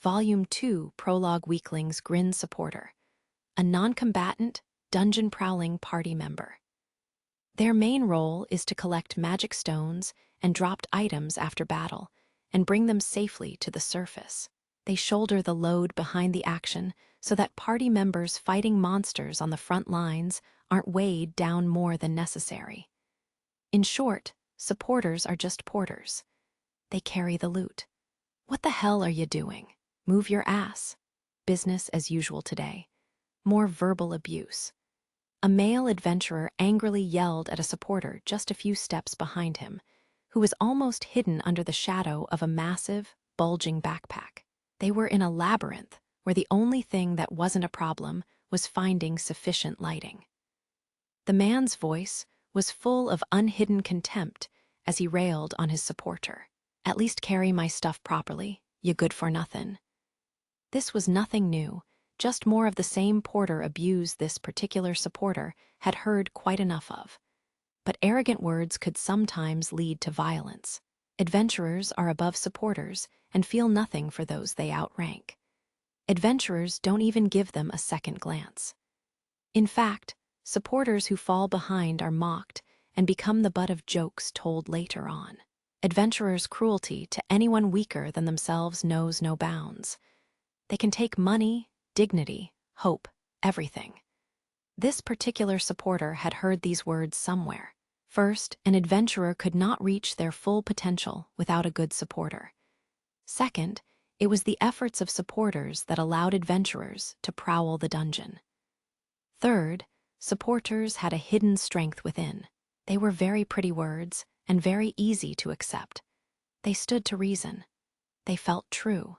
Volume 2, Prologue Weakling's Grin Supporter, a non-combatant, dungeon-prowling party member. Their main role is to collect magic stones and dropped items after battle, and bring them safely to the surface. They shoulder the load behind the action so that party members fighting monsters on the front lines aren't weighed down more than necessary. In short, supporters are just porters. They carry the loot. What the hell are you doing? Move your ass. Business as usual today. More verbal abuse. A male adventurer angrily yelled at a supporter just a few steps behind him, who was almost hidden under the shadow of a massive, bulging backpack. They were in a labyrinth where the only thing that wasn't a problem was finding sufficient lighting. The man's voice was full of unhidden contempt as he railed on his supporter. At least carry my stuff properly, you good-for-nothing. This was nothing new, just more of the same porter abuse this particular supporter had heard quite enough of. But arrogant words could sometimes lead to violence. Adventurers are above supporters and feel nothing for those they outrank. Adventurers don't even give them a second glance. In fact, supporters who fall behind are mocked and become the butt of jokes told later on. Adventurers' cruelty to anyone weaker than themselves knows no bounds. They can take money, dignity, hope, everything. This particular supporter had heard these words somewhere. First, an adventurer could not reach their full potential without a good supporter. Second, it was the efforts of supporters that allowed adventurers to prowl the dungeon. Third, supporters had a hidden strength within. They were very pretty words and very easy to accept. They stood to reason. They felt true.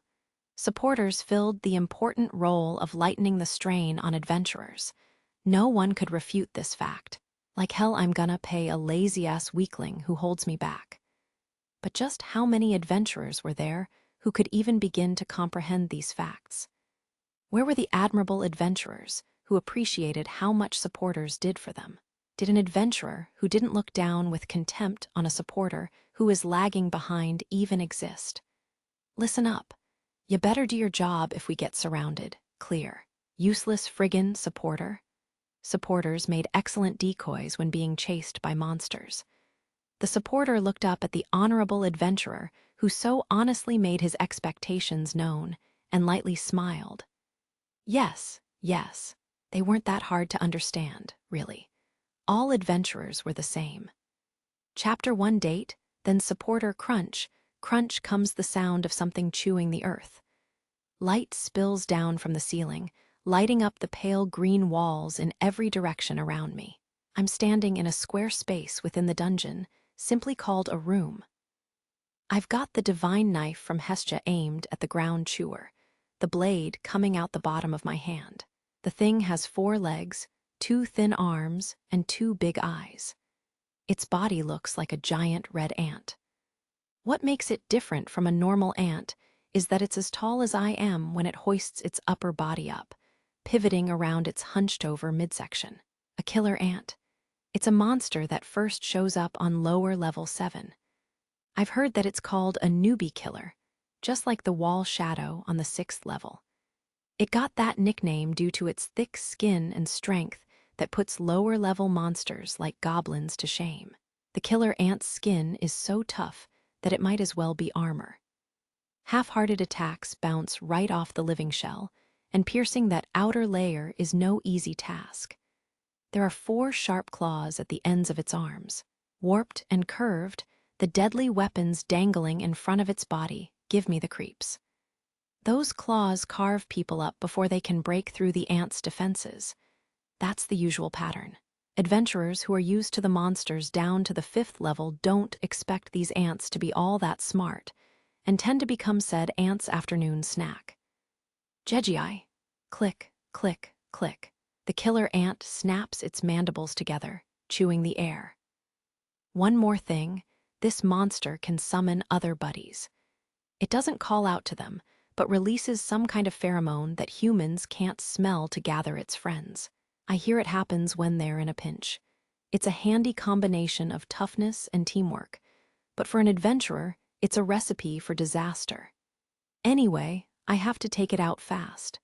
Supporters filled the important role of lightening the strain on adventurers. No one could refute this fact. Like hell, I'm gonna pay a lazy-ass weakling who holds me back. But just how many adventurers were there who could even begin to comprehend these facts? Where were the admirable adventurers who appreciated how much supporters did for them? Did an adventurer who didn't look down with contempt on a supporter who is lagging behind even exist? Listen up. You better do your job if we get surrounded. Clear. Useless friggin' supporter. Supporters made excellent decoys when being chased by monsters. The supporter looked up at the honorable adventurer who so honestly made his expectations known and lightly smiled. Yes, they weren't that hard to understand, really. All adventurers were the same. Chapter 1 date, then supporter crunch. Crunch comes the sound of something chewing the earth. Light spills down from the ceiling, lighting up the pale green walls in every direction around me. I'm standing in a square space within the dungeon, simply called a room. I've got the divine knife from Hestia aimed at the ground chewer, the blade coming out the bottom of my hand. The thing has 4 legs, 2 thin arms, and 2 big eyes. Its body looks like a giant red ant. What makes it different from a normal ant is that it's as tall as I am when it hoists its upper body up, pivoting around its hunched-over midsection. A killer ant. It's a monster that first shows up on lower level 7. I've heard that it's called a newbie killer, just like the wall shadow on the 6th level. It got that nickname due to its thick skin and strength that puts lower-level monsters like goblins to shame. The killer ant's skin is so tough that it might as well be armor. Half-hearted attacks bounce right off the living shell, and piercing that outer layer is no easy task. There are 4 sharp claws at the ends of its arms. Warped and curved, the deadly weapons dangling in front of its body give me the creeps. Those claws carve people up before they can break through the ant's defenses. That's the usual pattern. Adventurers who are used to the monsters down to the 5th level don't expect these ants to be all that smart, and tend to become said ant's afternoon snack. Jejii. Click, click, click. The killer ant snaps its mandibles together, chewing the air. One more thing, this monster can summon other buddies. It doesn't call out to them, but releases some kind of pheromone that humans can't smell to gather its friends. I hear it happens when they're in a pinch. It's a handy combination of toughness and teamwork, but for an adventurer, it's a recipe for disaster. Anyway, I have to take it out fast.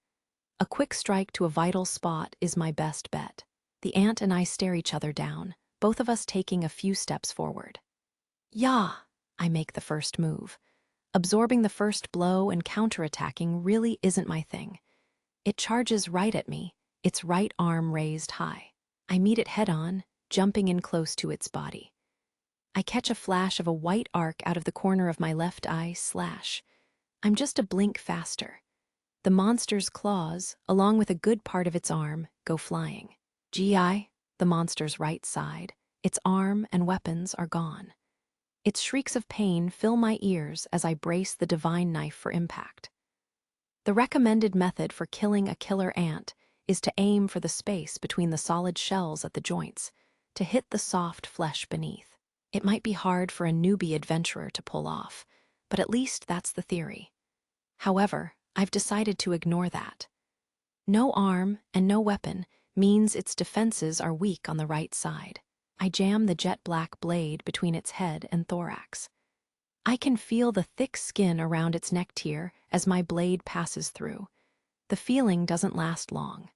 A quick strike to a vital spot is my best bet. The ant and I stare each other down, both of us taking a few steps forward. Yah! I make the first move. Absorbing the first blow and counterattacking really isn't my thing. It charges right at me, its right arm raised high. I meet it head-on, jumping in close to its body. I catch a flash of a white arc out of the corner of my left eye slash. I'm just a blink faster. The monster's claws, along with a good part of its arm, go flying. GI, the monster's right side, its arm and weapons are gone. Its shrieks of pain fill my ears as I brace the divine knife for impact. The recommended method for killing a killer ant is to aim for the space between the solid shells at the joints, to hit the soft flesh beneath. It might be hard for a newbie adventurer to pull off, but at least that's the theory. However, I've decided to ignore that. No arm and no weapon means its defenses are weak on the right side. I jam the jet black blade between its head and thorax. I can feel the thick skin around its neck tier as my blade passes through. The feeling doesn't last long.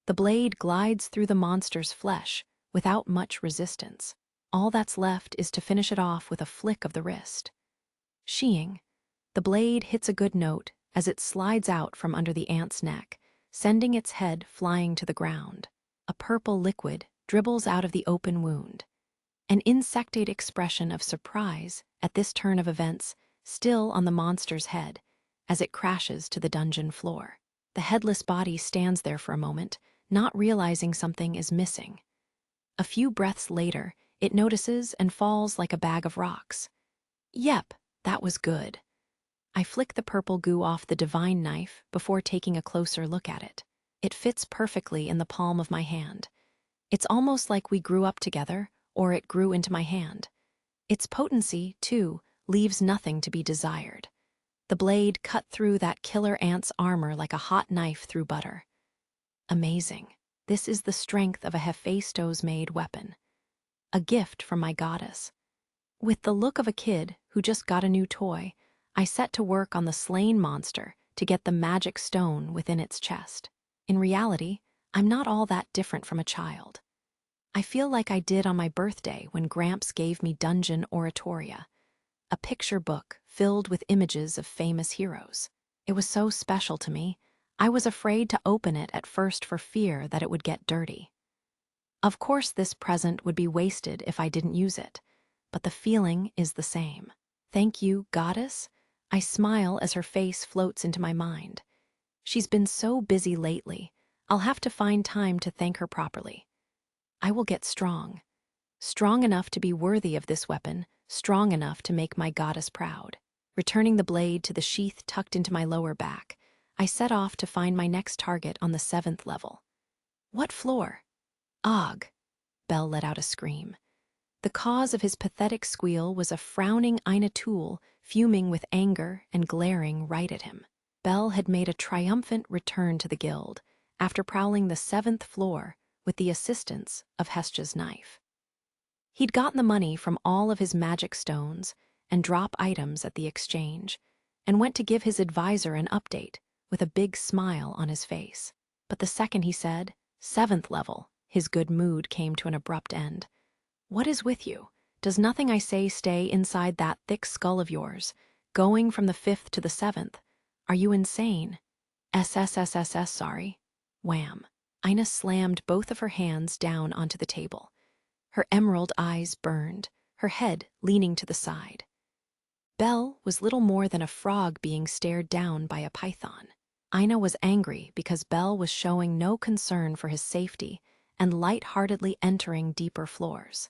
The blade glides through the monster's flesh without much resistance. All that's left is to finish it off with a flick of the wrist. Sheeing, the blade hits a good note as it slides out from under the ant's neck, sending its head flying to the ground. A purple liquid dribbles out of the open wound. An insectate expression of surprise at this turn of events still on the monster's head as it crashes to the dungeon floor. The headless body stands there for a moment, not realizing something is missing. A few breaths later, it notices and falls like a bag of rocks. Yep, that was good. I flick the purple goo off the divine knife before taking a closer look at it. It fits perfectly in the palm of my hand. It's almost like we grew up together, or it grew into my hand. Its potency, too, leaves nothing to be desired. The blade cut through that killer ant's armor like a hot knife through butter. Amazing. This is the strength of a Hephaestos made weapon. A gift from my goddess. With the look of a kid who just got a new toy, I set to work on the slain monster to get the magic stone within its chest. In reality, I'm not all that different from a child. I feel like I did on my birthday when Gramps gave me Dungeon Oratoria, a picture book filled with images of famous heroes. It was so special to me, I was afraid to open it at first for fear that it would get dirty. Of course, this present would be wasted if I didn't use it, but the feeling is the same. Thank you, goddess. I smile as her face floats into my mind. She's been so busy lately, I'll have to find time to thank her properly. I will get strong. Strong enough to be worthy of this weapon, strong enough to make my goddess proud. Returning the blade to the sheath tucked into my lower back, I set off to find my next target on the 7th level. What floor? Ugh! Bell let out a scream. The cause of his pathetic squeal was a frowning Ina Tool, fuming with anger and glaring right at him. Bell had made a triumphant return to the guild, after prowling the 7th floor with the assistance of Hestia's knife. He'd gotten the money from all of his magic stones and drop items at the exchange, and went to give his advisor an update with a big smile on his face. But the second he said, 7th level, his good mood came to an abrupt end. What is with you? Does nothing I say stay inside that thick skull of yours, going from the 5th to the 7th? Are you insane? SSSSS, sorry. Wham. Ina slammed both of her hands down onto the table. Her emerald eyes burned, her head leaning to the side. Belle was little more than a frog being stared down by a python. Ina was angry because Belle was showing no concern for his safety and light-heartedly entering deeper floors.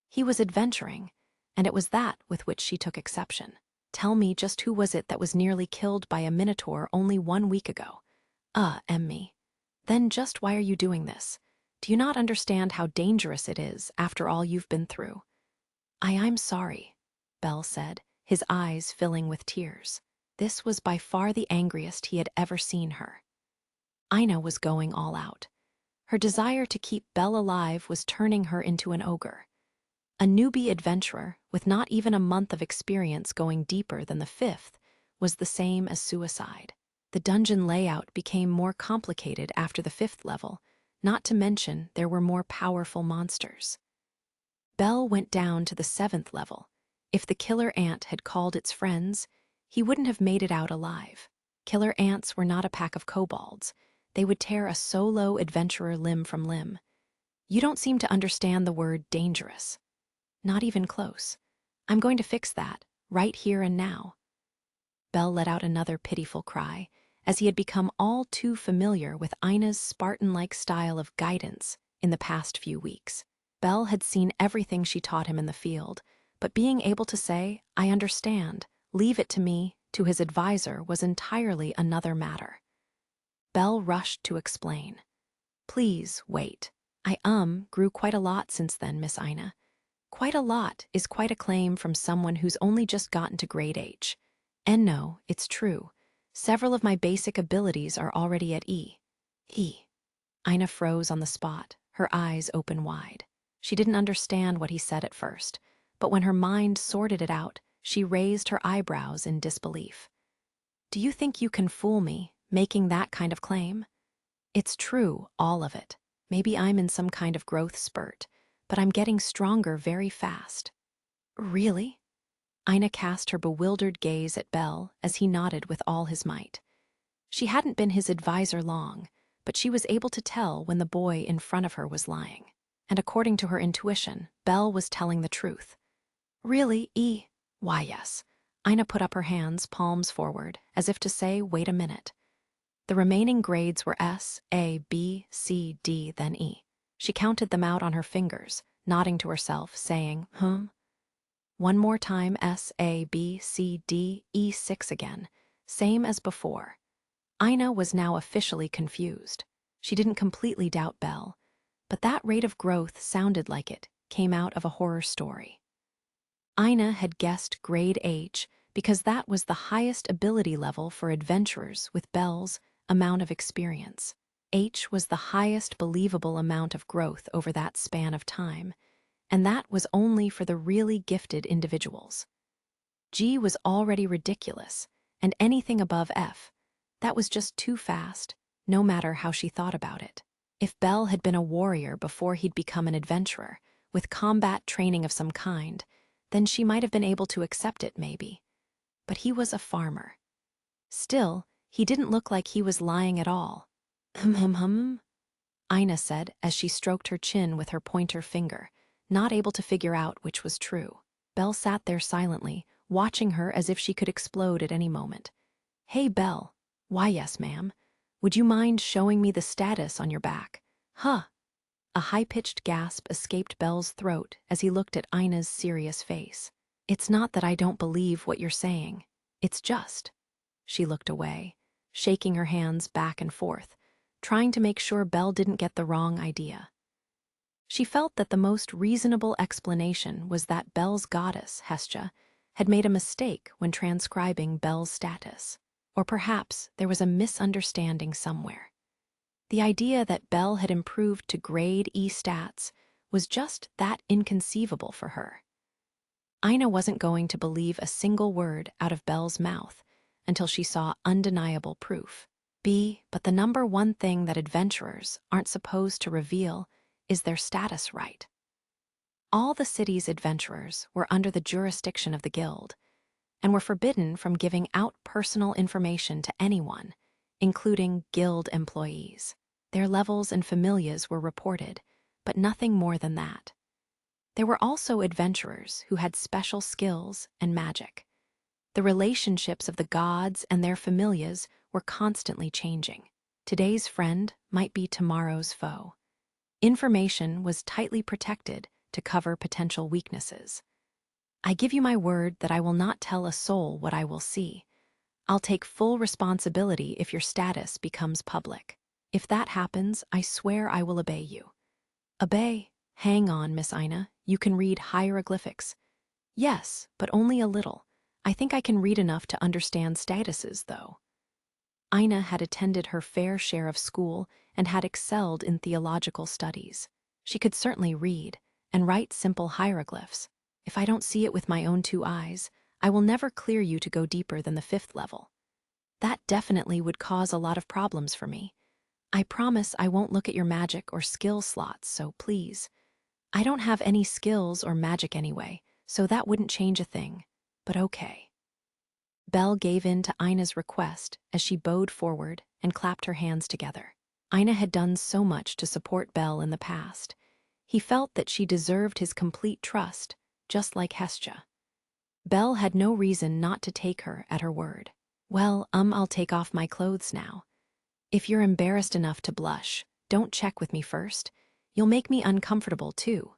He was adventuring, and it was that with which she took exception. Tell me, just who was it that was nearly killed by a minotaur only 1 week ago? Emmy. Then just why are you doing this? Do you not understand how dangerous it is after all you've been through? I'm sorry, Belle said, his eyes filling with tears. This was by far the angriest he had ever seen her. Ina was going all out. Her desire to keep Belle alive was turning her into an ogre. A newbie adventurer, with not even a month of experience going deeper than the 5th, was the same as suicide. The dungeon layout became more complicated after the 5th level, not to mention there were more powerful monsters. Belle went down to the 7th level. If the killer ant had called its friends, he wouldn't have made it out alive. Killer ants were not a pack of kobolds. They would tear a solo adventurer limb from limb. You don't seem to understand the word dangerous. Not even close. I'm going to fix that, right here and now. Belle let out another pitiful cry, as he had become all too familiar with Ina's Spartan-like style of guidance in the past few weeks. Belle had seen everything she taught him in the field, but being able to say, "I understand, leave it to me," to his advisor was entirely another matter. Belle rushed to explain. "Please, wait. I grew quite a lot since then, Miss Ina. Quite a lot is quite a claim from someone who's only just gotten to grade H. And no, it's true. Several of my basic abilities are already at E. E." Ina froze on the spot, her eyes open wide. She didn't understand what he said at first, but when her mind sorted it out, she raised her eyebrows in disbelief. "Do you think you can fool me, making that kind of claim? It's true, all of it. Maybe I'm in some kind of growth spurt, but I'm getting stronger very fast." "Really?" Ina cast her bewildered gaze at Belle as he nodded with all his might. She hadn't been his advisor long, but she was able to tell when the boy in front of her was lying. And according to her intuition, Belle was telling the truth. "Really, E?" "Why, yes." Ina put up her hands, palms forward, as if to say, "Wait a minute." The remaining grades were S, A, B, C, D, then E. She counted them out on her fingers, nodding to herself, saying, One more time, S, A, B, C, D, E, 6 again. Same as before. Ina was now officially confused. She didn't completely doubt Belle, but that rate of growth sounded like it came out of a horror story. Ina had guessed grade H because that was the highest ability level for adventurers with Belle's amount of experience. H was the highest believable amount of growth over that span of time, and that was only for the really gifted individuals. G was already ridiculous, and anything above F, that was just too fast, no matter how she thought about it. If Belle had been a warrior before he'd become an adventurer, with combat training of some kind, then she might have been able to accept it, maybe. But he was a farmer. Still, he didn't look like he was lying at all. Ina said as she stroked her chin with her pointer finger, not able to figure out which was true. Belle sat there silently, watching her as if she could explode at any moment. "Hey, Belle." "Why, yes, ma'am. Would you mind showing me the status on your back?" "Huh." A high-pitched gasp escaped Belle's throat as he looked at Ina's serious face. "It's not that I don't believe what you're saying. It's just..." She looked away, shaking her hands back and forth, trying to make sure Belle didn't get the wrong idea. She felt that the most reasonable explanation was that Belle's goddess, Hestia, had made a mistake when transcribing Belle's status. Or perhaps there was a misunderstanding somewhere. The idea that Belle had improved to grade E stats was just that inconceivable for her. Ina wasn't going to believe a single word out of Belle's mouth until she saw undeniable proof. But the number one thing that adventurers aren't supposed to reveal is their status right. All the city's adventurers were under the jurisdiction of the guild, and were forbidden from giving out personal information to anyone, including guild employees. Their levels and familias were reported, but nothing more than that. There were also adventurers who had special skills and magic. The relationships of the gods and their familias were constantly changing. Today's friend might be tomorrow's foe. Information was tightly protected to cover potential weaknesses. "I give you my word that I will not tell a soul what I will see. I'll take full responsibility if your status becomes public. If that happens, I swear I will obey you." "Obey? Hang on, Miss Ina. You can read hieroglyphics." "Yes, but only a little. I think I can read enough to understand statuses, though." Ina had attended her fair share of school and had excelled in theological studies. She could certainly read and write simple hieroglyphs. "If I don't see it with my own two eyes, I will never clear you to go deeper than the 5th level. That definitely would cause a lot of problems for me. I promise I won't look at your magic or skill slots, so please. I don't have any skills or magic anyway, so that wouldn't change a thing. But okay. Belle gave in to Ina's request as she bowed forward and clapped her hands together. Ina had done so much to support Belle in the past. He felt that she deserved his complete trust, just like Hestia. Belle had no reason not to take her at her word. Well, I'll take off my clothes now. If you're embarrassed enough to blush, don't check with me first. You'll make me uncomfortable, too.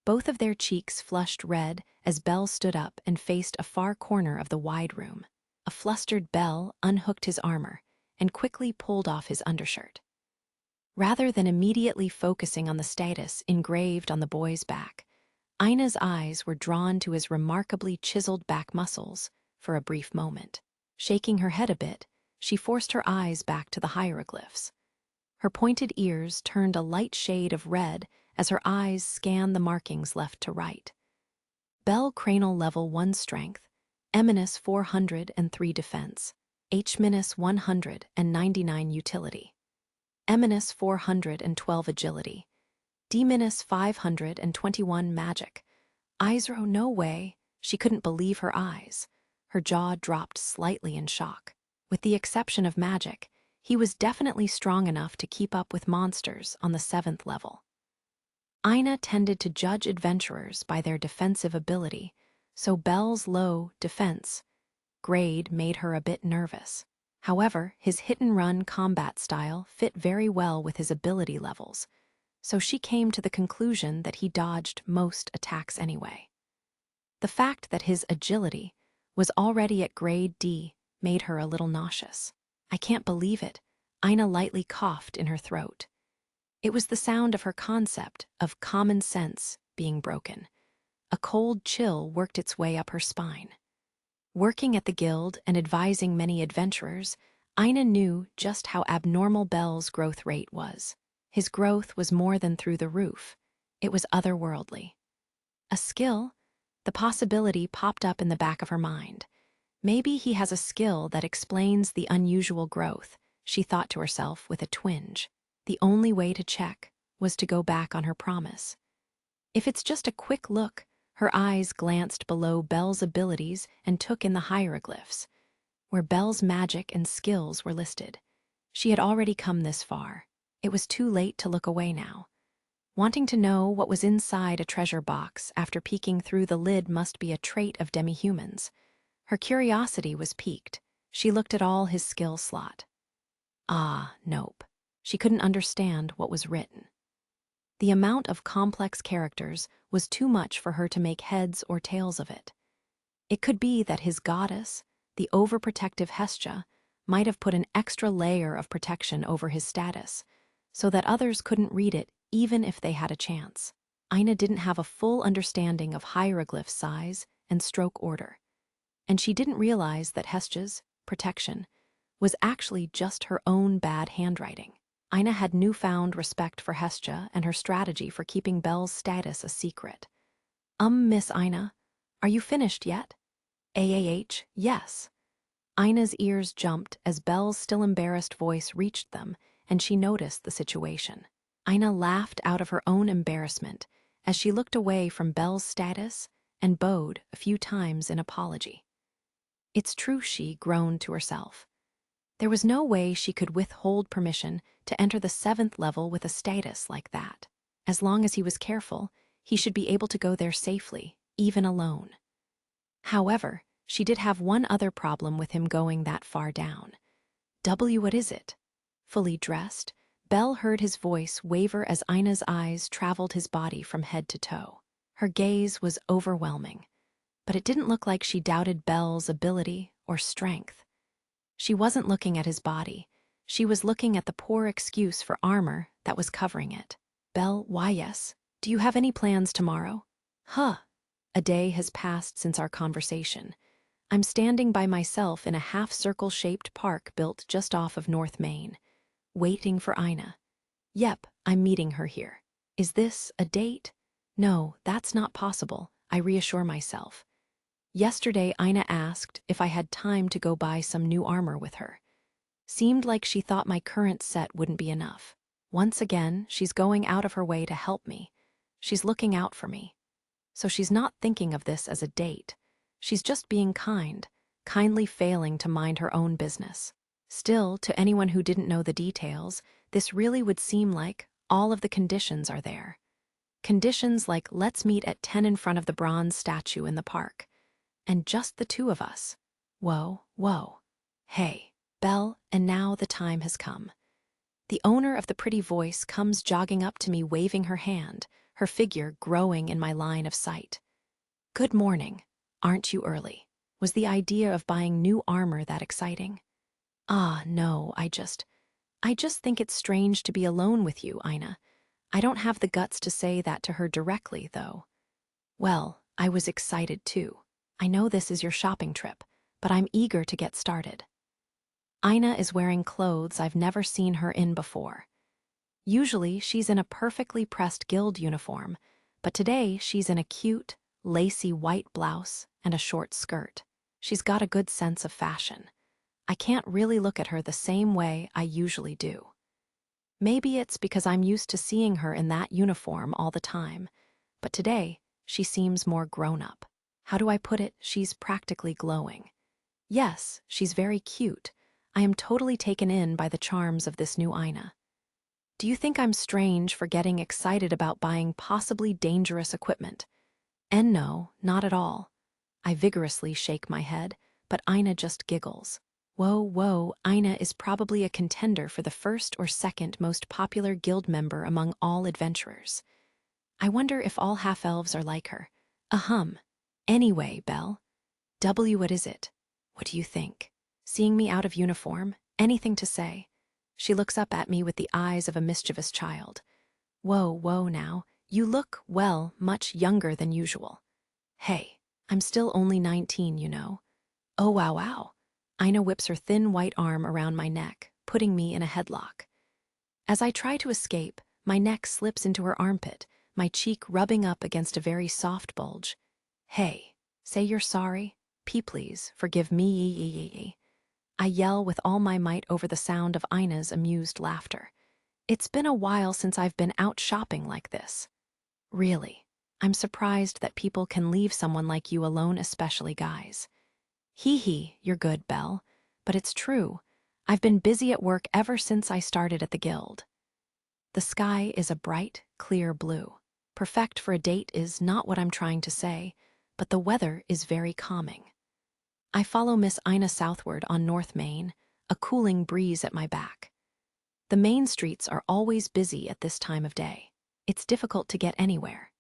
Both of their cheeks flushed red as Belle stood up and faced a far corner of the wide room. A flustered Belle unhooked his armor and quickly pulled off his undershirt. Rather than immediately focusing on the status engraved on the boy's back, Ina's eyes were drawn to his remarkably chiseled back muscles for a brief moment. Shaking her head a bit, she forced her eyes back to the hieroglyphs. Her pointed ears turned a light shade of red as her eyes scanned the markings left to right. Bell Cranial Level 1 Strength, M 403 Defense, H 199 Utility, M 412 Agility, D 521 Magic. Izro, no way. She couldn't believe her eyes. Her jaw dropped slightly in shock. With the exception of magic, he was definitely strong enough to keep up with monsters on the 7th level. Ina tended to judge adventurers by their defensive ability, so Bell's low defense grade made her a bit nervous. However, his hit-and-run combat style fit very well with his ability levels, so she came to the conclusion that he dodged most attacks anyway. The fact that his agility was already at grade D made her a little nauseous. I can't believe it. Ina lightly coughed in her throat. It was the sound of her concept of common sense being broken. A cold chill worked its way up her spine. Working at the guild and advising many adventurers, Ina knew just how abnormal Bell's growth rate was. His growth was more than through the roof. It was otherworldly. A skill? The possibility popped up in the back of her mind. Maybe he has a skill that explains the unusual growth, she thought to herself with a twinge. The only way to check was to go back on her promise. If it's just a quick look, her eyes glanced below Bell's abilities and took in the hieroglyphs, where Bell's magic and skills were listed. She had already come this far. It was too late to look away now. Wanting to know what was inside a treasure box after peeking through the lid must be a trait of demi-humans. Her curiosity was piqued. She looked at all his skill slot. Nope. She couldn't understand what was written. The amount of complex characters was too much for her to make heads or tails of it. It could be that his goddess, the overprotective Hestia, might have put an extra layer of protection over his status, so that others couldn't read it even if they had a chance. Ina didn't have a full understanding of hieroglyph size and stroke order, and she didn't realize that Hestia's protection was actually just her own bad handwriting. Ina had newfound respect for Hestia and her strategy for keeping Bell's status a secret. Miss Ina, are you finished yet? Yes. Ina's ears jumped as Bell's still embarrassed voice reached them, and she noticed the situation. Ina laughed out of her own embarrassment as she looked away from Bell's status and bowed a few times in apology. It's true, she groaned to herself. There was no way she could withhold permission to enter the 7th level with a status like that. As long as he was careful, he should be able to go there safely, even alone. However, she did have one other problem with him going that far down. What is it? Fully dressed, Belle heard his voice waver as Ina's eyes traveled his body from head to toe. Her gaze was overwhelming, but it didn't look like she doubted Belle's ability or strength. She wasn't looking at his body. She was looking at the poor excuse for armor that was covering it. Belle, why yes. Do you have any plans tomorrow? A day has passed since our conversation. I'm standing by myself in a half-circle-shaped park built just off of North Main, waiting for Ina. Yep, I'm meeting her here. Is this a date? No, that's not possible, I reassure myself. Yesterday, Ina asked if I had time to go buy some new armor with her. Seemed like she thought my current set wouldn't be enough. Once again, she's going out of her way to help me. She's looking out for me. So she's not thinking of this as a date. She's just being kind, kindly failing to mind her own business. Still, to anyone who didn't know the details, this really would seem like all of the conditions are there. Conditions like let's meet at 10 in front of the bronze statue in the park. And just the two of us. Whoa, whoa. Hey, Belle, and now the time has come. The owner of the pretty voice comes jogging up to me waving her hand, her figure growing in my line of sight. Good morning. Aren't you early? Was the idea of buying new armor that exciting? Ah, no, I just think it's strange to be alone with you, Ina. I don't have the guts to say that to her directly, though. Well, I was excited too. I know this is your shopping trip, but I'm eager to get started. Ina is wearing clothes I've never seen her in before. Usually, she's in a perfectly pressed guild uniform, but today she's in a cute, lacy white blouse and a short skirt. She's got a good sense of fashion. I can't really look at her the same way I usually do. Maybe it's because I'm used to seeing her in that uniform all the time, but today she seems more grown-up. How do I put it? She's practically glowing. Yes, she's very cute. I am totally taken in by the charms of this new Ina. Do you think I'm strange for getting excited about buying possibly dangerous equipment? And no, not at all. I vigorously shake my head, but Ina just giggles. Whoa, whoa, Ina is probably a contender for the first or second most popular guild member among all adventurers. I wonder if all half-elves are like her. Ahem. Anyway, Belle. What is it? What do you think? Seeing me out of uniform? Anything to say? She looks up at me with the eyes of a mischievous child. Whoa, whoa now. You look, well, much younger than usual. Hey, I'm still only 19, you know. Oh, wow, wow. Ina whips her thin white arm around my neck, putting me in a headlock. As I try to escape, my neck slips into her armpit, my cheek rubbing up against a very soft bulge. Hey, say you're sorry. Please, forgive me. I yell with all my might over the sound of Ina's amused laughter. It's been a while since I've been out shopping like this. Really, I'm surprised that people can leave someone like you alone, especially guys. Hee, you're good, Belle. But it's true. I've been busy at work ever since I started at the guild. The sky is a bright, clear blue. Perfect for a date is not what I'm trying to say, but the weather is very calming. I follow Miss Ina southward on North Main, a cooling breeze at my back. The main streets are always busy at this time of day. It's difficult to get anywhere.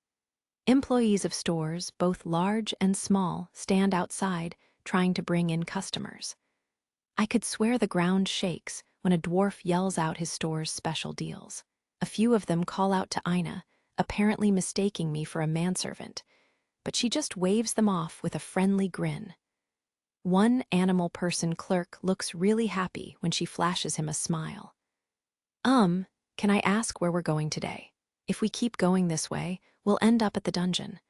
Employees of stores, both large and small, stand outside, trying to bring in customers. I could swear the ground shakes when a dwarf yells out his store's special deals. A few of them call out to Ina, apparently mistaking me for a manservant, but she just waves them off with a friendly grin. One animal person clerk looks really happy when she flashes him a smile. Can I ask where we're going today? If we keep going this way, we'll end up at the dungeon.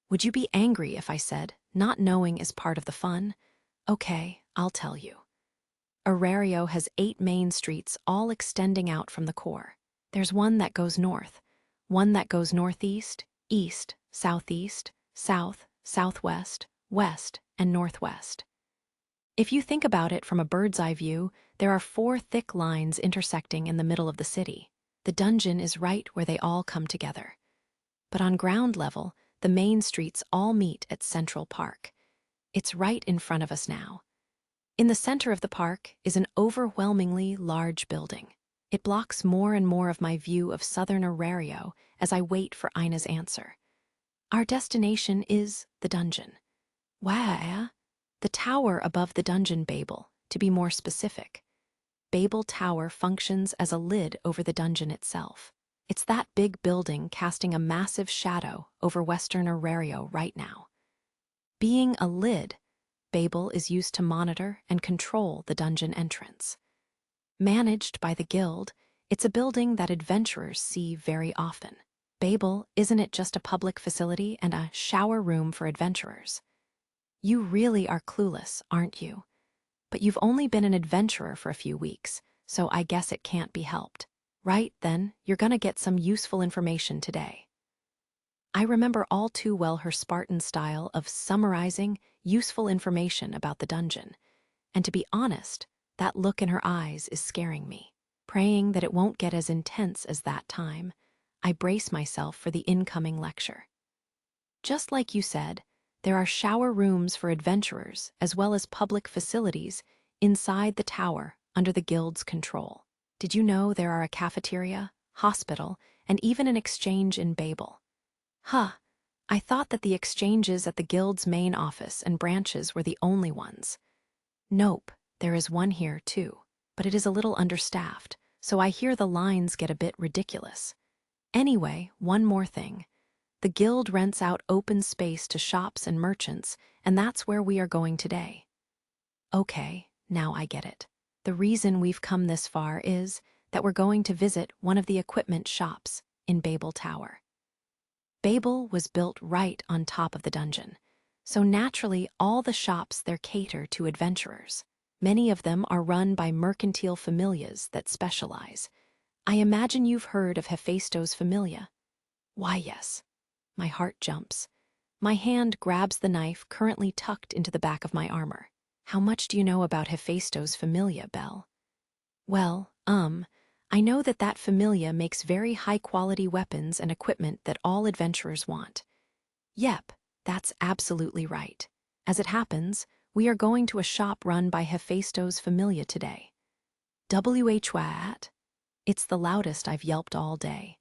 Would you be angry if I said, not knowing is part of the fun? Okay, I'll tell you. Arario has 8 main streets all extending out from the core. There's one that goes north, one that goes northeast, east, southeast, south, southwest, west, and northwest. If you think about it from a bird's eye view, there are 4 thick lines intersecting in the middle of the city. The dungeon is right where they all come together. But on ground level, the main streets all meet at Central Park. It's right in front of us now. In the center of the park is an overwhelmingly large building. It blocks more and more of my view of southern Arario as I wait for Ina's answer. Our destination is the dungeon. Where? The tower above the dungeon, Babel, to be more specific. Babel Tower functions as a lid over the dungeon itself. It's that big building casting a massive shadow over western Arario right now. Being a lid, Babel is used to monitor and control the dungeon entrance. Managed by the guild, it's a building that adventurers see very often. Babel, isn't it just a public facility and a shower room for adventurers? You really are clueless, aren't you? But you've only been an adventurer for a few weeks, so I guess it can't be helped. Right, then, you're gonna get some useful information today. I remember all too well her Spartan style of summarizing useful information about the dungeon, and to be honest, that look in her eyes is scaring me. Praying that it won't get as intense as that time, I brace myself for the incoming lecture. Just like you said, there are shower rooms for adventurers as well as public facilities inside the tower under the guild's control. Did you know there are a cafeteria, hospital, and even an exchange in Babel? Huh, I thought that the exchanges at the guild's main office and branches were the only ones. Nope, there is one here too, but it is a little understaffed, so I hear the lines get a bit ridiculous. Anyway, one more thing. The guild rents out open space to shops and merchants, and that's where we are going today. Okay, now I get it. The reason we've come this far is that we're going to visit one of the equipment shops in Babel Tower. Babel was built right on top of the dungeon, so naturally all the shops there cater to adventurers. Many of them are run by mercantile familias that specialize. I imagine you've heard of Hephaestus Familia. Why, yes. My heart jumps. My hand grabs the knife currently tucked into the back of my armor. How much do you know about Hephaestus Familia, Belle? Well, I know that familia makes very high-quality weapons and equipment that all adventurers want. Yep, that's absolutely right. As it happens, we are going to a shop run by Hephaestus Familia today. WHWAT? It's the loudest I've yelped all day.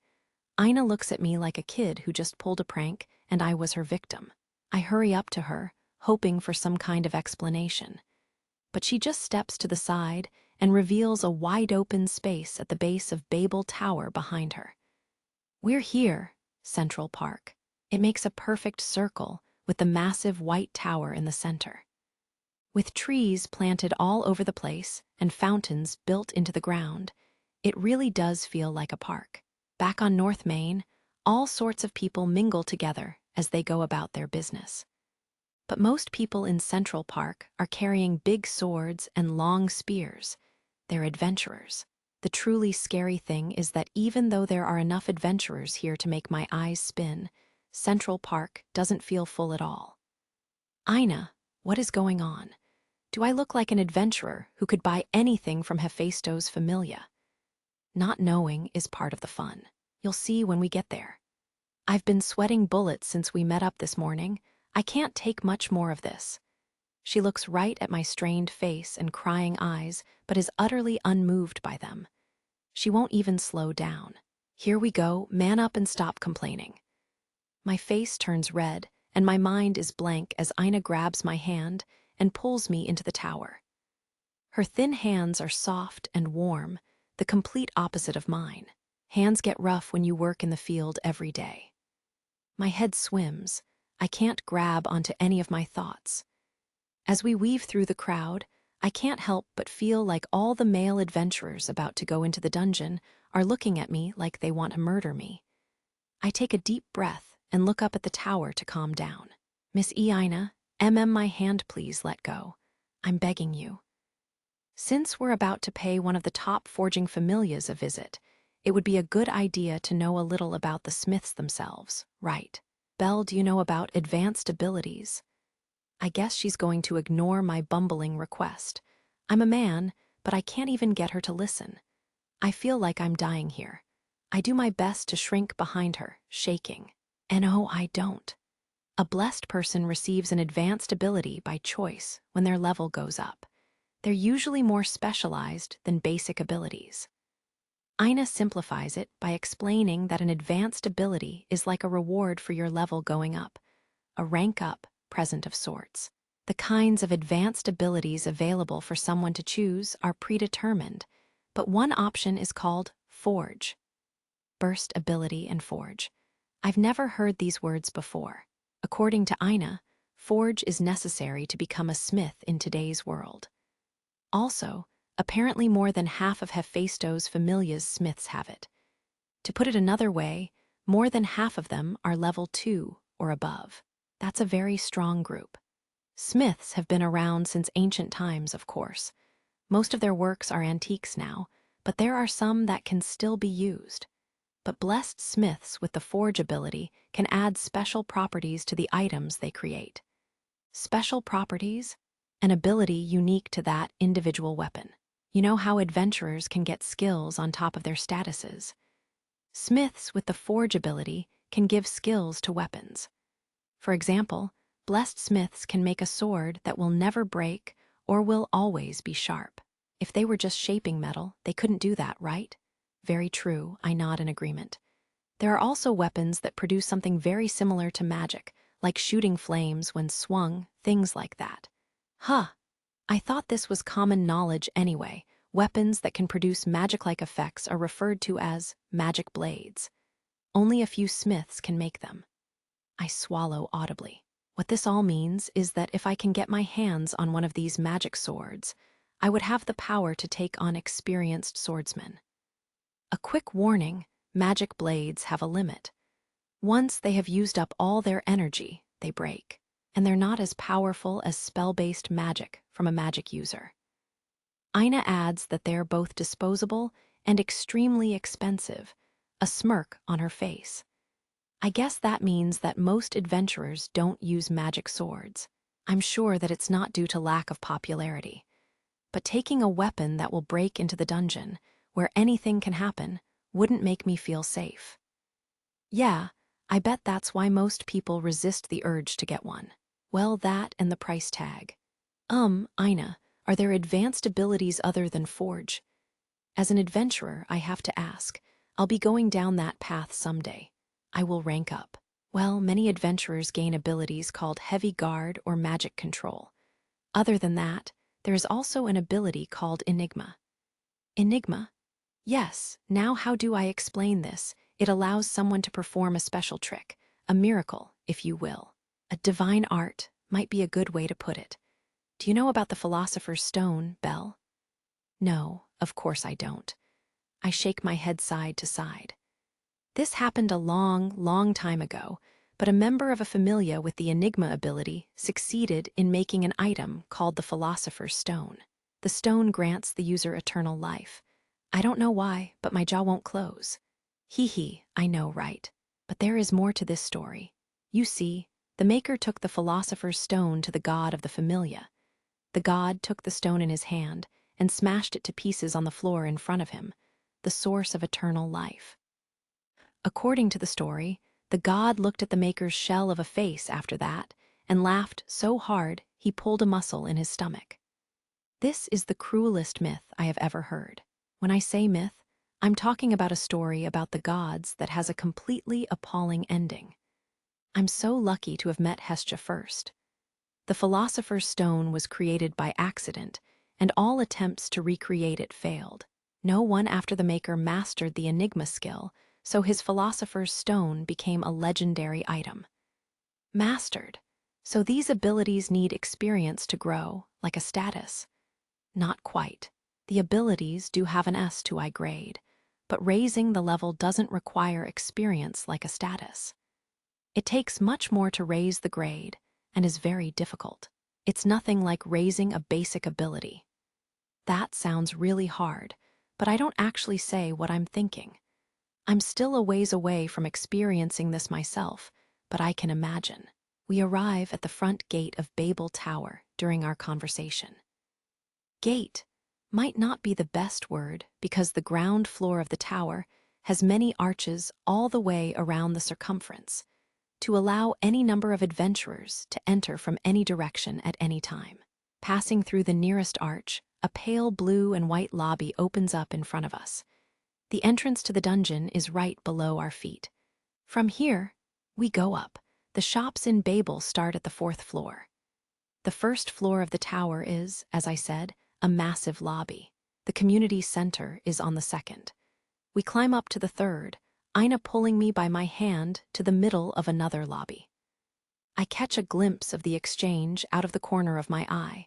Ina looks at me like a kid who just pulled a prank and I was her victim. I hurry up to her, hoping for some kind of explanation. But she just steps to the side and reveals a wide-open space at the base of Babel Tower behind her. We're here, Central Park. It makes a perfect circle with the massive white tower in the center. With trees planted all over the place and fountains built into the ground, it really does feel like a park. Back on North Main, all sorts of people mingle together as they go about their business. But most people in Central Park are carrying big swords and long spears. They're adventurers. The truly scary thing is that even though there are enough adventurers here to make my eyes spin, Central Park doesn't feel full at all. Ina, what is going on? Do I look like an adventurer who could buy anything from Hephaestus Familia? Not knowing is part of the fun. You'll see when we get there. I've been sweating bullets since we met up this morning. I can't take much more of this. She looks right at my strained face and crying eyes, but is utterly unmoved by them. She won't even slow down. Here we go, man up and stop complaining. My face turns red, and my mind is blank as Ina grabs my hand and pulls me into the tower. Her thin hands are soft and warm, the complete opposite of mine. Hands get rough when you work in the field every day. My head swims. I can't grab onto any of my thoughts. As we weave through the crowd, I can't help but feel like all the male adventurers about to go into the dungeon are looking at me like they want to murder me. I take a deep breath and look up at the tower to calm down. Miss Ina, my hand please, let go. I'm begging you. Since we're about to pay one of the top forging familias a visit, it would be a good idea to know a little about the smiths themselves, right? Belle, do you know about advanced abilities? I guess she's going to ignore my bumbling request. I'm a man, but I can't even get her to listen. I feel like I'm dying here. I do my best to shrink behind her, shaking. No, I don't. A blessed person receives an advanced ability by choice when their level goes up. They're usually more specialized than basic abilities. Ina simplifies it by explaining that an advanced ability is like a reward for your level going up, a rank up present of sorts. The kinds of advanced abilities available for someone to choose are predetermined, but one option is called Forge. Burst ability and Forge. I've never heard these words before. According to Ina, Forge is necessary to become a smith in today's world. Also, apparently more than half of Hephaestus Familia's smiths have it. To put it another way, more than half of them are level 2 or above. That's a very strong group. Smiths have been around since ancient times, of course. Most of their works are antiques now, but there are some that can still be used. But blessed smiths with the forge ability can add special properties to the items they create. Special properties? An ability unique to that individual weapon. You know how adventurers can get skills on top of their statuses? Smiths with the forge ability can give skills to weapons. For example, blessed smiths can make a sword that will never break or will always be sharp. If they were just shaping metal, they couldn't do that, right? Very true, I nod in agreement. There are also weapons that produce something very similar to magic, like shooting flames when swung, things like that. Huh, I thought this was common knowledge anyway. Weapons that can produce magic-like effects are referred to as magic blades. Only a few smiths can make them. I swallow audibly. What this all means is that if I can get my hands on one of these magic swords, I would have the power to take on experienced swordsmen. A quick warning, magic blades have a limit. Once they have used up all their energy, they break, and they're not as powerful as spell-based magic from a magic user. Ina adds that they're both disposable and extremely expensive, a smirk on her face. I guess that means that most adventurers don't use magic swords. I'm sure that it's not due to lack of popularity. But taking a weapon that will break into the dungeon, where anything can happen, wouldn't make me feel safe. Yeah, I bet that's why most people resist the urge to get one. Well, that and the price tag. Ina, are there advanced abilities other than forge? As an adventurer, I have to ask. I'll be going down that path someday. I will rank up. Well, many adventurers gain abilities called heavy guard or magic control. Other than that, there is also an ability called enigma. Enigma? Yes, now how do I explain this? It allows someone to perform a special trick, a miracle, if you will. A divine art might be a good way to put it. Do you know about the Philosopher's Stone, Belle? No, of course I don't. I shake my head side to side. This happened a long, long time ago, but a member of a familia with the Enigma ability succeeded in making an item called the Philosopher's Stone. The stone grants the user eternal life. I don't know why, but my jaw won't close. Hee, I know, right? But there is more to this story. You see, the maker took the Philosopher's Stone to the god of the familia. The god took the stone in his hand and smashed it to pieces on the floor in front of him, the source of eternal life. According to the story, the god looked at the maker's shell of a face after that and laughed so hard he pulled a muscle in his stomach. This is the cruelest myth I have ever heard. When I say myth, I'm talking about a story about the gods that has a completely appalling ending. I'm so lucky to have met Hestia first. The Philosopher's Stone was created by accident, and all attempts to recreate it failed. No one after the maker mastered the Enigma skill, so his Philosopher's Stone became a legendary item. Mastered. So these abilities need experience to grow, like a status. Not quite. The abilities do have an S to I grade, but raising the level doesn't require experience like a status. It takes much more to raise the grade, and is very difficult. It's nothing like raising a basic ability. That sounds really hard, but I don't actually say what I'm thinking. I'm still a ways away from experiencing this myself, but I can imagine. We arrive at the front gate of Babel Tower during our conversation. Gate might not be the best word because the ground floor of the tower has many arches all the way around the circumference to allow any number of adventurers to enter from any direction at any time. Passing through the nearest arch, a pale blue and white lobby opens up in front of us. The entrance to the dungeon is right below our feet. From here, we go up. The shops in Babel start at the 4th floor. The first floor of the tower is, as I said, a massive lobby. The community center is on the 2nd. We climb up to the 3rd, Ina pulling me by my hand to the middle of another lobby. I catch a glimpse of the exchange out of the corner of my eye,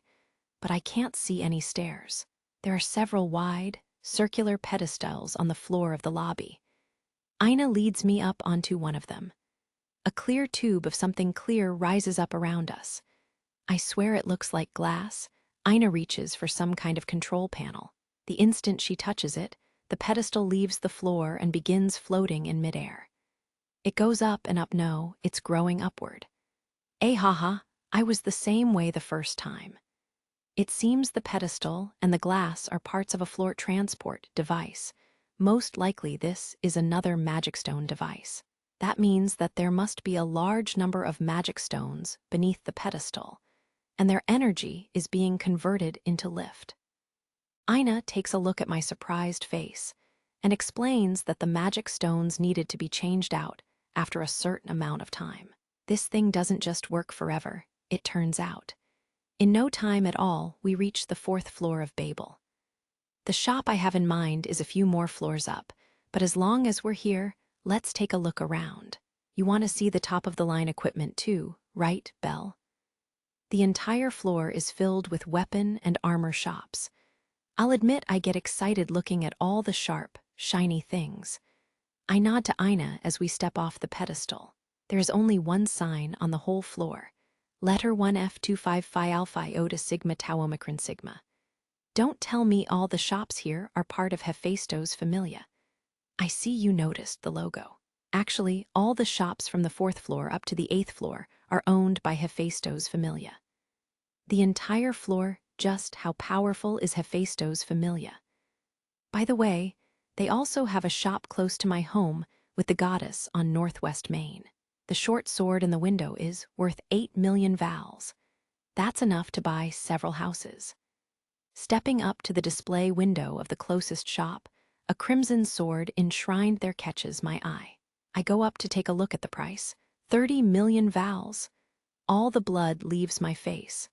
but I can't see any stairs. There are several wide, circular pedestals on the floor of the lobby. Ina leads me up onto one of them. A clear tube of something clear rises up around us. I swear it looks like glass. Ina reaches for some kind of control panel. The instant she touches it, the pedestal leaves the floor and begins floating in midair. It goes up and up. No, it's growing upward. Haha, I was the same way the first time. It seems the pedestal and the glass are parts of a floor transport device. Most likely this is another magic stone device. That means that there must be a large number of magic stones beneath the pedestal, and their energy is being converted into lift. Ina takes a look at my surprised face and explains that the magic stones needed to be changed out after a certain amount of time. This thing doesn't just work forever, it turns out. In no time at all, we reach the 4th floor of Babel. The shop I have in mind is a few more floors up, but as long as we're here, let's take a look around. You want to see the top-of-the-line equipment too, right, Belle? The entire floor is filled with weapon and armor shops. I'll admit I get excited looking at all the sharp, shiny things. I nod to Ina as we step off the pedestal. There is only one sign on the whole floor. Letter 1F25 Phi Alpha Iota Sigma Tau Omicron Sigma. Don't tell me all the shops here are part of Hephaestus Familia. I see you noticed the logo. Actually, all the shops from the 4th floor up to the 8th floor are owned by Hephaestus Familia. The entire floor, just how powerful is Hephaestus Familia? By the way, they also have a shop close to my home with the goddess on Northwest Main. The short sword in the window is worth 8 million vals. That's enough to buy several houses. Stepping up to the display window of the closest shop, a crimson sword enshrined there catches my eye. I go up to take a look at the price. 30 million vals. All the blood leaves my face.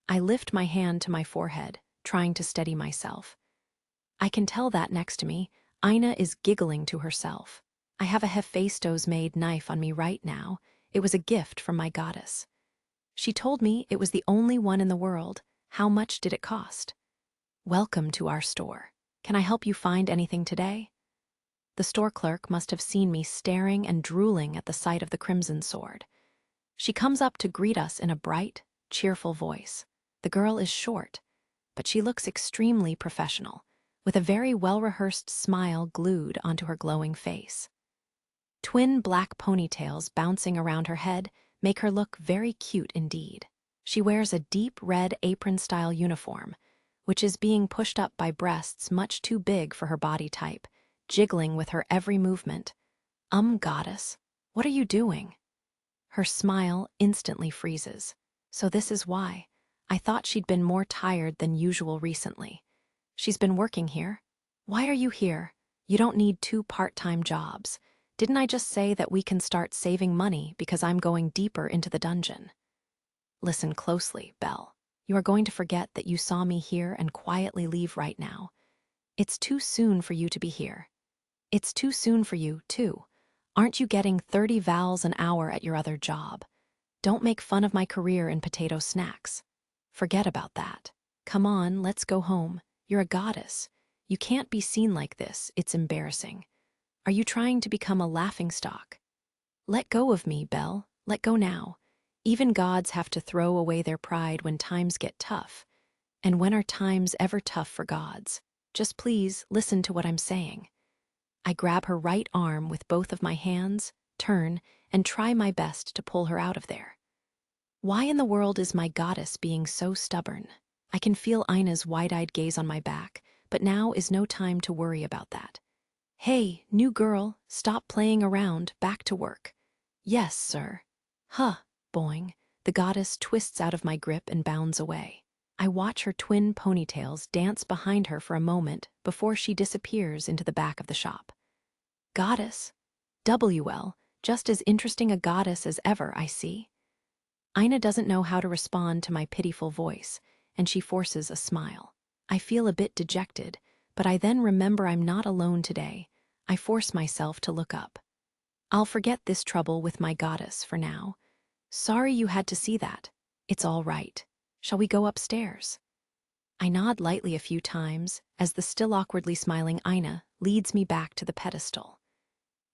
I lift my hand to my forehead, trying to steady myself. I can tell that next to me, Ina is giggling to herself. I have a Hephaestus-made knife on me right now. It was a gift from my goddess. She told me it was the only one in the world. How much did it cost? Welcome to our store. Can I help you find anything today? The store clerk must have seen me staring and drooling at the sight of the crimson sword. She comes up to greet us in a bright, cheerful voice. The girl is short, but she looks extremely professional, with a very well-rehearsed smile glued onto her glowing face. Twin black ponytails bouncing around her head make her look very cute indeed. She wears a deep red apron-style uniform, which is being pushed up by breasts much too big for her body type, jiggling with her every movement. Goddess, what are you doing? Her smile instantly freezes. So this is why. I thought she'd been more tired than usual recently. She's been working here. Why are you here? You don't need 2 part-time jobs. Didn't I just say that we can start saving money because I'm going deeper into the dungeon? Listen closely, Belle. You are going to forget that you saw me here and quietly leave right now. It's too soon for you to be here. It's too soon for you, too. Aren't you getting 30 vals an hour at your other job? Don't make fun of my career in potato snacks. Forget about that. Come on, let's go home. You're a goddess. You can't be seen like this. It's embarrassing. Are you trying to become a laughingstock? Let go of me, Belle. Let go now. Even gods have to throw away their pride when times get tough. And when are times ever tough for gods? Just please listen to what I'm saying. I grab her right arm with both of my hands, turn, and try my best to pull her out of there. Why in the world is my goddess being so stubborn? I can feel Ina's wide-eyed gaze on my back, but now is no time to worry about that. Hey, new girl, stop playing around, back to work. Yes, sir. Huh, boing. The goddess twists out of my grip and bounds away. I watch her twin ponytails dance behind her for a moment before she disappears into the back of the shop. Goddess? WL, just as interesting a goddess as ever, I see. Ina doesn't know how to respond to my pitiful voice, and she forces a smile. I feel a bit dejected, but I then remember I'm not alone today. I force myself to look up. I'll forget this trouble with my goddess for now. Sorry you had to see that. It's all right. Shall we go upstairs? I nod lightly a few times as the still awkwardly smiling Ina leads me back to the pedestal.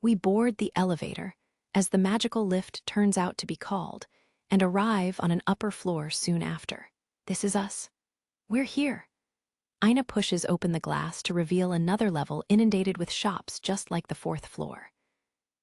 We board the elevator, as the magical lift turns out to be called, and arrive on an upper floor soon after. This is us. We're here. Ina pushes open the glass to reveal another level inundated with shops just like the fourth floor.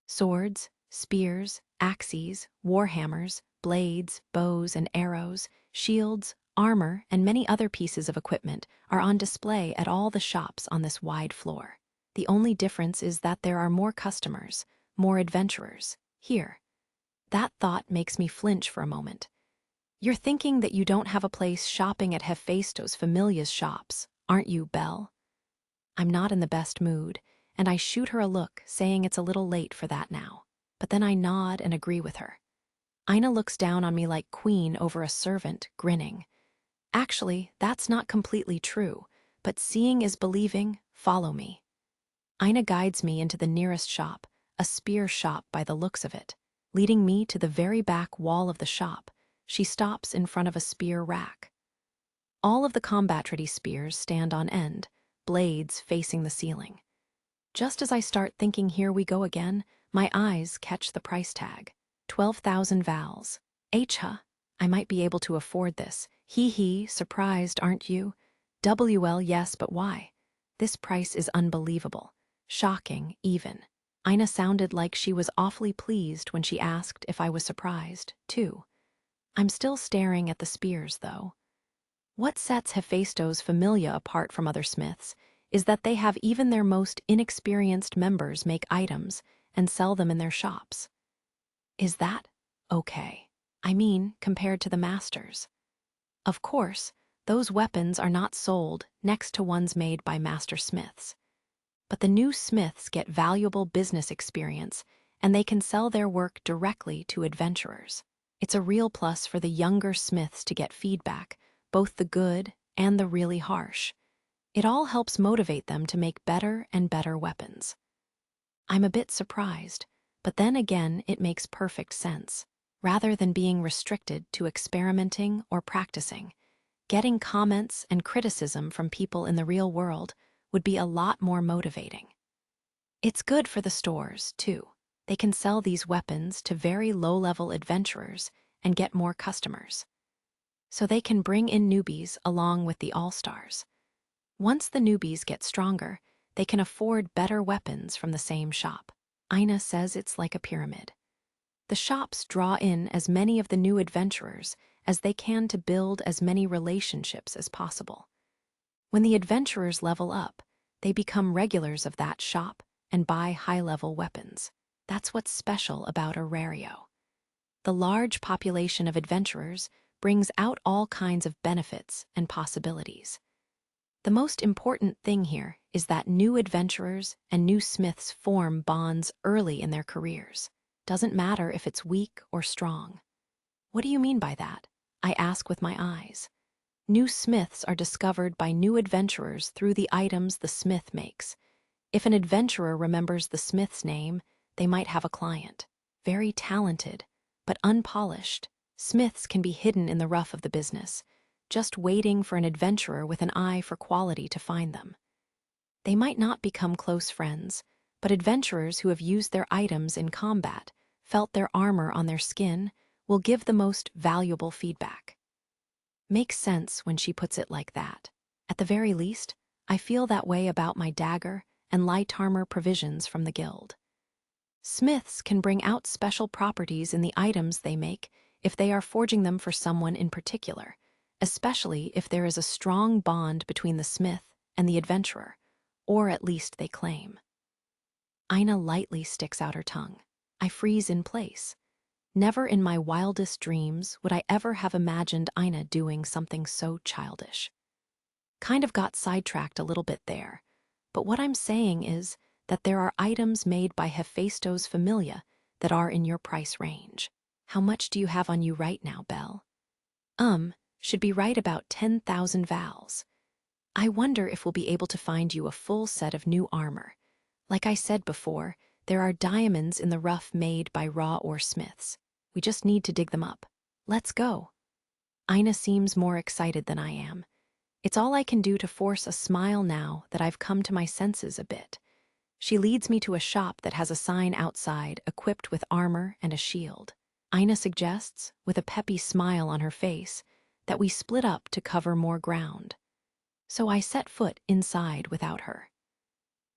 Swords, spears, axes, warhammers, blades, bows and arrows, shields, armor, and many other pieces of equipment are on display at all the shops on this wide floor. The only difference is that there are more customers, more adventurers, here. That thought makes me flinch for a moment. You're thinking that you don't have a place shopping at Hephaestus Familia's shops, aren't you, Belle? I'm not in the best mood, and I shoot her a look, saying it's a little late for that now. But then I nod and agree with her. Ina looks down on me like queen over a servant, grinning. Actually, that's not completely true, but seeing is believing. Follow me. Ina guides me into the nearest shop, a spear shop by the looks of it. Leading me to the very back wall of the shop, she stops in front of a spear rack. All of the combat-ready spears stand on end, blades facing the ceiling. Just as I start thinking here we go again, my eyes catch the price tag. 12,000 vals. Huh, I might be able to afford this. Hee, surprised, aren't you? WL, yes, but why? This price is unbelievable. Shocking, even. Ina sounded like she was awfully pleased when she asked if I was surprised, too. I'm still staring at the spears, though. What sets Hephaestus Familia apart from other smiths is that they have even their most inexperienced members make items and sell them in their shops. Is that okay? I mean, compared to the masters. Of course, those weapons are not sold next to ones made by master smiths. But the new smiths get valuable business experience, and they can sell their work directly to adventurers. It's a real plus for the younger smiths to get feedback, both the good and the really harsh. It all helps motivate them to make better and better weapons. I'm a bit surprised, but then again it makes perfect sense. Rather than being restricted to experimenting or practicing, getting comments and criticism from people in the real world would be a lot more motivating. It's good for the stores, too. They can sell these weapons to very low-level adventurers and get more customers. So they can bring in newbies along with the all-stars. Once the newbies get stronger, they can afford better weapons from the same shop. Ina says it's like a pyramid. The shops draw in as many of the new adventurers as they can to build as many relationships as possible. When the adventurers level up, they become regulars of that shop and buy high-level weapons. That's what's special about Aurario. The large population of adventurers brings out all kinds of benefits and possibilities. The most important thing here is that new adventurers and new smiths form bonds early in their careers. Doesn't matter if it's weak or strong. What do you mean by that? I ask with my eyes. New smiths are discovered by new adventurers through the items the smith makes. If an adventurer remembers the smith's name, they might have a client. Very talented, but unpolished, smiths can be hidden in the rough of the business, just waiting for an adventurer with an eye for quality to find them. They might not become close friends, but adventurers who have used their items in combat, felt their armor on their skin, will give the most valuable feedback. Makes sense when she puts it like that. At the very least, I feel that way about my dagger and light armor provisions from the guild. Smiths can bring out special properties in the items they make if they are forging them for someone in particular, especially if there is a strong bond between the smith and the adventurer, or at least they claim. Ina lightly sticks out her tongue. I freeze in place. Never in my wildest dreams would I ever have imagined Ina doing something so childish. Kind of got sidetracked a little bit there, but what I'm saying is that there are items made by Hephaestus Familia that are in your price range. How much do you have on you right now, Belle? Should be right about 10,000 vals. I wonder if we'll be able to find you a full set of new armor. Like I said before, there are diamonds in the rough made by raw ore smiths. We just need to dig them up. Let's go. Ina seems more excited than I am. It's all I can do to force a smile now that I've come to my senses a bit. She leads me to a shop that has a sign outside equipped with armor and a shield. Ina suggests, with a peppy smile on her face, that we split up to cover more ground. So I set foot inside without her.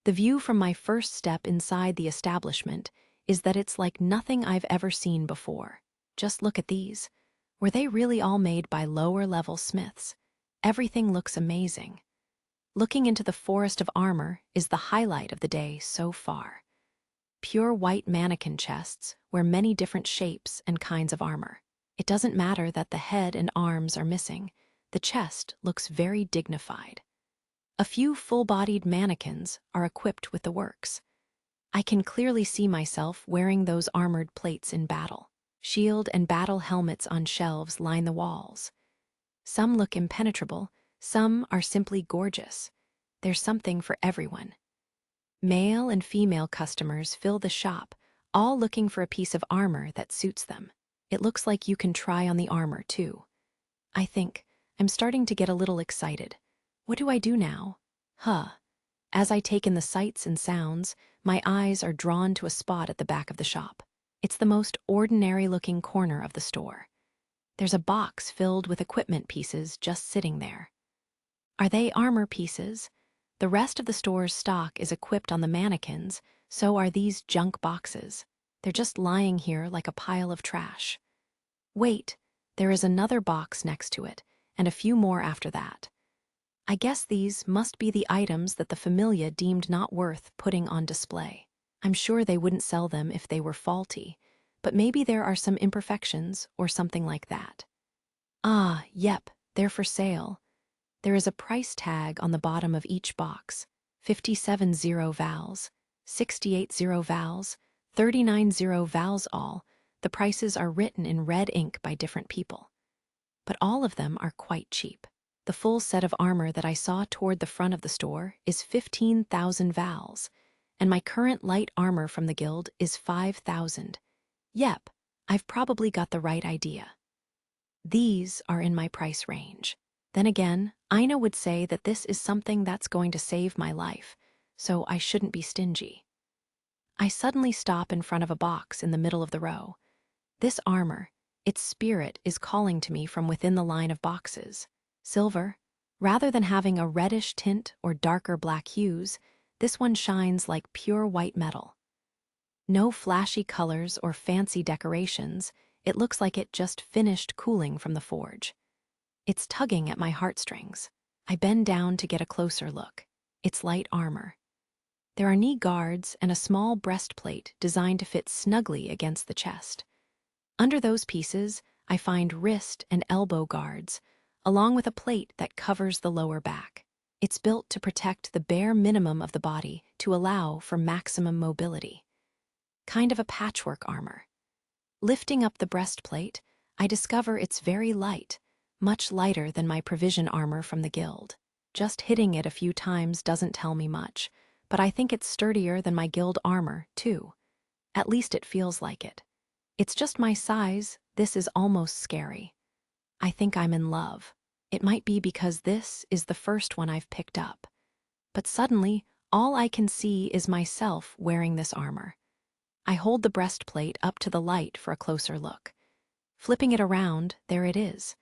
The view from my first step inside the establishment is that it's like nothing I've ever seen before. Just look at these. Were they really all made by lower-level smiths? Everything looks amazing. Looking into the forest of armor is the highlight of the day so far. Pure white mannequin chests wear many different shapes and kinds of armor. It doesn't matter that the head and arms are missing. The chest looks very dignified. A few full-bodied mannequins are equipped with the works. I can clearly see myself wearing those armored plates in battle. Shield and battle helmets on shelves line the walls. Some look impenetrable, some are simply gorgeous. There's something for everyone. Male and female customers fill the shop, all looking for a piece of armor that suits them. It looks like you can try on the armor, too. I think I'm starting to get a little excited. What do I do now? As I take in the sights and sounds, my eyes are drawn to a spot at the back of the shop. It's the most ordinary-looking corner of the store. There's a box filled with equipment pieces just sitting there. Are they armor pieces? The rest of the store's stock is equipped on the mannequins, so are these junk boxes. They're just lying here like a pile of trash. Wait, there is another box next to it, and a few more after that. I guess these must be the items that the familia deemed not worth putting on display. I'm sure they wouldn't sell them if they were faulty, but maybe there are some imperfections or something like that. Ah, yep, they're for sale. There is a price tag on the bottom of each box. 57 vals, 68 vals, 39 vals all. The prices are written in red ink by different people. But all of them are quite cheap. The full set of armor that I saw toward the front of the store is 15,000 vals, and my current light armor from the guild is 5,000. Yep, I've probably got the right idea. These are in my price range. Then again, Ina would say that this is something that's going to save my life, so I shouldn't be stingy. I suddenly stop in front of a box in the middle of the row. This armor, its spirit is calling to me from within the line of boxes. Silver, rather than having a reddish tint or darker black hues, this one shines like pure white metal. No flashy colors or fancy decorations, it looks like it just finished cooling from the forge. It's tugging at my heartstrings. I bend down to get a closer look. It's light armor. There are knee guards and a small breastplate designed to fit snugly against the chest. Under those pieces, I find wrist and elbow guards, along with a plate that covers the lower back. It's built to protect the bare minimum of the body to allow for maximum mobility. Kind of a patchwork armor. Lifting up the breastplate, I discover it's very light, much lighter than my provision armor from the guild. Just hitting it a few times doesn't tell me much, but I think it's sturdier than my guild armor, too. At least it feels like it. It's just my size, this is almost scary. I think I'm in love. It might be because this is the first one I've picked up. But suddenly, all I can see is myself wearing this armor. I hold the breastplate up to the light for a closer look. Flipping it around, there it is.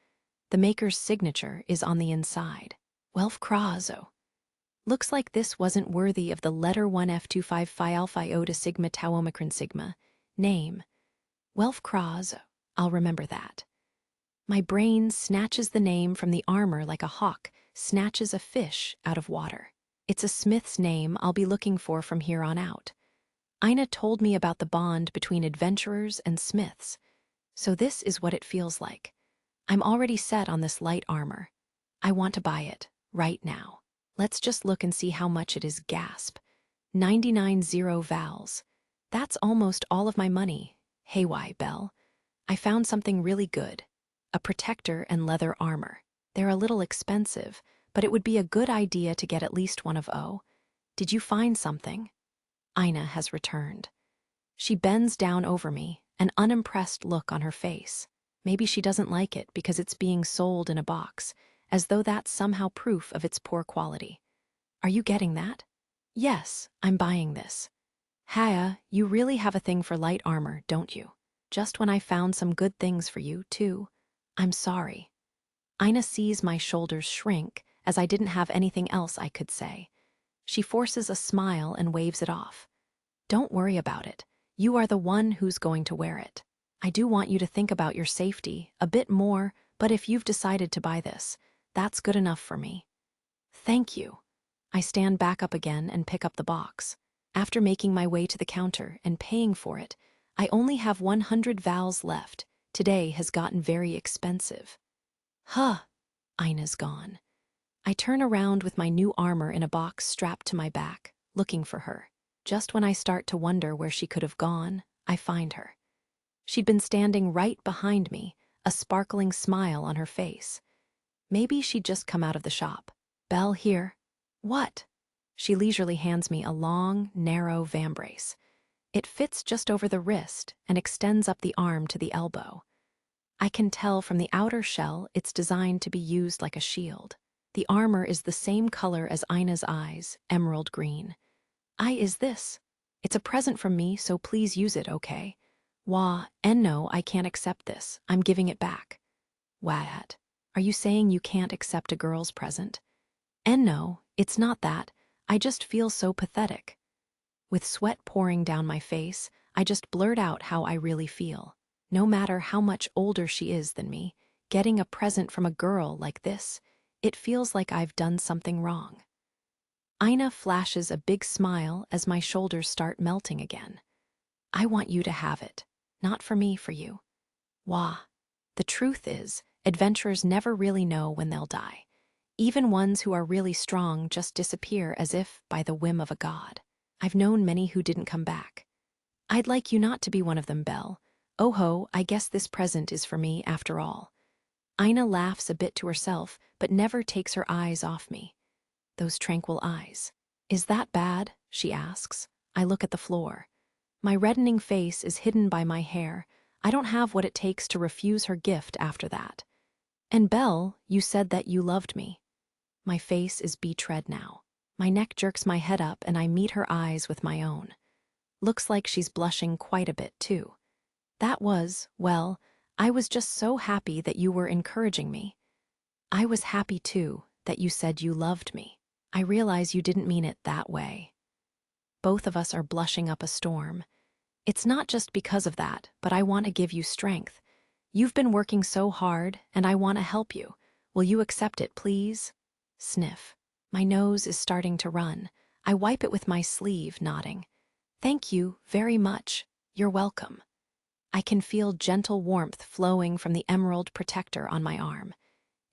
The maker's signature is on the inside. Welf Krazo. Looks like this wasn't worthy of the letter 1F25 Phi Alpha Iota Sigma Tau Omicron Sigma. Name. Welf Krazo. I'll remember that. My brain snatches the name from the armor like a hawk snatches a fish out of water. It's a smith's name I'll be looking for from here on out. Ina told me about the bond between adventurers and smiths, so this is what it feels like. I'm already set on this light armor. I want to buy it, right now. Let's just look and see how much it is. Gasp. 99 vals. That's almost all of my money. Hey, why, Belle? I found something really good. A protector and leather armor. They're a little expensive, but it would be a good idea to get at least one of O. Did you find something? Ina has returned. She bends down over me, an unimpressed look on her face. Maybe she doesn't like it because it's being sold in a box, as though that's somehow proof of its poor quality. Are you getting that? Yes, I'm buying this. Haya, you really have a thing for light armor, don't you? Just when I found some good things for you, too. I'm sorry. Ina sees my shoulders shrink as I didn't have anything else I could say. She forces a smile and waves it off. Don't worry about it. You are the one who's going to wear it. I do want you to think about your safety a bit more, but if you've decided to buy this, that's good enough for me. Thank you. I stand back up again and pick up the box. After making my way to the counter and paying for it, I only have 100 vowels left. Today has gotten very expensive. Huh, Ina's gone. I turn around with my new armor in a box strapped to my back, looking for her. Just when I start to wonder where she could have gone, I find her. She'd been standing right behind me, a sparkling smile on her face. Maybe she'd just come out of the shop. Belle here. What? She leisurely hands me a long, narrow vambrace. It fits just over the wrist and extends up the arm to the elbow. I can tell from the outer shell it's designed to be used like a shield. The armor is the same color as Ina's eyes, emerald green. Is this? It's a present from me, so please use it, okay? No, I can't accept this. I'm giving it back. What? Are you saying you can't accept a girl's present? No, it's not that. I just feel so pathetic. With sweat pouring down my face, I just blurt out how I really feel. No matter how much older she is than me, getting a present from a girl like this, it feels like I've done something wrong. Ina flashes a big smile as my shoulders start melting again. I want you to have it. Not for me, for you. The truth is, adventurers never really know when they'll die. Even ones who are really strong just disappear as if by the whim of a god. I've known many who didn't come back. I'd like you not to be one of them, Belle. Oh ho, I guess this present is for me after all. Ina laughs a bit to herself, but never takes her eyes off me. Those tranquil eyes. Is that bad? She asks. I look at the floor. My reddening face is hidden by my hair. I don't have what it takes to refuse her gift after that. And Belle, you said that you loved me. My face is beach-red now. My neck jerks my head up and I meet her eyes with my own. Looks like she's blushing quite a bit too. I was just so happy that you were encouraging me. I was happy too that you said you loved me. I realize you didn't mean it that way. Both of us are blushing up a storm. It's not just because of that, but I want to give you strength. You've been working so hard, and I want to help you. Will you accept it, please? Sniff. My nose is starting to run. I wipe it with my sleeve, nodding. Thank you very much. You're welcome. I can feel gentle warmth flowing from the emerald protector on my arm.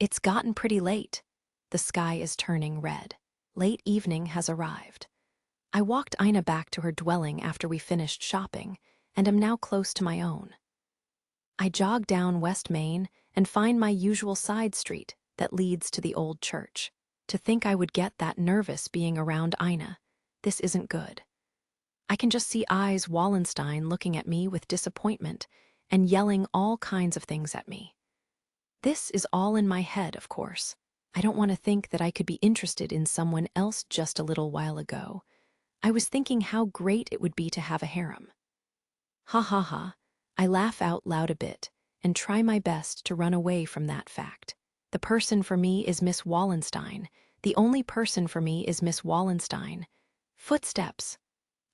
It's gotten pretty late. The sky is turning red. Late evening has arrived. I walked Ina back to her dwelling after we finished shopping, and am now close to my own. I jog down West Main and find my usual side street that leads to the old church. To think I would get that nervous being around Ina, this isn't good. I can just see eyes Wallenstein looking at me with disappointment and yelling all kinds of things at me. This is all in my head, of course. I don't want to think that I could be interested in someone else just a little while ago. I was thinking how great it would be to have a harem. Ha ha ha. I laugh out loud a bit and try my best to run away from that fact. The person for me is Miss Wallenstein. The only person for me is Miss Wallenstein. Footsteps.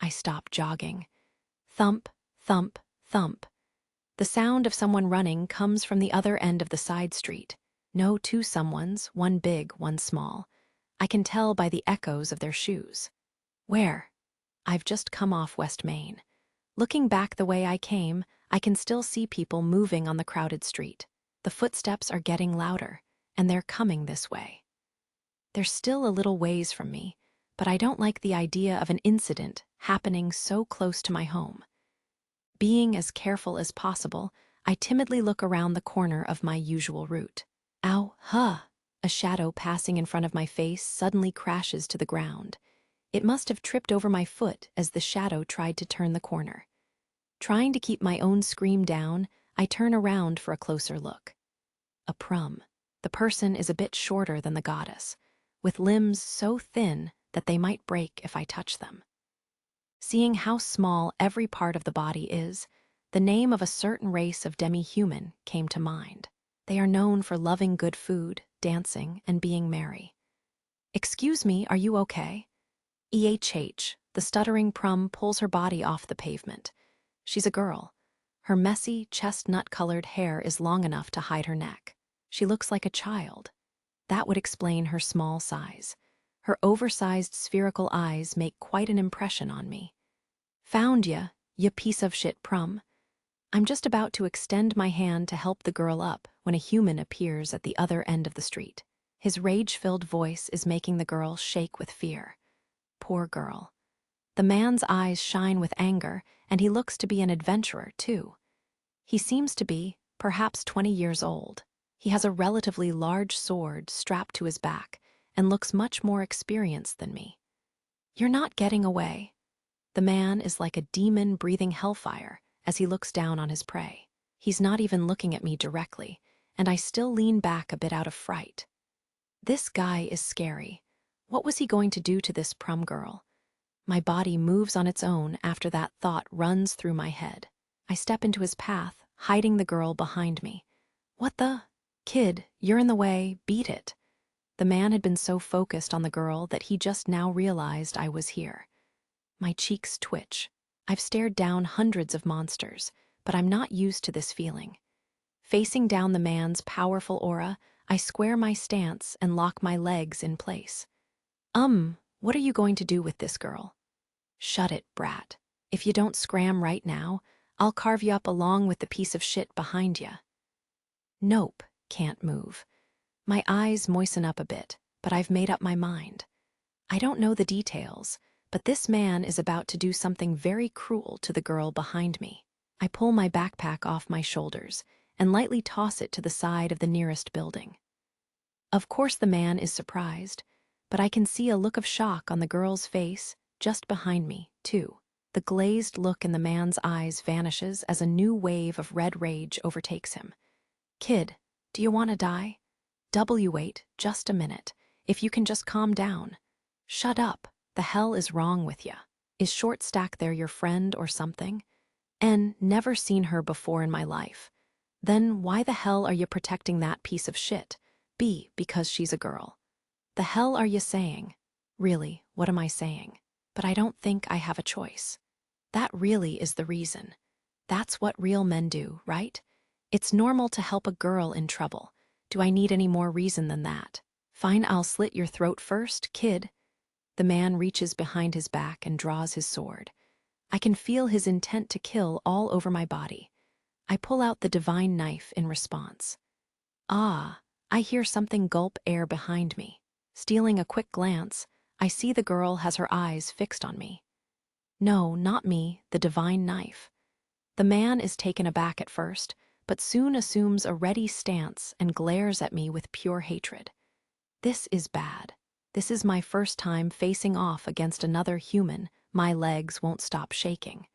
I stop jogging. Thump, thump, thump. The sound of someone running comes from the other end of the side street. No two someones, one big, one small. I can tell by the echoes of their shoes. Where? I've just come off West Main. Looking back the way I came, I can still see people moving on the crowded street. The footsteps are getting louder, and they're coming this way. They're still a little ways from me, but I don't like the idea of an incident happening so close to my home. Being as careful as possible, I timidly look around the corner of my usual route. Ow, huh! A shadow passing in front of my face suddenly crashes to the ground. It must have tripped over my foot as the shadow tried to turn the corner. Trying to keep my own scream down, I turn around for a closer look. A prum. The person is a bit shorter than the goddess, with limbs so thin that they might break if I touch them. Seeing how small every part of the body is, The name of a certain race of demi-human came to mind. They are known for loving good food, dancing, and being merry. "Excuse me, are you okay?" The stuttering Prum pulls her body off the pavement. She's a girl. Her messy, chestnut-colored hair is long enough to hide her neck. She looks like a child. That would explain her small size. Her oversized spherical eyes make quite an impression on me. "Found ya, ya piece of shit Prum." I'm just about to extend my hand to help the girl up when a human appears at the other end of the street. His rage-filled voice is making the girl shake with fear. Poor girl. The man's eyes shine with anger, and he looks to be an adventurer, too. He seems to be, perhaps 20 years old. He has a relatively large sword strapped to his back and looks much more experienced than me. "You're not getting away." The man is like a demon breathing hellfire as he looks down on his prey. He's not even looking at me directly, and I still lean back a bit out of fright. This guy is scary. What was he going to do to this Prum girl? My body moves on its own after that thought runs through my head. I step into his path, hiding the girl behind me. "What the? Kid, you're in the way, beat it." The man had been so focused on the girl that he just now realized I was here. My cheeks twitch. I've stared down hundreds of monsters, but I'm not used to this feeling. Facing down the man's powerful aura, I square my stance and lock my legs in place. What are you going to do with this girl?" "Shut it, brat. If you don't scram right now, I'll carve you up along with the piece of shit behind you." Nope, can't move. My eyes moisten up a bit, but I've made up my mind. I don't know the details, but this man is about to do something very cruel to the girl behind me. I pull my backpack off my shoulders and lightly toss it to the side of the nearest building. Of course the man is surprised, but I can see a look of shock on the girl's face just behind me, too. The glazed look in the man's eyes vanishes as a new wave of red rage overtakes him. "Kid, do you want to die?" Wait, just a minute. If you can just calm down." "Shut up. The hell is wrong with ya? Is Short Stack there your friend or something?" "N, never seen her before in my life." "Then why the hell are you protecting that piece of shit?" "B, because she's a girl." "The hell are you saying?" "Really, what am I saying?" "But I don't think I have a choice." "That really is the reason. That's what real men do, right? It's normal to help a girl in trouble. Do I need any more reason than that?" "Fine, I'll slit your throat first, kid." The man reaches behind his back and draws his sword. I can feel his intent to kill all over my body. I pull out the divine knife in response. I hear something gulp air behind me. Stealing a quick glance, I see the girl has her eyes fixed on me. No, not me, the divine knife. The man is taken aback at first, but soon assumes a ready stance and glares at me with pure hatred. This is bad. This is my first time facing off against another human. My legs won't stop shaking.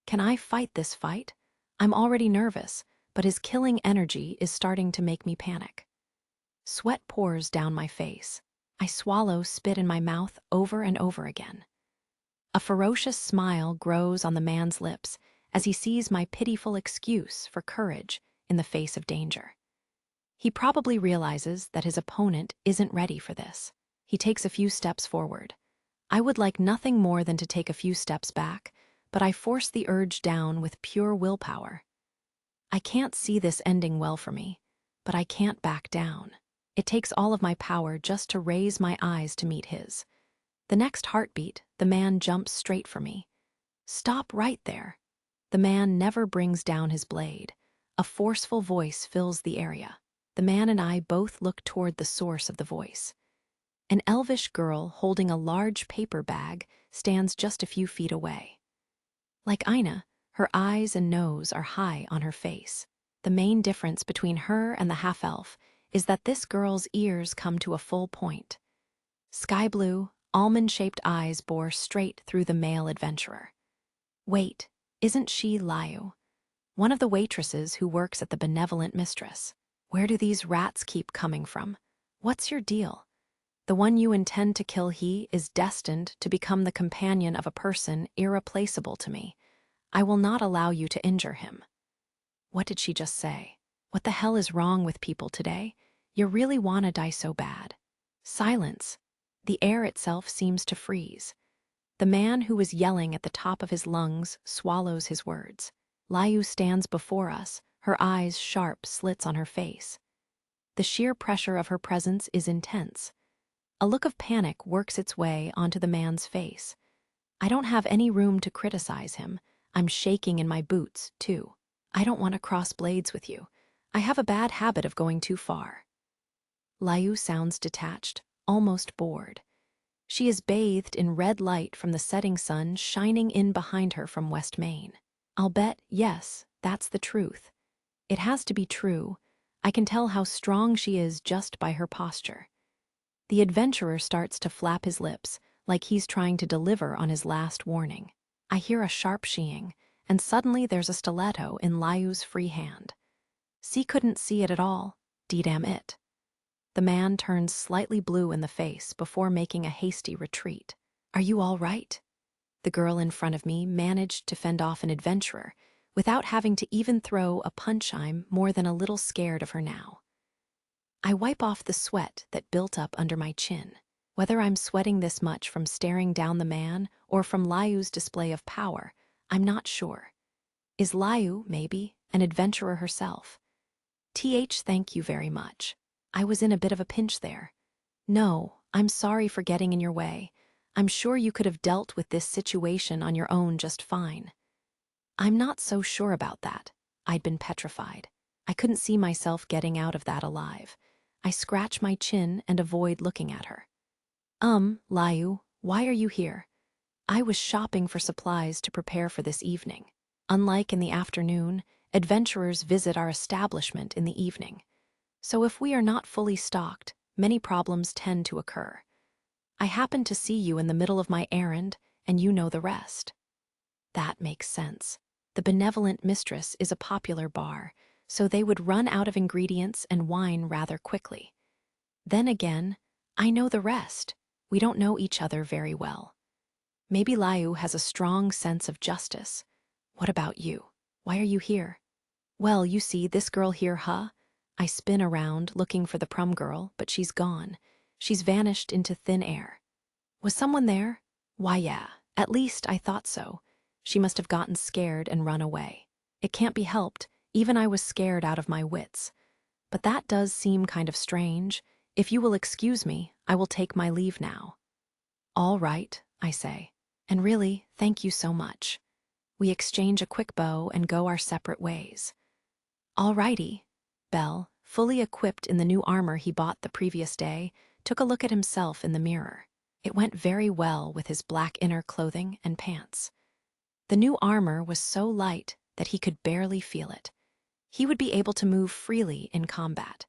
Can I fight this fight? I'm already nervous, but his killing energy is starting to make me panic. Sweat pours down my face. I swallow spit in my mouth over and over again. A ferocious smile grows on the man's lips as he sees my pitiful excuse for courage in the face of danger. He probably realizes that his opponent isn't ready for this. He takes a few steps forward. I would like nothing more than to take a few steps back, but I force the urge down with pure willpower. I can't see this ending well for me, but I can't back down. It takes all of my power just to raise my eyes to meet his. The next heartbeat, the man jumps straight for me. "Stop right there." The man never brings down his blade. A forceful voice fills the area. The man and I both look toward the source of the voice. An elvish girl holding a large paper bag stands just a few feet away. Like Ina, her eyes and nose are high on her face. The main difference between her and the half-elf is that this girl's ears come to a full point. Sky blue, almond-shaped eyes bore straight through the male adventurer. Wait, isn't she Liu? One of the waitresses who works at the Benevolent Mistress. Where do these rats keep coming from? What's your deal? The one you intend to kill, he is destined to become the companion of a person irreplaceable to me. I will not allow you to injure him." What did she just say? What the hell is wrong with people today? You really wanna die so bad? Silence. The air itself seems to freeze. The man who was yelling at the top of his lungs swallows his words. Liu stands before us, her eyes sharp slits on her face. The sheer pressure of her presence is intense. A look of panic works its way onto the man's face. I don't have any room to criticize him. I'm shaking in my boots, too. I don't want to cross blades with you. I have a bad habit of going too far. Liu sounds detached, almost bored. She is bathed in red light from the setting sun shining in behind her from West Main. I'll bet, yes, that's the truth. It has to be true. I can tell how strong she is just by her posture. The adventurer starts to flap his lips, like he's trying to deliver on his last warning. I hear a sharp sheeing, and suddenly there's a stiletto in Liu's free hand. C couldn't see it at all. D-damn it. The man turns slightly blue in the face before making a hasty retreat. Are you all right? The girl in front of me managed to fend off an adventurer without having to even throw a punch. I'm more than a little scared of her now. I wipe off the sweat that built up under my chin. Whether I'm sweating this much from staring down the man or from Liu's display of power, I'm not sure. Is Liu, maybe, an adventurer herself? Thank you very much. I was in a bit of a pinch there. No, I'm sorry for getting in your way. I'm sure you could have dealt with this situation on your own just fine. I'm not so sure about that. I'd been petrified. I couldn't see myself getting out of that alive. I scratch my chin and avoid looking at her. Liu, why are you here? I was shopping for supplies to prepare for this evening. Unlike in the afternoon, adventurers visit our establishment in the evening. So if we are not fully stocked, many problems tend to occur. I happened to see you in the middle of my errand, and you know the rest. That makes sense. The Benevolent Mistress is a popular bar, so they would run out of ingredients and wine rather quickly. Then again, I know the rest. We don't know each other very well. Maybe Liu has a strong sense of justice. What about you? Why are you here? Well, you see, this girl here, huh? I spin around looking for the prom girl, but she's gone. She's vanished into thin air. Was someone there? Why, yeah, at least I thought so. She must have gotten scared and run away. It can't be helped, even I was scared out of my wits. But that does seem kind of strange. If you will excuse me, I will take my leave now. All right, I say. And really, thank you so much. We exchange a quick bow and go our separate ways. All righty. Bell, fully equipped in the new armor he bought the previous day, took a look at himself in the mirror. It went very well with his black inner clothing and pants. The new armor was so light that he could barely feel it. He would be able to move freely in combat.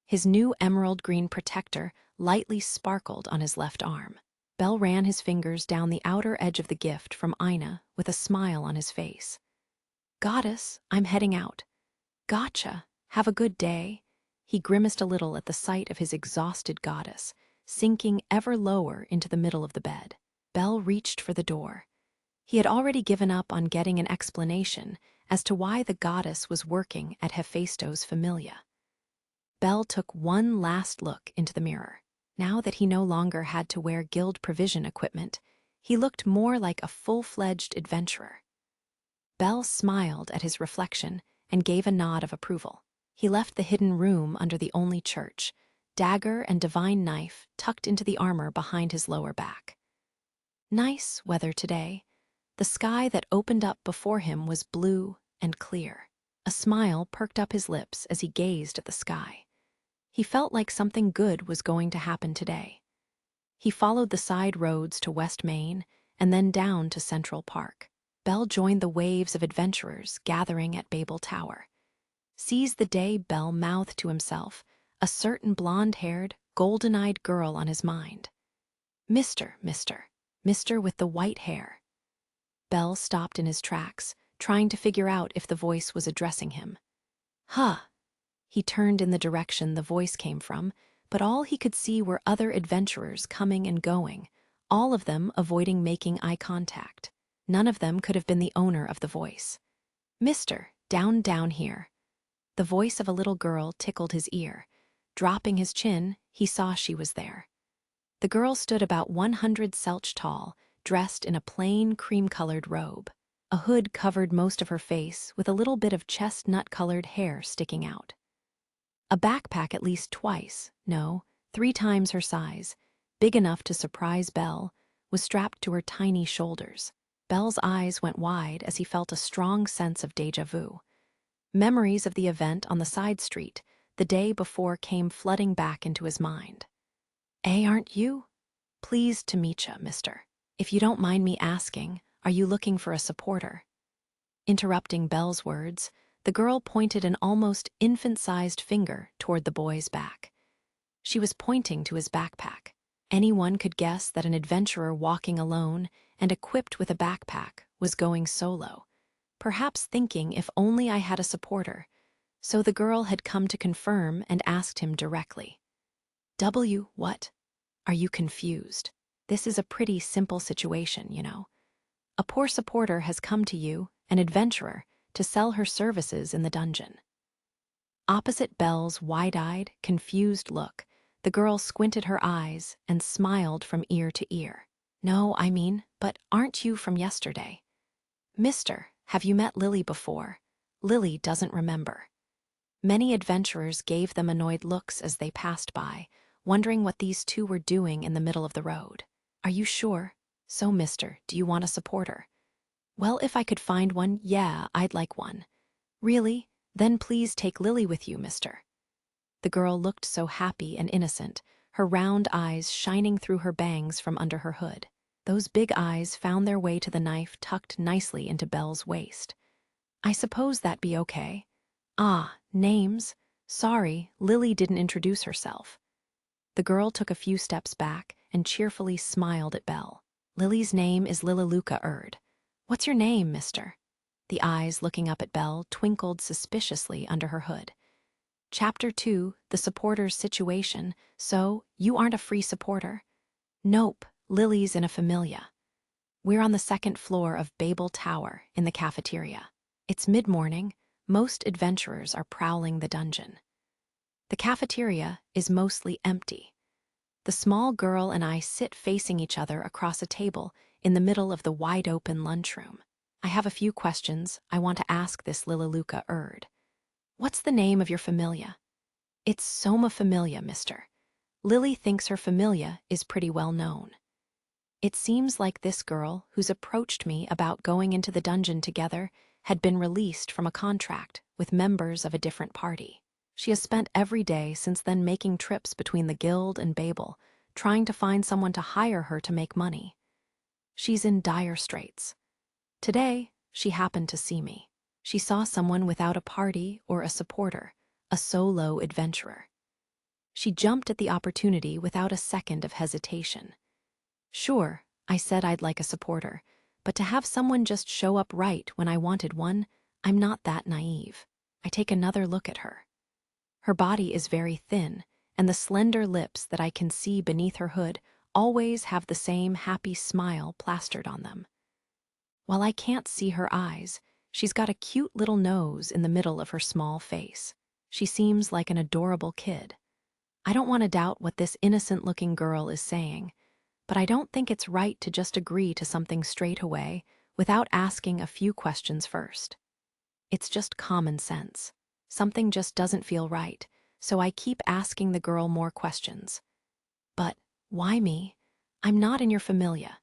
His new emerald green protector lightly sparkled on his left arm. Bell ran his fingers down the outer edge of the gift from Ina with a smile on his face. Goddess, I'm heading out. Gotcha. Have a good day. He grimaced a little at the sight of his exhausted goddess, sinking ever lower into the middle of the bed. Bell reached for the door. He had already given up on getting an explanation as to why the goddess was working at Hephaestus' Familia. Bell took one last look into the mirror. Now that he no longer had to wear guild provision equipment, he looked more like a full-fledged adventurer. Bell smiled at his reflection and gave a nod of approval. He left the hidden room under the only church, dagger and divine knife tucked into the armor behind his lower back. Nice weather today. The sky that opened up before him was blue and clear. A smile perked up his lips as he gazed at the sky. He felt like something good was going to happen today. He followed the side roads to West Main and then down to Central Park. Bell joined the waves of adventurers gathering at Babel Tower. Seize the day, Bell mouthed to himself, a certain blonde-haired, golden-eyed girl on his mind. Mister with the white hair. Bell stopped in his tracks, trying to figure out if the voice was addressing him. Huh. He turned in the direction the voice came from, but all he could see were other adventurers coming and going, all of them avoiding making eye contact. None of them could have been the owner of the voice. "Mister, down here." The voice of a little girl tickled his ear. Dropping his chin, he saw she was there. The girl stood about 100 selch tall, dressed in a plain cream-colored robe. A hood covered most of her face, with a little bit of chestnut-colored hair sticking out. A backpack at least twice, no, 3 times her size, big enough to surprise Belle, was strapped to her tiny shoulders. Belle's eyes went wide as he felt a strong sense of déjà vu. Memories of the event on the side street the day before came flooding back into his mind. Aren't you? Pleased to meet you, mister. If you don't mind me asking, are you looking for a supporter? Interrupting Belle's words, the girl pointed an almost infant-sized finger toward the boy's back. She was pointing to his backpack. Anyone could guess that an adventurer walking alone and equipped with a backpack was going solo, perhaps thinking if only I had a supporter. So the girl had come to confirm and asked him directly. What? Are you confused? This is a pretty simple situation, you know. A poor supporter has come to you, an adventurer, to sell her services in the dungeon. Opposite Belle's wide-eyed, confused look, the girl squinted her eyes and smiled from ear to ear. No, but aren't you from yesterday? Mister, have you met Lily before? Lily doesn't remember. Many adventurers gave them annoyed looks as they passed by, wondering what these two were doing in the middle of the road. Are you sure? So, mister, do you want a supporter? Well, if I could find one, yeah, I'd like one. Really? Then please take Lily with you, mister. The girl looked so happy and innocent, her round eyes shining through her bangs from under her hood. Those big eyes found their way to the knife tucked nicely into Belle's waist. I suppose that'd be okay. Ah, names? Sorry, Lily didn't introduce herself. The girl took a few steps back and cheerfully smiled at Belle. Lily's name is Lilaluka Erd. What's your name, mister? The eyes looking up at Belle twinkled suspiciously under her hood. Chapter 2, The Supporter's Situation. So, you aren't a free supporter? Nope, Lily's in a familia. We're on the 2nd floor of Babel Tower in the cafeteria. It's mid-morning. Most adventurers are prowling the dungeon. The cafeteria is mostly empty. The small girl and I sit facing each other across a table in the middle of the wide-open lunchroom. I have a few questions I want to ask this Lilaluka Erd. What's the name of your familia? It's Soma Familia, mister. Lily thinks her familia is pretty well known. It seems like this girl who's approached me about going into the dungeon together had been released from a contract with members of a different party. She has spent every day since then making trips between the guild and Babel, trying to find someone to hire her to make money. She's in dire straits. Today, she happened to see me. She saw someone without a party or a supporter, a solo adventurer. She jumped at the opportunity without a second of hesitation. Sure, I said I'd like a supporter, but to have someone just show up right when I wanted one, I'm not that naive. I take another look at her. Her body is very thin, and the slender lips that I can see beneath her hood always have the same happy smile plastered on them. While I can't see her eyes, she's got a cute little nose in the middle of her small face. She seems like an adorable kid. I don't want to doubt what this innocent-looking girl is saying, but I don't think it's right to just agree to something straight away without asking a few questions first. It's just common sense. Something just doesn't feel right, so I keep asking the girl more questions. But why me? I'm not in your familia.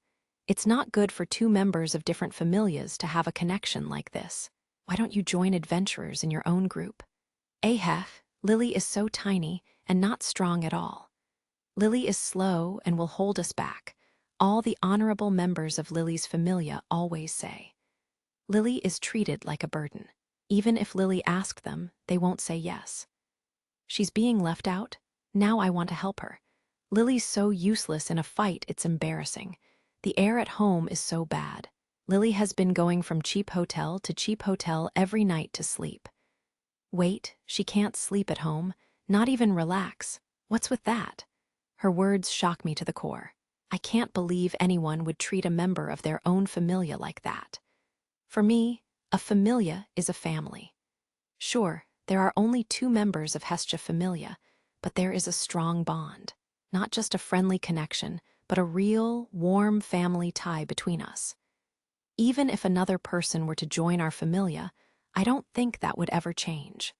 It's not good for 2 members of different familias to have a connection like this. Why don't you join adventurers in your own group? Lily is so tiny and not strong at all. Lily is slow and will hold us back. All the honorable members of Lily's familia always say. Lily is treated like a burden. Even if Lily asked them, they won't say yes. She's being left out. Now I want to help her. Lily's so useless in a fight, it's embarrassing. The air at home is so bad. Lily has been going from cheap hotel to cheap hotel every night to sleep. Wait, she can't sleep at home, not even relax. What's with that? Her words shock me to the core. I can't believe anyone would treat a member of their own familia like that. For me, a familia is a family. Sure, there are only 2 members of Hestia familia, but there is a strong bond. Not just a friendly connection, but a real, warm family tie between us. Even if another person were to join our familia, I don't think that would ever change.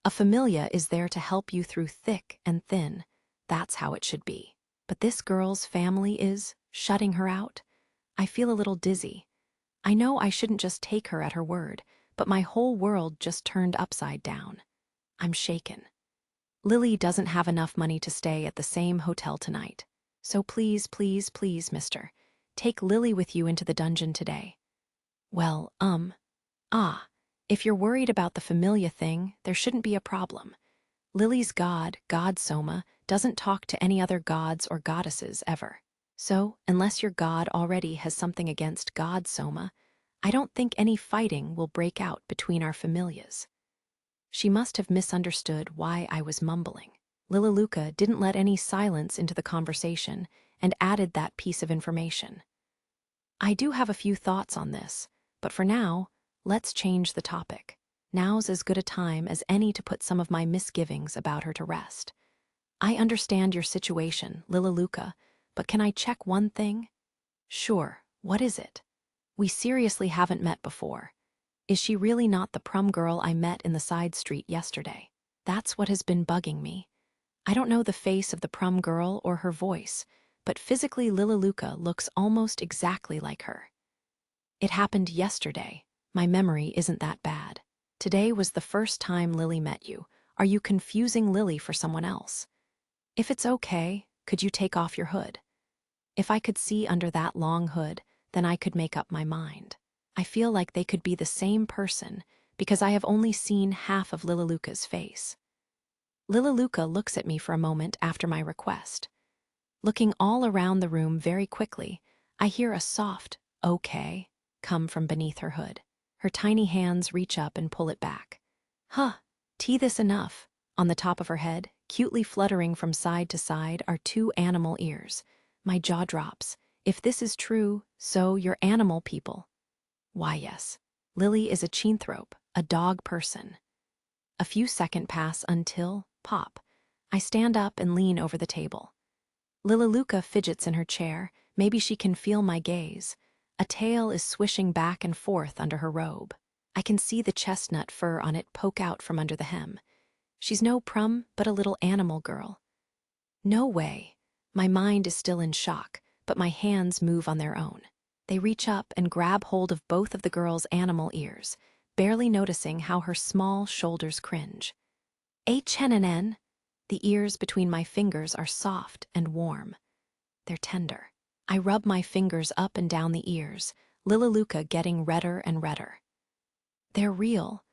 A familia is there to help you through thick and thin. That's how it should be. But this girl's family is shutting her out. I feel a little dizzy. I know I shouldn't just take her at her word, but my whole world just turned upside down. I'm shaken. Lily doesn't have enough money to stay at the same hotel tonight. So please, please, please, mister, take Lily with you into the dungeon today. Well, if you're worried about the familia thing, there shouldn't be a problem. Lily's God Soma, doesn't talk to any other gods or goddesses ever. So, unless your god already has something against God Soma, I don't think any fighting will break out between our familias. She must have misunderstood why I was mumbling. Lilaluka didn't let any silence into the conversation and added that piece of information. I do have a few thoughts on this, but for now, let's change the topic. Now's as good a time as any to put some of my misgivings about her to rest. I understand your situation, Lilaluka, but can I check one thing? Sure, what is it? We seriously haven't met before. Is she really not the prom girl I met in the side street yesterday? That's what has been bugging me. I don't know the face of the prom girl or her voice, but physically Lilaluka looks almost exactly like her. It happened yesterday. My memory isn't that bad. Today was the first time Lily met you. Are you confusing Lily for someone else? If it's okay, could you take off your hood? If I could see under that long hood, then I could make up my mind. I feel like they could be the same person because I have only seen half of Lilaluka's face. Lilaluka looks at me for a moment after my request. Looking all around the room very quickly, I hear a soft, okay, come from beneath her hood. Her tiny hands reach up and pull it back. This enough. On the top of her head, cutely fluttering from side to side, are 2 animal ears. My jaw drops. If this is true, so you're animal people. Why, yes. Lily is a chinthrope, a dog person. A few seconds pass until, pop, I stand up and lean over the table. Lilaluka fidgets in her chair. Maybe she can feel my gaze. A tail is swishing back and forth under her robe. I can see the chestnut fur on it poke out from under the hem. She's no prum, but a little animal girl. No way. My mind is still in shock, but my hands move on their own. They reach up and grab hold of both of the girl's animal ears, barely noticing how her small shoulders cringe. HNN. The ears between my fingers are soft and warm. They're tender. I rub my fingers up and down the ears, Lilaluka getting redder and redder. They're real.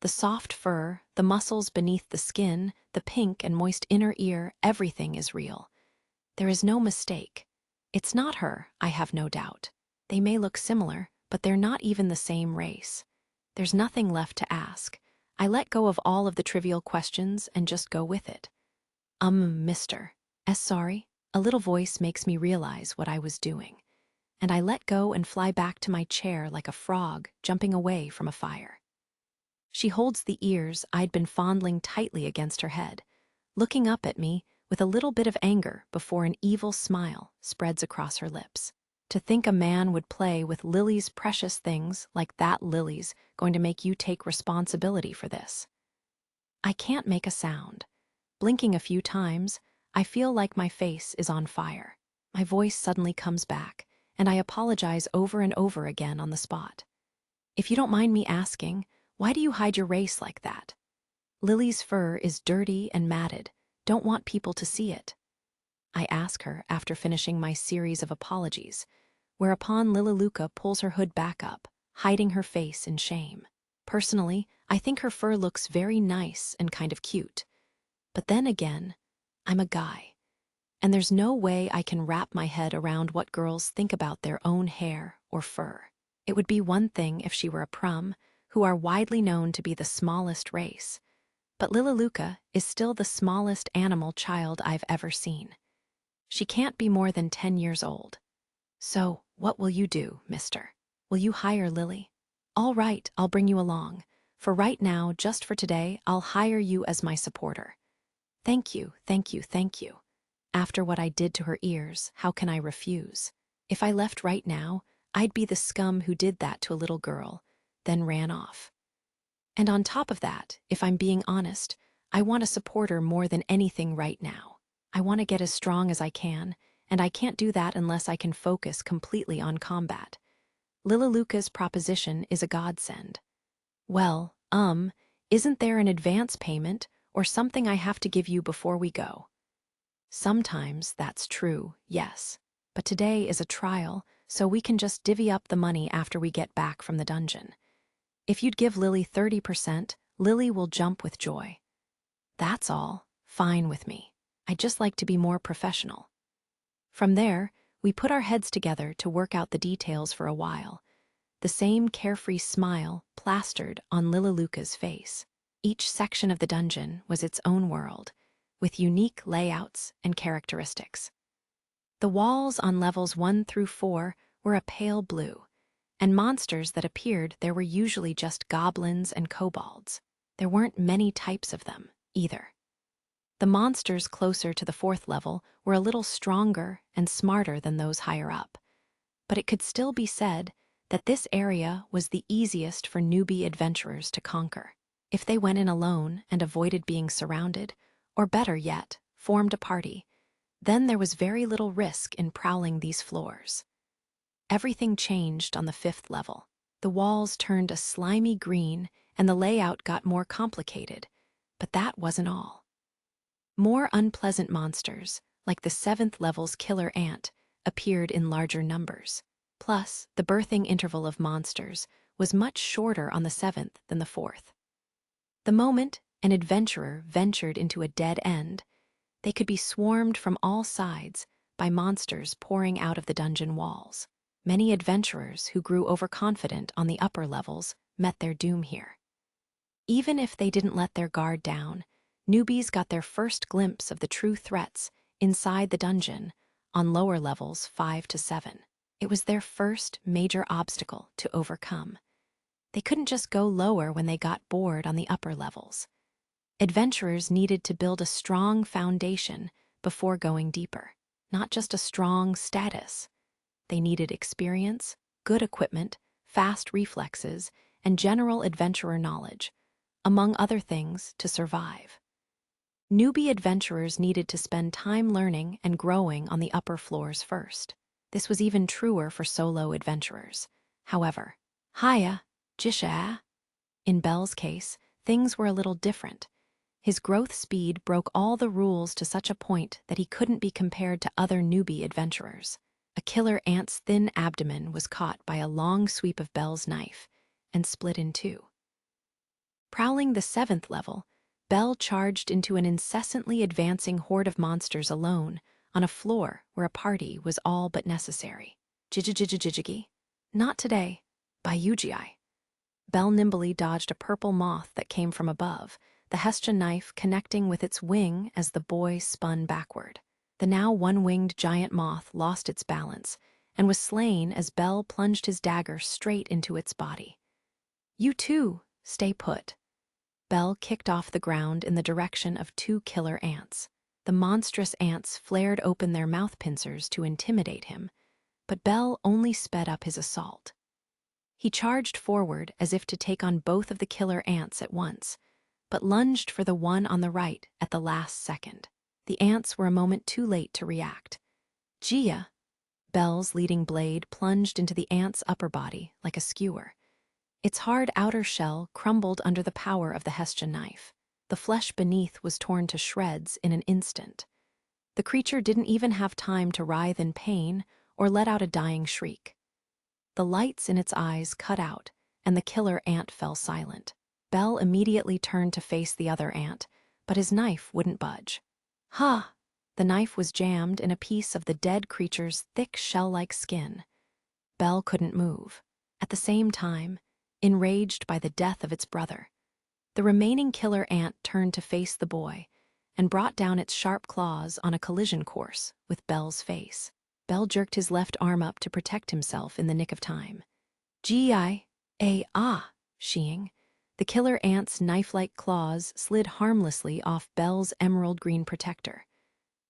The soft fur, the muscles beneath the skin, the pink and moist inner ear, everything is real. There is no mistake. It's not her, I have no doubt. They may look similar, but they're not even the same race. There's nothing left to ask. I let go of all of the trivial questions and just go with it. Mister. Sorry. A little voice makes me realize what I was doing, and I let go and fly back to my chair like a frog jumping away from a fire. She holds the ears I'd been fondling tightly against her head, looking up at me with a little bit of anger before an evil smile spreads across her lips. To think a man would play with Lily's precious things like that. Lily's going to make you take responsibility for this. I can't make a sound. Blinking a few times, I feel like my face is on fire. My voice suddenly comes back, and I apologize over and over again on the spot. If you don't mind me asking, why do you hide your race like that? Lily's fur is dirty and matted. Don't want people to see it. I ask her after finishing my series of apologies, whereupon Lilaluka pulls her hood back up, hiding her face in shame. Personally, I think her fur looks very nice and kind of cute. But then again, I'm a guy, and there's no way I can wrap my head around what girls think about their own hair or fur. It would be one thing if she were a prum, who are widely known to be the smallest race, but Lilaluka is still the smallest animal child I've ever seen. She can't be more than 10 years old. So, what will you do, mister? Will you hire Lily? All right, I'll bring you along. For right now, just for today, I'll hire you as my supporter. Thank you, thank you, thank you. After what I did to her ears, how can I refuse? If I left right now, I'd be the scum who did that to a little girl, then ran off. And on top of that, if I'm being honest, I want a supporter more than anything right now. I want to get as strong as I can, and I can't do that unless I can focus completely on combat. Lilaluka's proposition is a godsend. Well, isn't there an advance payment or something I have to give you before we go? Sometimes that's true, yes. But today is a trial, so we can just divvy up the money after we get back from the dungeon. If you'd give Lily 30%, Lily will jump with joy. That's all, fine with me. I'd just like to be more professional. From there, we put our heads together to work out the details for a while, the same carefree smile plastered on Lilaluka's face. Each section of the dungeon was its own world, with unique layouts and characteristics. The walls on levels 1 through 4 were a pale blue, and monsters that appeared there were usually just goblins and kobolds. There weren't many types of them, either. The monsters closer to the 4th level were a little stronger and smarter than those higher up, but it could still be said that this area was the easiest for newbie adventurers to conquer. If they went in alone and avoided being surrounded, or better yet, formed a party, then there was very little risk in prowling these floors. Everything changed on the 5th level. The walls turned a slimy green and the layout got more complicated, but that wasn't all. More unpleasant monsters, like the 7th level's killer ant, appeared in larger numbers. Plus, the birthing interval of monsters was much shorter on the 7th than the 4th. The moment an adventurer ventured into a dead end, they could be swarmed from all sides by monsters pouring out of the dungeon walls. Many adventurers who grew overconfident on the upper levels met their doom here. Even if they didn't let their guard down, newbies got their first glimpse of the true threats inside the dungeon on lower levels 5 to 7. It was their first major obstacle to overcome. They couldn't just go lower when they got bored on the upper levels. Adventurers needed to build a strong foundation before going deeper, not just a strong status. They needed experience, good equipment, fast reflexes, and general adventurer knowledge, among other things, to survive. Newbie adventurers needed to spend time learning and growing on the upper floors first. This was even truer for solo adventurers. However, Haya, Jisha, in Belle's case, things were a little different. His growth speed broke all the rules to such a point that he couldn't be compared to other newbie adventurers. A killer ant's thin abdomen was caught by a long sweep of Belle's knife and split in two. Prowling the 7th level, Belle charged into an incessantly advancing horde of monsters alone on a floor where a party was all but necessary. Jijijijijigi. Not today. By Ugi. Belle nimbly dodged a purple moth that came from above, the Hestian knife connecting with its wing as the boy spun backward. The now one-winged giant moth lost its balance and was slain as Belle plunged his dagger straight into its body. You too, stay put. Belle kicked off the ground in the direction of 2 killer ants. The monstrous ants flared open their mouth pincers to intimidate him, but Belle only sped up his assault. He charged forward as if to take on both of the killer ants at once, but lunged for the one on the right at the last second. The ants were a moment too late to react. Gia, Belle's leading blade plunged into the ant's upper body like a skewer. Its hard outer shell crumbled under the power of the Hestian knife. The flesh beneath was torn to shreds in an instant. The creature didn't even have time to writhe in pain or let out a dying shriek. The lights in its eyes cut out, and the killer ant fell silent. Belle immediately turned to face the other ant, but his knife wouldn't budge. Ha! The knife was jammed in a piece of the dead creature's thick shell-like skin. Belle couldn't move. At the same time, enraged by the death of its brother, the remaining killer ant turned to face the boy, and brought down its sharp claws on a collision course with Belle's face. Belle jerked his left arm up to protect himself in the nick of time. Sheeing. The killer ant's knife-like claws slid harmlessly off Belle's emerald green protector.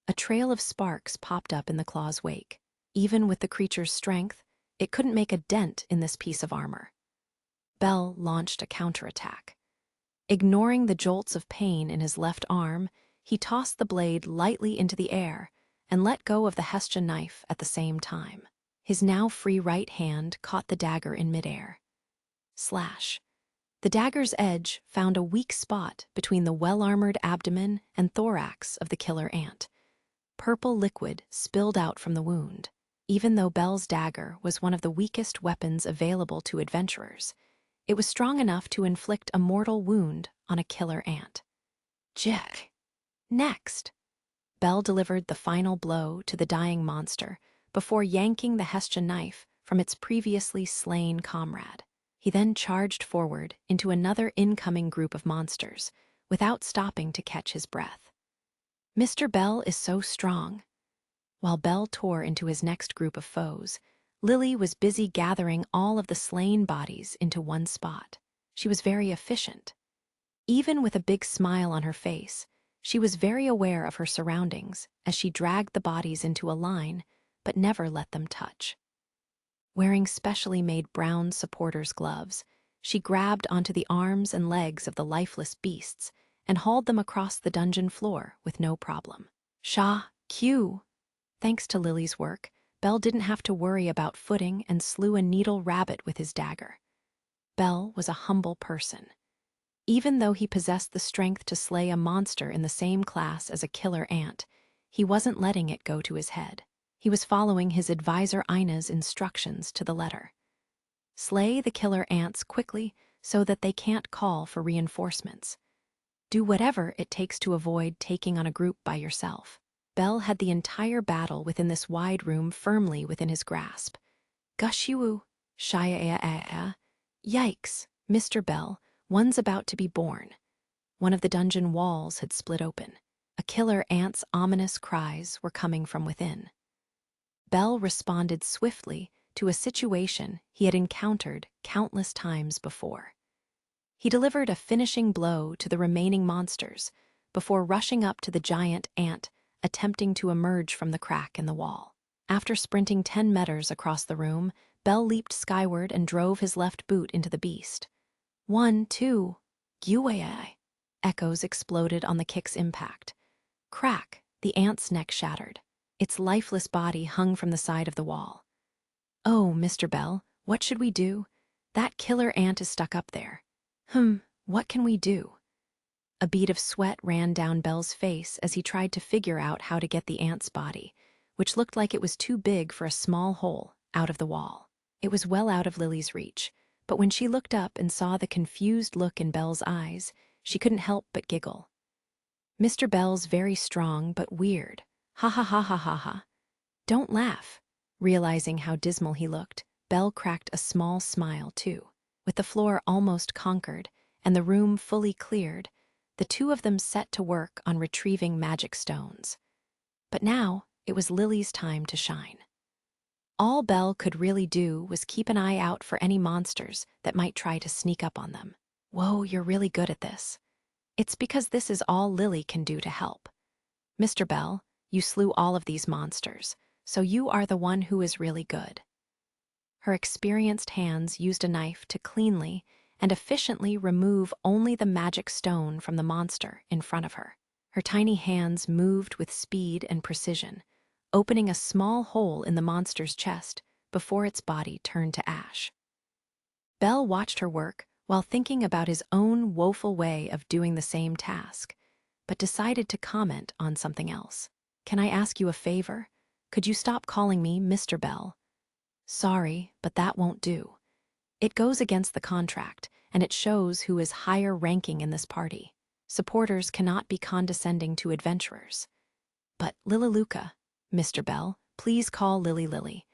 A trail of sparks popped up in the claw's wake. Even with the creature's strength, it couldn't make a dent in this piece of armor. Belle launched a counterattack. Ignoring the jolts of pain in his left arm, he tossed the blade lightly into the air and let go of the Hestia knife at the same time. His now free right hand caught the dagger in midair. Slash. The dagger's edge found a weak spot between the well-armored abdomen and thorax of the killer ant. Purple liquid spilled out from the wound. Even though Belle's dagger was one of the weakest weapons available to adventurers, it was strong enough to inflict a mortal wound on a killer ant. Jick. Next, Belle delivered the final blow to the dying monster before yanking the Hestia knife from its previously slain comrade. He then charged forward into another incoming group of monsters, without stopping to catch his breath. Mr. Belle is so strong. While Belle tore into his next group of foes, Lily was busy gathering all of the slain bodies into one spot. She was very efficient. Even with a big smile on her face, she was very aware of her surroundings as she dragged the bodies into a line, but never let them touch. Wearing specially made brown supporters' gloves, she grabbed onto the arms and legs of the lifeless beasts and hauled them across the dungeon floor with no problem. Q. Thanks to Lily's work, Belle didn't have to worry about footing and slew a needle rabbit with his dagger. Belle was a humble person. Even though he possessed the strength to slay a monster in the same class as a killer ant, he wasn't letting it go to his head. He was following his advisor Ina's instructions to the letter. Slay the killer ants quickly so that they can't call for reinforcements. Do whatever it takes to avoid taking on a group by yourself. Belle had the entire battle within this wide room firmly within his grasp. Gushiwu, Shaya. Yikes, Mr. Belle, one's about to be born. One of the dungeon walls had split open. A killer ant's ominous cries were coming from within. Belle responded swiftly to a situation he had encountered countless times before. He delivered a finishing blow to the remaining monsters before rushing up to the giant ant, attempting to emerge from the crack in the wall. After sprinting 10 meters across the room, Belle leaped skyward and drove his left boot into the beast. 1, 2, Guai. Echoes exploded on the kick's impact. Crack, the ant's neck shattered. Its lifeless body hung from the side of the wall. Oh, Mr. Belle, what should we do? That killer ant is stuck up there. What can we do? A bead of sweat ran down Belle's face as he tried to figure out how to get the ant's body, which looked like it was too big for a small hole, out of the wall. It was well out of Lily's reach, but when she looked up and saw the confused look in Belle's eyes, she couldn't help but giggle. Mr. Belle's very strong but weird. Ha ha ha ha ha ha. Don't laugh. Realizing how dismal he looked, Belle cracked a small smile too. With the floor almost conquered and the room fully cleared, the two of them set to work on retrieving magic stones. But now it was Lily's time to shine. All Belle could really do was keep an eye out for any monsters that might try to sneak up on them. Whoa, you're really good at this. It's because this is all Lily can do to help. Mr. Belle, you slew all of these monsters, so you are the one who is really good. Her experienced hands used a knife to cleanly and efficiently remove only the magic stone from the monster in front of her. Her tiny hands moved with speed and precision, opening a small hole in the monster's chest before its body turned to ash. Belle watched her work while thinking about his own woeful way of doing the same task, but decided to comment on something else. Can I ask you a favor? Could you stop calling me Mr. Belle? Sorry, but that won't do. It goes against the contract, and it shows who is higher ranking in this party. Supporters cannot be condescending to adventurers. But Lilaluka, Mr. Belle, please call Lily Lily.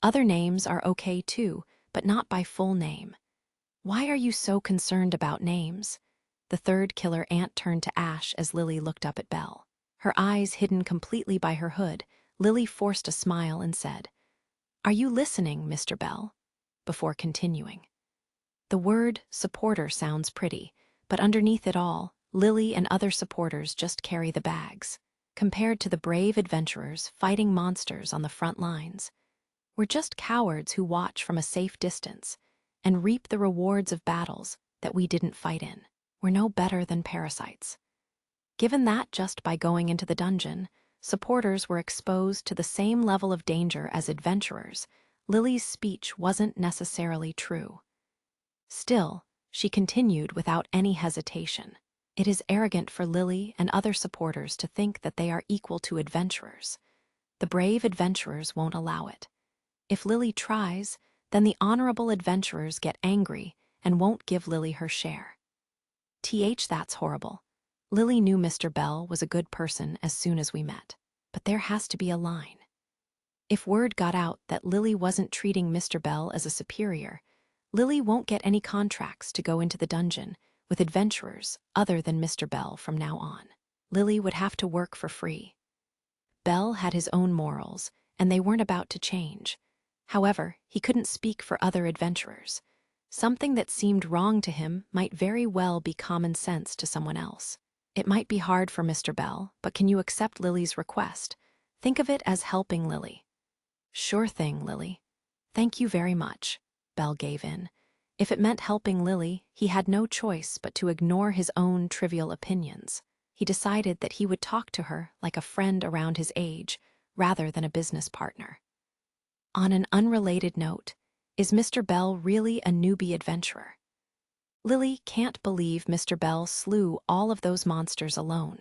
Other names are okay too, but not by full name. Why are you so concerned about names? The third killer ant turned to ash as Lily looked up at Belle. Her eyes hidden completely by her hood, Lily forced a smile and said, "Are you listening, Mr. Bell?" before continuing. The word supporter sounds pretty, but underneath it all, Lily and other supporters just carry the bags. Compared to the brave adventurers fighting monsters on the front lines, we're just cowards who watch from a safe distance and reap the rewards of battles that we didn't fight in. We're no better than parasites. Given that just by going into the dungeon, supporters were exposed to the same level of danger as adventurers, Lily's speech wasn't necessarily true. Still, she continued without any hesitation. It is arrogant for Lily and other supporters to think that they are equal to adventurers. The brave adventurers won't allow it. If Lily tries, then the honorable adventurers get angry and won't give Lily her share. That's horrible. Lily knew Mr. Bell was a good person as soon as we met, but there has to be a line. If word got out that Lily wasn't treating Mr. Bell as a superior, Lily won't get any contracts to go into the dungeon with adventurers other than Mr. Bell from now on. Lily would have to work for free. Bell had his own morals, and they weren't about to change. However, he couldn't speak for other adventurers. Something that seemed wrong to him might very well be common sense to someone else. It might be hard for Mr. Bell, but can you accept Lily's request? Think of it as helping Lily. Sure thing, Lily. Thank you very much. Bell gave in. If it meant helping Lily, he had no choice but to ignore his own trivial opinions. He decided that he would talk to her like a friend around his age, rather than a business partner. On an unrelated note, is Mr. Bell really a newbie adventurer? Lily can't believe Mr. Bell slew all of those monsters alone.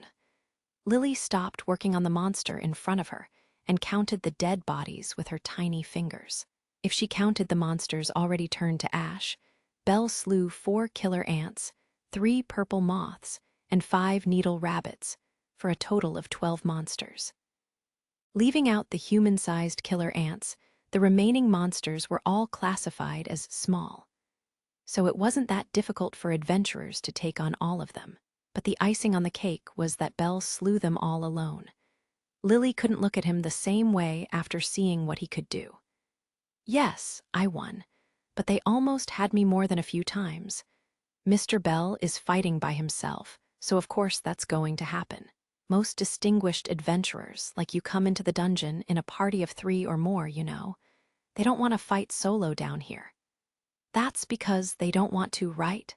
Lily stopped working on the monster in front of her and counted the dead bodies with her tiny fingers. If she counted the monsters already turned to ash, Bell slew 4 killer ants, 3 purple moths, and 5 needle rabbits, for a total of 12 monsters. Leaving out the human-sized killer ants, the remaining monsters were all classified as small. So it wasn't that difficult for adventurers to take on all of them. But the icing on the cake was that Bell slew them all alone. Lily couldn't look at him the same way after seeing what he could do. Yes, I won, but they almost had me more than a few times. Mr. Bell is fighting by himself, so of course that's going to happen. Most distinguished adventurers, like you come into the dungeon in a party of 3 or more, you know. They don't want to fight solo down here. That's because they don't want to, right?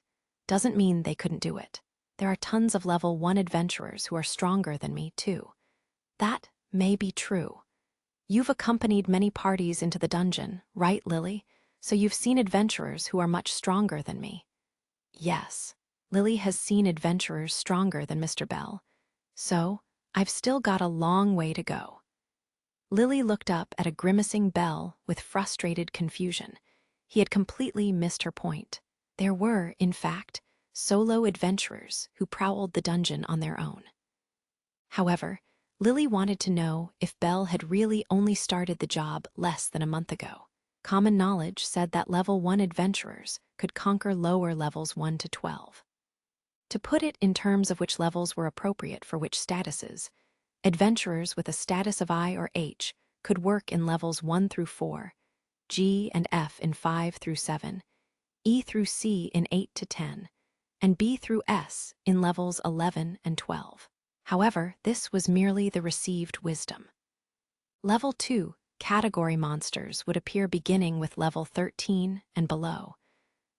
Doesn't mean they couldn't do it. There are tons of level 1 adventurers who are stronger than me, too. That may be true. You've accompanied many parties into the dungeon, right, Lily? So you've seen adventurers who are much stronger than me. Yes, Lily has seen adventurers stronger than Mr. Bell. So, I've still got a long way to go. Lily looked up at a grimacing Bell with frustrated confusion. He had completely missed her point. There were, in fact, solo adventurers who prowled the dungeon on their own. However, Lily wanted to know if Bell had really only started the job less than a month ago. Common knowledge said that level 1 adventurers could conquer lower levels 1 to 12. To put it in terms of which levels were appropriate for which statuses, adventurers with a status of I or H could work in levels 1 through 4, G and F in 5 through 7, E through C in 8 to 10, and B through S in levels 11 and 12. However, this was merely the received wisdom. Level 2 category monsters would appear beginning with level 13 and below,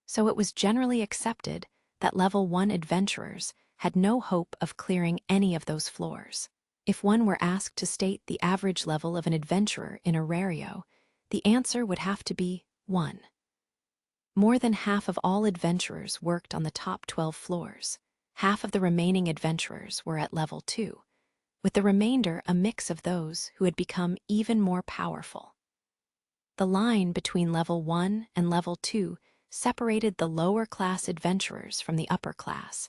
so it was generally accepted that level 1 adventurers had no hope of clearing any of those floors. If one were asked to state the average level of an adventurer in Aurario, the answer would have to be 1. More than half of all adventurers worked on the top 12 floors. Half of the remaining adventurers were at level 2, with the remainder a mix of those who had become even more powerful. The line between level 1 and level 2 separated the lower-class adventurers from the upper class,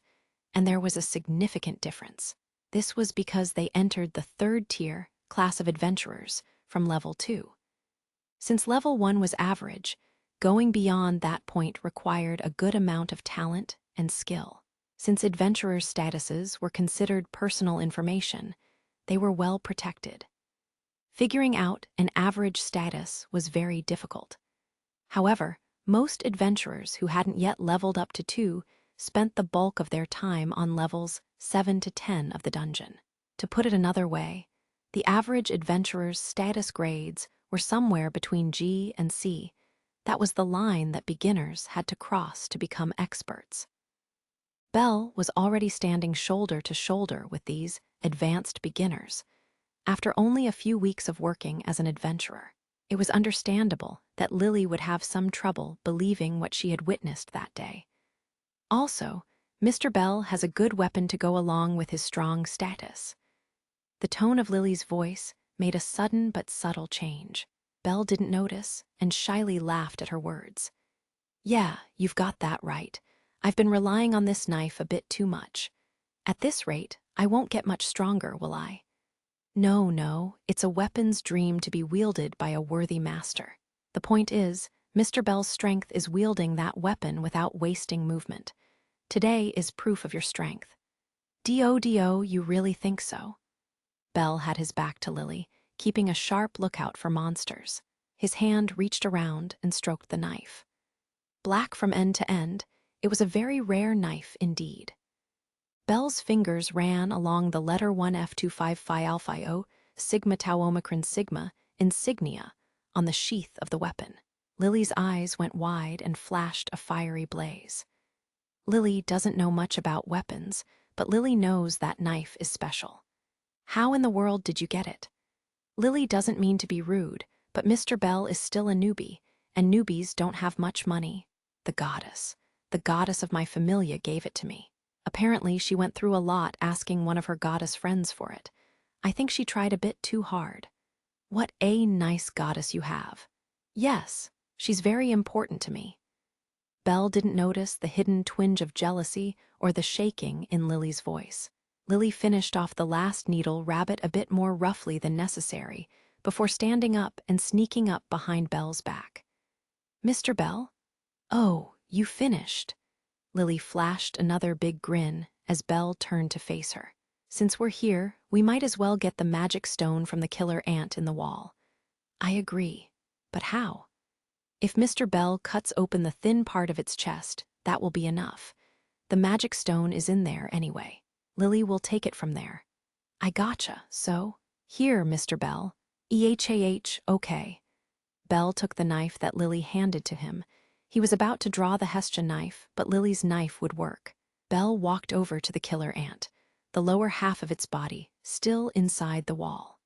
and there was a significant difference. This was because they entered the 3rd-tier class of adventurers from level 2. Since level 1 was average, going beyond that point required a good amount of talent and skill. Since adventurers' statuses were considered personal information, they were well protected. Figuring out an average status was very difficult. However, most adventurers who hadn't yet leveled up to 2 spent the bulk of their time on levels 7 to 10 of the dungeon. To put it another way, the average adventurer's status grades were somewhere between G and C. That was the line that beginners had to cross to become experts. Belle was already standing shoulder to shoulder with these advanced beginners. After only a few weeks of working as an adventurer, it was understandable that Lily would have some trouble believing what she had witnessed that day. Also, Mr. Bell has a good weapon to go along with his strong status. The tone of Lily's voice made a sudden but subtle change. Belle didn't notice and shyly laughed at her words. "Yeah, you've got that right. I've been relying on this knife a bit too much. At this rate, I won't get much stronger, will I?" No, it's a weapon's dream to be wielded by a worthy master. The point is, Mr. Bell's strength is wielding that weapon without wasting movement. Today is proof of your strength. Do, you really think so? Bell had his back to Lily, keeping a sharp lookout for monsters. His hand reached around and stroked the knife. Black from end to end, it was a very rare knife indeed. Bell's fingers ran along the letter 1F25 Phi Alpha O, Sigma Tau Omicron Sigma, insignia on the sheath of the weapon. Lily's eyes went wide and flashed a fiery blaze. Lily doesn't know much about weapons, but Lily knows that knife is special. How in the world did you get it? Lily doesn't mean to be rude, but Mr. Bell is still a newbie, and newbies don't have much money. The goddess of my familia gave it to me. Apparently, she went through a lot asking one of her goddess friends for it. I think she tried a bit too hard. What a nice goddess you have. Yes, she's very important to me. Belle didn't notice the hidden twinge of jealousy or the shaking in Lily's voice. Lily finished off the last needle rabbit a bit more roughly than necessary before standing up and sneaking up behind Belle's back. "Mr. Bell? Oh, you finished." Lily flashed another big grin as Belle turned to face her. "Since we're here, we might as well get the magic stone from the killer ant in the wall." "I agree. But how?" "If Mr. Bell cuts open the thin part of its chest, that will be enough. The magic stone is in there anyway. Lily will take it from there." "I gotcha, so? Here, Mr. Bell. Okay." Bell took the knife that Lily handed to him. He was about to draw the Hestia knife, but Lily's knife would work. Bell walked over to the killer ant, the lower half of its body still inside the wall.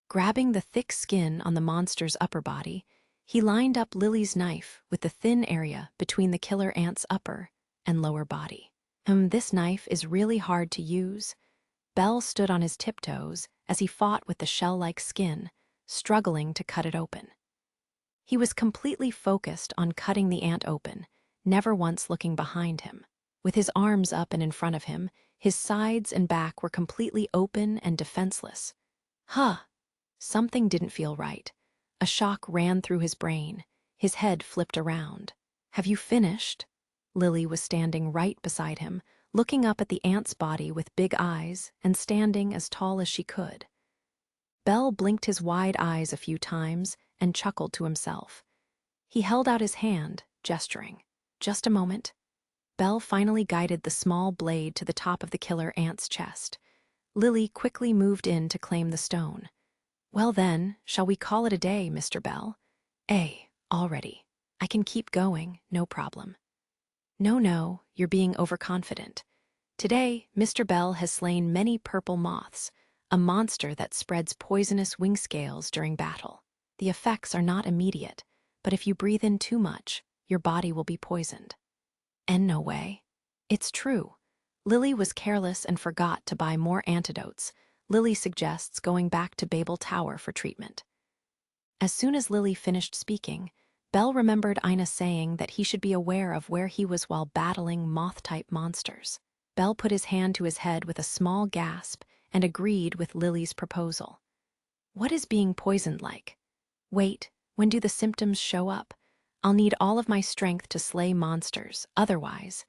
Grabbing the thick skin on the monster's upper body, he lined up Lily's knife with the thin area between the killer ant's upper and lower body. This knife is really hard to use." Bell stood on his tiptoes as he fought with the shell-like skin, struggling to cut it open. He was completely focused on cutting the ant open, never once looking behind him. With his arms up and in front of him, his sides and back were completely open and defenseless. Something didn't feel right. A shock ran through his brain. His head flipped around. "Have you finished?" Lily was standing right beside him, looking up at the ant's body with big eyes and standing as tall as she could. Bell blinked his wide eyes a few times and chuckled to himself. He held out his hand, gesturing. "Just a moment." Bell finally guided the small blade to the top of the killer ant's chest. Lily quickly moved in to claim the stone. "Well then, shall we call it a day, Mr. Bell?" Already. I can keep going, no problem." No, you're being overconfident. Today, Mr. Bell has slain many purple moths, a monster that spreads poisonous wing scales during battle. The effects are not immediate, but if you breathe in too much, your body will be poisoned. And no way. It's true. Lily was careless and forgot to buy more antidotes. Lily suggests going back to Babel Tower for treatment. As soon as Lily finished speaking, Bell remembered Ina saying that he should be aware of where he was while battling moth-type monsters. Bell put his hand to his head with a small gasp and agreed with Lily's proposal. "What is being poisoned like?" "Wait, when do the symptoms show up? I'll need all of my strength to slay monsters, otherwise."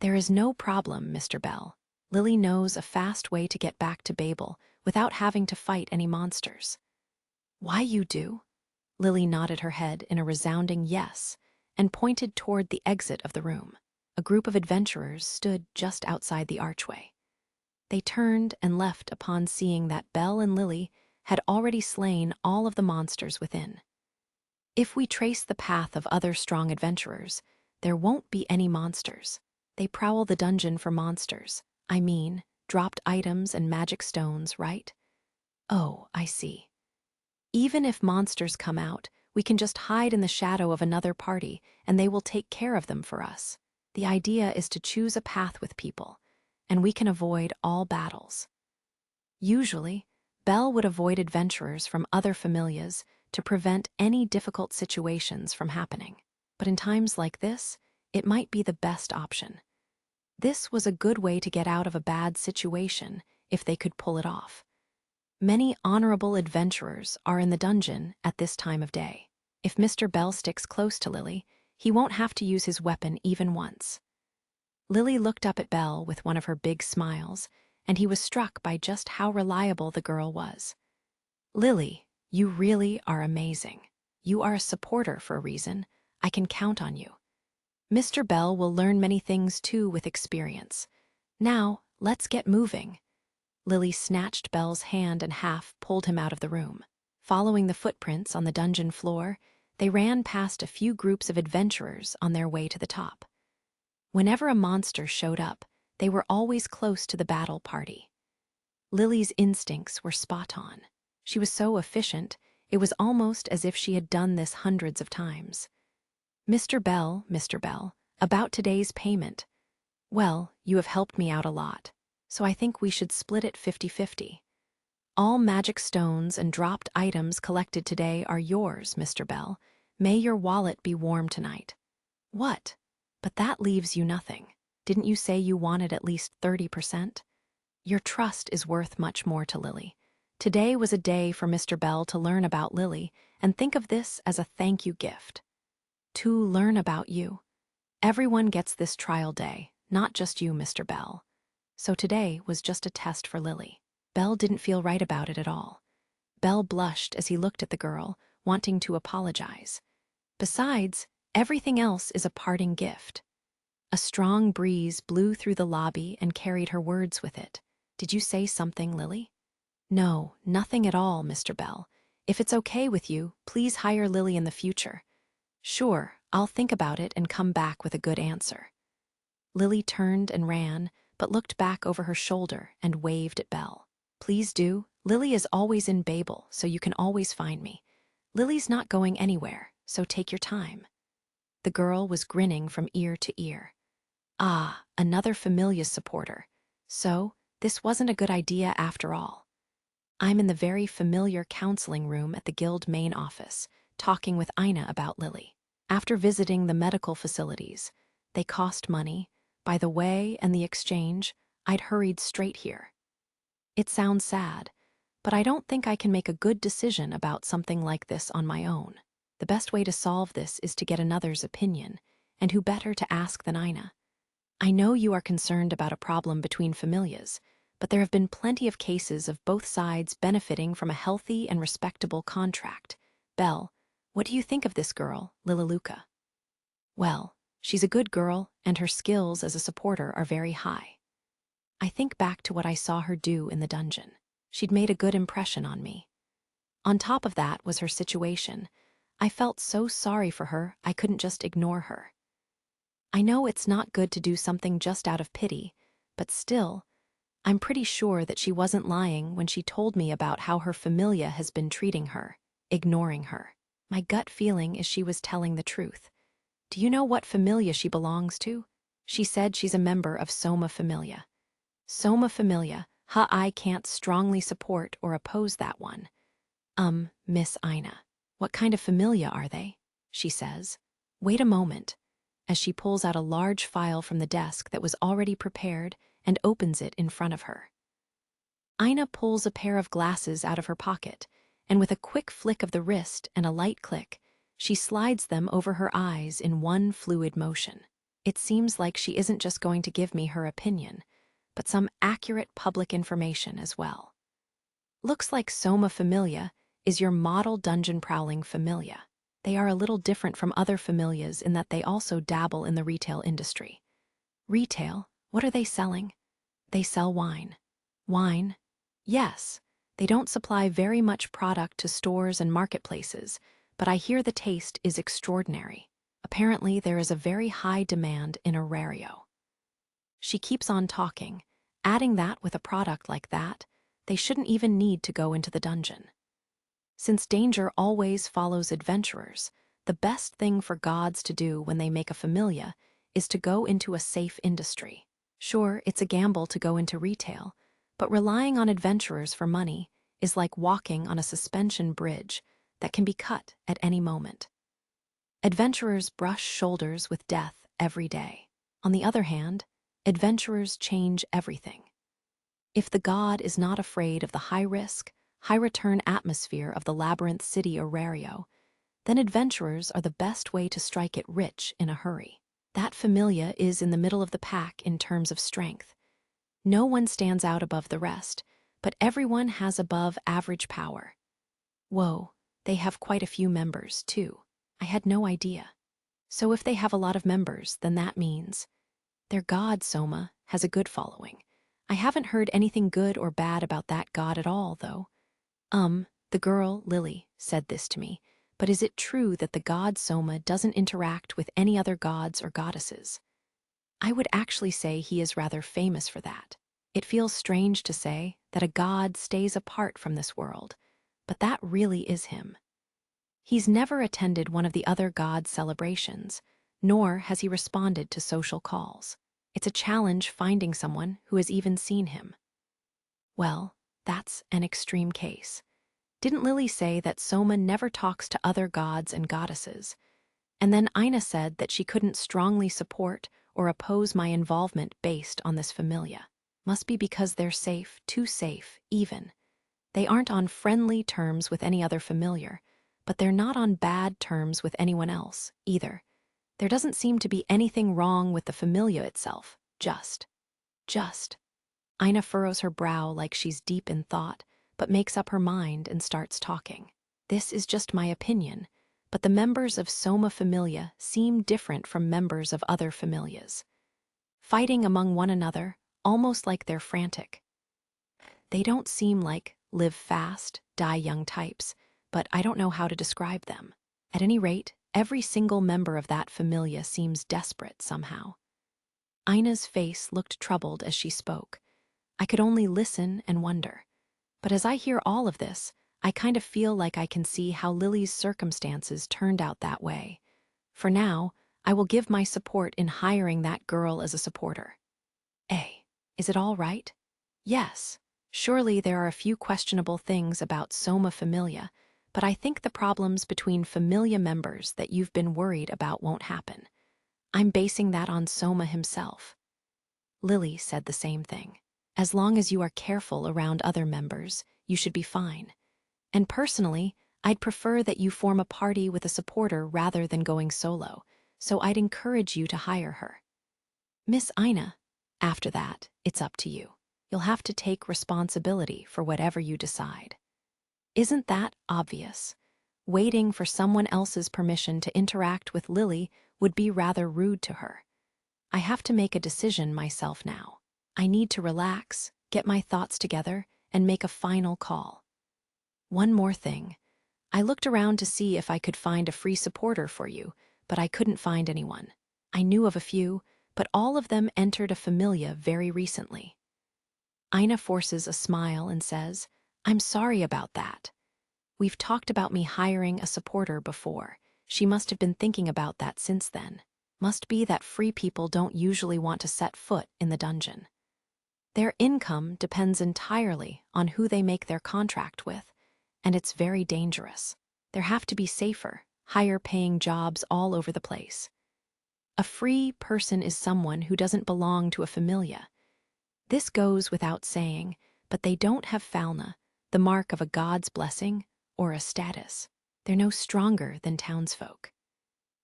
There is no problem, Mr. Bell. Lily knows a fast way to get back to Babel without having to fight any monsters. Why you do? Lily nodded her head in a resounding yes and pointed toward the exit of the room. A group of adventurers stood just outside the archway. They turned and left upon seeing that Belle and Lily had already slain all of the monsters within. If we trace the path of other strong adventurers, there won't be any monsters. They prowl the dungeon for monsters. I mean, dropped items and magic stones, right? Oh, I see. Even if monsters come out, we can just hide in the shadow of another party and they will take care of them for us. The idea is to choose a path with people, and we can avoid all battles. Usually, Belle would avoid adventurers from other familias to prevent any difficult situations from happening. But in times like this, it might be the best option. This was a good way to get out of a bad situation if they could pull it off. Many honorable adventurers are in the dungeon at this time of day. If Mr. Bell sticks close to Lily, he won't have to use his weapon even once. Lily looked up at Belle with one of her big smiles, and he was struck by just how reliable the girl was. Lily, you really are amazing. You are a supporter for a reason. I can count on you. Mr. Bell will learn many things too with experience. Now, let's get moving. Lily snatched Belle's hand and half pulled him out of the room. Following the footprints on the dungeon floor, they ran past a few groups of adventurers on their way to the top. Whenever a monster showed up, they were always close to the battle party. Lily's instincts were spot on. She was so efficient, it was almost as if she had done this hundreds of times. Mr. Bell, about today's payment. Well, you have helped me out a lot, so I think we should split it 50-50. All magic stones and dropped items collected today are yours, Mr. Bell. May your wallet be warm tonight. What? But that leaves you nothing. Didn't you say you wanted at least 30%? Your trust is worth much more to Lily. Today was a day for Mr. Bell to learn about Lily and think of this as a thank you gift. To learn about you. Everyone gets this trial day, not just you, Mr. Bell. So today was just a test for Lily. Bell didn't feel right about it at all. Bell blushed as he looked at the girl, wanting to apologize. Besides, everything else is a parting gift. A strong breeze blew through the lobby and carried her words with it. Did you say something, Lily? No, nothing at all, Mr. Bell. If it's okay with you, please hire Lily in the future. Sure, I'll think about it and come back with a good answer. Lily turned and ran, but looked back over her shoulder and waved at Belle. Please do. Lily is always in Babel, so you can always find me. Lily's not going anywhere, so take your time. The girl was grinning from ear to ear. Ah, another familiar supporter. So, this wasn't a good idea after all. I'm in the very familiar counseling room at the guild main office, talking with Ina about Lily. After visiting the medical facilities, they cost money. By the way and the exchange, I'd hurried straight here. It sounds sad, but I don't think I can make a good decision about something like this on my own. The best way to solve this is to get another's opinion, and who better to ask than Ina? I know you are concerned about a problem between familias, but there have been plenty of cases of both sides benefiting from a healthy and respectable contract. Belle, what do you think of this girl, Lilaluka? Well, she's a good girl, and her skills as a supporter are very high. I think back to what I saw her do in the dungeon. She'd made a good impression on me. On top of that was her situation. I felt so sorry for her, I couldn't just ignore her. I know it's not good to do something just out of pity, but still, I'm pretty sure that she wasn't lying when she told me about how her familia has been treating her, ignoring her. My gut feeling is she was telling the truth. Do you know what familia she belongs to? She said she's a member of Soma Familia. Soma Familia, I can't strongly support or oppose that one. Miss Ina, what kind of familia are they? She says. Wait a moment, as she pulls out a large file from the desk that was already prepared and opens it in front of her. Ina pulls a pair of glasses out of her pocket, and with a quick flick of the wrist and a light click, she slides them over her eyes in one fluid motion. It seems like she isn't just going to give me her opinion, but some accurate public information as well. Looks like Soma Familia is your model dungeon prowling familia. They are a little different from other familias in that they also dabble in the retail industry. Retail? What are they selling? They sell wine. Wine? Yes. They don't supply very much product to stores and marketplaces, but I hear the taste is extraordinary. Apparently, there is a very high demand in Arario. She keeps on talking, adding that with a product like that, they shouldn't even need to go into the dungeon. Since danger always follows adventurers, the best thing for gods to do when they make a familia is to go into a safe industry. Sure, it's a gamble to go into retail, but relying on adventurers for money is like walking on a suspension bridge that can be cut at any moment. Adventurers brush shoulders with death every day. On the other hand, adventurers change everything. If the god is not afraid of the high-risk, high-return atmosphere of the labyrinth city Arario, then adventurers are the best way to strike it rich in a hurry. That familia is in the middle of the pack in terms of strength. No one stands out above the rest, but everyone has above average power. Whoa, they have quite a few members, too. I had no idea. So if they have a lot of members, then that means their god, Soma, has a good following. I haven't heard anything good or bad about that god at all, though. The girl, Lily, said this to me, but is it true that the god Soma doesn't interact with any other gods or goddesses? I would actually say he is rather famous for that. It feels strange to say that a god stays apart from this world, but that really is him. He's never attended one of the other gods' celebrations, nor has he responded to social calls. It's a challenge finding someone who has even seen him. Well, that's an extreme case. Didn't Lily say that Soma never talks to other gods and goddesses? And then Ina said that she couldn't strongly support or oppose my involvement based on this familia. Must be because they're safe, too safe, even. They aren't on friendly terms with any other familiar, but they're not on bad terms with anyone else, either. There doesn't seem to be anything wrong with the familia itself, just. Ina furrows her brow like she's deep in thought, but makes up her mind and starts talking. This is just my opinion, but the members of Soma Familia seem different from members of other familias. Fighting among one another, almost like they're frantic. They don't seem like live fast, die young types, but I don't know how to describe them. At any rate, every single member of that familia seems desperate somehow. Ina's face looked troubled as she spoke. I could only listen and wonder. But as I hear all of this, I kind of feel like I can see how Lily's circumstances turned out that way. For now, I will give my support in hiring that girl as a supporter. Is it all right? Yes. Surely there are a few questionable things about Soma Familia, but I think the problems between familia members that you've been worried about won't happen. I'm basing that on Soma himself. Lily said the same thing. As long as you are careful around other members, you should be fine. And personally, I'd prefer that you form a party with a supporter rather than going solo, so I'd encourage you to hire her. Miss Ina, after that, it's up to you. You'll have to take responsibility for whatever you decide. Isn't that obvious? Waiting for someone else's permission to interact with Lily would be rather rude to her. I have to make a decision myself now. I need to relax, get my thoughts together, and make a final call. One more thing. I looked around to see if I could find a free supporter for you, but I couldn't find anyone. I knew of a few, but all of them entered a familia very recently. Ina forces a smile and says, I'm sorry about that. We've talked about me hiring a supporter before. She must have been thinking about that since then. Must be that free people don't usually want to set foot in the dungeon. Their income depends entirely on who they make their contract with, and it's very dangerous. There have to be safer, higher-paying jobs all over the place. A free person is someone who doesn't belong to a familia. This goes without saying, but they don't have falna, the mark of a god's blessing, or a status. They're no stronger than townsfolk.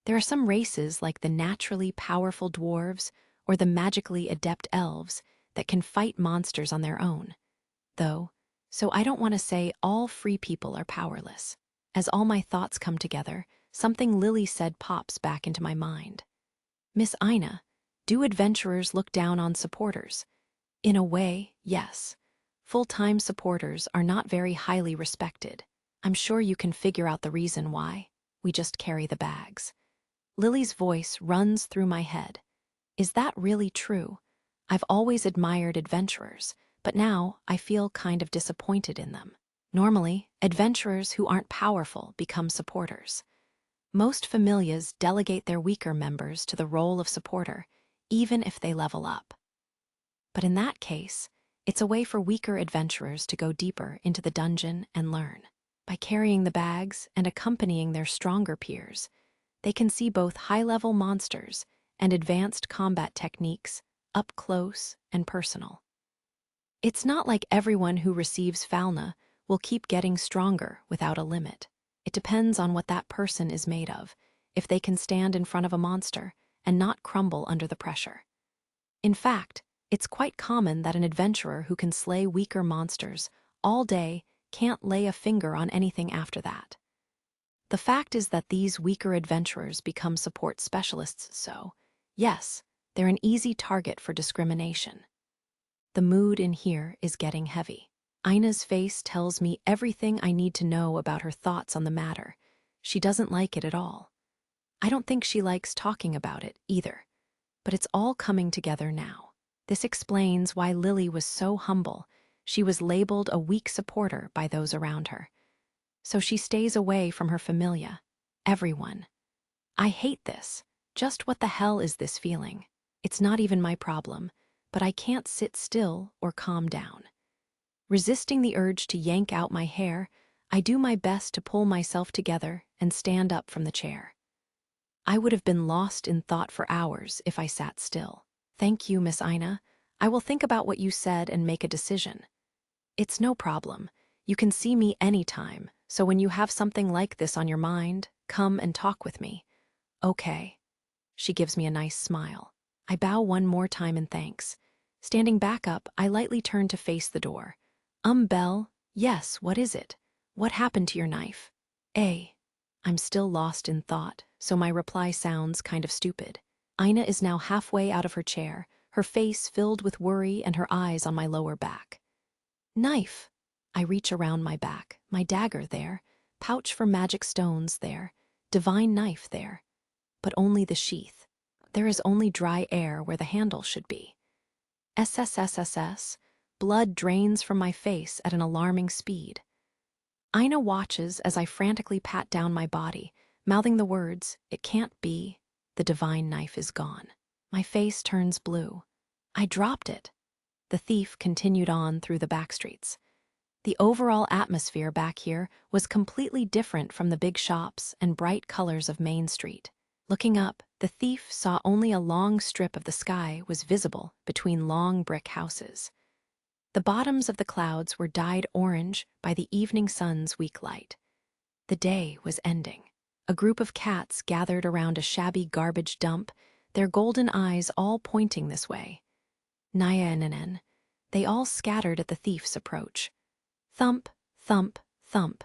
There are some races like the naturally powerful dwarves or the magically adept elves that can fight monsters on their own, though, so I don't want to say all free people are powerless. As all my thoughts come together, something Lily said pops back into my mind. Miss Ina, do adventurers look down on supporters? In a way, yes. Full-time supporters are not very highly respected. I'm sure you can figure out the reason why. We just carry the bags. Lily's voice runs through my head. Is that really true? I've always admired adventurers, but now I feel kind of disappointed in them. Normally, adventurers who aren't powerful become supporters. Most familias delegate their weaker members to the role of supporter, even if they level up. But in that case, it's a way for weaker adventurers to go deeper into the dungeon and learn. By carrying the bags and accompanying their stronger peers, they can see both high-level monsters and advanced combat techniques up close and personal. It's not like everyone who receives Falna will keep getting stronger without a limit. It depends on what that person is made of, if they can stand in front of a monster and not crumble under the pressure. In fact, it's quite common that an adventurer who can slay weaker monsters all day can't lay a finger on anything after that. The fact is that these weaker adventurers become support specialists, so, yes, they're an easy target for discrimination. The mood in here is getting heavy. Ina's face tells me everything I need to know about her thoughts on the matter. She doesn't like it at all. I don't think she likes talking about it either, but it's all coming together now. This explains why Lily was so humble. She was labeled a weak supporter by those around her. So she stays away from her familia, everyone. I hate this. Just what the hell is this feeling? It's not even my problem, but I can't sit still or calm down. Resisting the urge to yank out my hair, I do my best to pull myself together and stand up from the chair. I would have been lost in thought for hours if I sat still. Thank you, Miss Ina. I will think about what you said and make a decision. It's no problem. You can see me anytime, so when you have something like this on your mind, come and talk with me. Okay. She gives me a nice smile. I bow one more time in thanks. Standing back up, I lightly turn to face the door. Belle, yes, what is it? What happened to your knife? I'm still lost in thought, so my reply sounds kind of stupid. Ina is now halfway out of her chair, her face filled with worry and her eyes on my lower back. Knife. I reach around my back, my dagger there, pouch for magic stones there, divine knife there, but only the sheath. There is only dry air where the handle should be. SSSSS, blood drains from my face at an alarming speed. Ina watches as I frantically pat down my body, mouthing the words, "It can't be." The divine knife is gone. My face turns blue. I dropped it. The thief continued on through the back streets. The overall atmosphere back here was completely different from the big shops and bright colors of Main Street. Looking up, the thief saw only a long strip of the sky was visible between long brick houses. The bottoms of the clouds were dyed orange by the evening sun's weak light. The day was ending. A group of cats gathered around a shabby garbage dump, their golden eyes all pointing this way. Nyanen. They all scattered at the thief's approach. Thump, thump, thump.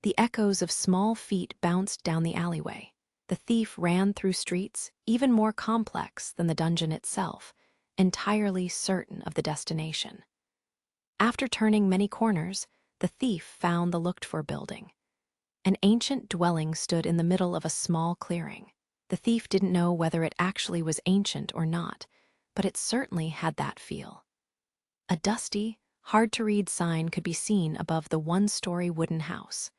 The echoes of small feet bounced down the alleyway. The thief ran through streets even more complex than the dungeon itself, entirely certain of the destination. After turning many corners, the thief found the looked-for building. An ancient dwelling stood in the middle of a small clearing. The thief didn't know whether it actually was ancient or not, but it certainly had that feel. A dusty, hard-to-read sign could be seen above the one-story wooden house.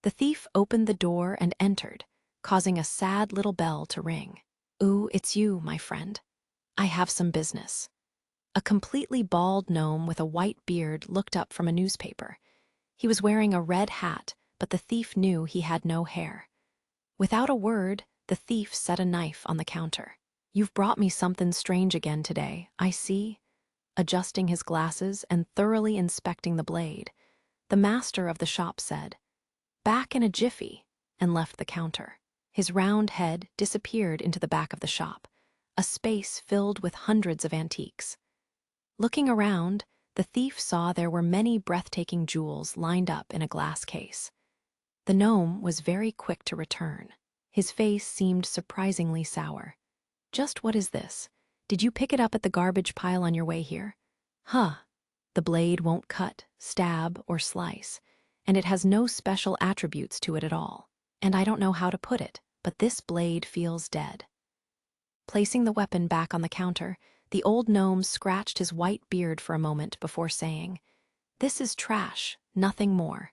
The thief opened the door and entered, causing a sad little bell to ring. "Ooh, it's you, my friend. I have some business." A completely bald gnome with a white beard looked up from a newspaper. He was wearing a red hat, but the thief knew he had no hair. Without a word, the thief set a knife on the counter. "You've brought me something strange again today, I see." Adjusting his glasses and thoroughly inspecting the blade, the master of the shop said, "Back in a jiffy," and left the counter. His round head disappeared into the back of the shop, a space filled with hundreds of antiques. Looking around, the thief saw there were many breathtaking jewels lined up in a glass case. The gnome was very quick to return. His face seemed surprisingly sour. "Just what is this? Did you pick it up at the garbage pile on your way here?" "Huh. The blade won't cut, stab, or slice, and it has no special attributes to it at all. And I don't know how to put it, but this blade feels dead." Placing the weapon back on the counter, the old gnome scratched his white beard for a moment before saying, "This is trash, nothing more.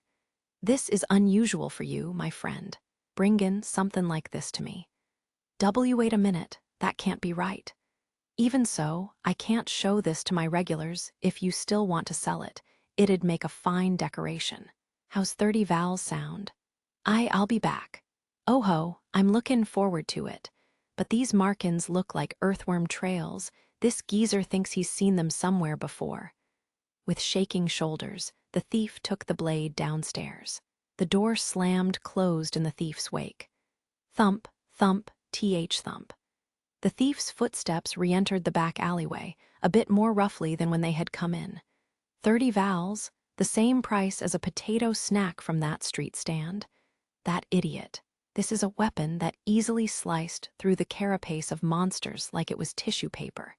This is unusual for you, my friend. Bring in something like this to me." "Wait a minute, that can't be right. Even so, I can't show this to my regulars if you still want to sell it. It'd make a fine decoration. How's 30 vowels sound?" I'll be back." "Oh ho, I'm looking forward to it. But these markings look like earthworm trails. This geezer thinks he's seen them somewhere before." With shaking shoulders, the thief took the blade downstairs. The door slammed closed in the thief's wake. Thump, thump, thump. The thief's footsteps re-entered the back alleyway, a bit more roughly than when they had come in. 30 vowels, the same price as a potato snack from that street stand. That idiot. This is a weapon that easily sliced through the carapace of monsters like it was tissue paper.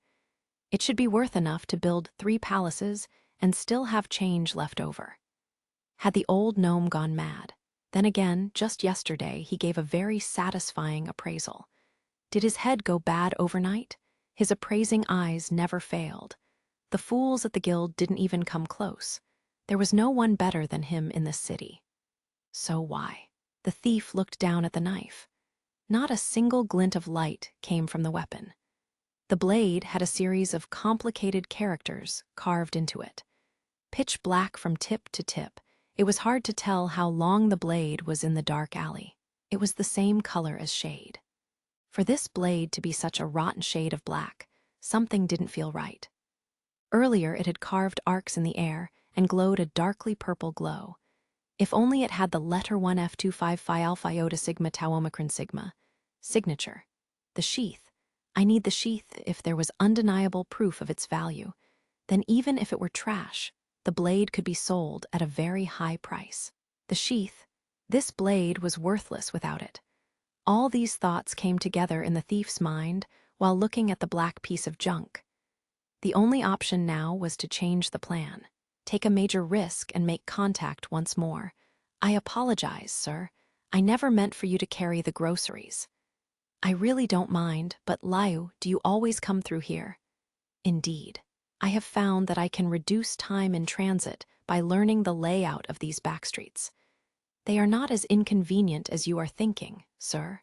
It should be worth enough to build 3 palaces and still have change left over. Had the old gnome gone mad? Then again, just yesterday, he gave a very satisfying appraisal. Did his head go bad overnight? His appraising eyes never failed. The fools at the guild didn't even come close. There was no one better than him in this city. So why? The thief looked down at the knife. Not a single glint of light came from the weapon. The blade had a series of complicated characters carved into it. Pitch black from tip to tip, it was hard to tell how long the blade was in the dark alley. It was the same color as shade. For this blade to be such a rotten shade of black, something didn't feel right. Earlier it had carved arcs in the air and glowed a darkly purple glow. If only it had the letter 1F25 Phi Alpha Iota Sigma Tau Omicron Sigma. Signature. The sheath. I need the sheath if there was undeniable proof of its value. Then even if it were trash, the blade could be sold at a very high price. The sheath. This blade was worthless without it. All these thoughts came together in the thief's mind while looking at the black piece of junk. The only option now was to change the plan. Take a major risk and make contact once more. "I apologize, sir. I never meant for you to carry the groceries." "I really don't mind, but Liu, do you always come through here?" "Indeed. I have found that I can reduce time in transit by learning the layout of these backstreets. They are not as inconvenient as you are thinking, sir."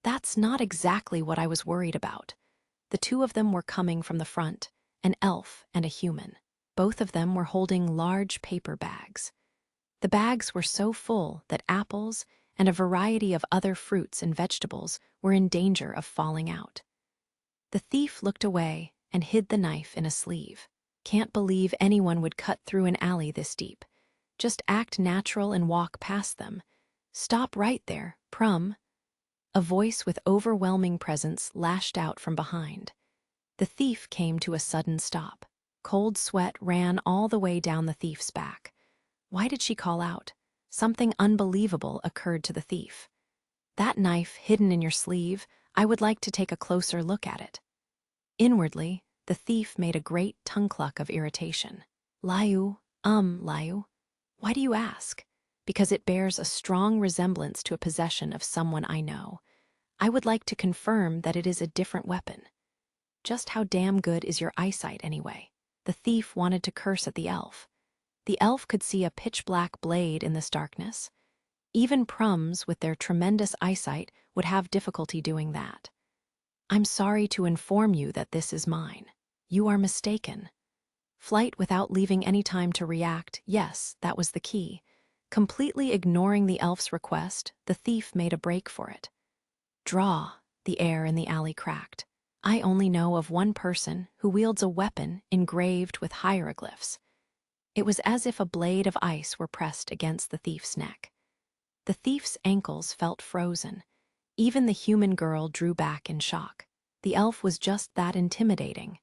"That's not exactly what I was worried about." The 2 of them were coming from the front, an elf and a human. Both of them were holding large paper bags. The bags were so full that apples and a variety of other fruits and vegetables were in danger of falling out. The thief looked away and hid the knife in a sleeve. "Can't believe anyone would cut through an alley this deep. Just act natural and walk past them. Stop right there, Prum." A voice with overwhelming presence lashed out from behind. The thief came to a sudden stop. Cold sweat ran all the way down the thief's back. Why did she call out? Something unbelievable occurred to the thief. "That knife hidden in your sleeve, I would like to take a closer look at it." Inwardly, the thief made a great tongue cluck of irritation. Liu, why do you ask?" "Because it bears a strong resemblance to a possession of someone I know. I would like to confirm that it is a different weapon." "Just how damn good is your eyesight anyway?" The thief wanted to curse at the elf. The elf could see a pitch-black blade in this darkness. Even Prums, with their tremendous eyesight, would have difficulty doing that. "I'm sorry to inform you that this is mine. You are mistaken." Flight without leaving any time to react, yes, that was the key. Completely ignoring the elf's request, the thief made a break for it. "Draw," the air in the alley cracked. "I only know of one person who wields a weapon engraved with hieroglyphs." It was as if a blade of ice were pressed against the thief's neck. The thief's ankles felt frozen. Even the human girl drew back in shock. The elf was just that intimidating.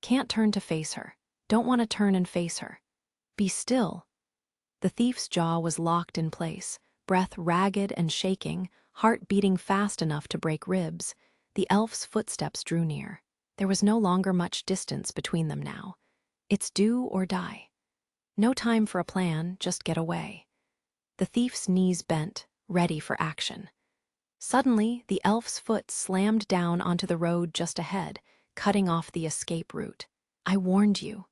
Can't turn to face her. Don't want to turn and face her. Be still. The thief's jaw was locked in place, breath ragged and shaking, heart beating fast enough to break ribs. The elf's footsteps drew near. There was no longer much distance between them now. It's do or die. No time for a plan, just get away. The thief's knees bent, ready for action. Suddenly, the elf's foot slammed down onto the road just ahead, cutting off the escape route. I warned you.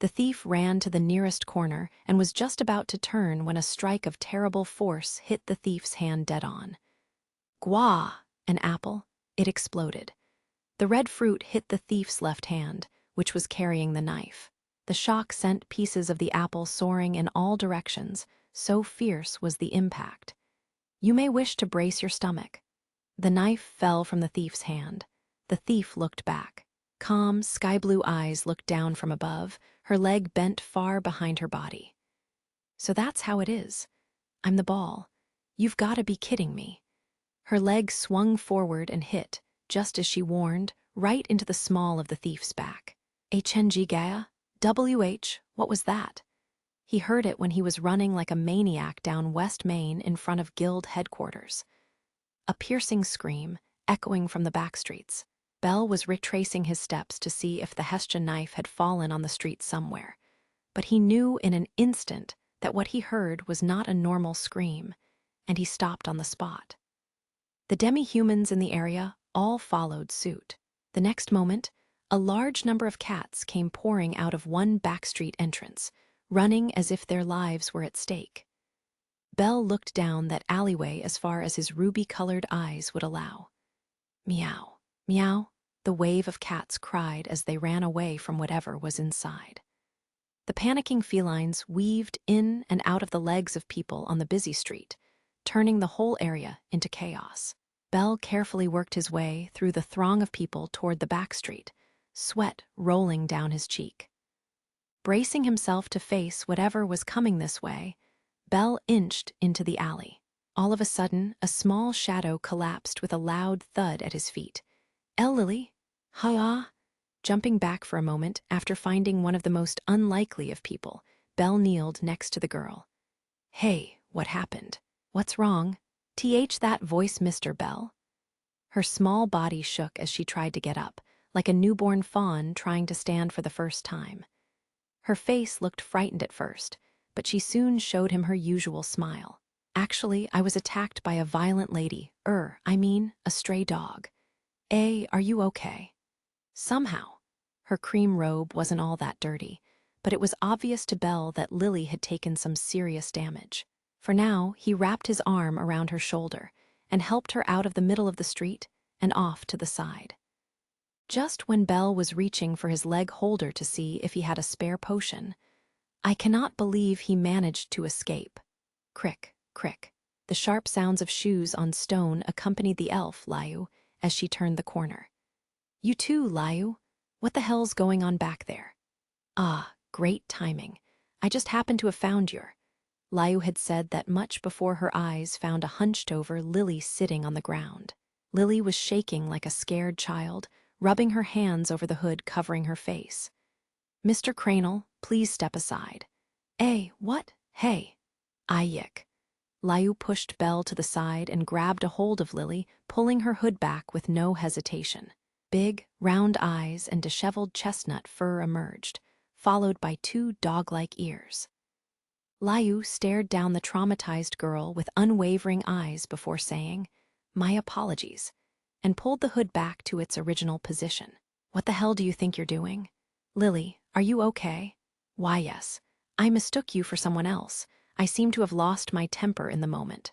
The thief ran to the nearest corner and was just about to turn when a strike of terrible force hit the thief's hand dead on. Gwa! An apple. It exploded. The red fruit hit the thief's left hand, which was carrying the knife. The shock sent pieces of the apple soaring in all directions, so fierce was the impact. You may wish to brace your stomach. The knife fell from the thief's hand. The thief looked back. Calm, sky-blue eyes looked down from above, her leg bent far behind her body. So that's how it is. I'm the ball. You've got to be kidding me. Her leg swung forward and hit, just as she warned, right into the small of the thief's back. HNG Gaia? WH, what was that? He heard it when he was running like a maniac down West Main in front of Guild headquarters. A piercing scream, echoing from the back streets. Bell was retracing his steps to see if the Hessian knife had fallen on the street somewhere. But he knew in an instant that what he heard was not a normal scream, and he stopped on the spot. The demi-humans in the area all followed suit. The next moment, a large number of cats came pouring out of one backstreet entrance, running as if their lives were at stake. Bell looked down that alleyway as far as his ruby-colored eyes would allow. Meow, meow, the wave of cats cried as they ran away from whatever was inside. The panicking felines weaved in and out of the legs of people on the busy street, turning the whole area into chaos. Bell carefully worked his way through the throng of people toward the back street, sweat rolling down his cheek. Bracing himself to face whatever was coming this way, Bell inched into the alley. All of a sudden, a small shadow collapsed with a loud thud at his feet. Lily? Hi-ah? Jumping back for a moment after finding one of the most unlikely of people, Bell kneeled next to the girl. Hey, what happened? What's wrong? That voice, Mr. Bell? Her small body shook as she tried to get up, like a newborn fawn trying to stand for the first time. Her face looked frightened at first, but she soon showed him her usual smile. Actually, I was attacked by a violent lady, a stray dog. Are you okay? Somehow. Her cream robe wasn't all that dirty, but it was obvious to Bell that Lily had taken some serious damage. For now, he wrapped his arm around her shoulder and helped her out of the middle of the street and off to the side. Just when Bell was reaching for his leg holder to see if he had a spare potion, I cannot believe he managed to escape. Crick, crick. The sharp sounds of shoes on stone accompanied the elf, Layu, as she turned the corner. You too, Layu. What the hell's going on back there? Ah, great timing. I just happened to have found your... Layu had said that much before her eyes found a hunched-over Lily sitting on the ground. Lily was shaking like a scared child, rubbing her hands over the hood covering her face. Mr. Cranel, please step aside. What? Hey. Yick. Layu pushed Bell to the side and grabbed a hold of Lily, pulling her hood back with no hesitation. Big, round eyes and disheveled chestnut fur emerged, followed by two dog-like ears. Layu stared down the traumatized girl with unwavering eyes before saying, "My apologies," and pulled the hood back to its original position. What the hell do you think you're doing? Lily, are you okay? Why, yes. I mistook you for someone else. I seem to have lost my temper in the moment.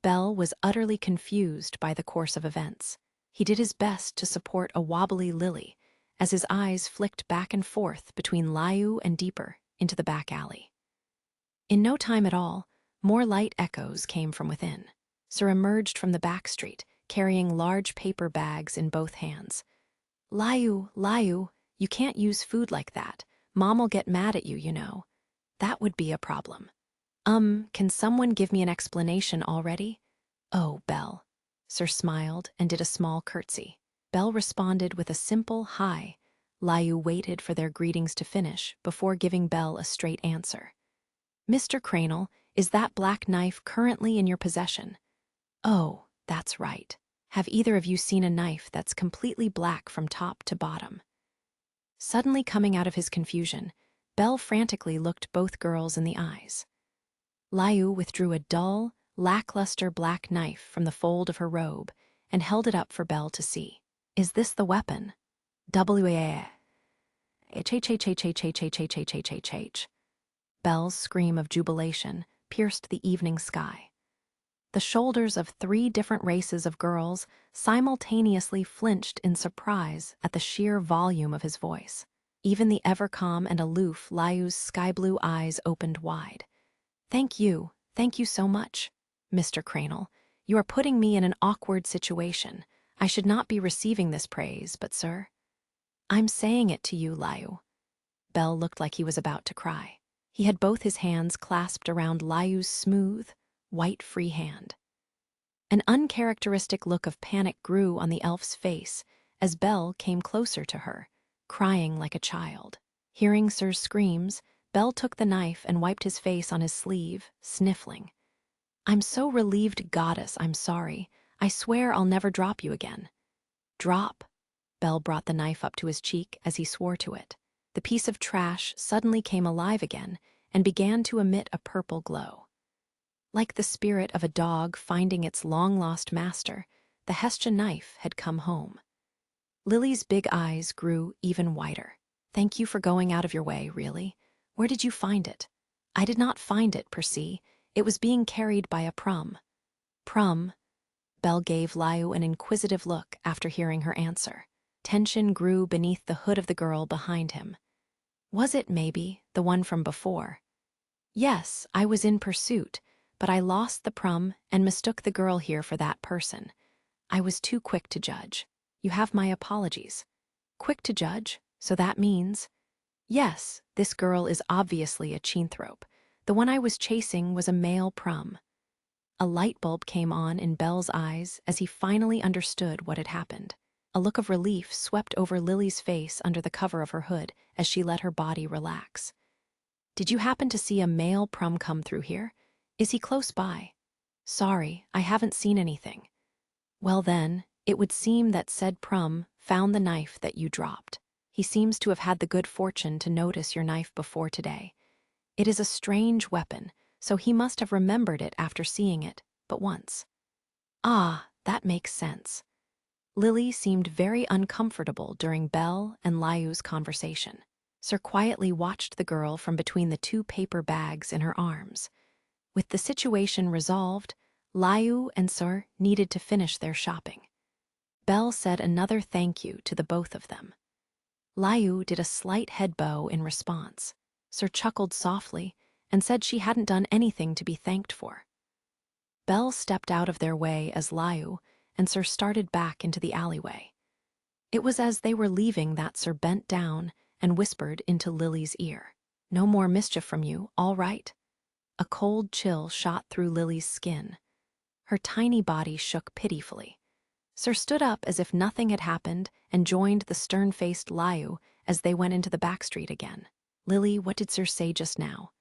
Bell was utterly confused by the course of events. He did his best to support a wobbly Lily, as his eyes flicked back and forth between Layu and deeper into the back alley. In no time at all, more light echoes came from within. Sir emerged from the back street, carrying large paper bags in both hands. Layu, you can't use food like that. Mom'll get mad at you, you know. That would be a problem. Can someone give me an explanation already? Oh, Bell. Sir smiled and did a small curtsy. Belle responded with a simple hi. Liu waited for their greetings to finish before giving Belle a straight answer. Mr. Cranel, is that black knife currently in your possession? Oh, that's right. Have either of you seen a knife that's completely black from top to bottom? Suddenly coming out of his confusion, Belle frantically looked both girls in the eyes. Liu withdrew a dull, lackluster black knife from the fold of her robe and held it up for Belle to see. Is this the weapon? W-A-H. Belle's scream of jubilation pierced the evening sky. The shoulders of 3 different races of girls simultaneously flinched in surprise at the sheer volume of his voice. Even the ever-calm and aloof Liu's sky-blue eyes opened wide. Thank you so much, Mr. Cranel. You are putting me in an awkward situation. I should not be receiving this praise, but sir, I'm saying it to you, Liu. Belle looked like he was about to cry. He had both his hands clasped around Liu's smooth, white free hand. An uncharacteristic look of panic grew on the elf's face as Belle came closer to her, crying like a child. Hearing Sir's screams, Belle took the knife and wiped his face on his sleeve, sniffling. I'm so relieved, goddess, I'm sorry. I swear I'll never drop you again. Drop? Belle brought the knife up to his cheek as he swore to it. The piece of trash suddenly came alive again and began to emit a purple glow. Like the spirit of a dog finding its long-lost master, the Hestia knife had come home. Lily's big eyes grew even wider. Thank you for going out of your way, really. Where did you find it? I did not find it, Percy. It was being carried by a prum. Prum? Belle gave Liu an inquisitive look after hearing her answer. Tension grew beneath the hood of the girl behind him. Was it, maybe, the one from before? Yes, I was in pursuit, but I lost the prum and mistook the girl here for that person. I was too quick to judge. You have my apologies. Quick to judge? So that means… Yes, this girl is obviously a chinthrope. The one I was chasing was a male prum. A light bulb came on in Belle's eyes as he finally understood what had happened. A look of relief swept over Lily's face under the cover of her hood as she let her body relax. Did you happen to see a male prum come through here? Is he close by? Sorry, I haven't seen anything. Well then, it would seem that said prum found the knife that you dropped. He seems to have had the good fortune to notice your knife before today. It is a strange weapon, so he must have remembered it after seeing it but once. Ah, that makes sense. Lily seemed very uncomfortable during Belle and Liu's conversation. Sir quietly watched the girl from between the 2 paper bags in her arms. With the situation resolved, Liu and Sir needed to finish their shopping. Belle said another thank you to the both of them. Liu did a slight head bow in response. Sir chuckled softly and said she hadn't done anything to be thanked for. Belle stepped out of their way as Liu and Sir started back into the alleyway. It was as they were leaving that Sir bent down and whispered into Lily's ear. No more mischief from you, all right? A cold chill shot through Lily's skin. Her tiny body shook pitifully. Sir stood up as if nothing had happened and joined the stern-faced Liu as they went into the back street again. Lily, what did Sir say just now?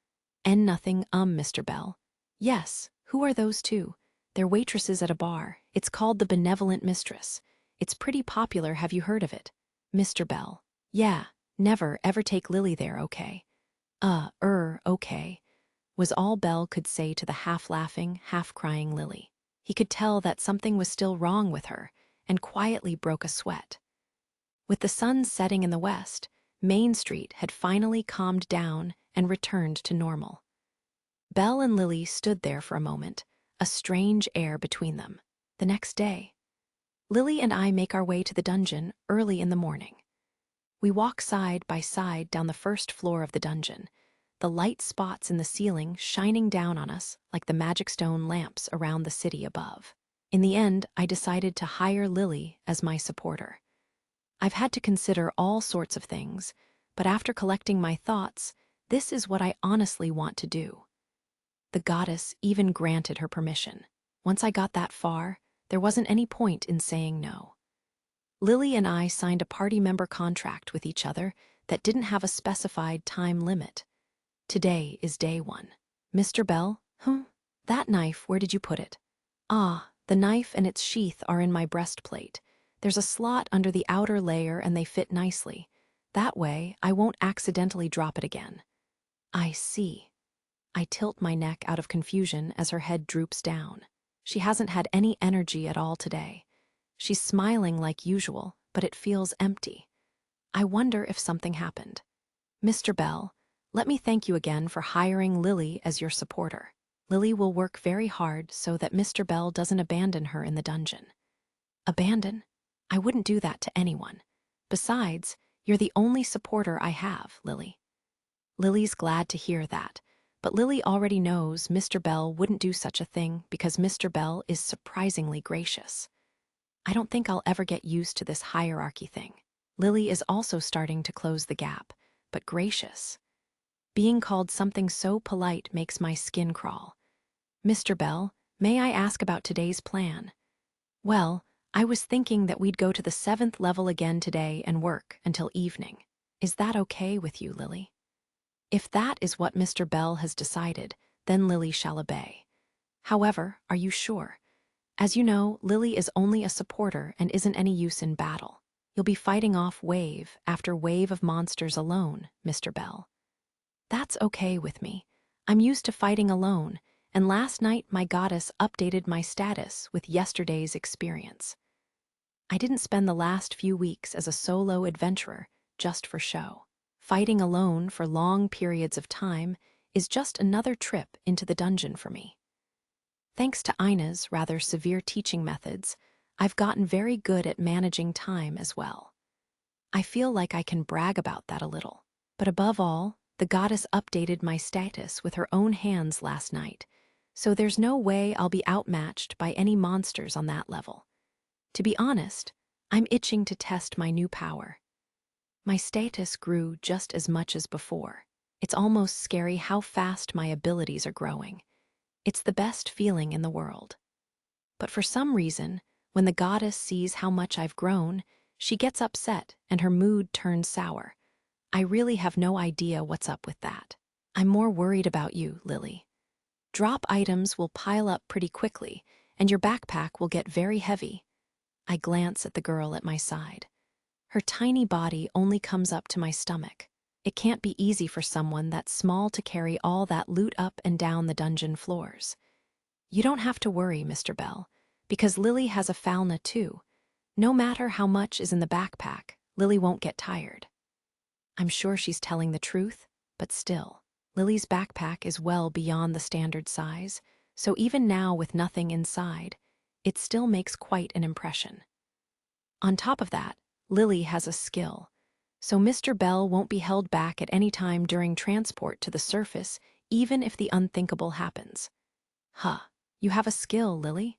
Nothing, Mr. Bell. Yes, who are those 2? They're waitresses at a bar. It's called the Benevolent Mistress. It's pretty popular, have you heard of it? Mr. Bell. Yeah, never ever take Lily there, okay? Okay, was all Belle could say to the half-laughing, half-crying Lily. He could tell that something was still wrong with her and quietly broke a sweat. With the sun setting in the west, Main Street had finally calmed down and returned to normal. Belle and Lily stood there for a moment, a strange air between them. The next day, Lily and I make our way to the dungeon early in the morning. We walk side by side down the first floor of the dungeon, the light spots in the ceiling shining down on us like the magic stone lamps around the city above. In the end, I decided to hire Lily as my supporter. I've had to consider all sorts of things, but after collecting my thoughts, this is what I honestly want to do. The goddess even granted her permission. Once I got that far, There wasn't any point in saying no. Lily and I signed a party member contract with each other that didn't have a specified time limit. Today is day one. Mr. Bell? That knife, where did you put it? Ah, the knife and its sheath are in my breastplate. There's a slot under the outer layer and they fit nicely. That way, I won't accidentally drop it again. I see. I tilt my neck out of confusion as her head droops down. She hasn't had any energy at all today. She's smiling like usual, but it feels empty. I wonder if something happened. Mr. Bell, let me thank you again for hiring Lily as your supporter. Lily will work very hard so that Mr. Bell doesn't abandon her in the dungeon. Abandon? I wouldn't do that to anyone. Besides, you're the only supporter I have, Lily. Lily's glad to hear that, but Lily already knows Mr. Bell wouldn't do such a thing because Mr. Bell is surprisingly gracious. I don't think I'll ever get used to this hierarchy thing. Lily is also starting to close the gap, but gracious. Being called something so polite makes my skin crawl. Mr. Bell, may I ask about today's plan? Well, I was thinking that we'd go to the 7th level again today and work until evening. Is that okay with you, Lily? If that is what Mr. Bell has decided, then Lily shall obey. However, are you sure? As you know, Lily is only a supporter and isn't any use in battle. You'll be fighting off wave after wave of monsters alone, Mr. Bell. That's okay with me. I'm used to fighting alone, and last night my goddess updated my status with yesterday's experience. I didn't spend the last few weeks as a solo adventurer just for show. Fighting alone for long periods of time is just another trip into the dungeon for me. Thanks to Ina's rather severe teaching methods, I've gotten very good at managing time as well. I feel like I can brag about that a little. But above all, the goddess updated my status with her own hands last night, so there's no way I'll be outmatched by any monsters on that level. To be honest, I'm itching to test my new power. My status grew just as much as before. It's almost scary how fast my abilities are growing. It's the best feeling in the world. But for some reason, when the goddess sees how much I've grown, she gets upset and her mood turns sour. I really have no idea what's up with that. I'm more worried about you, Lily. Drop items will pile up pretty quickly, and your backpack will get very heavy. I glance at the girl at my side. Her tiny body only comes up to my stomach. It can't be easy for someone that small to carry all that loot up and down the dungeon floors. You don't have to worry, Mr. Bell, because Lily has a Falna too. No matter how much is in the backpack, Lily won't get tired. I'm sure she's telling the truth, but still, Lily's backpack is well beyond the standard size, so even now with nothing inside, it still makes quite an impression. On top of that, Lily has a skill, so Mr. Bell won't be held back at any time during transport to the surface, even if the unthinkable happens. You have a skill, Lily?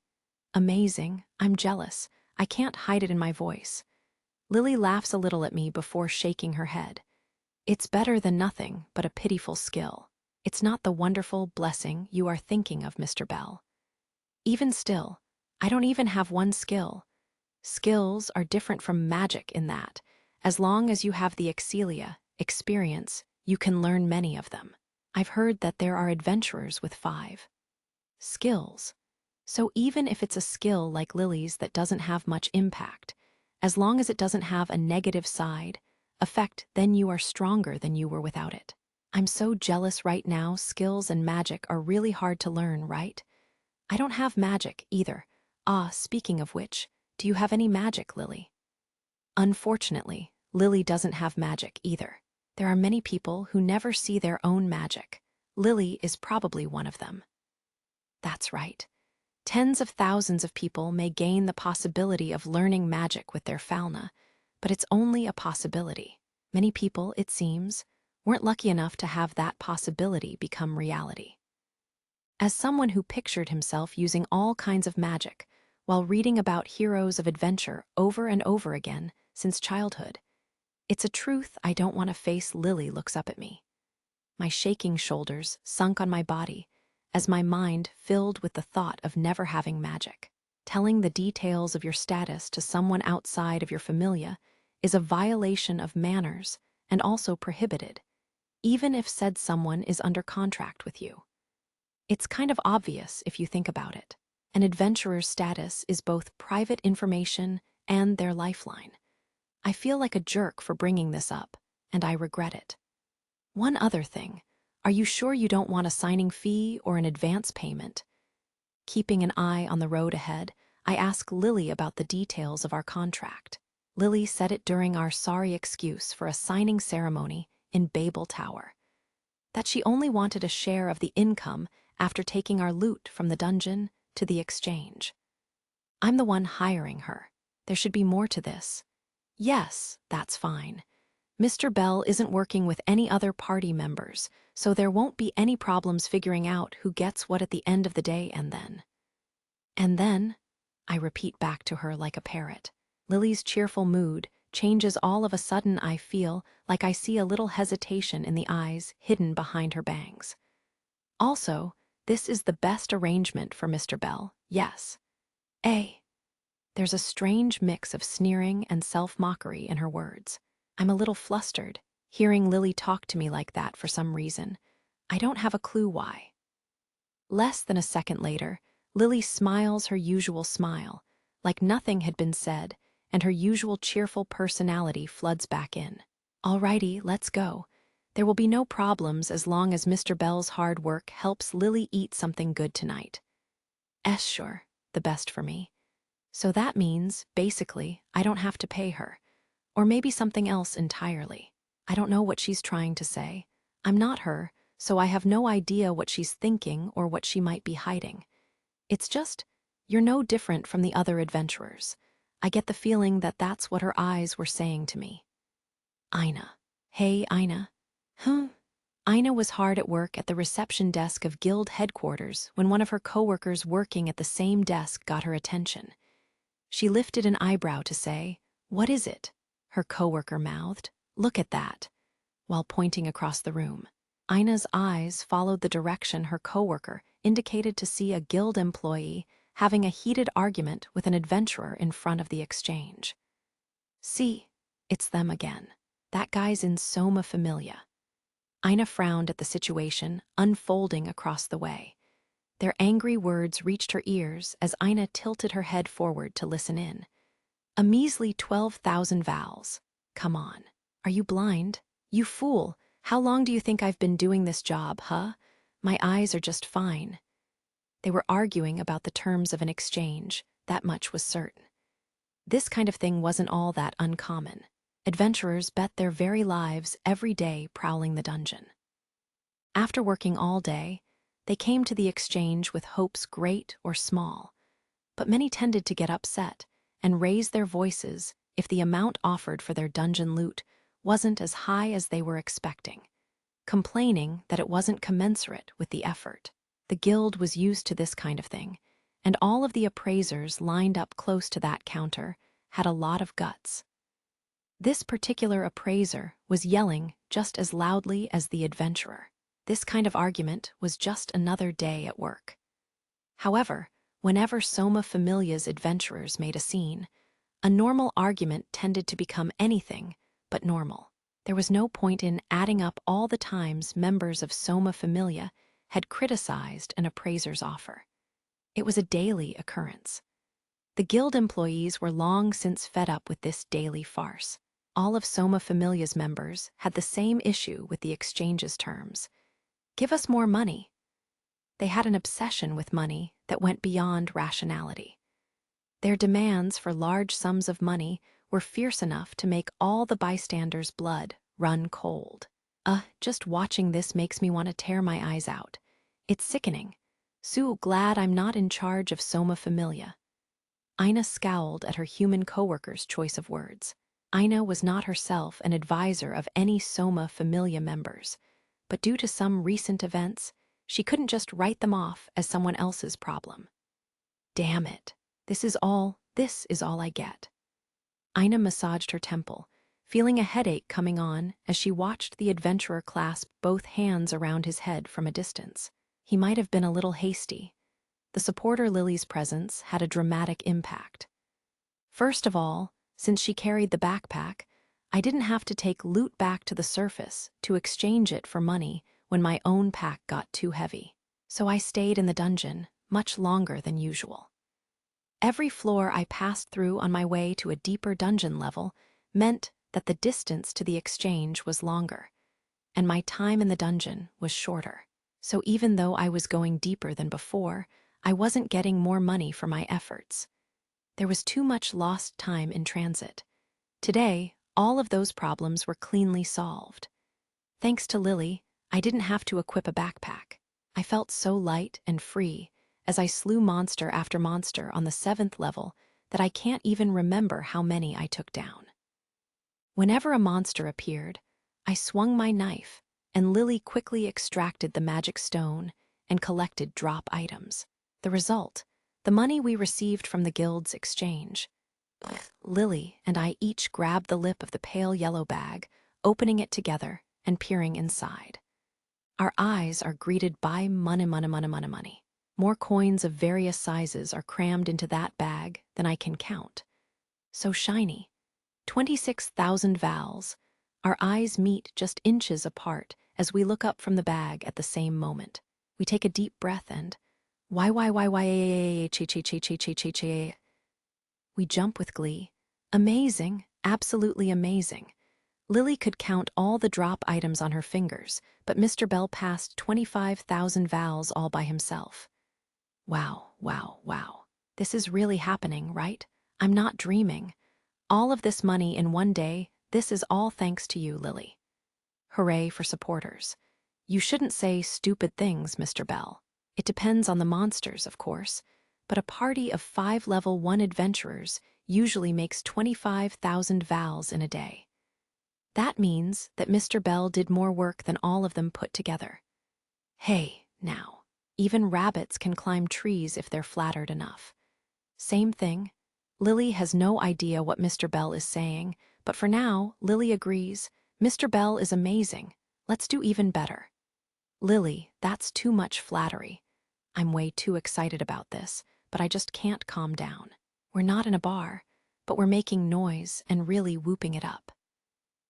Amazing. I'm jealous. I can't hide it in my voice. Lily laughs a little at me before shaking her head. It's better than nothing, but a pitiful skill. It's not the wonderful blessing you are thinking of, Mr. Bell. Even still, I don't even have one skill. Skills are different from magic in that, as long as you have the excelia, experience, you can learn many of them. I've heard that there are adventurers with 5 skills. So even if it's a skill like Lily's that doesn't have much impact, as long as it doesn't have a negative side, effect, then you are stronger than you were without it. I'm so jealous right now. Skills and magic are really hard to learn, right? I don't have magic either. Speaking of which, do you have any magic, Lily? Unfortunately, Lily doesn't have magic either. There are many people who never see their own magic. Lily is probably one of them. That's right. Tens of thousands of people may gain the possibility of learning magic with their Falna, but it's only a possibility. Many people, it seems, weren't lucky enough to have that possibility become reality. As someone who pictured himself using all kinds of magic while reading about heroes of adventure over and over again since childhood, it's a truth I don't want to face. Lily looks up at me. My shaking shoulders sunk on my body as my mind filled with the thought of never having magic. Telling the details of your status to someone outside of your familia is a violation of manners and also prohibited, even if said someone is under contract with you. It's kind of obvious if you think about it. An adventurer's status is both private information and their lifeline. I feel like a jerk for bringing this up, and I regret it. One other thing, are you sure you don't want a signing fee or an advance payment? Keeping an eye on the road ahead, I ask Lily about the details of our contract. Lily said it during our sorry excuse for a signing ceremony in Babel Tower, that she only wanted a share of the income after taking our loot from the dungeon to the exchange. I'm the one hiring her. There should be more to this. Yes, that's fine. Mr. Bell isn't working with any other party members, so there won't be any problems figuring out who gets what at the end of the day. And then, I repeat back to her like a parrot. Lily's cheerful mood changes all of a sudden. I feel like I see a little hesitation in the eyes hidden behind her bangs. Also, this is the best arrangement for Mr. Bell, yes. There's a strange mix of sneering and self-mockery in her words. I'm a little flustered, hearing Lily talk to me like that for some reason. I don't have a clue why. Less than a second later, Lily smiles her usual smile, like nothing had been said, and her usual cheerful personality floods back in. Alrighty, let's go. There will be no problems as long as Mr. Bell's hard work helps Lily eat something good tonight. Sure, the best for me. So that means, basically, I don't have to pay her. Or maybe something else entirely. I don't know what she's trying to say. I'm not her, so I have no idea what she's thinking or what she might be hiding. It's just, you're no different from the other adventurers. I get the feeling that that's what her eyes were saying to me. Ina. Hey, Ina. Ina was hard at work at the reception desk of guild headquarters when one of her coworkers working at the same desk got her attention. She lifted an eyebrow to say, "What is it?" Her coworker mouthed, "Look at that," while pointing across the room. Ina's eyes followed the direction her coworker indicated to see a guild employee having a heated argument with an adventurer in front of the exchange. See, it's them again. That guy's in Soma Familia. Ina frowned at the situation unfolding across the way. Their angry words reached her ears as Ina tilted her head forward to listen in. A measly 12,000 vowels. Come on. Are you blind? You fool. How long do you think I've been doing this job, huh? My eyes are just fine. They were arguing about the terms of an exchange, that much was certain. This kind of thing wasn't all that uncommon. Adventurers bet their very lives every day prowling the dungeon. After working all day, they came to the exchange with hopes great or small, but many tended to get upset and raise their voices if the amount offered for their dungeon loot wasn't as high as they were expecting, complaining that it wasn't commensurate with the effort. The guild was used to this kind of thing, and all of the appraisers lined up close to that counter had a lot of guts. This particular appraiser was yelling just as loudly as the adventurer. This kind of argument was just another day at work. However, whenever Soma Familia's adventurers made a scene, a normal argument tended to become anything but normal. There was no point in adding up all the times members of Soma Familia had criticized an appraiser's offer. It was a daily occurrence. The guild employees were long since fed up with this daily farce. All of Soma Familia's members had the same issue with the exchange's terms. Give us more money. They had an obsession with money that went beyond rationality. Their demands for large sums of money were fierce enough to make all the bystanders' blood run cold. Just watching this makes me want to tear my eyes out. It's sickening. So glad I'm not in charge of Soma Familia. Ina scowled at her human coworker's choice of words. Ina was not herself an advisor of any Soma Familia members, but due to some recent events, she couldn't just write them off as someone else's problem. Damn it. This is all I get. Ina massaged her temple, feeling a headache coming on as she watched the adventurer clasp both hands around his head from a distance. He might have been a little hasty, the supporter Lily's presence had a dramatic impact. First of all, since she carried the backpack, I didn't have to take loot back to the surface to exchange it for money when my own pack got too heavy. So I stayed in the dungeon much longer than usual. Every floor I passed through on my way to a deeper dungeon level meant that the distance to the exchange was longer, and my time in the dungeon was shorter. So even though I was going deeper than before, I wasn't getting more money for my efforts. There was too much lost time in transit. Today, all of those problems were cleanly solved. Thanks to Lily, I didn't have to equip a backpack. I felt so light and free as I slew monster after monster on the 7th level that I can't even remember how many I took down. Whenever a monster appeared, I swung my knife, and Lily quickly extracted the magic stone and collected drop items. The result, the money we received from the guild's exchange. Lily and I each grabbed the lip of the pale yellow bag, opening it together and peering inside. Our eyes are greeted by money, money, money, money, money. More coins of various sizes are crammed into that bag than I can count. So shiny. 26,000 vowels. Our eyes meet just inches apart as we look up from the bag at the same moment. We take a deep breath and why, chi. We jump with glee. Amazing, absolutely amazing. Lily could count all the drop items on her fingers, but Mr. Bell passed 25,000 vowels all by himself. Wow, wow, wow. This is really happening, right? I'm not dreaming. All of this money in one day, this is all thanks to you, Lily. Hooray for supporters. You shouldn't say stupid things, Mr. Bell. It depends on the monsters, of course, but a party of 5 level 1 adventurers usually makes 25,000 vowels in a day. That means that Mr. Bell did more work than all of them put together. Hey, now, even rabbits can climb trees if they're flattered enough. Same thing. Lily has no idea what Mr. Bell is saying, but for now, Lily agrees. Mr. Bell is amazing. Let's do even better. Lily, that's too much flattery. I'm way too excited about this, but I just can't calm down. We're not in a bar, but we're making noise and really whooping it up.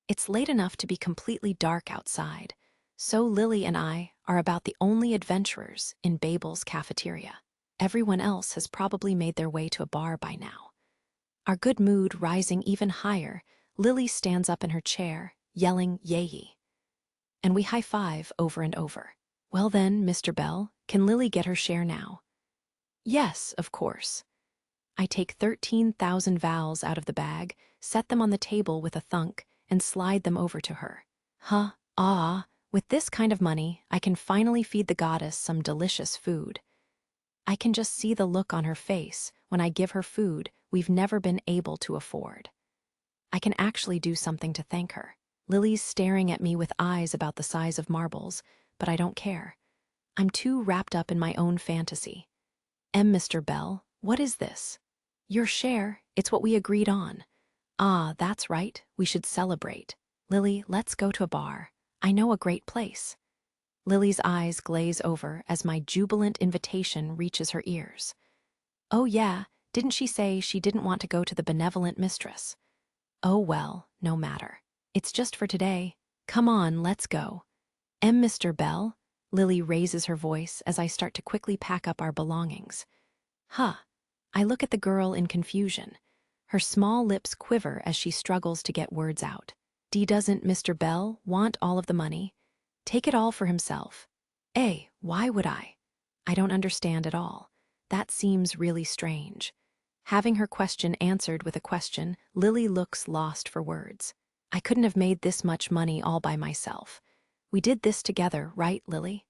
It's late enough to be completely dark outside, so Lily and I are about the only adventurers in Babel's cafeteria. Everyone else has probably made their way to a bar by now. Our good mood rising even higher, Lily stands up in her chair, yelling yay. And we high-five over and over. Well then, Mr. Bell, can Lily get her share now? Yes, of course. I take 13,000 vowels out of the bag, set them on the table with a thunk, and slide them over to her. With this kind of money, I can finally feed the goddess some delicious food. I can just see the look on her face when I give her food we've never been able to afford. I can actually do something to thank her. Lily's staring at me with eyes about the size of marbles, but I don't care. I'm too wrapped up in my own fantasy. Mr. Bell, what is this? Your share, it's what we agreed on. Ah, that's right, we should celebrate. Lily, let's go to a bar. I know a great place. Lily's eyes glaze over as my jubilant invitation reaches her ears. Oh yeah, didn't she say she didn't want to go to the benevolent mistress? Oh well, no matter. It's just for today. Come on, let's go. Mr. Bell? Lily raises her voice as I start to quickly pack up our belongings. I look at the girl in confusion. Her small lips quiver as she struggles to get words out. Doesn't Mr. Bell want all of the money? Take it all for himself. Why would I? I don't understand at all. That seems really strange. Having her question answered with a question, Lily looks lost for words. I couldn't have made this much money all by myself. We did this together, right, Lily?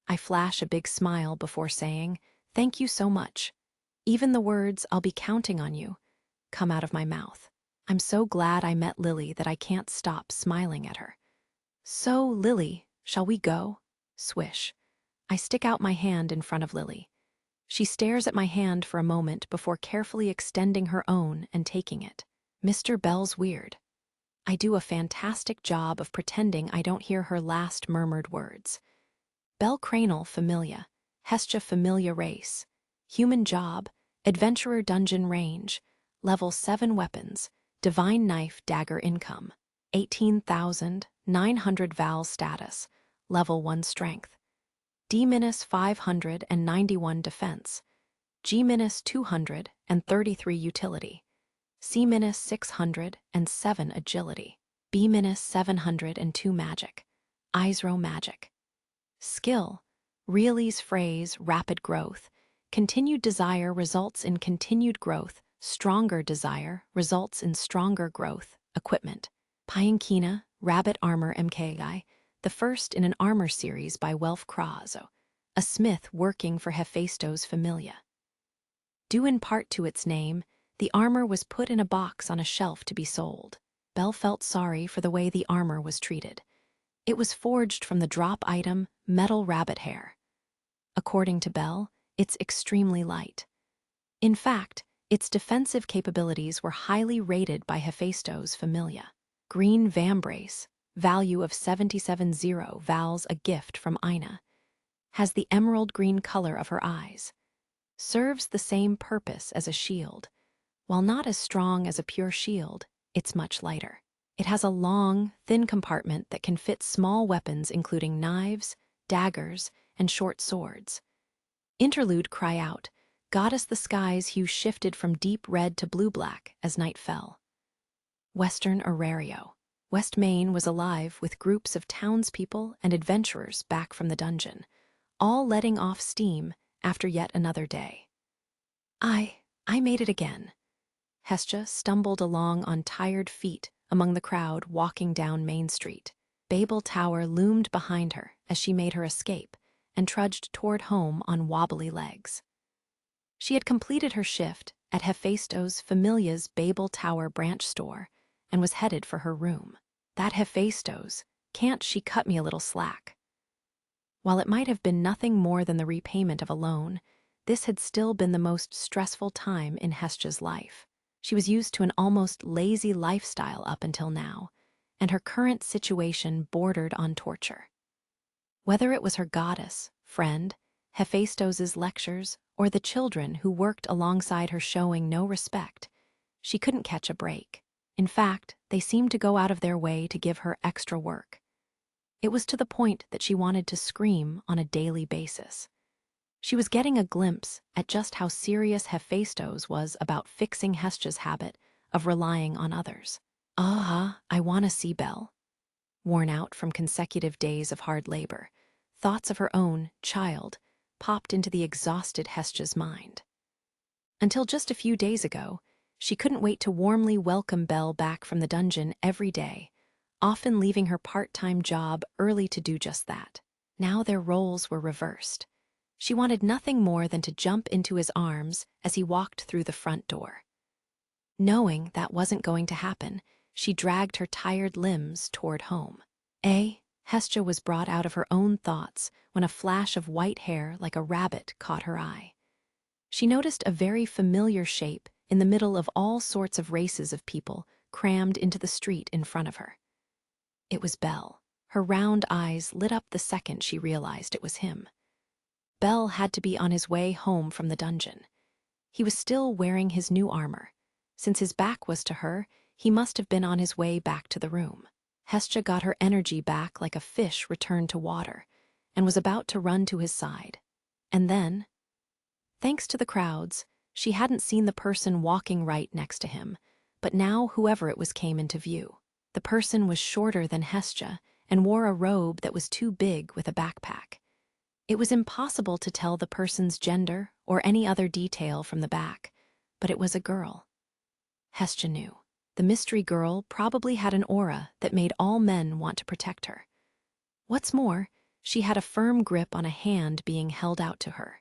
I flash a big smile before saying, thank you so much. Even the words, I'll be counting on you, come out of my mouth. I'm so glad I met Lily that I can't stop smiling at her. So, Lily, shall we go? Swish. I stick out my hand in front of Lily. She stares at my hand for a moment before carefully extending her own and taking it. Mr. Bell's weird. I do a fantastic job of pretending I don't hear her last murmured words. Bell Cranel familia, Hestia familia race. Human job, adventurer dungeon range, level 7 weapons, divine knife dagger income, 18,900 Val status, level 1 strength, D-591 defense, G-233 utility, C-607 agility, B-702 magic, Isro magic. Skill, Reely's phrase rapid growth, continued desire results in continued growth, stronger desire results in stronger growth, equipment. Painkina, Rabbit Armor MKI, the first in an armor series by Welf Krazo, a smith working for Hephaestos Familia. Due in part to its name, the armor was put in a box on a shelf to be sold. Belle felt sorry for the way the armor was treated. It was forged from the drop item metal rabbit hair. According to Belle, it's extremely light. In fact, its defensive capabilities were highly rated by Hephaestos Familia. Green Vambrace, value of 77 Vals, a gift from Ina, has the emerald green color of her eyes. Serves the same purpose as a shield. While not as strong as a pure shield, it's much lighter. It has a long, thin compartment that can fit small weapons including knives, daggers, and short swords. Interlude Cry Out, Goddess the Sky's hue shifted from deep red to blue-black as night fell. Western Aurario. West Main was alive with groups of townspeople and adventurers back from the dungeon, all letting off steam after yet another day. I made it again. Hestia stumbled along on tired feet among the crowd walking down Main Street. Babel Tower loomed behind her as she made her escape and trudged toward home on wobbly legs. She had completed her shift at Hephaestos Familia's Babel Tower branch store and was headed for her room. That Hephaestos, can't she cut me a little slack? While it might have been nothing more than the repayment of a loan, this had still been the most stressful time in Hestia's life. She was used to an almost lazy lifestyle up until now, and her current situation bordered on torture. Whether it was her goddess, friend, Hephaestos's lectures, or the children who worked alongside her showing no respect, she couldn't catch a break. In fact, they seemed to go out of their way to give her extra work. It was to the point that she wanted to scream on a daily basis. She was getting a glimpse at just how serious Hephaestos was about fixing Hestia's habit of relying on others. I want to see Belle. Worn out from consecutive days of hard labor, thoughts of her own child popped into the exhausted Hestia's mind. Until just a few days ago, she couldn't wait to warmly welcome Belle back from the dungeon every day, often leaving her part-time job early to do just that. Now their roles were reversed. She wanted nothing more than to jump into his arms as he walked through the front door. Knowing that wasn't going to happen, she dragged her tired limbs toward home. Hestia was brought out of her own thoughts when a flash of white hair like a rabbit caught her eye. She noticed a very familiar shape in the middle of all sorts of races of people crammed into the street in front of her. It was Belle. Her round eyes lit up the second she realized it was him. Belle had to be on his way home from the dungeon. He was still wearing his new armor. Since his back was to her, he must have been on his way back to the room. Hestia got her energy back like a fish returned to water, and was about to run to his side. And then, thanks to the crowds, she hadn't seen the person walking right next to him, but now whoever it was came into view. The person was shorter than Hestia and wore a robe that was too big with a backpack. It was impossible to tell the person's gender or any other detail from the back, but it was a girl. Hestia knew. The mystery girl probably had an aura that made all men want to protect her. What's more, she had a firm grip on a hand being held out to her.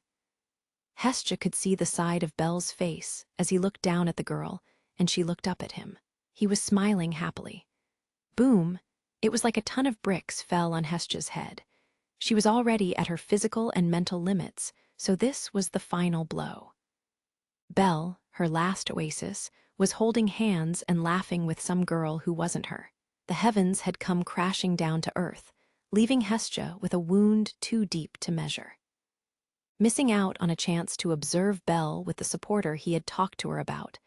Hestia could see the side of Belle's face as he looked down at the girl, and she looked up at him. He was smiling happily. Boom! It was like a ton of bricks fell on Hestia's head. She was already at her physical and mental limits, so this was the final blow. Belle, her last oasis, was holding hands and laughing with some girl who wasn't her. The heavens had come crashing down to earth, leaving Hestia with a wound too deep to measure. Missing out on a chance to observe Belle with the supporter he had talked to her about,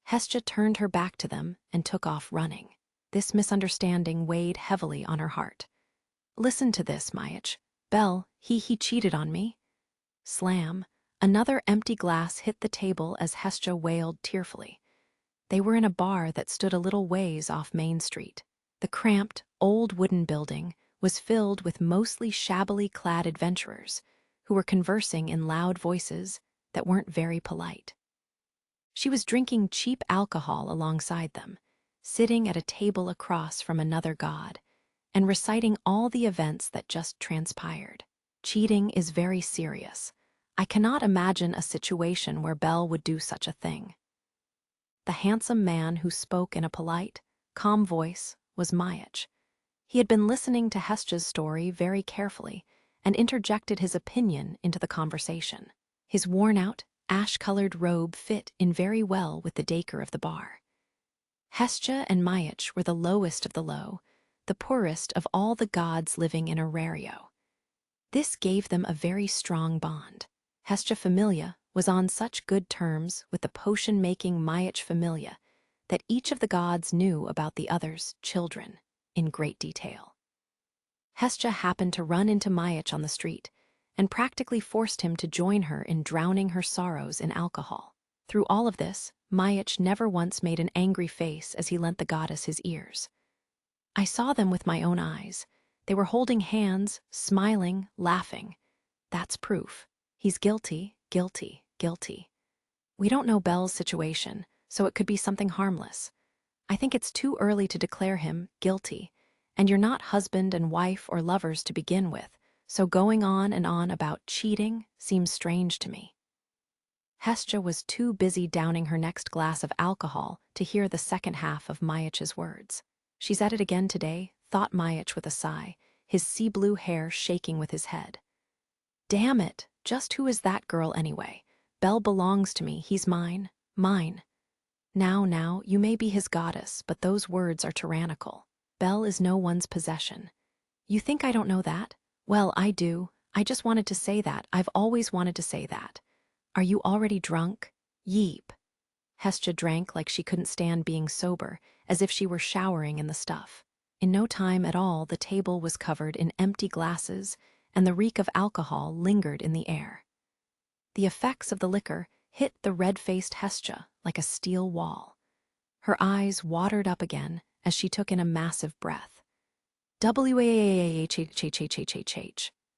Hestia turned her back to them and took off running. This misunderstanding weighed heavily on her heart. Listen to this, Mayach. Belle, he cheated on me. Slam. Another empty glass hit the table as Hestia wailed tearfully. They were in a bar that stood a little ways off Main Street. The cramped, old wooden building was filled with mostly shabbily clad adventurers who were conversing in loud voices that weren't very polite. She was drinking cheap alcohol alongside them, sitting at a table across from another god, and reciting all the events that just transpired. Cheating is very serious. I cannot imagine a situation where Belle would do such a thing. The handsome man who spoke in a polite, calm voice was Mayach. He had been listening to Hestia's story very carefully and interjected his opinion into the conversation. His worn-out, ash-colored robe fit in very well with the decor of the bar. Hestia and Mayach were the lowest of the low, the poorest of all the gods living in Arario. This gave them a very strong bond. Hestia Familia was on such good terms with the potion-making Mayach Familia that each of the gods knew about the other's children in great detail. Hestia happened to run into Mayach on the street and practically forced him to join her in drowning her sorrows in alcohol. Through all of this, Mayach never once made an angry face as he lent the goddess his ears. I saw them with my own eyes. They were holding hands, smiling, laughing. That's proof. He's guilty, guilty, guilty. We don't know Belle's situation, so it could be something harmless. I think it's too early to declare him guilty, and you're not husband and wife or lovers to begin with, so going on and on about cheating seems strange to me. Hestia was too busy downing her next glass of alcohol to hear the second half of Mayach's words. She's at it again today, thought Mayach with a sigh, his sea-blue hair shaking with his head. Damn it, just who is that girl anyway? Belle belongs to me, he's mine, mine. Now, you may be his goddess, but those words are tyrannical. Belle is no one's possession. You think I don't know that? Well, I do. I just wanted to say that. I've always wanted to say that. Are you already drunk? Yeep. Hestia drank like she couldn't stand being sober, as if she were showering in the stuff. In no time at all, the table was covered in empty glasses, and the reek of alcohol lingered in the air. The effects of the liquor hit the red-faced Hestia like a steel wall. Her eyes watered up again as she took in a massive breath. W-A-H-H-H-H-H-H.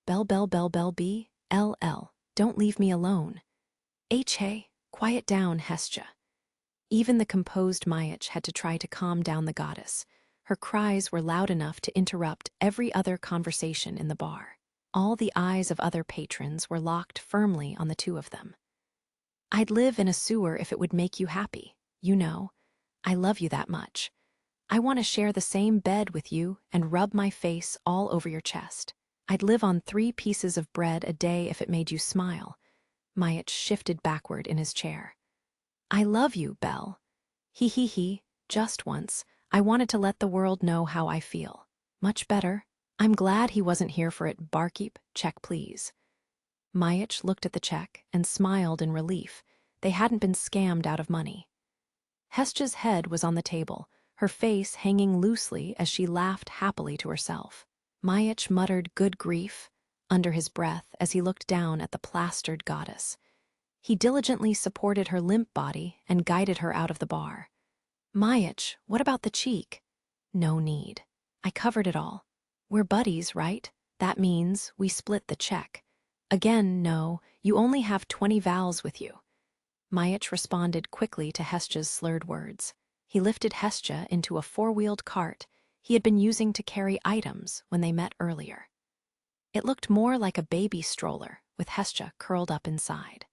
Bell, bell, bell, bell, B, L-L. Don't leave me alone. H-Hey, quiet down, Hestia. Even the composed Mayach had to try to calm down the goddess. Her cries were loud enough to interrupt every other conversation in the bar. All the eyes of other patrons were locked firmly on the two of them. I'd live in a sewer if it would make you happy. You know, I love you that much. I want to share the same bed with you and rub my face all over your chest. I'd live on 3 pieces of bread a day if it made you smile. Mayach shifted backward in his chair. I love you, Belle. He, just once. I wanted to let the world know how I feel. Much better. I'm glad he wasn't here for it. Barkeep, check please. Mayach looked at the check and smiled in relief. They hadn't been scammed out of money. Hestia's head was on the table, her face hanging loosely as she laughed happily to herself. Mayach muttered good grief under his breath as he looked down at the plastered goddess. He diligently supported her limp body and guided her out of the bar. Mayach, what about the cheek? No need. I covered it all. We're buddies, right? That means we split the check. Again, no, you only have 20 vowels with you. Mayach responded quickly to Hestia's slurred words. He lifted Hestia into a 4-wheeled cart he had been using to carry items when they met earlier. It looked more like a baby stroller, with Hestia curled up inside.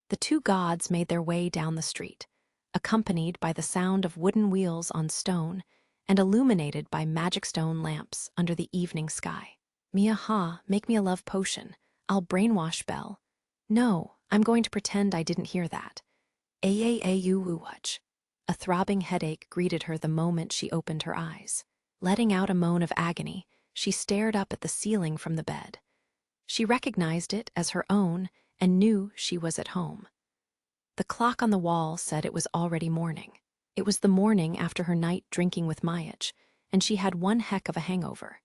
The two gods made their way down the street, accompanied by the sound of wooden wheels on stone and illuminated by magic stone lamps under the evening sky. Mia, make me a love potion. I'll brainwash Belle. No, I'm going to pretend I didn't hear that. A throbbing headache greeted her the moment she opened her eyes. Letting out a moan of agony, she stared up at the ceiling from the bed. She recognized it as her own and knew she was at home. The clock on the wall said it was already morning. It was the morning after her night drinking with Mayach, and she had one heck of a hangover.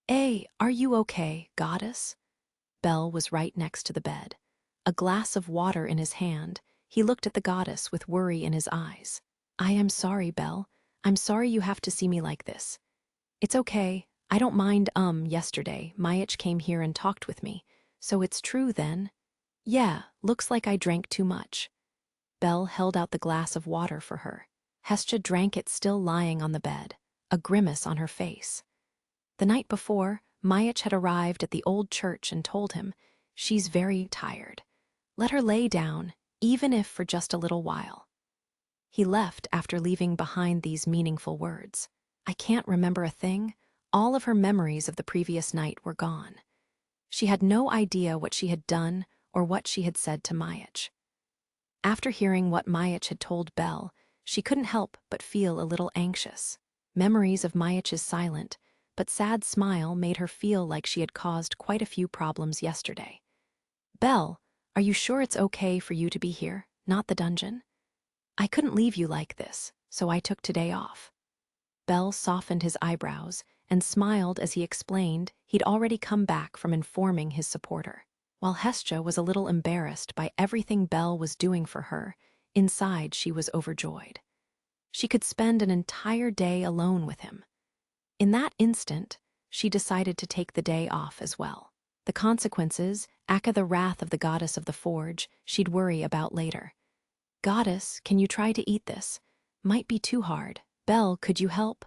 "Hey, are you okay, goddess?" Bell was right next to the bed. A glass of water in his hand, he looked at the goddess with worry in his eyes. "I am sorry, Bell. I'm sorry you have to see me like this. It's okay. I don't mind, yesterday, Mayach came here and talked with me. So it's true then?" "Yeah, looks like I drank too much." Belle held out the glass of water for her. Hestia drank it still lying on the bed, a grimace on her face. The night before, Mayach had arrived at the old church and told him, "She's very tired. Let her lay down, even if for just a little while." He left after leaving behind these meaningful words. I can't remember a thing. All of her memories of the previous night were gone. She had no idea what she had done or what she had said to Mayach. After hearing what Mayach had told Belle, she couldn't help but feel a little anxious. Memories of Mayach's silent but sad smile made her feel like she had caused quite a few problems yesterday. "Belle, are you sure it's okay for you to be here, not the dungeon? I couldn't leave you like this, so I took today off." Belle softened his eyebrows and smiled as he explained he'd already come back from informing his supporter. While Hestia was a little embarrassed by everything Belle was doing for her, inside she was overjoyed. She could spend an entire day alone with him. In that instant, she decided to take the day off as well. The consequences, aka the wrath of the goddess of the forge, she'd worry about later. "Goddess, can you try to eat this? Might be too hard. Belle, could you help?"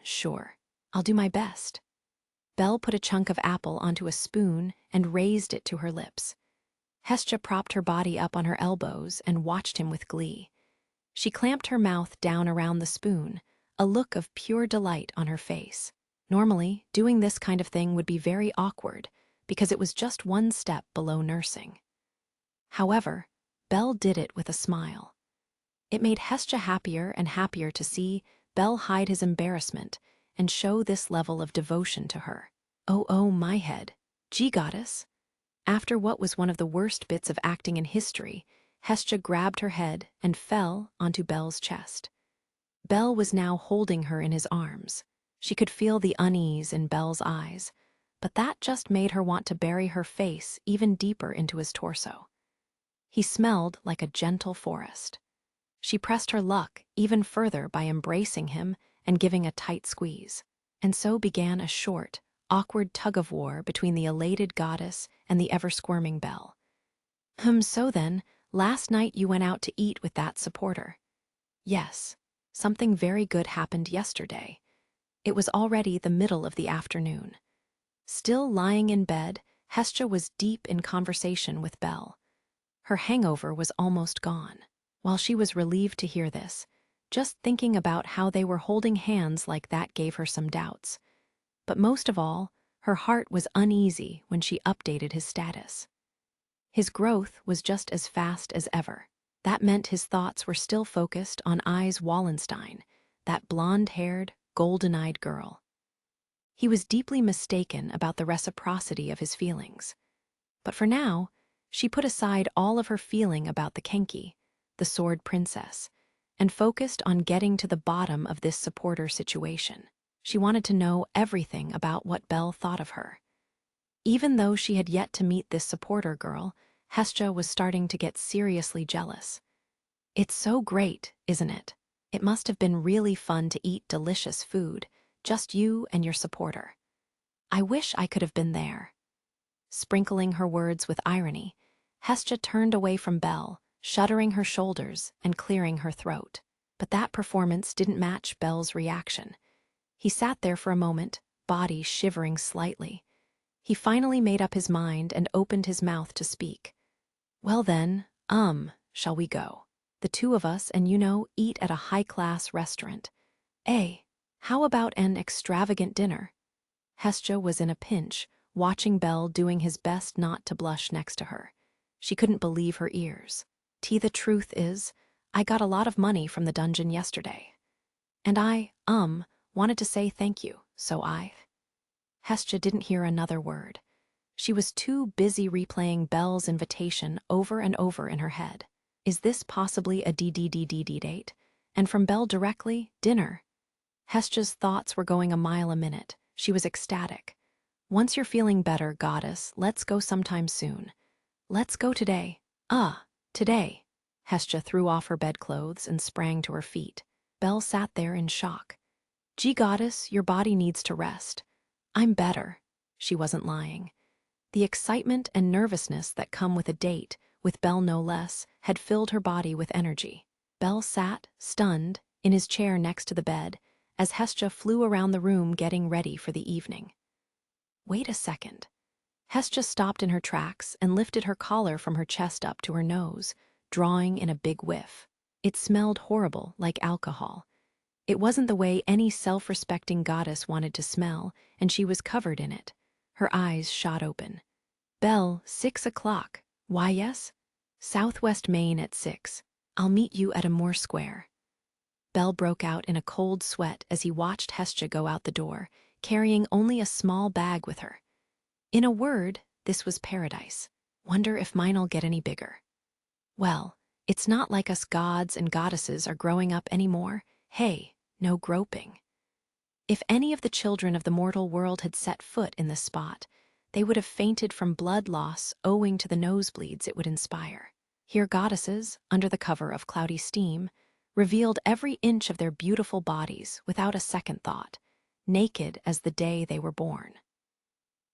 Sure. I'll do my best." Belle put a chunk of apple onto a spoon and raised it to her lips. Hestia propped her body up on her elbows and watched him with glee. She clamped her mouth down around the spoon, a look of pure delight on her face. Normally, doing this kind of thing would be very awkward because it was just one step below nursing. However, Belle did it with a smile. It made Hestia happier and happier to see Belle hide his embarrassment and show this level of devotion to her. Oh, my head. Gee, goddess. After what was one of the worst bits of acting in history, Hestia grabbed her head and fell onto Belle's chest. Belle was now holding her in his arms. She could feel the unease in Belle's eyes, but that just made her want to bury her face even deeper into his torso. He smelled like a gentle forest. She pressed her luck even further by embracing him and giving a tight squeeze. And so began a short, awkward tug-of-war between the elated goddess and the ever-squirming Belle. So then, last night you went out to eat with that supporter." "Yes, something very good happened yesterday." It was already the middle of the afternoon. Still lying in bed, Hestia was deep in conversation with Belle. Her hangover was almost gone. While she was relieved to hear this, just thinking about how they were holding hands like that gave her some doubts. But most of all, her heart was uneasy when she updated his status. His growth was just as fast as ever. That meant his thoughts were still focused on Eyes Wallenstein, that blonde-haired, golden-eyed girl. He was deeply mistaken about the reciprocity of his feelings. But for now, she put aside all of her feeling about the Kenki, the sword princess, and focused on getting to the bottom of this supporter situation. She wanted to know everything about what Belle thought of her. Even though she had yet to meet this supporter girl, Hestia was starting to get seriously jealous. "It's so great, isn't it? It must have been really fun to eat delicious food, just you and your supporter. I wish I could have been there." Sprinkling her words with irony, Hestia turned away from Belle, shuddering her shoulders and clearing her throat. But that performance didn't match Belle's reaction. He sat there for a moment, body shivering slightly. He finally made up his mind and opened his mouth to speak. "Well then, shall we go? The two of us and, eat at a high-class restaurant. How about an extravagant dinner?" Hestia was in a pinch, watching Belle doing his best not to blush next to her. She couldn't believe her ears. The truth is, I got a lot of money from the dungeon yesterday. And I, wanted to say thank you, so I..." Hestia didn't hear another word. She was too busy replaying Belle's invitation over and over in her head. Is this possibly a DDDDD date? And from Belle directly, dinner. Hestia's thoughts were going a mile a minute. She was ecstatic. Once you're feeling better, goddess, let's go sometime soon. Let's go today. Today. Hestia threw off her bedclothes and sprang to her feet. Belle sat there in shock. Gee, goddess, your body needs to rest. I'm better. She wasn't lying. The excitement and nervousness that come with a date, with Belle no less, had filled her body with energy. Belle sat, stunned, in his chair next to the bed, as Hestia flew around the room getting ready for the evening. Wait a second. Hestia stopped in her tracks and lifted her collar from her chest up to her nose, drawing in a big whiff. It smelled horrible, like alcohol. It wasn't the way any self-respecting goddess wanted to smell, and she was covered in it. Her eyes shot open. Belle, 6 o'clock. Why, yes? Southwest Maine at 6. I'll meet you at Amour Square. Belle broke out in a cold sweat as he watched Hestia go out the door, carrying only a small bag with her. In a word, this was paradise. Wonder if mine'll get any bigger. Well, it's not like us gods and goddesses are growing up anymore. Hey, no groping. If any of the children of the mortal world had set foot in this spot, they would have fainted from blood loss owing to the nosebleeds it would inspire. Here goddesses, under the cover of cloudy steam, revealed every inch of their beautiful bodies without a second thought, naked as the day they were born.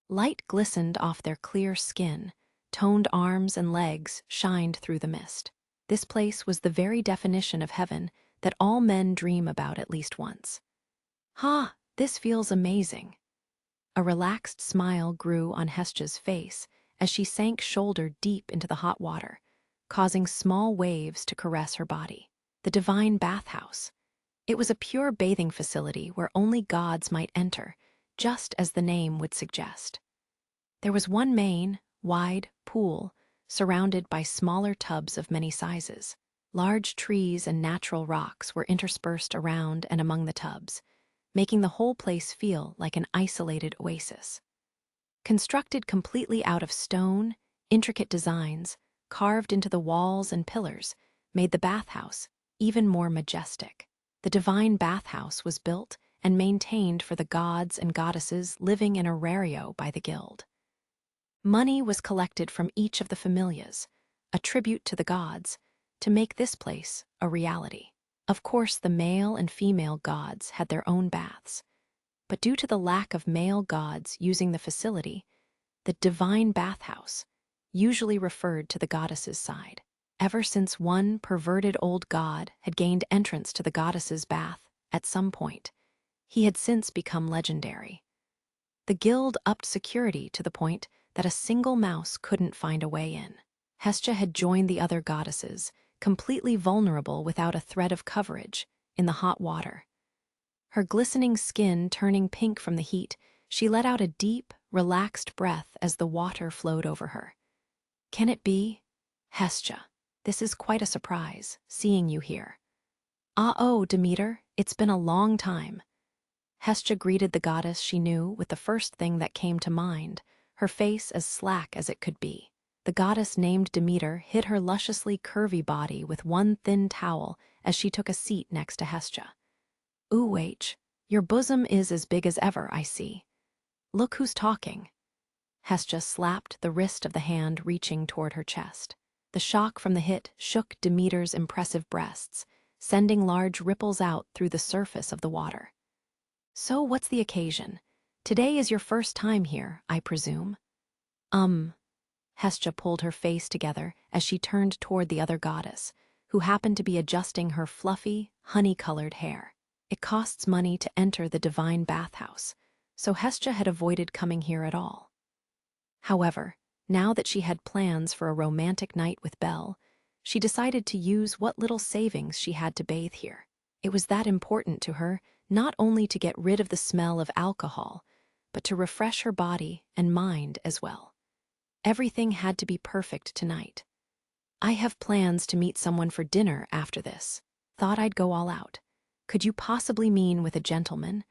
Light glistened off their clear skin, toned arms and legs shined through the mist. This place was the very definition of heaven that all men dream about at least once. This feels amazing. A relaxed smile grew on Hestia's face as she sank shoulder deep into the hot water, causing small waves to caress her body. The divine bathhouse. It was a pure bathing facility where only gods might enter, just as the name would suggest. There was one main, wide pool, surrounded by smaller tubs of many sizes. Large trees and natural rocks were interspersed around and among the tubs, making the whole place feel like an isolated oasis. Constructed completely out of stone, intricate designs, carved into the walls and pillars, made the bathhouse even more majestic. The divine bathhouse was built and maintained for the gods and goddesses living in Aurario by the guild. Money was collected from each of the familias, a tribute to the gods, to make this place a reality. Of course, the male and female gods had their own baths, but due to the lack of male gods using the facility, the divine bathhouse usually referred to the goddess's side. Ever since one perverted old god had gained entrance to the goddess's bath at some point, he had since become legendary. The guild upped security to the point that a single mouse couldn't find a way in. Hestia had joined the other goddesses, completely vulnerable without a thread of coverage, in the hot water. Her glistening skin turning pink from the heat, she let out a deep, relaxed breath as the water flowed over her. Can it be? Hestia, this is quite a surprise, seeing you here. Oh, Demeter, it's been a long time. Hestia greeted the goddess she knew with the first thing that came to mind, her face as slack as it could be. The goddess named Demeter hid her lusciously curvy body with one thin towel as she took a seat next to Hestia. Ooh, your bosom is as big as ever, I see. Look who's talking. Hestia slapped the wrist of the hand reaching toward her chest. The shock from the hit shook Demeter's impressive breasts, sending large ripples out through the surface of the water. So what's the occasion? Today is your first time here, I presume? Hestia pulled her face together as she turned toward the other goddess, who happened to be adjusting her fluffy, honey-colored hair. It costs money to enter the divine bathhouse, so Hestia had avoided coming here at all. However, now that she had plans for a romantic night with Belle, she decided to use what little savings she had to bathe here. It was that important to her, not only to get rid of the smell of alcohol, but to refresh her body and mind as well. Everything had to be perfect tonight. I have plans to meet someone for dinner after this. Thought I'd go all out. Could you possibly mean with a gentleman?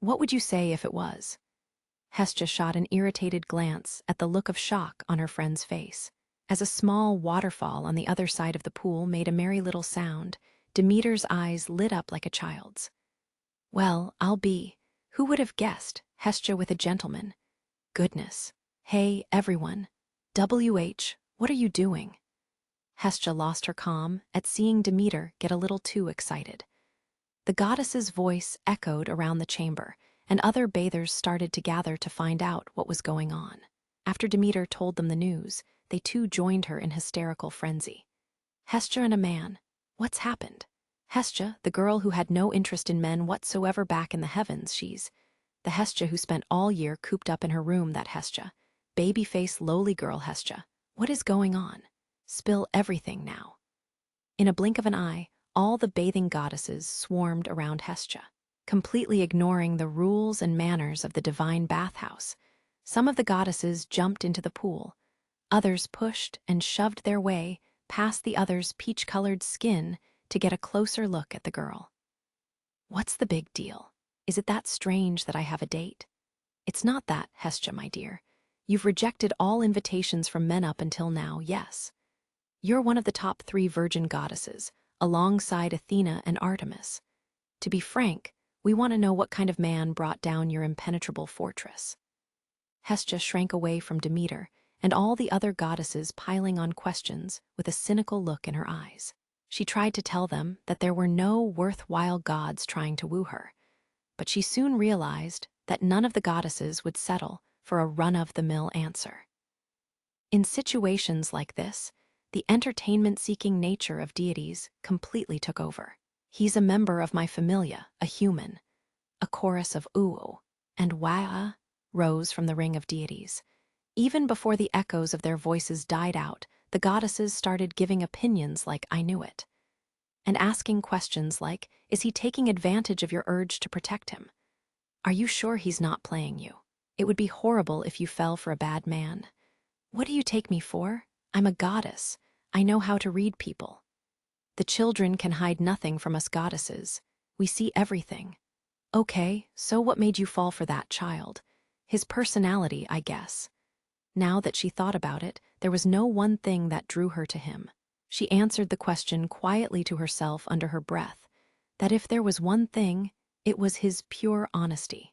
What would you say if it was? Hestia shot an irritated glance at the look of shock on her friend's face. As a small waterfall on the other side of the pool made a merry little sound, Demeter's eyes lit up like a child's. Well, I'll be. Who would have guessed? Hestia with a gentleman. Goodness. Hey, everyone. WH, what are you doing? Hestia lost her calm at seeing Demeter get a little too excited. The goddess's voice echoed around the chamber, and other bathers started to gather to find out what was going on. After Demeter told them the news, they too joined her in hysterical frenzy. Hestia and a man. What's happened? Hestia, the girl who had no interest in men whatsoever back in the heavens, she's the Hestia who spent all year cooped up in her room, that Hestia. Baby-face lowly girl Hestia. What is going on? Spill everything now. In a blink of an eye, all the bathing goddesses swarmed around Hestia, completely ignoring the rules and manners of the divine bathhouse. Some of the goddesses jumped into the pool. Others pushed and shoved their way past the other's peach-colored skin to get a closer look at the girl. What's the big deal? Is it that strange that I have a date? It's not that, Hestia, my dear. You've rejected all invitations from men up until now, yes. You're one of the top 3 virgin goddesses, alongside Athena and Artemis. To be frank, we want to know what kind of man brought down your impenetrable fortress. Hestia shrank away from Demeter and all the other goddesses piling on questions with a cynical look in her eyes. She tried to tell them that there were no worthwhile gods trying to woo her, but she soon realized that none of the goddesses would settle for a run-of-the-mill answer. In situations like this, the entertainment-seeking nature of deities completely took over. He's a member of my familia, a human. A chorus of ooh and wah rose from the ring of deities. Even before the echoes of their voices died out, the goddesses started giving opinions like I knew it, and asking questions like, is he taking advantage of your urge to protect him? Are you sure he's not playing you? It would be horrible if you fell for a bad man. What do you take me for? I'm a goddess. I know how to read people. The children can hide nothing from us goddesses. We see everything. Okay, so what made you fall for that child? His personality, I guess. Now that she thought about it, there was no one thing that drew her to him. She answered the question quietly to herself under her breath, that if there was one thing, it was his pure honesty.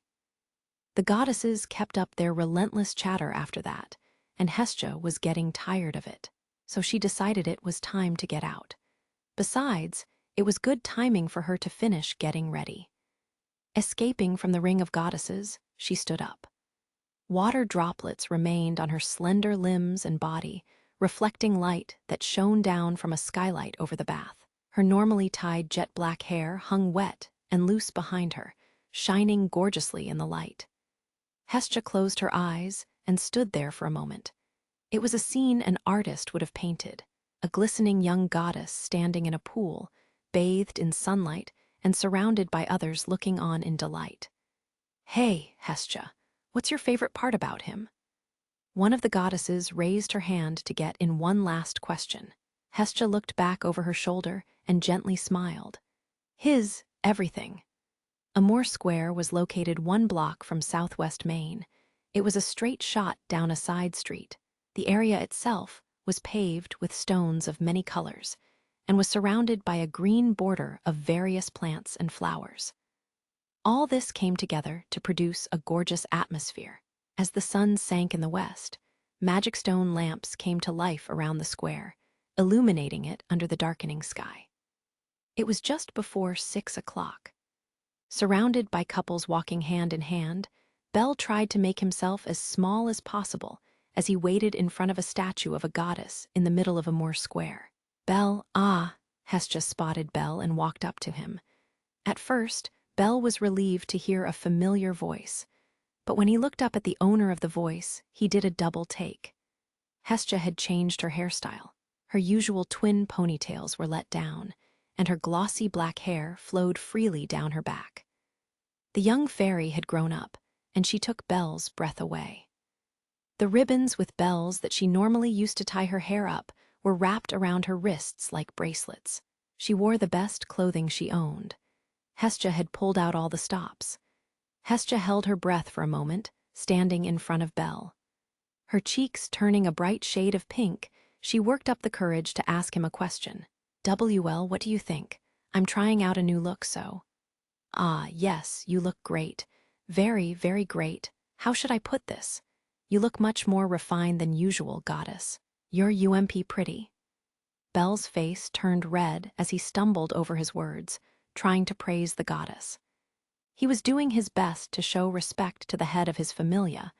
The goddesses kept up their relentless chatter after that, and Hestia was getting tired of it, so she decided it was time to get out. Besides, it was good timing for her to finish getting ready. Escaping from the ring of goddesses, she stood up. Water droplets remained on her slender limbs and body, reflecting light that shone down from a skylight over the bath. Her normally tied jet-black hair hung wet and loose behind her, shining gorgeously in the light. Hestia closed her eyes and stood there for a moment. It was a scene an artist would have painted, a glistening young goddess standing in a pool, bathed in sunlight and surrounded by others looking on in delight. Hey, Hestia, what's your favorite part about him? One of the goddesses raised her hand to get in one last question. Hestia looked back over her shoulder and gently smiled. His everything. Amur Square was located 1 block from Southwest Main. It was a straight shot down a side street. The area itself was paved with stones of many colors and was surrounded by a green border of various plants and flowers. All this came together to produce a gorgeous atmosphere. As the sun sank in the west, magic stone lamps came to life around the square, illuminating it under the darkening sky. It was just before 6 o'clock. Surrounded by couples walking hand in hand, Bel tried to make himself as small as possible as he waited in front of a statue of a goddess in the middle of Amur Square. Bel, Hestia spotted Bel and walked up to him. At first, Bel was relieved to hear a familiar voice, but when he looked up at the owner of the voice, he did a double take. Hestia had changed her hairstyle. Her usual twin ponytails were let down, and her glossy black hair flowed freely down her back. The young fairy had grown up, and she took Belle's breath away. The ribbons with bells that she normally used to tie her hair up were wrapped around her wrists like bracelets. She wore the best clothing she owned. Hestia had pulled out all the stops. Hestia held her breath for a moment, standing in front of Belle. Her cheeks turning a bright shade of pink, she worked up the courage to ask him a question. "WL, what do you think? I'm trying out a new look, so." "Ah, yes, you look great. Very, very great. How should I put this? You look much more refined than usual, goddess. You're pretty." Belle's face turned red as he stumbled over his words, trying to praise the goddess. He was doing his best to show respect to the head of his familia,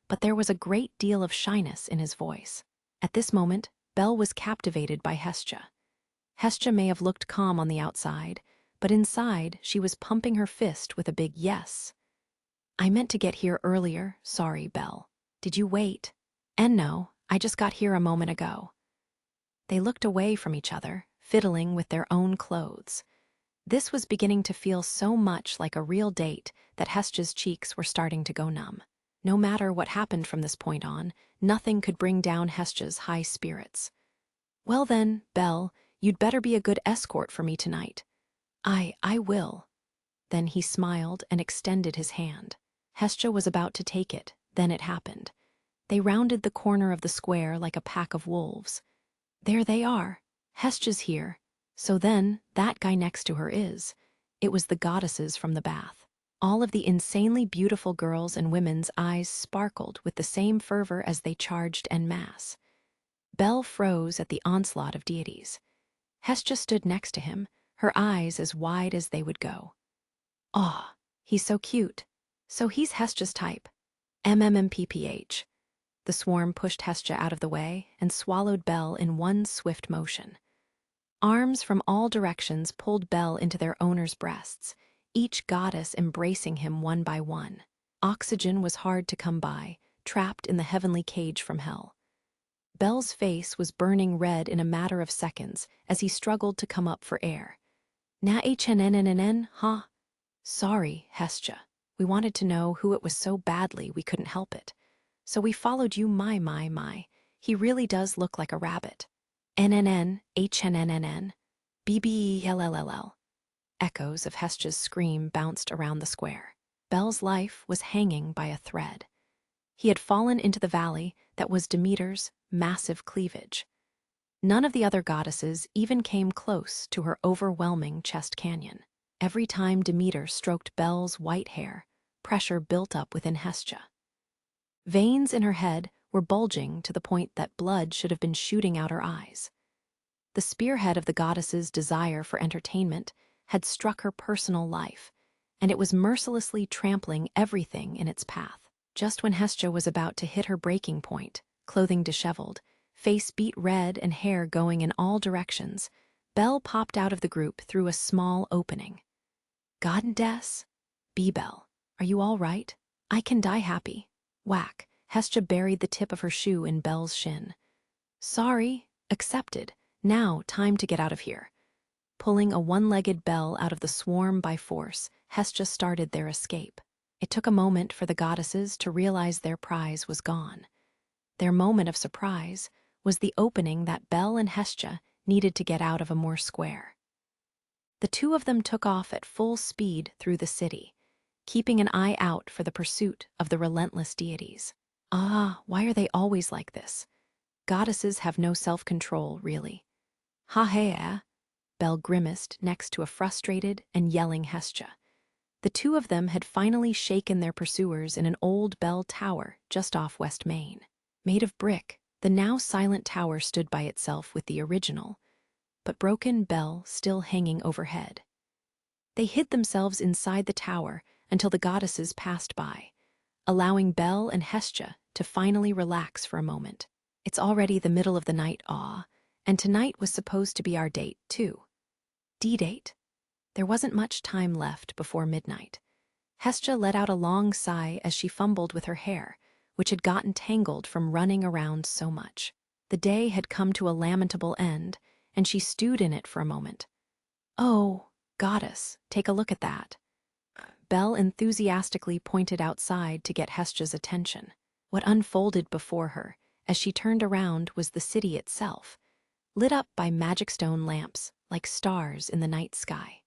but there was a great deal of shyness in his voice. At this moment, Belle was captivated by Hestia. Hestia may have looked calm on the outside, but inside she was pumping her fist with a big yes. "I meant to get here earlier, sorry, Belle. Did you wait?" "And no, I just got here a moment ago." They looked away from each other, fiddling with their own clothes. This was beginning to feel so much like a real date that Hestia's cheeks were starting to go numb. No matter what happened from this point on, nothing could bring down Hestia's high spirits. "Well then, Belle, you'd better be a good escort for me tonight." I will." Then he smiled and extended his hand. Hestia was about to take it, then it happened. They rounded the corner of the square like a pack of wolves. There they are. Hestia's here. So then, that guy next to her is. It was the goddesses from the bath. All of the insanely beautiful girls' and women's eyes sparkled with the same fervor as they charged en masse. Belle froze at the onslaught of deities. Hestia stood next to him, her eyes as wide as they would go. "Aw, he's so cute. So he's Hestia's type. MMMPPH." The swarm pushed Hestia out of the way and swallowed Belle in one swift motion. Arms from all directions pulled Belle into their owners' breasts, each goddess embracing him one by one. Oxygen was hard to come by, trapped in the heavenly cage from hell. Belle's face was burning red in a matter of seconds as he struggled to come up for air. "Na HNNNN, huh?" "Sorry, Hestia. We wanted to know who it was so badly we couldn't help it. So we followed you, my. He really does look like a rabbit." "NNN, HNNNN, BBELLLL." Echoes of Hestia's scream bounced around the square. Belle's life was hanging by a thread. He had fallen into the valley that was Demeter's massive cleavage. None of the other goddesses even came close to her overwhelming chest canyon. Every time Demeter stroked Belle's white hair, pressure built up within Hestia. Veins in her head were bulging to the point that blood should have been shooting out her eyes. The spearhead of the goddess's desire for entertainment had struck her personal life, and it was mercilessly trampling everything in its path. Just when Hestia was about to hit her breaking point, clothing disheveled, face beet red and hair going in all directions, Belle popped out of the group through a small opening. "Goddess? Belle, are you all right? I can die happy." Whack, Hestia buried the tip of her shoe in Belle's shin. "Sorry, accepted. Now, time to get out of here." Pulling a one-legged Belle out of the swarm by force, Hestia started their escape. It took a moment for the goddesses to realize their prize was gone. Their moment of surprise was the opening that Belle and Hestia needed to get out of Amor Square. The two of them took off at full speed through the city, keeping an eye out for the pursuit of the relentless deities. Ah, why are they always like this? Goddesses have no self-control, really. "Ha-ha-eh," Belle grimaced next to a frustrated and yelling Hestia. The two of them had finally shaken their pursuers in an old bell tower just off West Main. Made of brick, the now silent tower stood by itself with the original, but broken bell still hanging overhead. They hid themselves inside the tower until the goddesses passed by, allowing Belle and Hestia to finally relax for a moment. "It's already the middle of the night, and tonight was supposed to be our date, too." D-date? There wasn't much time left before midnight. Hestia let out a long sigh as she fumbled with her hair, which had gotten tangled from running around so much. The day had come to a lamentable end, and she stewed in it for a moment. "Oh, goddess, take a look at that." Belle enthusiastically pointed outside to get Hestia's attention. What unfolded before her, as she turned around, was the city itself, lit up by magic stone lamps like stars in the night sky.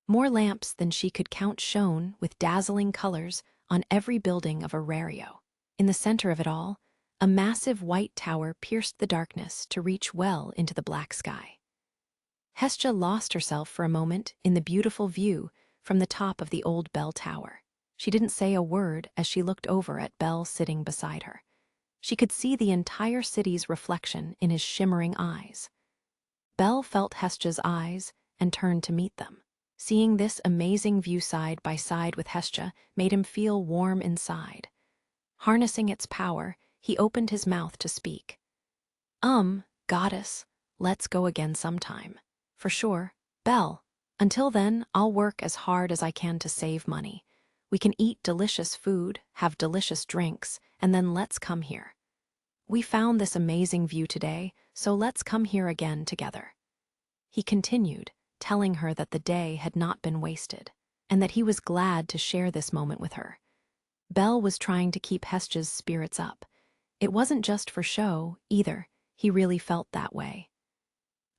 More lamps than she could count shone with dazzling colors on every building of Arario. In the center of it all, a massive white tower pierced the darkness to reach well into the black sky. Hestia lost herself for a moment in the beautiful view from the top of the old bell tower. She didn't say a word as she looked over at Bell sitting beside her. She could see the entire city's reflection in his shimmering eyes. Bell felt Hestia's eyes and turned to meet them. Seeing this amazing view side by side with Hestia made him feel warm inside. Harnessing its power, he opened his mouth to speak. Goddess, let's go again sometime. For sure, Belle. Until then, I'll work as hard as I can to save money. We can eat delicious food, have delicious drinks, and then let's come here. We found this amazing view today, so let's come here again together. He continued, telling her that the day had not been wasted, and that he was glad to share this moment with her. Belle was trying to keep Hestia's spirits up. It wasn't just for show, either. He really felt that way.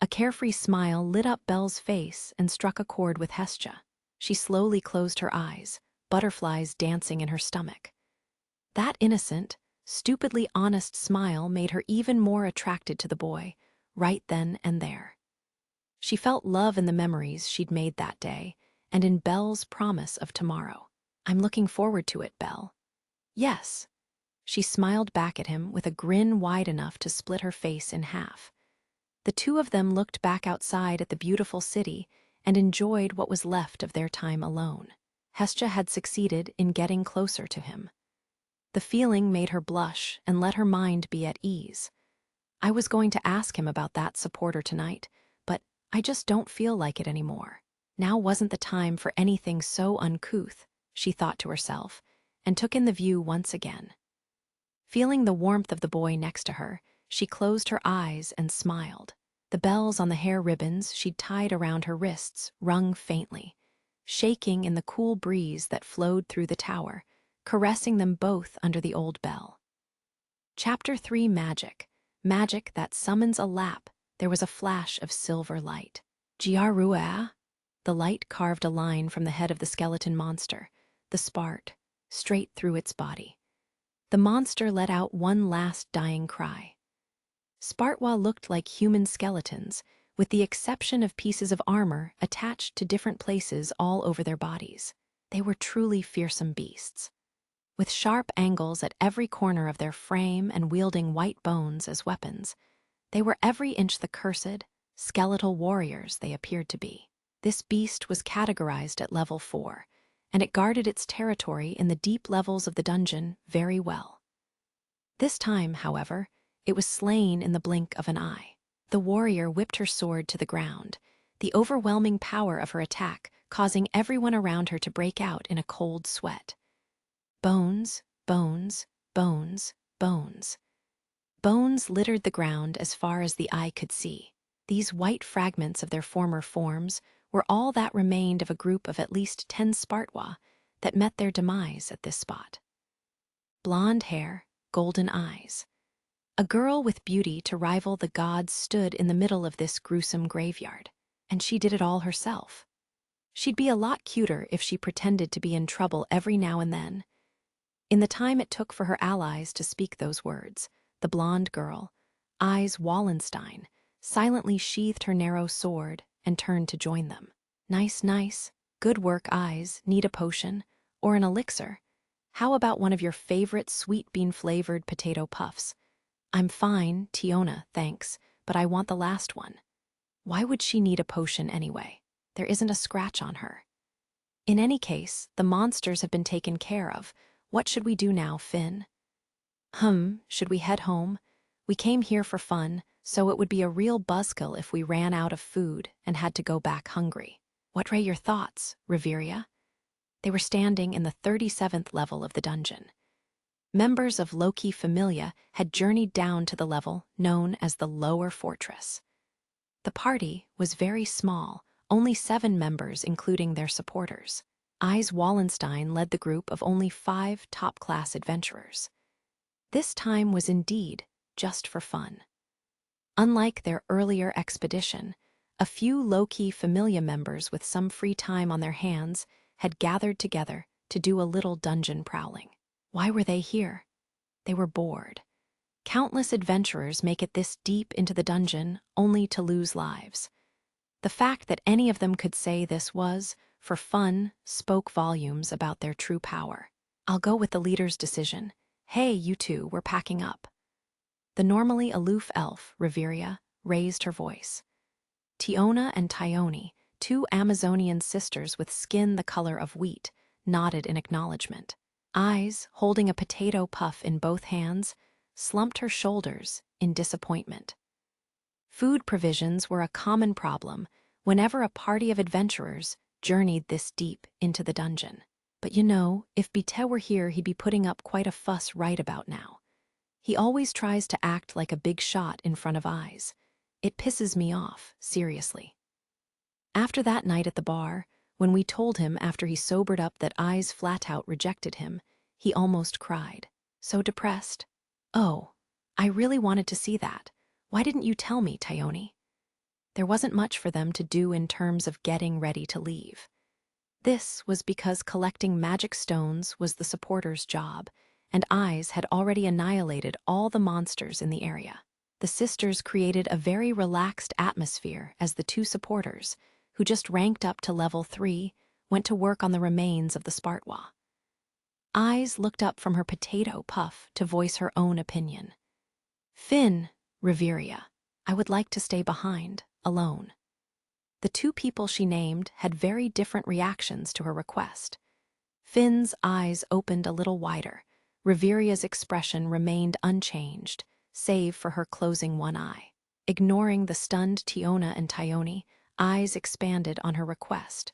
A carefree smile lit up Belle's face and struck a chord with Hestia. She slowly closed her eyes, butterflies dancing in her stomach. That innocent, stupidly honest smile made her even more attracted to the boy, right then and there. She felt love in the memories she'd made that day, and in Belle's promise of tomorrow. I'm looking forward to it, Belle. Yes. She smiled back at him with a grin wide enough to split her face in half. The two of them looked back outside at the beautiful city and enjoyed what was left of their time alone. Hestia had succeeded in getting closer to him. The feeling made her blush and let her mind be at ease. I was going to ask him about that supporter tonight, but I just don't feel like it anymore. Now wasn't the time for anything so uncouth, she thought to herself, and took in the view once again. Feeling the warmth of the boy next to her, she closed her eyes and smiled. The bells on the hair ribbons she'd tied around her wrists rung faintly, shaking in the cool breeze that flowed through the tower, caressing them both under the old bell. Chapter 3 Magic. Magic that summons a lap. There was a flash of silver light. Jiarua? The light carved a line from the head of the skeleton monster, the Spart, straight through its body. The monster let out one last dying cry. Spartwa looked like human skeletons, with the exception of pieces of armor attached to different places all over their bodies. They were truly fearsome beasts. With sharp angles at every corner of their frame and wielding white bones as weapons, they were every inch the cursed, skeletal warriors they appeared to be. This beast was categorized at level 4, and it guarded its territory in the deep levels of the dungeon very well. This time, however, it was slain in the blink of an eye. The warrior whipped her sword to the ground, the overwhelming power of her attack causing everyone around her to break out in a cold sweat. Bones, bones, bones, bones. Bones littered the ground as far as the eye could see. These white fragments of their former forms were all that remained of a group of at least 10 Spartwa that met their demise at this spot. Blonde hair, golden eyes. A girl with beauty to rival the gods stood in the middle of this gruesome graveyard, and she did it all herself. She'd be a lot cuter if she pretended to be in trouble every now and then. In the time it took for her allies to speak those words, the blonde girl, Eyes Wallenstein, silently sheathed her narrow sword and turned to join them. Nice, nice. Good work, Eyes. Need a potion? Or an elixir? How about one of your favorite sweet bean-flavored potato puffs? I'm fine, Tiona, thanks, but I want the last one. Why would she need a potion anyway? There isn't a scratch on her. In any case, the monsters have been taken care of. What should we do now, Finn? Should we head home? We came here for fun, so it would be a real buzzkill if we ran out of food and had to go back hungry. What are your thoughts, Reveria? They were standing in the 37th level of the dungeon. Members of Loki Familia had journeyed down to the level known as the Lower Fortress. The party was very small, only 7 members including their supporters. Eyes Wallenstein led the group of only 5 top-class adventurers. This time was indeed just for fun. Unlike their earlier expedition, A few low-key familia members with some free time on their hands had gathered together to do a little dungeon prowling. Why were they here? They were bored. Countless adventurers make it this deep into the dungeon only to lose lives. The fact that any of them could say this was, for fun, spoke volumes about their true power. I'll go with the leader's decision. Hey, you two, we're packing up. The normally aloof elf, Riveria, raised her voice. Tiona and Tyone, two Amazonian sisters with skin the color of wheat, nodded in acknowledgement. Eyes, holding a potato puff in both hands, slumped her shoulders in disappointment. Food provisions were a common problem whenever a party of adventurers journeyed this deep into the dungeon. But you know, if Bite were here, he'd be putting up quite a fuss right about now. He always tries to act like a big shot in front of Eyes. It pisses me off, seriously. After that night at the bar, when we told him after he sobered up that Eyes flat out rejected him, he almost cried. So depressed. Oh, I really wanted to see that. Why didn't you tell me, Tyone? There wasn't much for them to do in terms of getting ready to leave. This was because collecting magic stones was the supporters' job, and Eyes had already annihilated all the monsters in the area. The sisters created a very relaxed atmosphere as the two supporters, who just ranked up to level 3, went to work on the remains of the Spartwa. Eyes looked up from her potato puff to voice her own opinion. Finn, Riveria, I would like to stay behind, alone. The two people she named had very different reactions to her request. Finn's eyes opened a little wider. Riveria's expression remained unchanged, save for her closing one eye. Ignoring the stunned Tiona and Tyone, Eyes expanded on her request.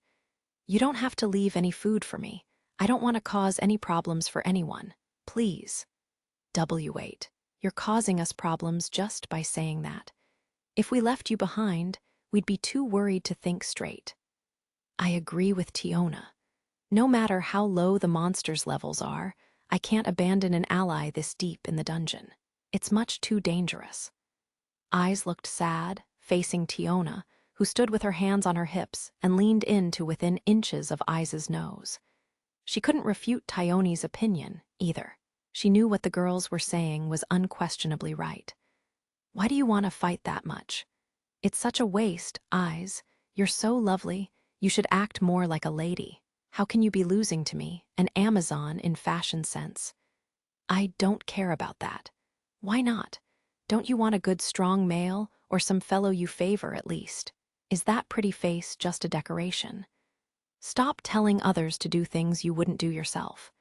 You don't have to leave any food for me. I don't want to cause any problems for anyone. Please. W8. You're causing us problems just by saying that. If we left you behind, we'd be too worried to think straight. I agree with Tiona. No matter how low the monster's levels are, I can't abandon an ally this deep in the dungeon. It's much too dangerous. Eyes looked sad, facing Tiona, who stood with her hands on her hips and leaned in to within inches of Eyes' nose. She couldn't refute Tyone's opinion, either. She knew what the girls were saying was unquestionably right. Why do you want to fight that much? It's such a waste, Eyes. You're so lovely. You should act more like a lady. How can you be losing to me, an Amazon in fashion sense? I don't care about that. Why not? Don't you want a good strong male, or some fellow you favor at least? Is that pretty face just a decoration? Stop telling others to do things you wouldn't do yourself.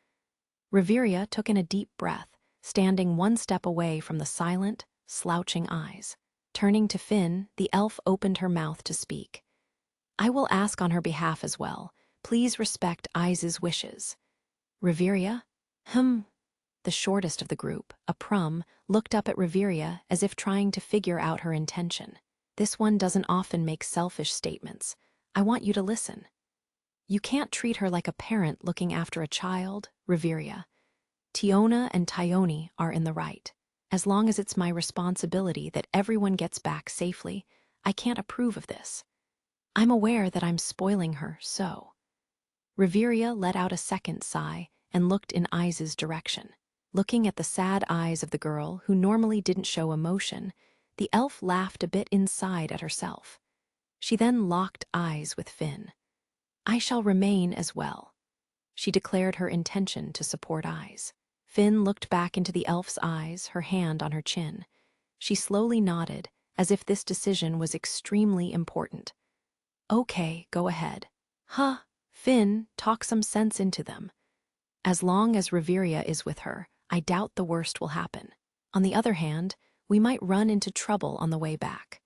Riveria took in a deep breath, standing one step away from the silent, slouching Eyes. Turning to Finn, the elf opened her mouth to speak. I will ask on her behalf as well. Please respect Eyes' wishes. Riveria? The shortest of the group, a Prum, looked up at Riveria as if trying to figure out her intention. This one doesn't often make selfish statements. I want you to listen. You can't treat her like a parent looking after a child, Riveria. Tiona and Tyone are in the right. As long as it's my responsibility that everyone gets back safely, I can't approve of this. I'm aware that I'm spoiling her, so. Riveria let out a second sigh and looked in Eyes' direction. Looking at the sad eyes of the girl who normally didn't show emotion, the elf laughed a bit inside at herself. She then locked eyes with Finn. I shall remain as well. She declared her intention to support Eyes. Finn looked back into the elf's eyes, her hand on her chin. She slowly nodded, as if this decision was extremely important. Okay, go ahead. Huh, Finn, talk some sense into them. As long as Riveria is with her, I doubt the worst will happen. On the other hand, we might run into trouble on the way back.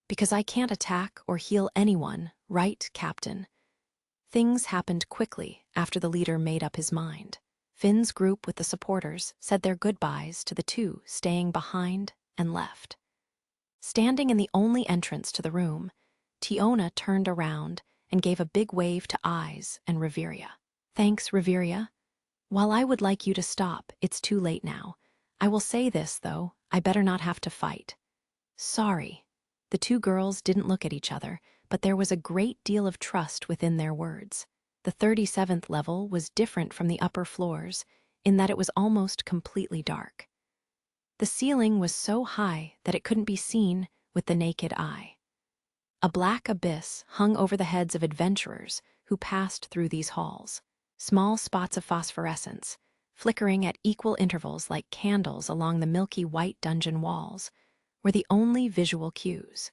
Because I can't attack or heal anyone, right, Captain? Things happened quickly after the leader made up his mind. Finn's group with the supporters said their goodbyes to the two staying behind and left. Standing in the only entrance to the room, Tiona turned around and gave a big wave to Eyes and Riveria. Thanks, Riveria. While I would like you to stop, it's too late now. I will say this, though, I better not have to fight. Sorry. The two girls didn't look at each other, but there was a great deal of trust within their words. The 37th level was different from the upper floors in that it was almost completely dark. The ceiling was so high that it couldn't be seen with the naked eye. A black abyss hung over the heads of adventurers who passed through these halls. Small spots of phosphorescence, flickering at equal intervals like candles along the milky white dungeon walls, were the only visual cues.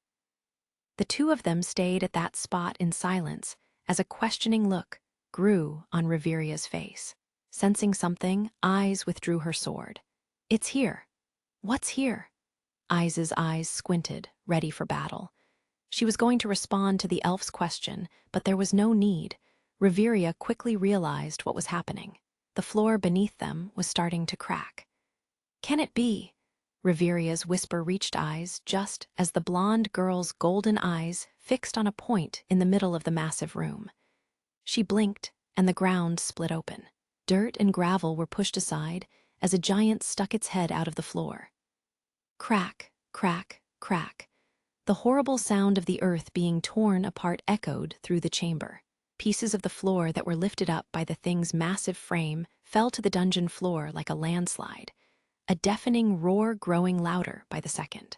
The two of them stayed at that spot in silence as a questioning look grew on Reveria's face. Sensing something, Eyes withdrew her sword. "It's here." "What's here?" Eyes' eyes squinted, ready for battle. She was going to respond to the elf's question, but there was no need. Reveria quickly realized what was happening. The floor beneath them was starting to crack. "Can it be?" Reveria's whisper reached Eyes just as the blonde girl's golden eyes fixed on a point in the middle of the massive room. She blinked, and the ground split open. Dirt and gravel were pushed aside as a giant stuck its head out of the floor. Crack, crack, crack. The horrible sound of the earth being torn apart echoed through the chamber. Pieces of the floor that were lifted up by the thing's massive frame fell to the dungeon floor like a landslide, a deafening roar growing louder by the second.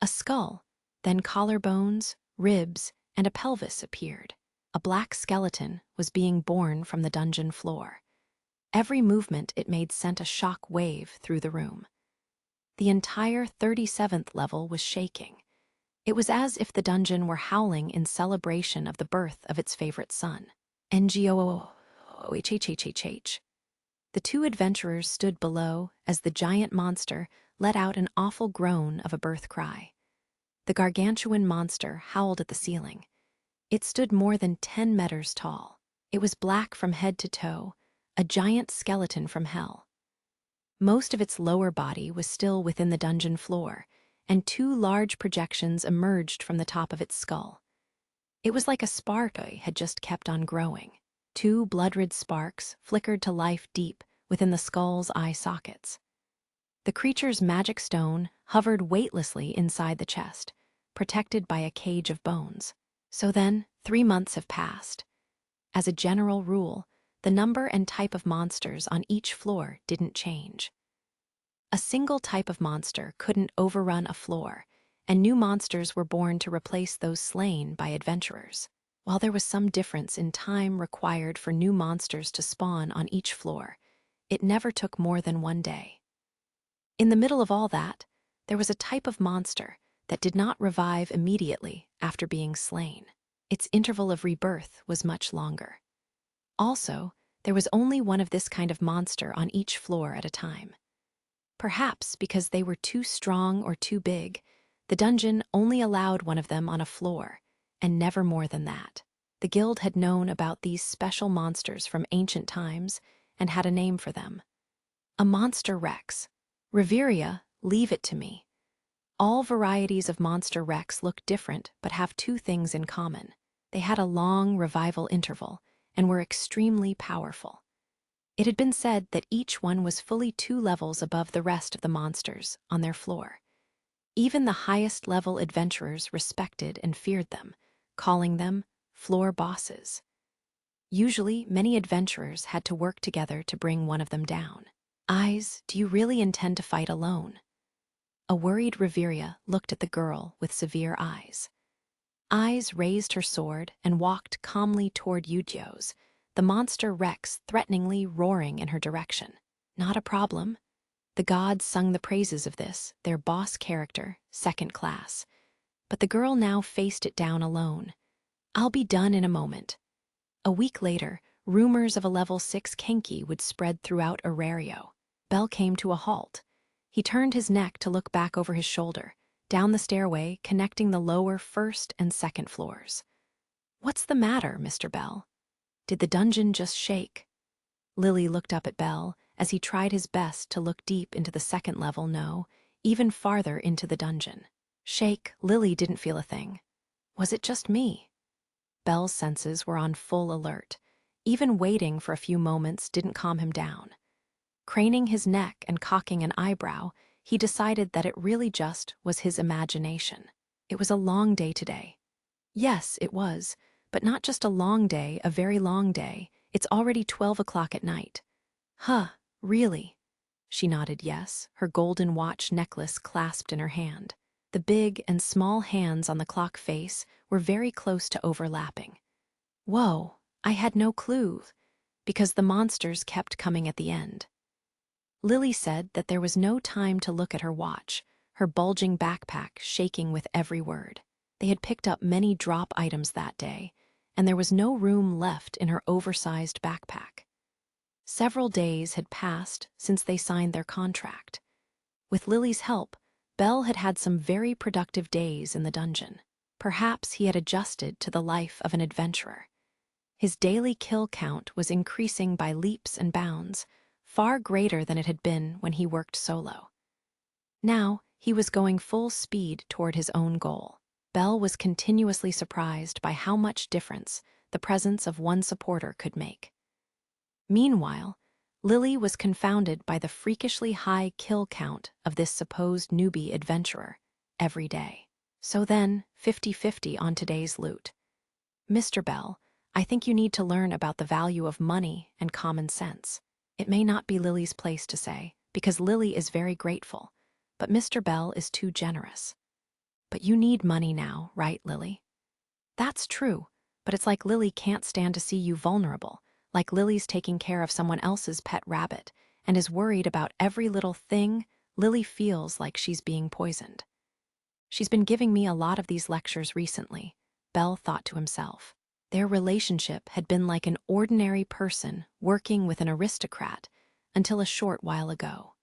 A skull, then collarbones, ribs, and a pelvis appeared. A black skeleton was being born from the dungeon floor. Every movement it made sent a shock wave through the room. The entire 37th level was shaking. It was as if the dungeon were howling in celebration of the birth of its favorite son. NGOOHHHH. The two adventurers stood below as the giant monster let out an awful groan of a birth cry. The gargantuan monster howled at the ceiling. It stood more than 10 meters tall. It was black from head to toe, a giant skeleton from hell. Most of its lower body was still within the dungeon floor, and two large projections emerged from the top of its skull. It was like a spark had just kept on growing. Two blood-red sparks flickered to life deep within the skull's eye sockets. The creature's magic stone hovered weightlessly inside the chest, protected by a cage of bones. So then, 3 months have passed. As a general rule, the number and type of monsters on each floor didn't change. A single type of monster couldn't overrun a floor, and new monsters were born to replace those slain by adventurers. While there was some difference in time required for new monsters to spawn on each floor, it never took more than 1 day. In the middle of all that, there was a type of monster that did not revive immediately after being slain. Its interval of rebirth was much longer. Also, there was only one of this kind of monster on each floor at a time. Perhaps because they were too strong or too big, the dungeon only allowed one of them on a floor, and never more than that. The guild had known about these special monsters from ancient times and had a name for them. A monster rex. Reveria, leave it to me. All varieties of monster rex look different but have 2 things in common. They had a long revival interval and were extremely powerful. It had been said that each one was fully 2 levels above the rest of the monsters on their floor. Even the highest level adventurers respected and feared them, calling them floor bosses. Usually, many adventurers had to work together to bring one of them down. Eyes, do you really intend to fight alone? A worried Reveria looked at the girl with severe eyes. Eyes raised her sword and walked calmly toward Yujio's, the monster Rex threateningly roaring in her direction. Not a problem. The gods sung the praises of this, their boss character, second class. But the girl now faced it down alone. I'll be done in a moment. A week later, rumors of a level 6 Kenki would spread throughout Arario. Bell came to a halt. He turned his neck to look back over his shoulder, down the stairway connecting the lower 1st and 2nd floors. What's the matter, Mr. Bell? Did the dungeon just shake? Lily looked up at Bell as he tried his best to look deep into the 2nd level, no, even farther into the dungeon. Shake, Lily didn't feel a thing. Was it just me? Bell's senses were on full alert. Even waiting for a few moments didn't calm him down. Craning his neck and cocking an eyebrow, he decided that it really just was his imagination. It was a long day today. Yes, it was, but not just a long day, a very long day. It's already 12 o'clock at night. Huh, really? She nodded yes, her golden watch necklace clasped in her hand. The big and small hands on the clock face were very close to overlapping. Whoa, I had no clue, because the monsters kept coming at the end. Lily said that there was no time to look at her watch, her bulging backpack shaking with every word. They had picked up many drop items that day, and there was no room left in her oversized backpack. Several days had passed since they signed their contract. With Lily's help, Bell had had some very productive days in the dungeon. Perhaps he had adjusted to the life of an adventurer. His daily kill count was increasing by leaps and bounds, far greater than it had been when he worked solo. Now, he was going full speed toward his own goal. Bell was continuously surprised by how much difference the presence of one supporter could make. Meanwhile, Lily was confounded by the freakishly high kill count of this supposed newbie adventurer every day. So then, 50-50 on today's loot. Mr. Bell, I think you need to learn about the value of money and common sense. It may not be Lily's place to say, because Lily is very grateful, but Mr. Bell is too generous. But you need money now, right, Lily? That's true, but it's like Lily can't stand to see you vulnerable, like Lily's taking care of someone else's pet rabbit and is worried about every little thing. Lily feels like she's being poisoned. She's been giving me a lot of these lectures recently, Bell thought to himself. Their relationship had been like an ordinary person working with an aristocrat until a short while ago.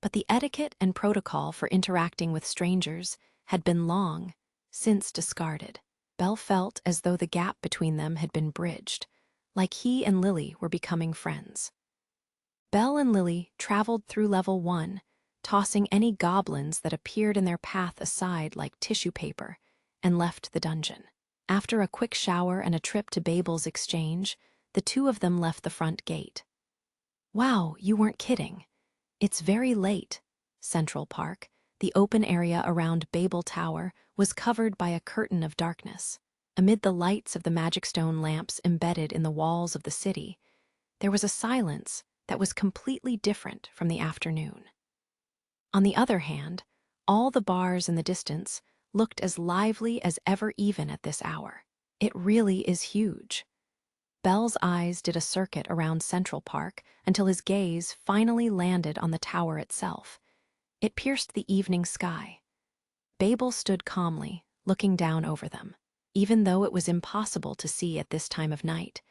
But the etiquette and protocol for interacting with strangers had been long since discarded. Bell felt as though the gap between them had been bridged, like he and Lily were becoming friends. Bell and Lily traveled through level 1, tossing any goblins that appeared in their path aside like tissue paper, and left the dungeon. After a quick shower and a trip to Babel's exchange, the two of them left the front gate. Wow, you weren't kidding. It's very late. Central Park, the open area around Babel Tower, was covered by a curtain of darkness. Amid the lights of the magic stone lamps embedded in the walls of the city, there was a silence that was completely different from the afternoon. On the other hand, all the bars in the distance looked as lively as ever even at this hour. It really is huge. Bell's eyes did a circuit around Central Park until his gaze finally landed on the tower itself. It pierced the evening sky. Babel stood calmly, looking down over them. Even though it was impossible to see at this time of night,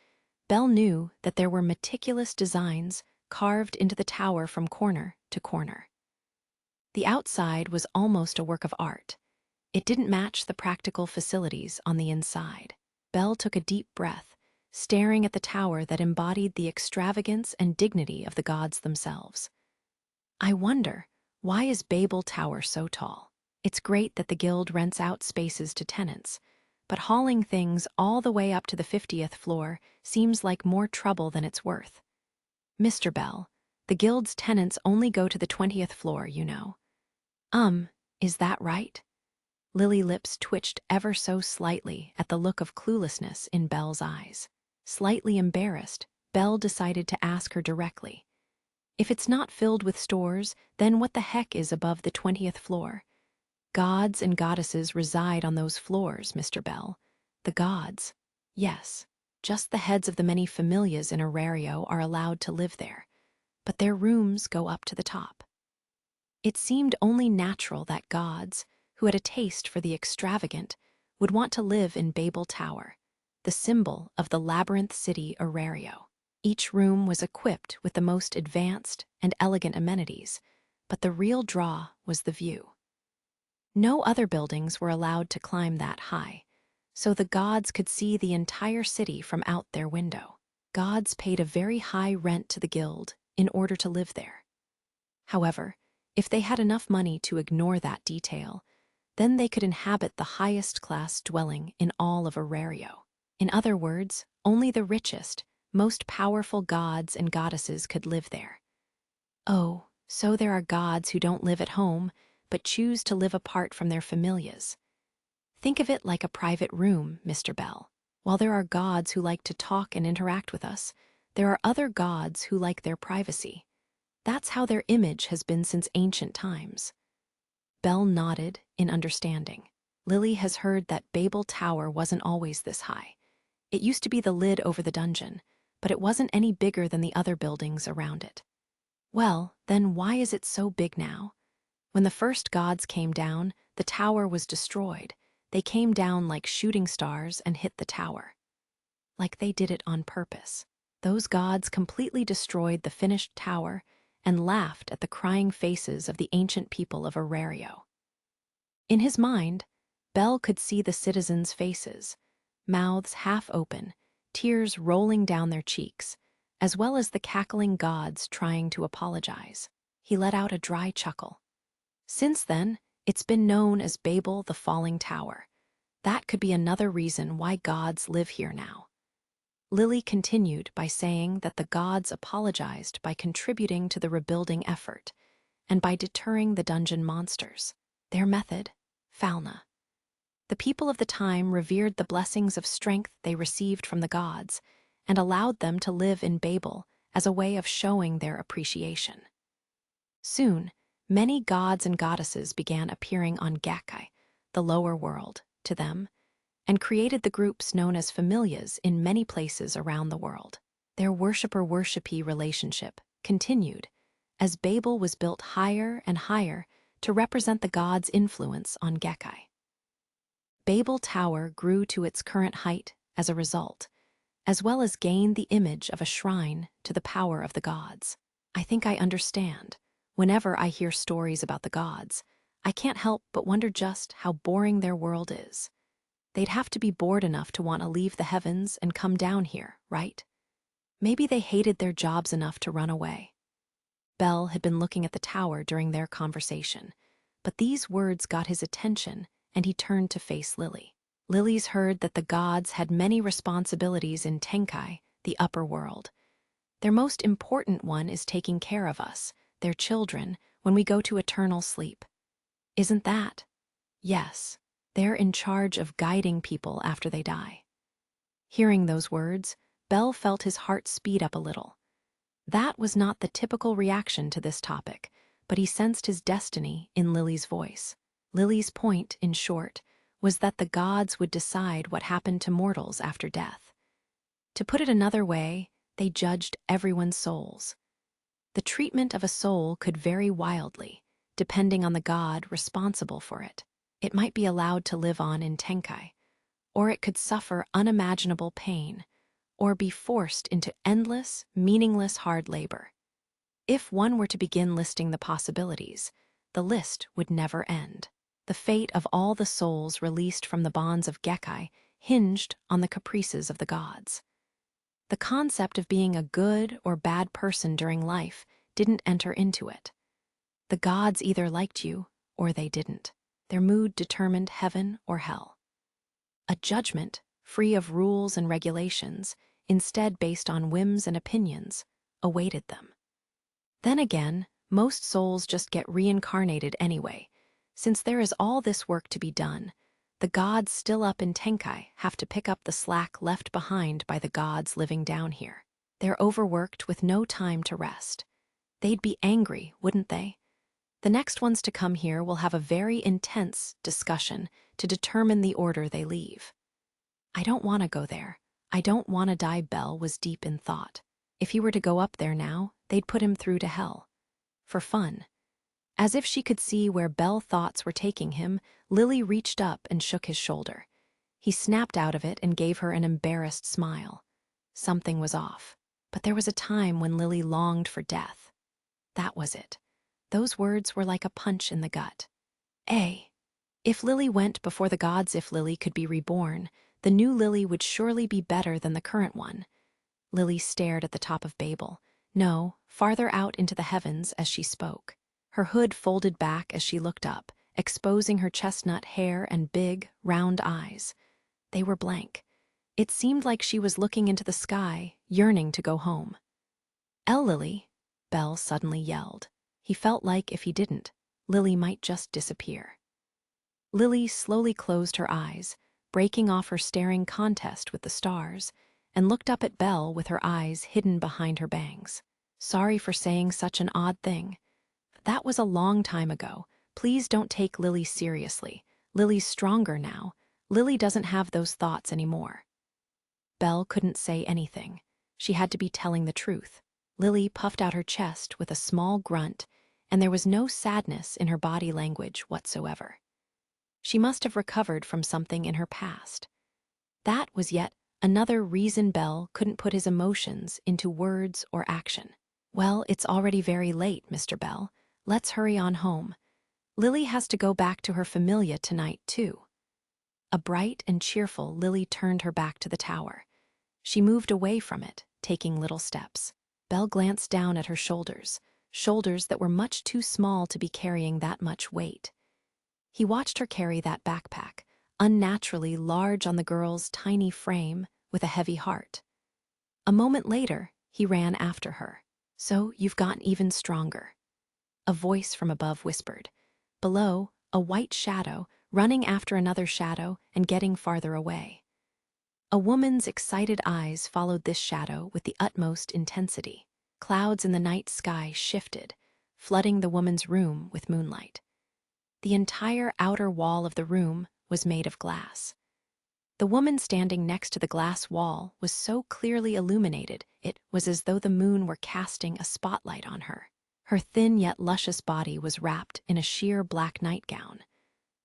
Bell knew that there were meticulous designs carved into the tower from corner to corner. The outside was almost a work of art. It didn't match the practical facilities on the inside. Bell took a deep breath, staring at the tower that embodied the extravagance and dignity of the gods themselves. I wonder, why is Babel Tower so tall? It's great that the guild rents out spaces to tenants, but hauling things all the way up to the 50th floor seems like more trouble than it's worth. Mr. Bell, the guild's tenants only go to the 20th floor, you know. Is that right? Lily's lips twitched ever so slightly at the look of cluelessness in Bell's eyes. Slightly embarrassed, Bell decided to ask her directly. If it's not filled with stores, then what the heck is above the 20th floor? Gods and goddesses reside on those floors, Mr. Bell. The gods. Yes, just the heads of the many familias in Aurario are allowed to live there, but their rooms go up to the top. It seemed only natural that gods, who had a taste for the extravagant, would want to live in Babel Tower, the symbol of the labyrinth city Aurario. Each room was equipped with the most advanced and elegant amenities, but the real draw was the view. No other buildings were allowed to climb that high, so the gods could see the entire city from out their window. Gods paid a very high rent to the guild in order to live there. However, if they had enough money to ignore that detail, then they could inhabit the highest class dwelling in all of Aurario. In other words, only the richest, most powerful gods and goddesses could live there. Oh, so there are gods who don't live at home, but choose to live apart from their familias. Think of it like a private room, Mr. Bell. While there are gods who like to talk and interact with us, there are other gods who like their privacy. That's how their image has been since ancient times. Bell nodded in understanding. Lily has heard that Babel Tower wasn't always this high. It used to be the lid over the dungeon, but it wasn't any bigger than the other buildings around it. Well, then why is it so big now? When the first gods came down, the tower was destroyed. They came down like shooting stars and hit the tower. Like they did it on purpose. Those gods completely destroyed the finished tower and laughed at the crying faces of the ancient people of Arario. In his mind, Bell could see the citizens' faces, mouths half open, tears rolling down their cheeks, as well as the cackling gods trying to apologize. He let out a dry chuckle. Since then, it's been known as Babel the Falling Tower. That could be another reason why gods live here now. Lily continued by saying that the gods apologized by contributing to the rebuilding effort and by deterring the dungeon monsters. Their method, Falna. The people of the time revered the blessings of strength they received from the gods and allowed them to live in Babel as a way of showing their appreciation. Soon, many gods and goddesses began appearing on Gakai, the lower world, to them, and created the groups known as familias in many places around the world. Their worshiper-worshipee relationship continued as Babel was built higher and higher to represent the gods' influence on Gakai. Babel Tower grew to its current height as a result, as well as gained the image of a shrine to the power of the gods. I think I understand. Whenever I hear stories about the gods, I can't help but wonder just how boring their world is. They'd have to be bored enough to want to leave the heavens and come down here, right? Maybe they hated their jobs enough to run away. Bell had been looking at the tower during their conversation, but these words got his attention and he turned to face Lily. Lily's heard that the gods had many responsibilities in Tenkai, the upper world. Their most important one is taking care of us, their children, when we go to eternal sleep. Isn't that? Yes, they're in charge of guiding people after they die. Hearing those words, Bell felt his heart speed up a little. That was not the typical reaction to this topic, but he sensed his destiny in Lily's voice. Lily's point, in short, was that the gods would decide what happened to mortals after death. To put it another way, they judged everyone's souls. The treatment of a soul could vary wildly, depending on the god responsible for it. It might be allowed to live on in Tenkai, or it could suffer unimaginable pain, or be forced into endless, meaningless hard labor. If one were to begin listing the possibilities, the list would never end. The fate of all the souls released from the bonds of Gekai hinged on the caprices of the gods. The concept of being a good or bad person during life didn't enter into it. The gods either liked you or they didn't. Their mood determined heaven or hell. A judgment, free of rules and regulations, instead based on whims and opinions, awaited them. Then again, most souls just get reincarnated anyway. Since there is all this work to be done, the gods still up in Tenkai have to pick up the slack left behind by the gods living down here. They're overworked with no time to rest. They'd be angry, wouldn't they? The next ones to come here will have a very intense discussion to determine the order they leave. I don't want to go there. I don't want to die. Bell was deep in thought. If he were to go up there now, they'd put him through to hell. For fun. As if she could see where Bell thoughts were taking him, Lily reached up and shook his shoulder. He snapped out of it and gave her an embarrassed smile. Something was off. But there was a time when Lily longed for death. That was it. Those words were like a punch in the gut. If Lily went before the gods, if Lily could be reborn, the new Lily would surely be better than the current one. Lily stared at the top of Babel. No, farther out into the heavens as she spoke. Her hood folded back as she looked up, exposing her chestnut hair and big, round eyes. They were blank. It seemed like she was looking into the sky, yearning to go home. Lily, Bell suddenly yelled. He felt like if he didn't, Lily might just disappear. Lily slowly closed her eyes, breaking off her staring contest with the stars, and looked up at Belle with her eyes hidden behind her bangs. Sorry for saying such an odd thing. That was a long time ago. Please don't take Lily seriously. Lily's stronger now. Lily doesn't have those thoughts anymore. Belle couldn't say anything. She had to be telling the truth. Lily puffed out her chest with a small grunt, and there was no sadness in her body language whatsoever. She must have recovered from something in her past. That was yet another reason Belle couldn't put his emotions into words or action. Well, it's already very late, Mr. Bell. Let's hurry on home. Lily has to go back to her familia tonight, too. A bright and cheerful Lily turned her back to the tower. She moved away from it, taking little steps. Belle glanced down at her shoulders that were much too small to be carrying that much weight. He watched her carry that backpack, unnaturally large on the girl's tiny frame with a heavy heart. A moment later, he ran after her. So you've gotten even stronger. A voice from above whispered. Below, a white shadow, running after another shadow and getting farther away. A woman's excited eyes followed this shadow with the utmost intensity. Clouds in the night sky shifted, flooding the woman's room with moonlight. The entire outer wall of the room was made of glass. The woman standing next to the glass wall was so clearly illuminated, it was as though the moon were casting a spotlight on her. Her thin yet luscious body was wrapped in a sheer black nightgown.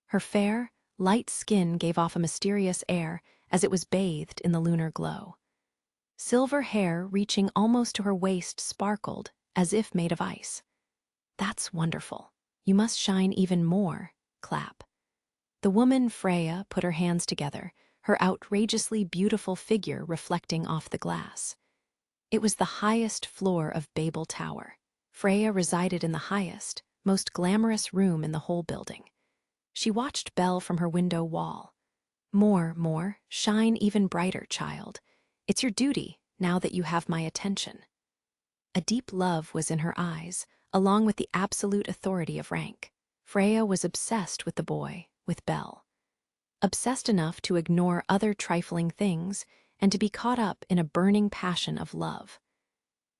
Her fair, light skin gave off a mysterious air as it was bathed in the lunar glow. Silver hair reaching almost to her waist sparkled, as if made of ice. That's wonderful. You must shine even more. Clap. The woman Freya put her hands together, her outrageously beautiful figure reflecting off the glass. It was the highest floor of Babel Tower. Freya resided in the highest, most glamorous room in the whole building. She watched Belle from her window wall. More, shine even brighter, child. It's your duty, now that you have my attention. A deep love was in her eyes, along with the absolute authority of rank. Freya was obsessed with the boy, with Belle. Obsessed enough to ignore other trifling things and to be caught up in a burning passion of love.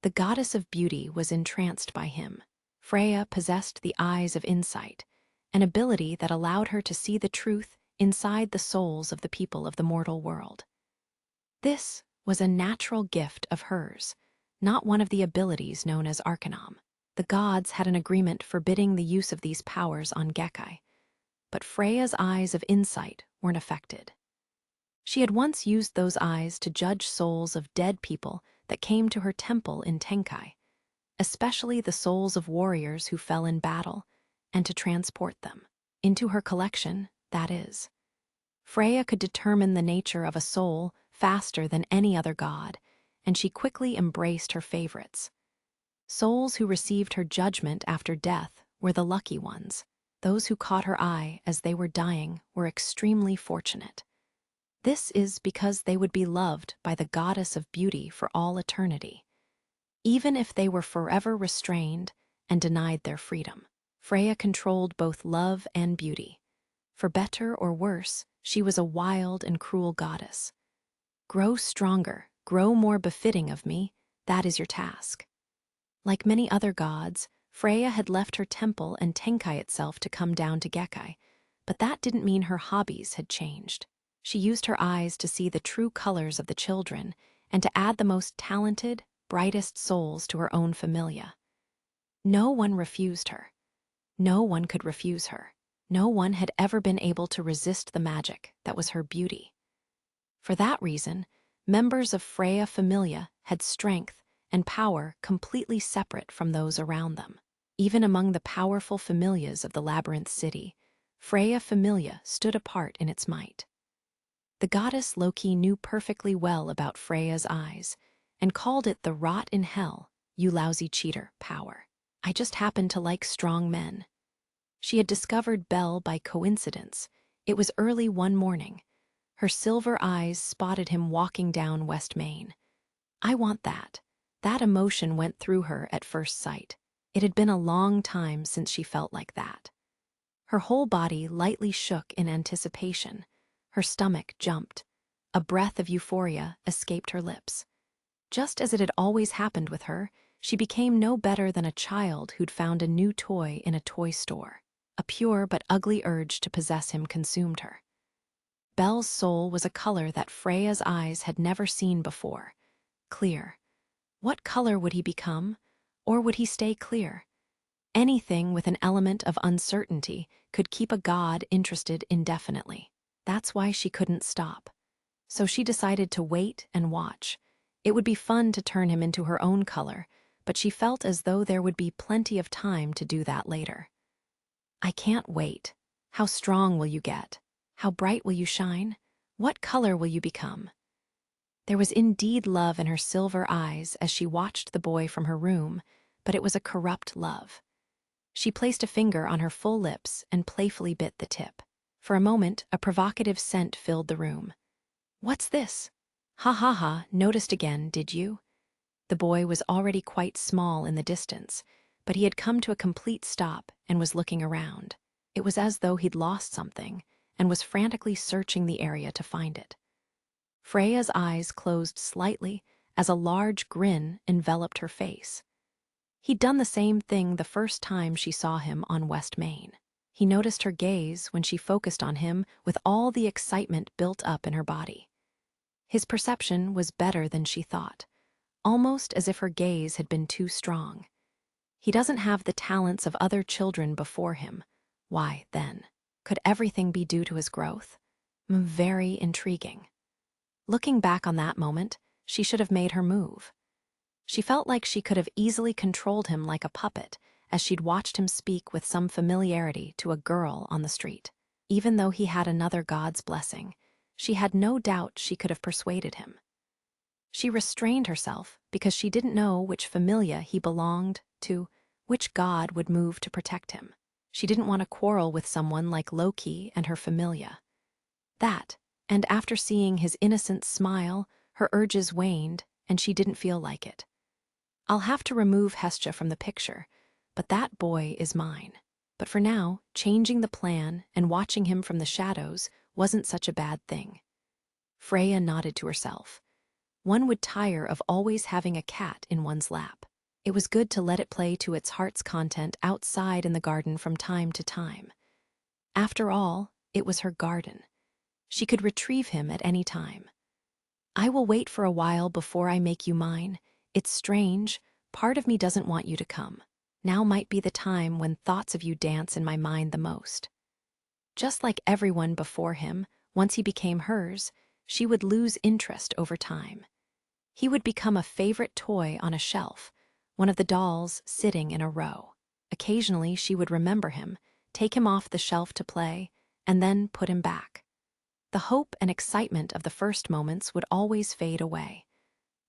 The goddess of beauty was entranced by him. Freya possessed the eyes of insight, an ability that allowed her to see the truth inside the souls of the people of the mortal world. This was a natural gift of hers, not one of the abilities known as Arcanom. The gods had an agreement forbidding the use of these powers on Gekkai, but Freya's eyes of insight weren't affected. She had once used those eyes to judge souls of dead people that came to her temple in Tenkai, especially the souls of warriors who fell in battle, and to transport them. Into her collection, that is. Freya could determine the nature of a soul faster than any other god, and she quickly embraced her favorites. Souls who received her judgment after death were the lucky ones. Those who caught her eye as they were dying were extremely fortunate. This is because they would be loved by the goddess of beauty for all eternity, even if they were forever restrained and denied their freedom. Freya controlled both love and beauty. For better or worse, she was a wild and cruel goddess. Grow stronger, grow more befitting of me, that is your task. Like many other gods, Freya had left her temple and Tenkai itself to come down to Gekkai, but that didn't mean her hobbies had changed. She used her eyes to see the true colors of the children and to add the most talented, brightest souls to her own familia. No one refused her. No one could refuse her. No one had ever been able to resist the magic that was her beauty. For that reason, members of Freya Familia had strength and power completely separate from those around them. Even among the powerful familias of the Labyrinth City, Freya Familia stood apart in its might. The goddess Loki knew perfectly well about Freya's eyes and called it the rot in hell, you lousy cheater, power. I just happen to like strong men. She had discovered Belle by coincidence. It was early one morning. Her silver eyes spotted him walking down West Main. I want that. That emotion went through her at first sight. It had been a long time since she felt like that. Her whole body lightly shook in anticipation. Her stomach jumped. A breath of euphoria escaped her lips. Just as it had always happened with her, she became no better than a child who'd found a new toy in a toy store. A pure but ugly urge to possess him consumed her. Belle's soul was a color that Freya's eyes had never seen before. Clear. What color would he become? Or would he stay clear? Anything with an element of uncertainty could keep a god interested indefinitely. That's why she couldn't stop. So she decided to wait and watch. It would be fun to turn him into her own color, but she felt as though there would be plenty of time to do that later. I can't wait. How strong will you get? How bright will you shine? What color will you become? There was indeed love in her silver eyes as she watched the boy from her room, but it was a corrupt love. She placed a finger on her full lips and playfully bit the tip. For a moment, a provocative scent filled the room. What's this? Ha ha ha, noticed again, did you? The boy was already quite small in the distance, but he had come to a complete stop and was looking around. It was as though he'd lost something and was frantically searching the area to find it. Freya's eyes closed slightly as a large grin enveloped her face. He'd done the same thing the first time she saw him on West Main. He noticed her gaze when she focused on him with all the excitement built up in her body. His perception was better than she thought, almost as if her gaze had been too strong. He doesn't have the talents of other children before him. Why, then, could everything be due to his growth? Very intriguing. Looking back on that moment, she should have made her move. She felt like she could have easily controlled him like a puppet as she'd watched him speak with some familiarity to a girl on the street. Even though he had another god's blessing, she had no doubt she could have persuaded him. She restrained herself because she didn't know which familia he belonged to, which god would move to protect him. She didn't want to quarrel with someone like Loki and her familia. That, and after seeing his innocent smile, her urges waned and she didn't feel like it. I'll have to remove Hestia from the picture, but that boy is mine. But for now, changing the plan and watching him from the shadows wasn't such a bad thing. Freya nodded to herself. One would tire of always having a cat in one's lap. It was good to let it play to its heart's content outside in the garden from time to time. After all, it was her garden. She could retrieve him at any time. I will wait for a while before I make you mine. It's strange, part of me doesn't want you to come. Now might be the time when thoughts of you dance in my mind the most. Just like everyone before him, once he became hers, she would lose interest over time. He would become a favorite toy on a shelf, one of the dolls sitting in a row. Occasionally she would remember him, take him off the shelf to play, and then put him back. The hope and excitement of the first moments would always fade away.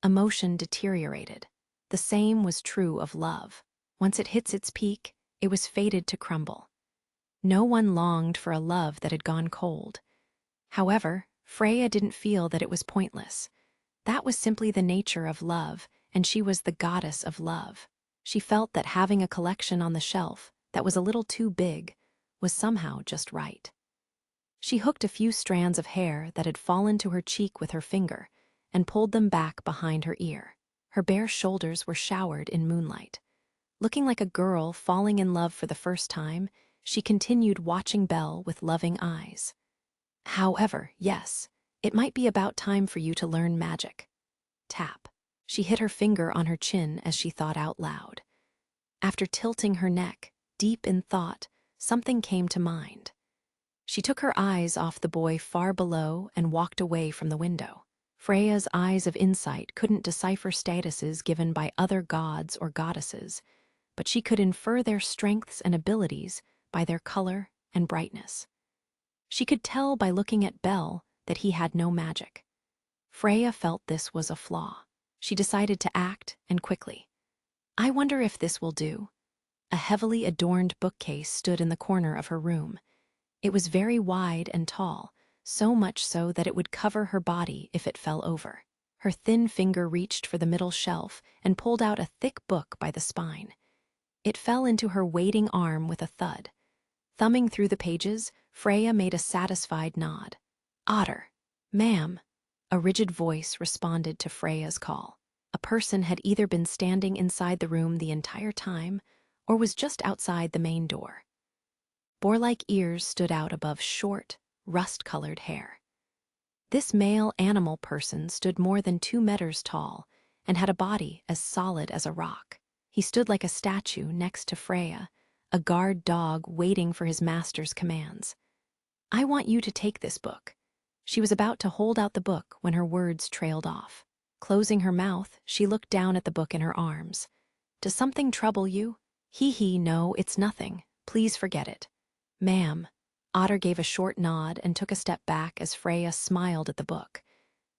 Emotion deteriorated. The same was true of love. Once it hits its peak, it was fated to crumble. No one longed for a love that had gone cold. However, Freya didn't feel that it was pointless. That was simply the nature of love, and she was the goddess of love. She felt that having a collection on the shelf that was a little too big was somehow just right. She hooked a few strands of hair that had fallen to her cheek with her finger and pulled them back behind her ear. Her bare shoulders were showered in moonlight. Looking like a girl falling in love for the first time, she continued watching Belle with loving eyes. However, yes, it might be about time for you to learn magic. Tap. She hit her finger on her chin as she thought out loud. After tilting her neck, deep in thought, something came to mind. She took her eyes off the boy far below and walked away from the window. Freya's eyes of insight couldn't decipher statuses given by other gods or goddesses, but she could infer their strengths and abilities by their color and brightness. She could tell by looking at Belle that he had no magic. Freya felt this was a flaw. She decided to act, and quickly. I wonder if this will do. A heavily adorned bookcase stood in the corner of her room. It was very wide and tall, so much so that it would cover her body if it fell over. Her thin finger reached for the middle shelf and pulled out a thick book by the spine. It fell into her waiting arm with a thud. Thumbing through the pages, Freya made a satisfied nod. Otter. Ma'am. A rigid voice responded to Freya's call. A person had either been standing inside the room the entire time or was just outside the main door. Boar-like ears stood out above short, rust-colored hair. This male animal person stood more than 2 meters tall and had a body as solid as a rock. He stood like a statue next to Freya, a guard dog waiting for his master's commands. I want you to take this book. She was about to hold out the book when her words trailed off. Closing her mouth, she looked down at the book in her arms. Does something trouble you? No, it's nothing. Please forget it. Ma'am. Otter gave a short nod and took a step back as Freya smiled at the book.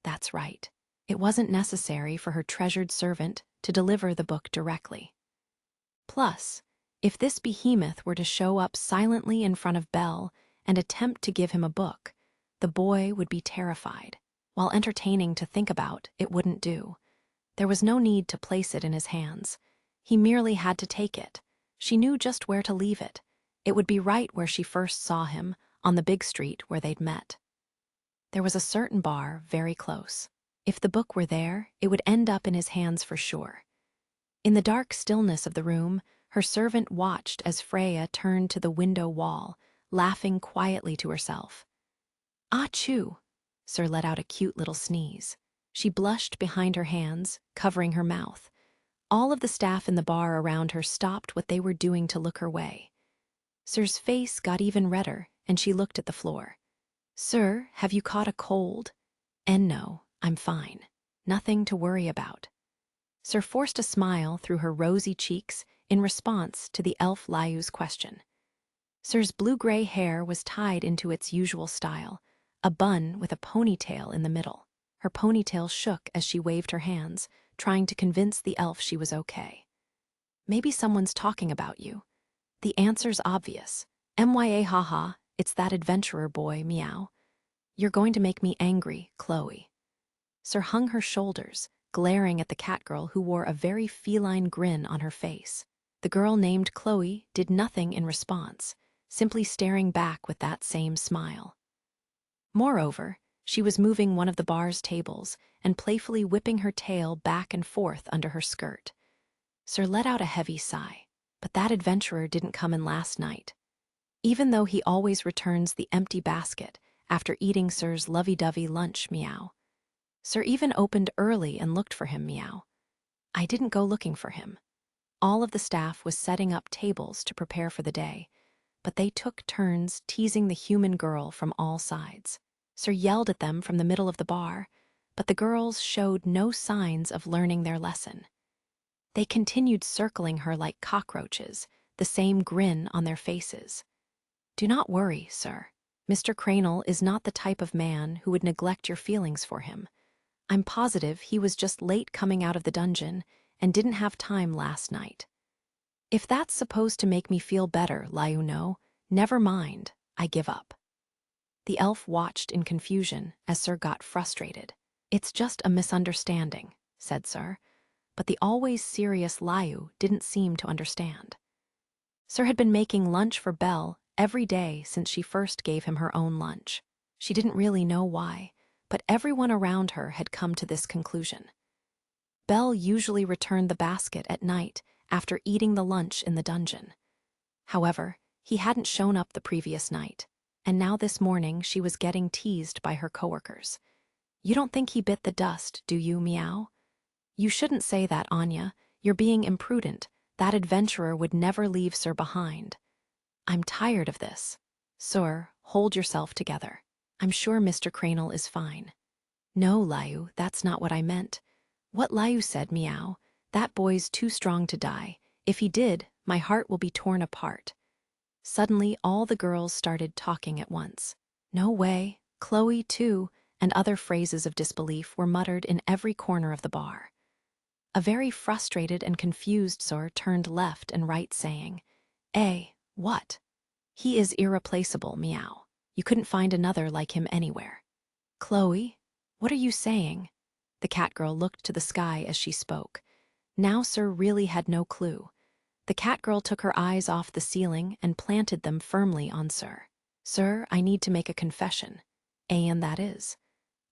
That's right. It wasn't necessary for her treasured servant to deliver the book directly. Plus, if this behemoth were to show up silently in front of Belle and attempt to give him a book, the boy would be terrified. While entertaining to think about, it wouldn't do. There was no need to place it in his hands. He merely had to take it. She knew just where to leave it. It would be right where she first saw him, on the big street where they'd met. There was a certain bar very close. If the book were there, it would end up in his hands for sure. In the dark stillness of the room, her servant watched as Freya turned to the window wall, laughing quietly to herself. Achoo! Sir let out a cute little sneeze. She blushed behind her hands, covering her mouth. All of the staff in the bar around her stopped what they were doing to look her way. Sir's face got even redder, and she looked at the floor. Sir, have you caught a cold? And no, I'm fine. Nothing to worry about. Sir forced a smile through her rosy cheeks in response to the elf Layu's question. Sir's blue-gray hair was tied into its usual style, a bun with a ponytail in the middle. Her ponytail shook as she waved her hands, trying to convince the elf she was okay. Maybe someone's talking about you. The answer's obvious. MYA haha, it's that adventurer boy, meow. You're going to make me angry, Chloe. Sir hung her shoulders, glaring at the catgirl who wore a very feline grin on her face. The girl named Chloe did nothing in response, simply staring back with that same smile. Moreover, she was moving one of the bar's tables and playfully whipping her tail back and forth under her skirt. Sir let out a heavy sigh, but that adventurer didn't come in last night. Even though he always returns the empty basket after eating Sir's lovey-dovey lunch, meow. Sir even opened early and looked for him, meow. I didn't go looking for him. All of the staff was setting up tables to prepare for the day, but they took turns teasing the human girl from all sides. Sir yelled at them from the middle of the bar, but the girls showed no signs of learning their lesson. They continued circling her like cockroaches, the same grin on their faces. Do not worry, sir. Mr. Cranel is not the type of man who would neglect your feelings for him. I'm positive he was just late coming out of the dungeon and didn't have time last night. If that's supposed to make me feel better, Layu, no, never mind, I give up. The elf watched in confusion as Sir got frustrated. It's just a misunderstanding, said Sir, but the always serious Layu didn't seem to understand. Sir had been making lunch for Belle every day since she first gave him her own lunch. She didn't really know why, but everyone around her had come to this conclusion. Belle usually returned the basket at night after eating the lunch in the dungeon. However, he hadn't shown up the previous night, and now this morning she was getting teased by her coworkers. You don't think he bit the dust, do you, meow? You shouldn't say that, Anya. You're being imprudent. That adventurer would never leave Sir behind. I'm tired of this. Sir, hold yourself together. I'm sure Mr. Cranel is fine. No, Layu, that's not what I meant. What Layu said, meow, that boy's too strong to die. If he did, my heart will be torn apart. Suddenly, all the girls started talking at once. No way, Chloe too, and other phrases of disbelief were muttered in every corner of the bar. A very frustrated and confused Sir turned left and right saying, what? He is irreplaceable, meow. You couldn't find another like him anywhere. Chloe, what are you saying? The catgirl looked to the sky as she spoke. Now Sir really had no clue. The cat girl took her eyes off the ceiling and planted them firmly on Sir. Sir, I need to make a confession. And that is,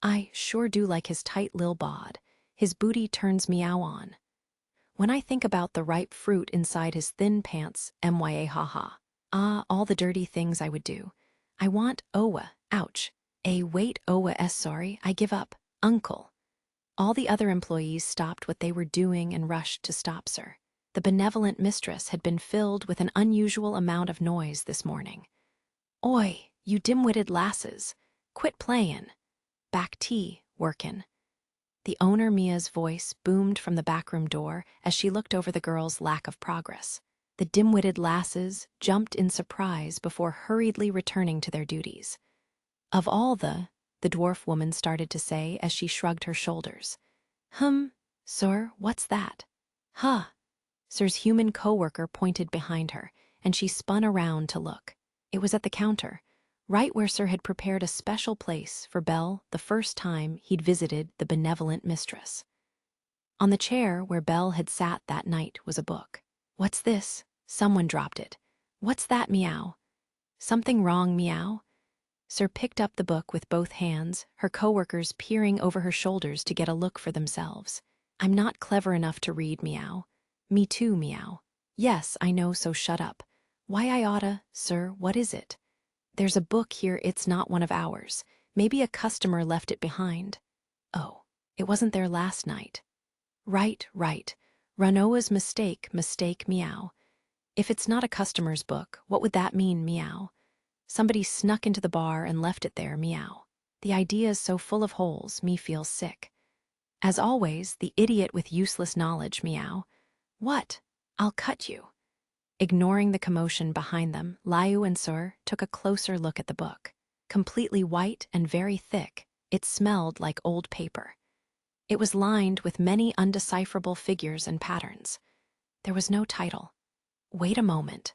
I sure do like his tight lil bod. His booty turns meow on. When I think about the ripe fruit inside his thin pants, mya haha. Ah, all the dirty things I would do. I want owa, ouch. Wait, owa sorry, I give up, uncle. All the other employees stopped what they were doing and rushed to stop Sir. The benevolent mistress had been filled with an unusual amount of noise this morning. Oi, you dim-witted lasses, quit playin'. Back tea, workin'. The owner Mia's voice boomed from the backroom door as she looked over the girls' lack of progress. The dim-witted lasses jumped in surprise before hurriedly returning to their duties. Of all the dwarf woman started to say as she shrugged her shoulders. Sir, what's that? Huh. Sir's human co-worker pointed behind her, and she spun around to look. It was at the counter, right where Sir had prepared a special place for Belle the first time he'd visited the benevolent mistress. On the chair where Belle had sat that night was a book. What's this? Someone dropped it. What's that, meow? Something wrong, meow? Sir picked up the book with both hands, her co-workers peering over her shoulders to get a look for themselves. I'm not clever enough to read, meow. Me too, meow. Yes, I know, so shut up. Why I oughta, Sir, what is it? There's a book here, it's not one of ours. Maybe a customer left it behind. Oh, it wasn't there last night. Right. Ranoa's mistake, meow. If it's not a customer's book, what would that mean, meow? Somebody snuck into the bar and left it there, meow. The idea is so full of holes, me feels sick. As always, the idiot with useless knowledge, meow. What? I'll cut you. Ignoring the commotion behind them, Liu and Sir took a closer look at the book. Completely white and very thick, it smelled like old paper. It was lined with many undecipherable figures and patterns. There was no title. Wait a moment.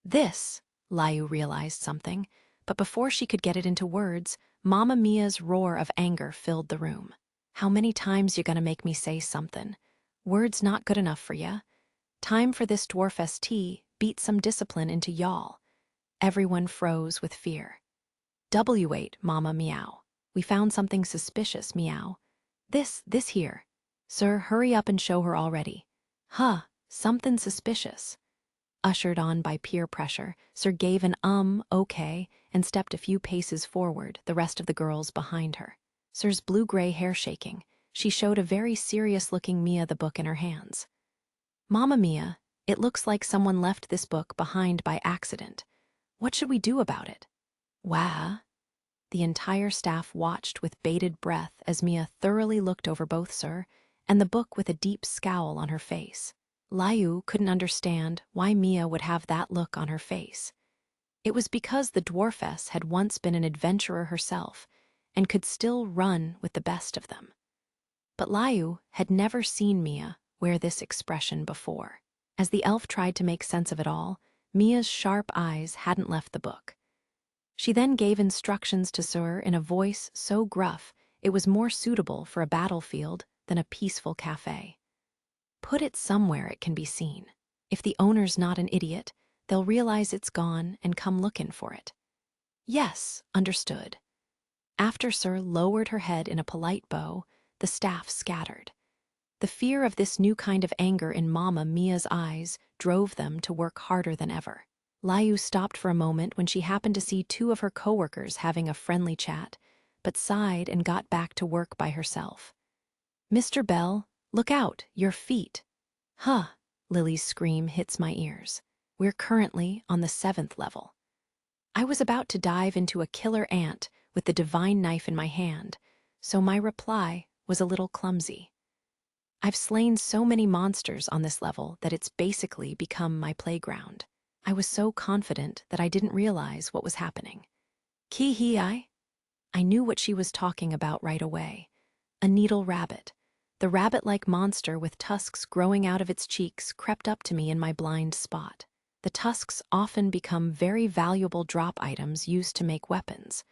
This, Liu realized something, but before she could get it into words, Mamma Mia's roar of anger filled the room. How many times you gonna make me say something? Words not good enough for ya? Time for this dwarf st beat some discipline into y'all. Everyone froze with fear. W8, Mama meow. We found something suspicious, meow. This here. Sir, hurry up and show her already. Huh, something suspicious. Ushered on by peer pressure, Sir gave an okay, and stepped a few paces forward, the rest of the girls behind her. Sir's blue-gray hair shaking, she showed a very serious-looking Mia the book in her hands. Mamma Mia, it looks like someone left this book behind by accident. What should we do about it? Wah. The entire staff watched with bated breath as Mia thoroughly looked over both Sir and the book with a deep scowl on her face. Liu couldn't understand why Mia would have that look on her face. It was because the dwarfess had once been an adventurer herself and could still run with the best of them. But Liu had never seen Mia wear this expression before. As the elf tried to make sense of it all, Mia's sharp eyes hadn't left the book. She then gave instructions to Sir in a voice so gruff it was more suitable for a battlefield than a peaceful cafe. Put it somewhere it can be seen. If the owner's not an idiot, they'll realize it's gone and come looking for it. Yes, understood. After Sir lowered her head in a polite bow, the staff scattered. The fear of this new kind of anger in Mamma Mia's eyes drove them to work harder than ever. Liu stopped for a moment when she happened to see two of her co-workers having a friendly chat, but sighed and got back to work by herself. Mr. Bell, look out, your feet. Huh, Lily's scream hits my ears. We're currently on the 7th level. I was about to dive into a killer ant with the divine knife in my hand, so my reply was a little clumsy. I've slain so many monsters on this level that it's basically become my playground. I was so confident that I didn't realize what was happening. I knew what she was talking about right away. A needle rabbit. The rabbit-like monster with tusks growing out of its cheeks crept up to me in my blind spot. The tusks often become very valuable drop items used to make weapons.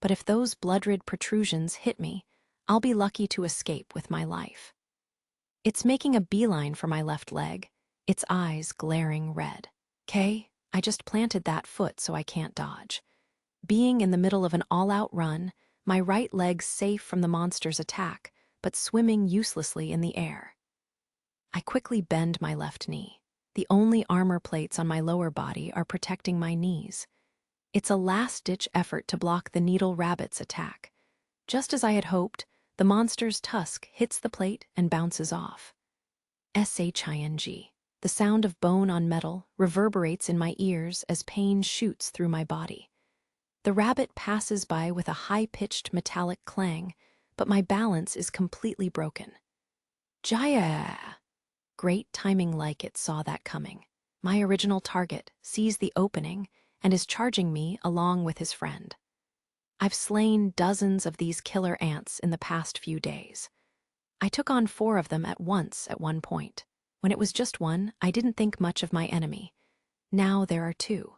But if those blood-red protrusions hit me, I'll be lucky to escape with my life. It's making a beeline for my left leg. its eyes glaring red. "'Kay, I just planted that foot so I can't dodge." Being in the middle of an all-out run, my right leg's safe from the monster's attack, but swimming uselessly in the air. I quickly bend my left knee. The only armor plates on my lower body are protecting my knees. It's a last-ditch effort to block the needle rabbit's attack. Just as I had hoped, the monster's tusk hits the plate and bounces off. Shing. The sound of bone on metal reverberates in my ears as pain shoots through my body. The rabbit passes by with a high-pitched metallic clang, but my balance is completely broken. Jaya! Great timing, like it saw that coming. My original target sees the opening and is charging me along with his friend. I've slain dozens of these killer ants in the past few days. I took on 4 of them at once at one point. When it was just one, I didn't think much of my enemy. Now there are 2.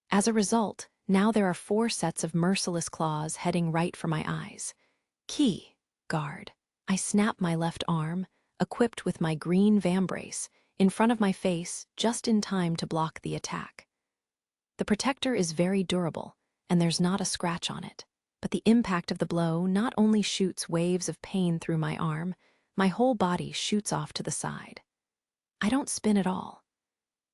As a result, now there are 4 sets of merciless claws heading right for my eyes. Key, guard. I snap my left arm, equipped with my green vambrace, in front of my face just in time to block the attack. The protector is very durable, and there's not a scratch on it. But the impact of the blow not only shoots waves of pain through my arm, my whole body shoots off to the side. I don't spin at all.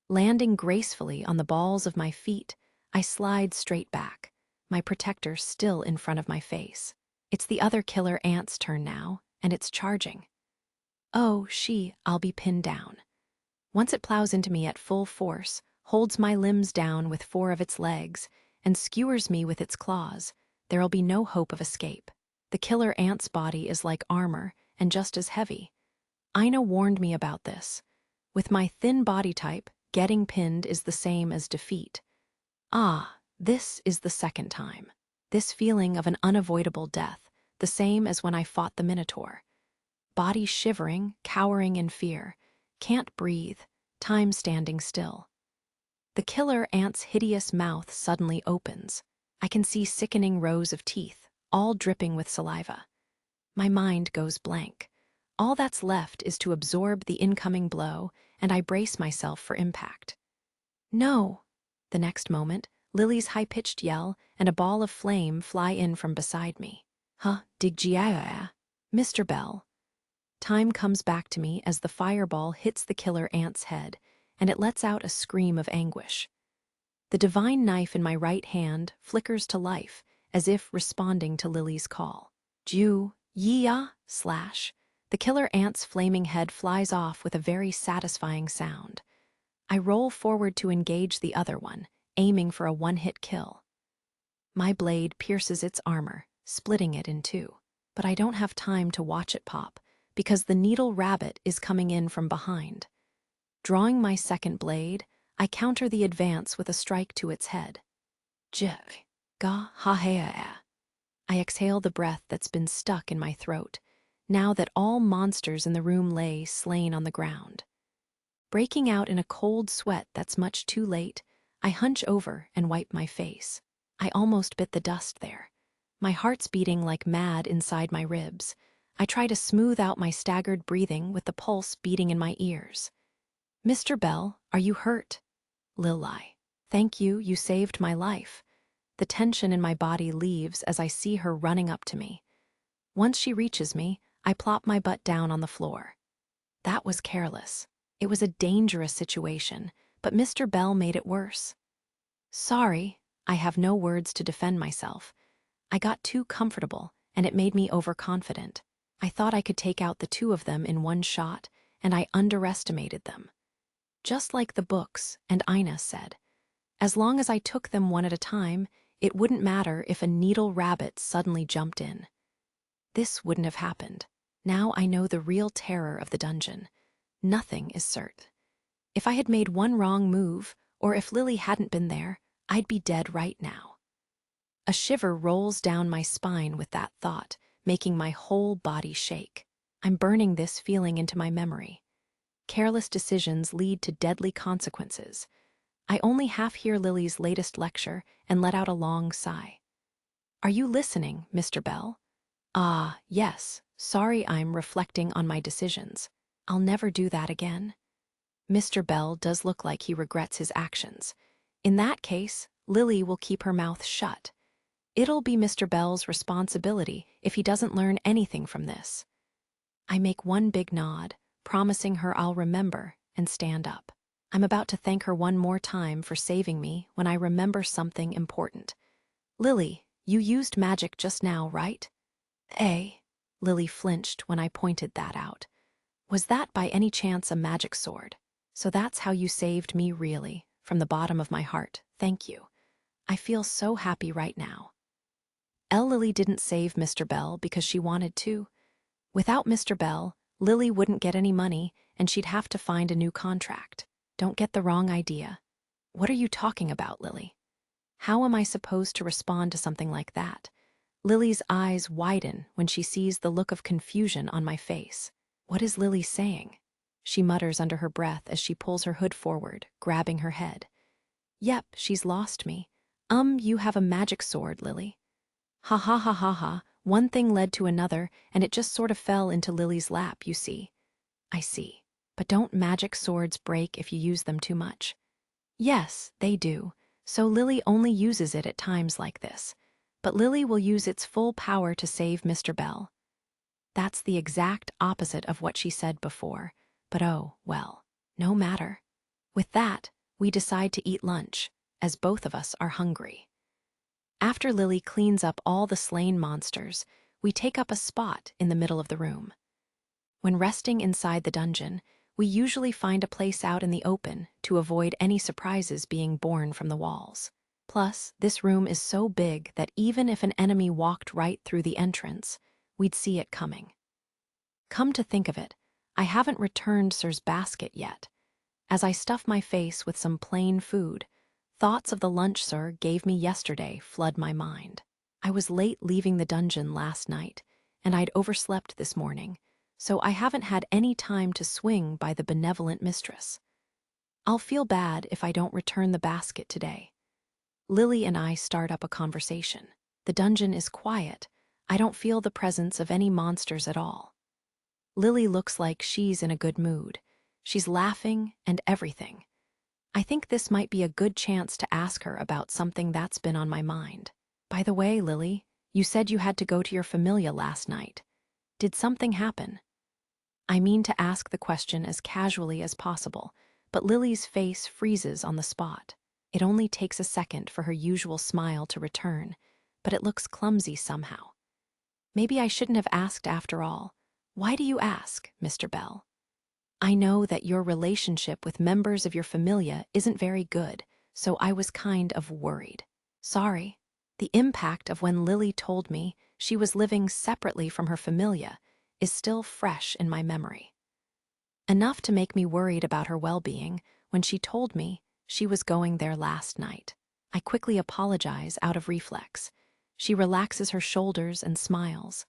Landing gracefully on the balls of my feet, I slide straight back, my protector still in front of my face. It's the other killer ant's turn now, and it's charging. Oh, I'll be pinned down. Once it plows into me at full force, holds my limbs down with 4 of its legs, and skewers me with its claws, there'll be no hope of escape. The killer ant's body is like armor, and just as heavy. Ina warned me about this. With my thin body type, getting pinned is the same as defeat. This is the second time. This feeling of an unavoidable death, the same as when I fought the Minotaur. Body shivering, cowering in fear. Can't breathe, time standing still. The killer ant's hideous mouth suddenly opens. I can see sickening rows of teeth, all dripping with saliva. My mind goes blank. All that's left is to absorb the incoming blow, and I brace myself for impact. No! The next moment, Lily's high-pitched yell and a ball of flame fly in from beside me. Digjiaya, Mr. Bell. Time comes back to me as the fireball hits the killer ant's head, and it lets out a scream of anguish. The divine knife in my right hand flickers to life, as if responding to Lily's call. Slash. The killer ant's flaming head flies off with a very satisfying sound. I roll forward to engage the other one, aiming for a one-hit kill. My blade pierces its armor, splitting it in 2. But I don't have time to watch it pop, because the needle rabbit is coming in from behind. Drawing my second blade, I counter the advance with a strike to its head. I exhale the breath that's been stuck in my throat, now that all monsters in the room lay slain on the ground. Breaking out in a cold sweat that's much too late, I hunch over and wipe my face. I almost bit the dust there. My heart's beating like mad inside my ribs. I try to smooth out my staggered breathing with the pulse beating in my ears. "Mr. Bell, are you hurt?" Lili. "Thank you, you saved my life." The tension in my body leaves as I see her running up to me. Once she reaches me, I plop my butt down on the floor. That was careless. It was a dangerous situation, but Mr. Bell made it worse. Sorry, I have no words to defend myself. I got too comfortable, and it made me overconfident. I thought I could take out the 2 of them in one shot, and I underestimated them. Just like the books and Ina said, as long as I took them one at a time, it wouldn't matter if a needle rabbit suddenly jumped in. This wouldn't have happened. Now I know the real terror of the dungeon. Nothing is certain. If I had made one wrong move, or if Lily hadn't been there, I'd be dead right now. A shiver rolls down my spine with that thought, making my whole body shake. I'm burning this feeling into my memory. Careless decisions lead to deadly consequences. I only half hear Lily's latest lecture and let out a long sigh. "Are you listening, Mr. Bell?" Yes. Sorry, I'm reflecting on my decisions. I'll never do that again." Mr. Bell does look like he regrets his actions. In that case, Lily will keep her mouth shut. It'll be Mr. Bell's responsibility if he doesn't learn anything from this. I make one big nod, promising her I'll remember, and stand up. I'm about to thank her one more time for saving me when I remember something important. Lily, you used magic just now, right? Lily flinched when I pointed that out. Was that by any chance a magic sword? So that's how you saved me, really, from the bottom of my heart. Thank you. I feel so happy right now. Lily didn't save Mr. Bell because she wanted to. Without Mr. Bell, Lily wouldn't get any money and she'd have to find a new contract. Don't get the wrong idea. What are you talking about, Lily? How am I supposed to respond to something like that? Lily's eyes widen when she sees the look of confusion on my face. What is Lily saying? She mutters under her breath as she pulls her hood forward, grabbing her head. Yep, she's lost me. You have a magic sword, Lily. Ha ha ha ha ha. One thing led to another, and it just sort of fell into Lily's lap, you see. I see. But don't magic swords break if you use them too much? Yes, they do. So Lily only uses it at times like this. But Lily will use its full power to save Mr. Bell. That's the exact opposite of what she said before. But oh, well, no matter. With that, we decide to eat lunch, as both of us are hungry. After Lily cleans up all the slain monsters, we take up a spot in the middle of the room. When resting inside the dungeon, we usually find a place out in the open to avoid any surprises being born from the walls. Plus, this room is so big that even if an enemy walked right through the entrance, we'd see it coming. Come to think of it, I haven't returned Sir's basket yet. As I stuff my face with some plain food, thoughts of the lunch Sir gave me yesterday flood my mind. I was late leaving the dungeon last night, and I'd overslept this morning, so I haven't had any time to swing by the benevolent mistress. I'll feel bad if I don't return the basket today. Lily and I start up a conversation. The dungeon is quiet. I don't feel the presence of any monsters at all. Lily looks like she's in a good mood. She's laughing and everything. I think this might be a good chance to ask her about something that's been on my mind. By the way, Lily, you said you had to go to your familia last night. Did something happen? I mean to ask the question as casually as possible, but Lily's face freezes on the spot. It only takes a second for her usual smile to return, but it looks clumsy somehow. Maybe I shouldn't have asked after all. Why do you ask, Mr. Bell? I know that your relationship with members of your familia isn't very good, so I was kind of worried. Sorry. The impact of when Lily told me she was living separately from her familia is still fresh in my memory. Enough to make me worried about her well-being when she told me she was going there last night. I quickly apologize out of reflex. She relaxes her shoulders and smiles.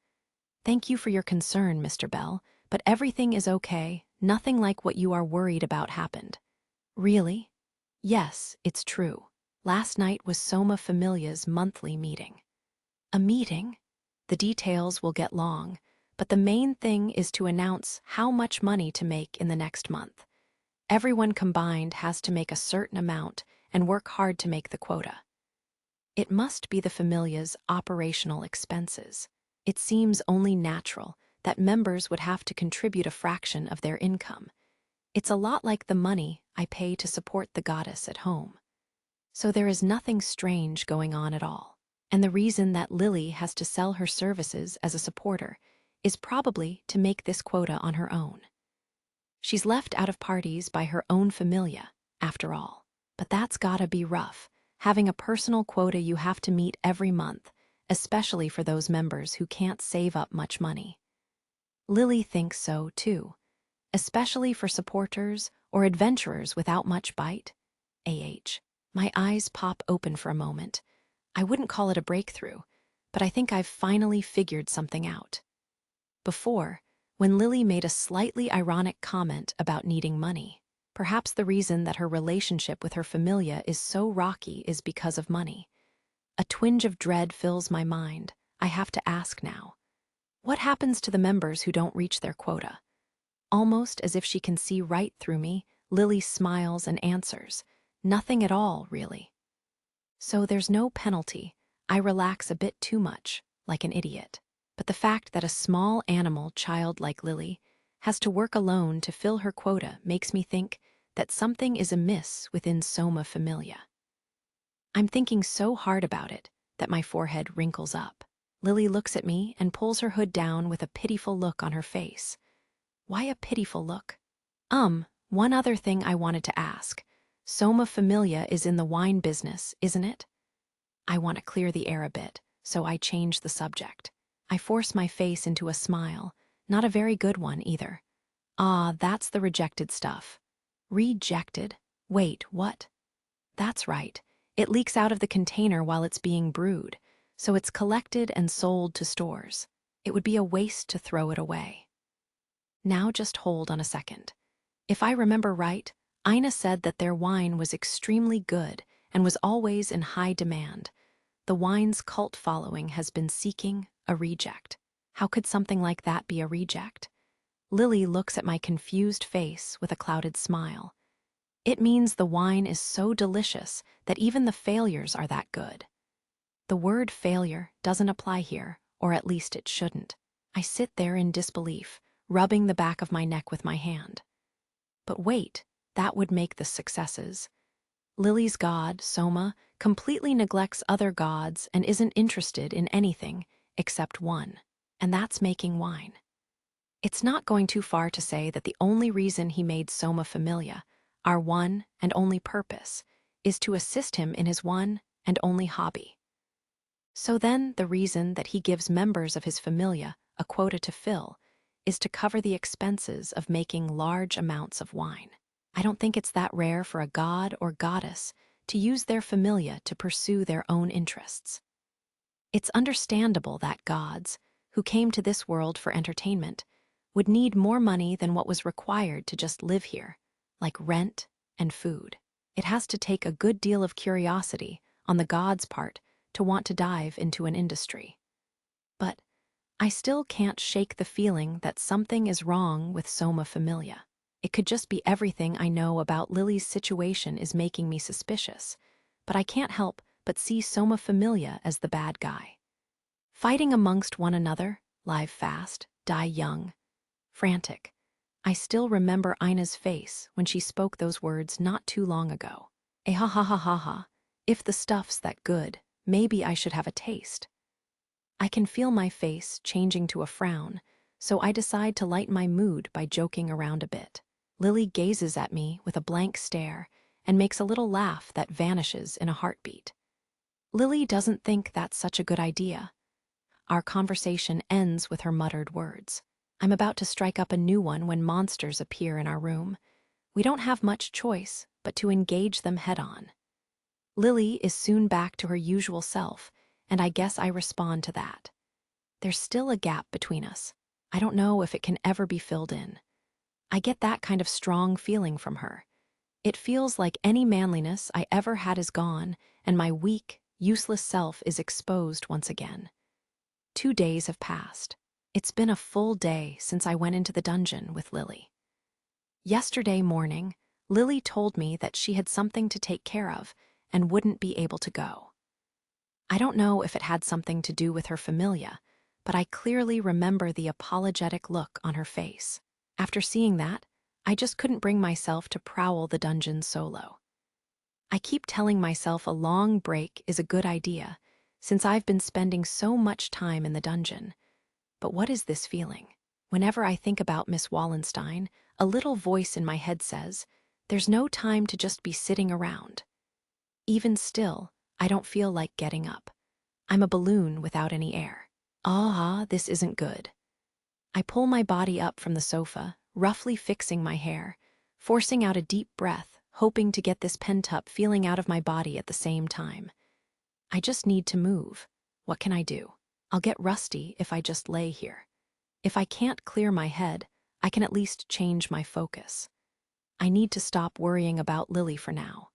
Thank you for your concern, Mr. Bell, but everything is okay. Nothing like what you are worried about happened. Really? Yes, it's true. Last night was Soma Familia's monthly meeting. A meeting? The details will get long, but the main thing is to announce how much money to make in the next month. Everyone combined has to make a certain amount and work hard to make the quota. It must be the familia's operational expenses. It seems only natural that members would have to contribute a fraction of their income. It's a lot like the money I pay to support the goddess at home. So there is nothing strange going on at all. And the reason that Lily has to sell her services as a supporter is probably to make this quota on her own. She's left out of parties by her own familia, after all. But that's gotta be rough, having a personal quota you have to meet every month, especially for those members who can't save up much money. Lily thinks so, too, especially for supporters or adventurers without much bite. My eyes pop open for a moment. I wouldn't call it a breakthrough, but I think I've finally figured something out. Before, when Lily made a slightly ironic comment about needing money, perhaps the reason that her relationship with her familia is so rocky is because of money. A twinge of dread fills my mind. I have to ask now. What happens to the members who don't reach their quota? Almost as if she can see right through me, Lily smiles and answers, "Nothing at all, really." So there's no penalty. I relax a bit too much, like an idiot. But the fact that a small animal child like Lily has to work alone to fill her quota makes me think that something is amiss within Soma Familia. I'm thinking so hard about it that my forehead wrinkles up. Lily looks at me and pulls her hood down with a pitiful look on her face. Why a pitiful look? One other thing I wanted to ask. Soma Familia is in the wine business, isn't it? I want to clear the air a bit, so I change the subject. I force my face into a smile, not a very good one either. Ah, that's the rejected stuff. Rejected? Wait, what? That's right. It leaks out of the container while it's being brewed, so it's collected and sold to stores. It would be a waste to throw it away. Now just hold on a second. If I remember right, Ina said that their wine was extremely good and was always in high demand. The wine's cult following has been seeking a reject. How could something like that be a reject? Lily looks at my confused face with a clouded smile. It means the wine is so delicious that even the failures are that good. The word failure doesn't apply here, or at least it shouldn't. I sit there in disbelief, rubbing the back of my neck with my hand. But wait, that would make the successes. Lily's god, Soma, completely neglects other gods and isn't interested in anything except one, and that's making wine. It's not going too far to say that the only reason he made Soma Familia, our one and only purpose, is to assist him in his one and only hobby. So then the reason that he gives members of his familia a quota to fill is to cover the expenses of making large amounts of wine. I don't think it's that rare for a god or goddess to use their familia to pursue their own interests. It's understandable that gods, who came to this world for entertainment, would need more money than what was required to just live here, like rent and food. It has to take a good deal of curiosity on the god's part to want to dive into an industry. But I still can't shake the feeling that something is wrong with Soma Familia. It could just be everything I know about Lily's situation is making me suspicious, but I can't help but see Soma Familia as the bad guy. Fighting amongst one another, live fast, die young, frantic. I still remember Ina's face when she spoke those words not too long ago. Eh ha ha ha ha ha, if the stuff's that good, maybe I should have a taste. I can feel my face changing to a frown, so I decide to lighten my mood by joking around a bit. Lily gazes at me with a blank stare and makes a little laugh that vanishes in a heartbeat. Lily doesn't think that's such a good idea. Our conversation ends with her muttered words. I'm about to strike up a new one when monsters appear in our room. We don't have much choice but to engage them head-on. Lily is soon back to her usual self, and I guess I respond to that. There's still a gap between us. I don't know if it can ever be filled in. I get that kind of strong feeling from her. It feels like any manliness I ever had is gone, and my weak, useless self is exposed once again. 2 days have passed. It's been a full day since I went into the dungeon with Lily. Yesterday morning, Lily told me that she had something to take care of and wouldn't be able to go. I don't know if it had something to do with her familia, but I clearly remember the apologetic look on her face. After seeing that, I just couldn't bring myself to prowl the dungeon solo. I keep telling myself a long break is a good idea, since I've been spending so much time in the dungeon. But what is this feeling? Whenever I think about Miss Wallenstein, a little voice in my head says, there's no time to just be sitting around. Even still, I don't feel like getting up. I'm a balloon without any air. Ah, this isn't good. I pull my body up from the sofa, roughly fixing my hair, forcing out a deep breath, hoping to get this pent-up feeling out of my body at the same time. I just need to move. What can I do? I'll get rusty if I just lay here. If I can't clear my head, I can at least change my focus. I need to stop worrying about Lily for now.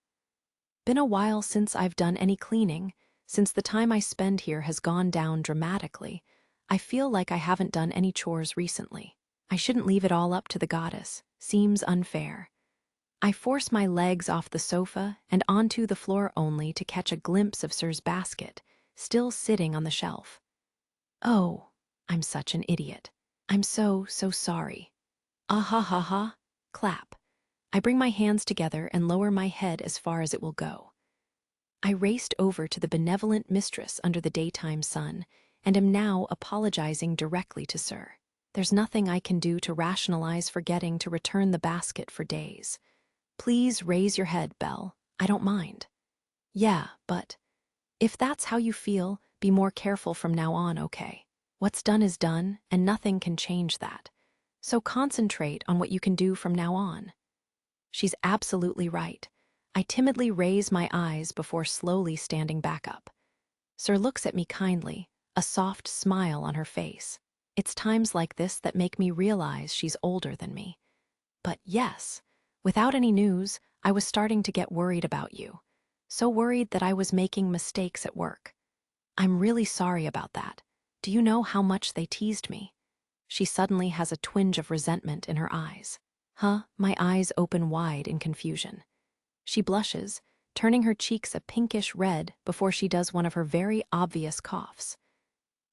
Been a while since I've done any cleaning. Since the time I spend here has gone down dramatically, I feel like I haven't done any chores recently. I shouldn't leave it all up to the goddess. Seems unfair. I force my legs off the sofa and onto the floor only to catch a glimpse of Sir's basket, still sitting on the shelf. Oh, I'm such an idiot. I'm so sorry. Ah ha ha ha. Clap. I bring my hands together and lower my head as far as it will go. I raced over to the benevolent mistress under the daytime sun and am now apologizing directly to Sir. There's nothing I can do to rationalize forgetting to return the basket for days. Please raise your head, Belle. I don't mind. Yeah, but if that's how you feel, be more careful from now on, okay? What's done is done, and nothing can change that. So concentrate on what you can do from now on. She's absolutely right. I timidly raise my eyes before slowly standing back up. Sir looks at me kindly, a soft smile on her face. It's times like this that make me realize she's older than me. But yes, without any news, I was starting to get worried about you. So worried that I was making mistakes at work. I'm really sorry about that. Do you know how much they teased me? She suddenly has a twinge of resentment in her eyes. Huh? My eyes open wide in confusion. She blushes, turning her cheeks a pinkish red before she does one of her very obvious coughs.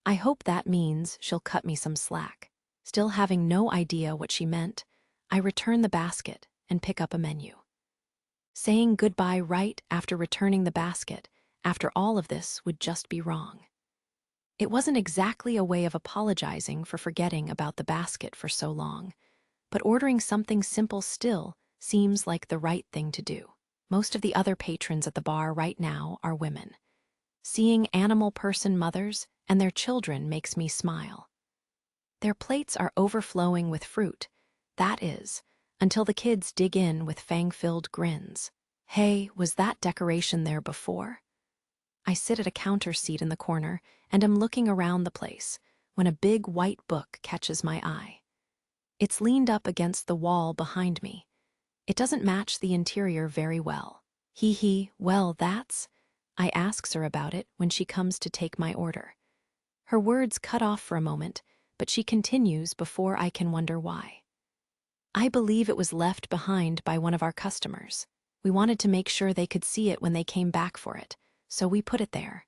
I hope that means she'll cut me some slack. Still having no idea what she meant, I return the basket and pick up a menu. Saying goodbye right after returning the basket, after all of this, would just be wrong. It wasn't exactly a way of apologizing for forgetting about the basket for so long, but ordering something simple still seems like the right thing to do. Most of the other patrons at the bar right now are women. Seeing animal person mothers and their children makes me smile. Their plates are overflowing with fruit, that is, until the kids dig in with fang-filled grins. Hey, was that decoration there before? I sit at a counter seat in the corner and am looking around the place when a big white book catches my eye. It's leaned up against the wall behind me. It doesn't match the interior very well. Well, that's... I asks her about it when she comes to take my order. Her words cut off for a moment, but she continues before I can wonder why. I believe it was left behind by one of our customers. We wanted to make sure they could see it when they came back for it, so we put it there.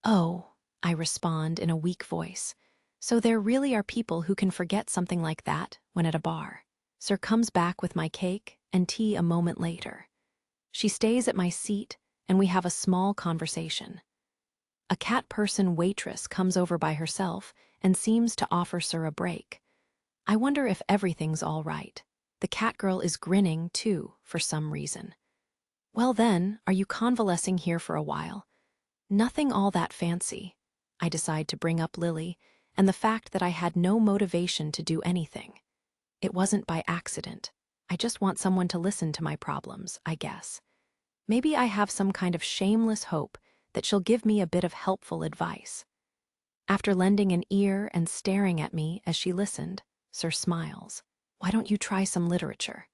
Oh, I respond in a weak voice. So there really are people who can forget something like that when at a bar. Sir comes back with my cake and tea a moment later. She stays at my seat, and we have a small conversation. A cat person waitress comes over by herself and seems to offer Sir a break. I wonder if everything's all right. The cat girl is grinning, too, for some reason. Well then, are you convalescing here for a while? Nothing all that fancy. I decide to bring up Lily and the fact that I had no motivation to do anything. It wasn't by accident. I just want someone to listen to my problems, I guess. Maybe I have some kind of shameless hope that she'll give me a bit of helpful advice. After lending an ear and staring at me as she listened, Sir smiles. Why don't you try some literature?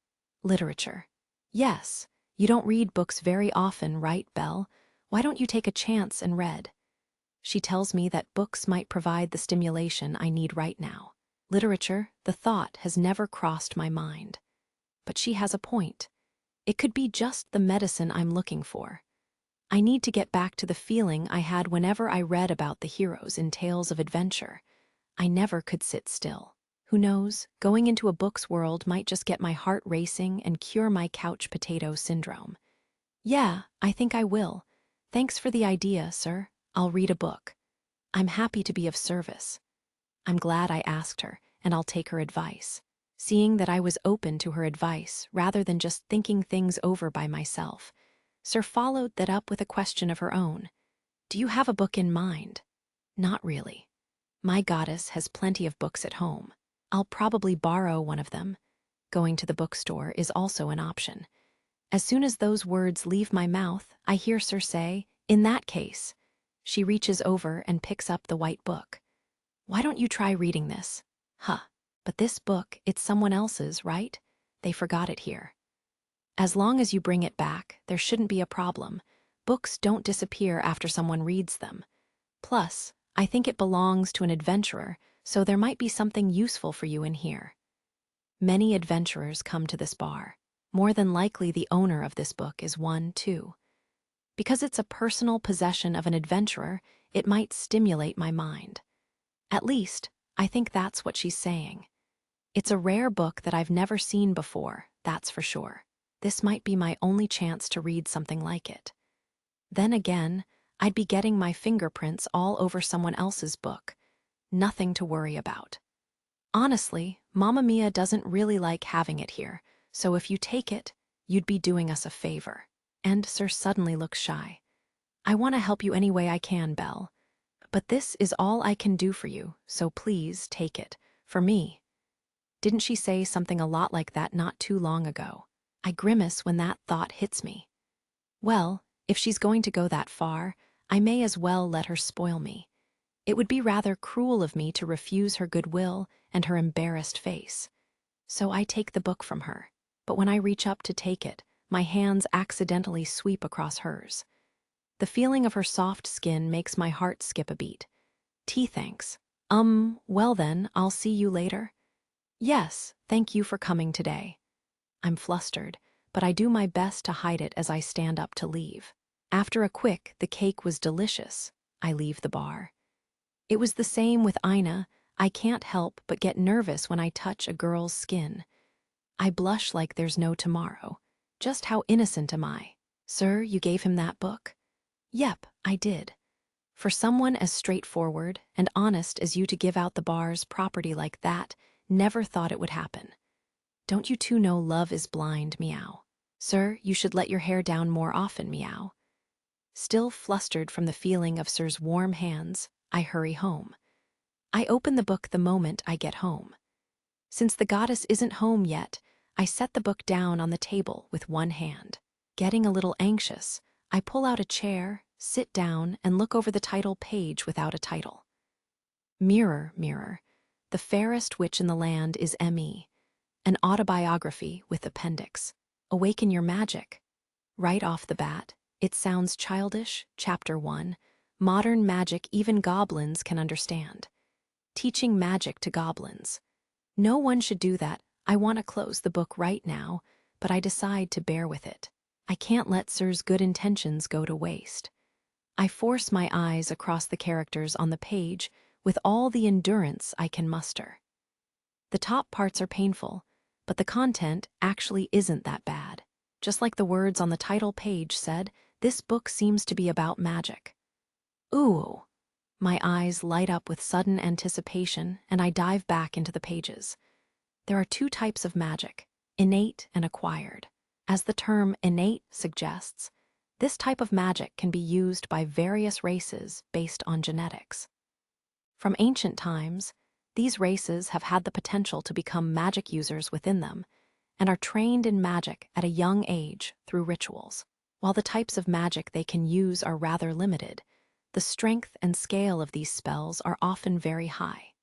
Literature. Yes, you don't read books very often, right, Belle? Why don't you take a chance and read? She tells me that books might provide the stimulation I need right now. Literature, the thought has never crossed my mind. But she has a point. It could be just the medicine I'm looking for. I need to get back to the feeling I had whenever I read about the heroes in tales of adventure. I never could sit still. Who knows, going into a book's world might just get my heart racing and cure my couch potato syndrome. Yeah, I think I will. Thanks for the idea, sir. I'll read a book. I'm happy to be of service. I'm glad I asked her, and I'll take her advice. Seeing that I was open to her advice rather than just thinking things over by myself, Sir followed that up with a question of her own. Do you have a book in mind? Not really. My goddess has plenty of books at home. I'll probably borrow one of them. Going to the bookstore is also an option. As soon as those words leave my mouth, I hear Sir say, in that case. She reaches over and picks up the white book. Why don't you try reading this? Huh, but this book, it's someone else's, right? They forgot it here. As long as you bring it back, there shouldn't be a problem. Books don't disappear after someone reads them. Plus, I think it belongs to an adventurer, so there might be something useful for you in here. Many adventurers come to this bar. more than likely the owner of this book is one, too. Because it's a personal possession of an adventurer, it might stimulate my mind. At least, I think that's what she's saying. It's a rare book that I've never seen before, that's for sure. This might be my only chance to read something like it. Then again, I'd be getting my fingerprints all over someone else's book. Nothing to worry about. Honestly, Mamma Mia doesn't really like having it here, so if you take it, you'd be doing us a favor. And Sir suddenly looks shy. I want to help you any way I can, Belle. But this is all I can do for you, so please take it. For me. Didn't she say something a lot like that not too long ago? I grimace when that thought hits me. Well, if she's going to go that far, I may as well let her spoil me. It would be rather cruel of me to refuse her goodwill and her embarrassed face. So I take the book from her, but when I reach up to take it, my hands accidentally sweep across hers. The feeling of her soft skin makes my heart skip a beat. Tea, thanks. Well then, I'll see you later. Yes, thank you for coming today. I'm flustered, but I do my best to hide it as I stand up to leave. After a quick, the cake was delicious. I leave the bar. It was the same with Ina. I can't help but get nervous when I touch a girl's skin. I blush like there's no tomorrow. Just how innocent am I? Sir, you gave him that book? Yep, I did. For someone as straightforward and honest as you to give out the bar's property like that, never thought it would happen. Don't you two know love is blind, meow? Sir, you should let your hair down more often, meow. Still flustered from the feeling of Sir's warm hands, I hurry home. I open the book the moment I get home. Since the goddess isn't home yet, I set the book down on the table with one hand. Getting a little anxious, I pull out a chair, sit down, and look over the title page without a title. Mirror, mirror, the fairest witch in the land is M.E., an autobiography with appendix. Awaken your magic. Right off the bat, it sounds childish. Chapter 1. Modern magic even goblins can understand. Teaching magic to goblins. No one should do that. I want to close the book right now, but I decide to bear with it. I can't let Sir's good intentions go to waste. I force my eyes across the characters on the page with all the endurance I can muster. The top parts are painful, but the content actually isn't that bad. Just like the words on the title page said, this book seems to be about magic. Ooh! My eyes light up with sudden anticipation, and I dive back into the pages. There are two types of magic, innate and acquired. As the term innate suggests, this type of magic can be used by various races based on genetics. From ancient times, these races have had the potential to become magic users within them and are trained in magic at a young age through rituals. While the types of magic they can use are rather limited, the strength and scale of these spells are often very high.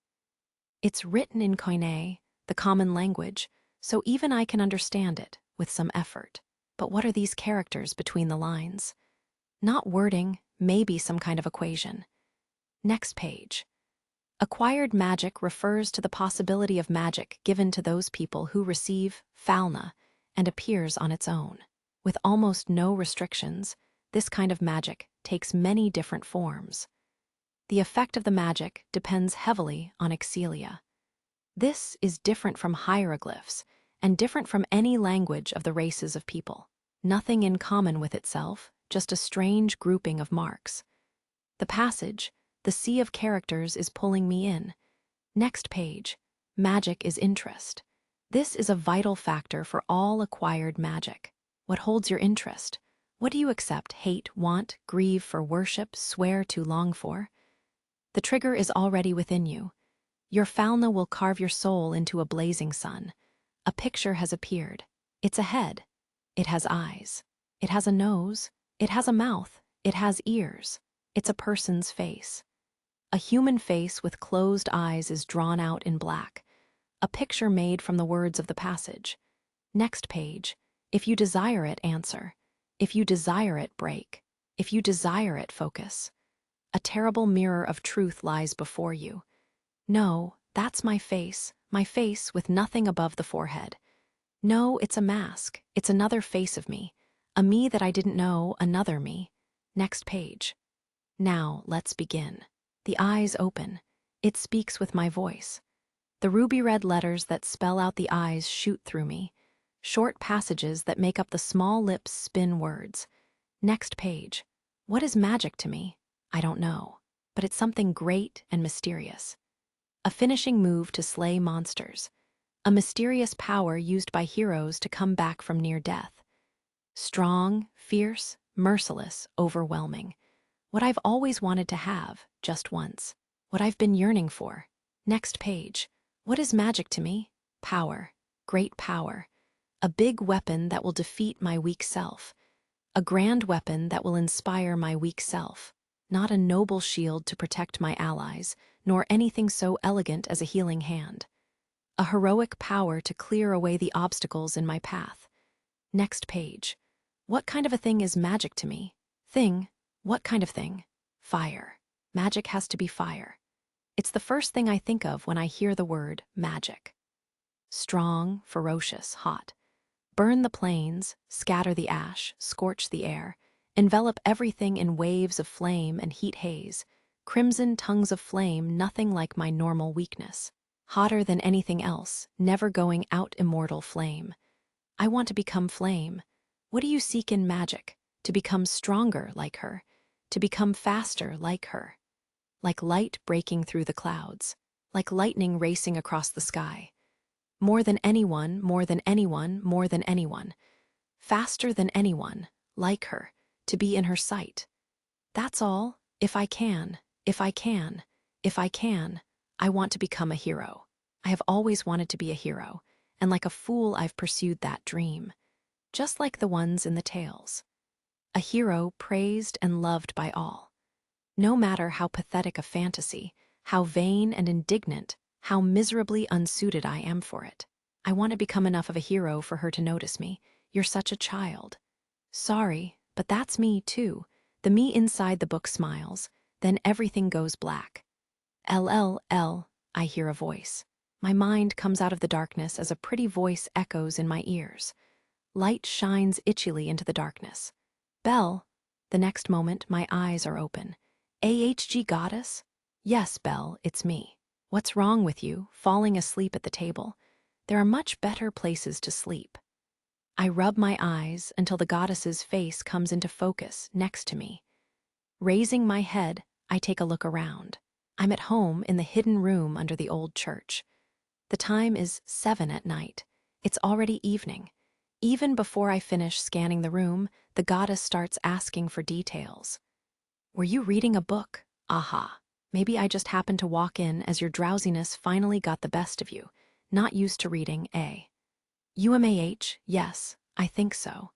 It's written in Koine, the common language, so even I can understand it with some effort. But what are these characters between the lines? Not wording, maybe some kind of equation. Next page. Acquired magic refers to the possibility of magic given to those people who receive Falna and appears on its own. With almost no restrictions, this kind of magic takes many different forms. The effect of the magic depends heavily on excelia. This is different from hieroglyphs and different from any language of the races of people. Nothing in common with itself, just a strange grouping of marks. The passage, the sea of characters, is pulling me in. Next page. Magic is interest. This is a vital factor for all acquired magic. What holds your interest? What do you accept, hate, want, grieve for, worship, swear to, long for? The trigger is already within you. Your Falna will carve your soul into a blazing sun. A picture has appeared. It's a head. It has eyes. It has a nose. It has a mouth. It has ears. It's a person's face. A human face with closed eyes is drawn out in black. A picture made from the words of the passage. Next page. If you desire it, answer. If you desire it, break. If you desire it, focus. A terrible mirror of truth lies before you. No, that's my face with nothing above the forehead. No, it's a mask. It's another face of me. A me that I didn't know, another me. Next page. Now, let's begin. The eyes open. It speaks with my voice. The ruby red letters that spell out the eyes shoot through me. Short passages that make up the small lips spin words. Next page. What is magic to me? I don't know. But it's something great and mysterious. A finishing move to slay monsters. A mysterious power used by heroes to come back from near death. Strong, fierce, merciless, overwhelming. What I've always wanted to have, just once. What I've been yearning for. Next page. What is magic to me? Power. Great power. A big weapon that will defeat my weak self. A grand weapon that will inspire my weak self. Not a noble shield to protect my allies, nor anything so elegant as a healing hand. A heroic power to clear away the obstacles in my path. Next page. What kind of a thing is magic to me? Thing. What kind of thing? Fire. Magic has to be fire. It's the first thing I think of when I hear the word magic. Strong, ferocious, hot. Burn the plains, scatter the ash, scorch the air, envelop everything in waves of flame and heat haze. Crimson tongues of flame, nothing like my normal weakness. Hotter than anything else, never going out, immortal flame. I want to become flame. What do you seek in magic? To become stronger like her. To become faster like her. Like light breaking through the clouds. Like lightning racing across the sky. More than anyone, more than anyone, more than anyone. Faster than anyone, like her, to be in her sight. That's all. If I can, if I can, if I can, I want to become a hero. I have always wanted to be a hero, and like a fool I've pursued that dream. Just like the ones in the tales. A hero praised and loved by all. No matter how pathetic a fantasy, how vain and indignant, how miserably unsuited I am for it. I want to become enough of a hero for her to notice me. You're such a child. Sorry, but that's me too. The me inside the book smiles, then everything goes black. LLL, I hear a voice. My mind comes out of the darkness as a pretty voice echoes in my ears. Light shines itchily into the darkness. Belle. The next moment, my eyes are open. AHG goddess? Yes, Belle, it's me. What's wrong with you, falling asleep at the table? There are much better places to sleep. I rub my eyes until the goddess's face comes into focus next to me. Raising my head, I take a look around. I'm at home in the hidden room under the old church. The time is 7 at night. It's already evening. Even before I finish scanning the room, the goddess starts asking for details. Were you reading a book? Aha. Maybe I just happened to walk in as your drowsiness finally got the best of you. Not used to reading, eh? UMAH, yes, I think so.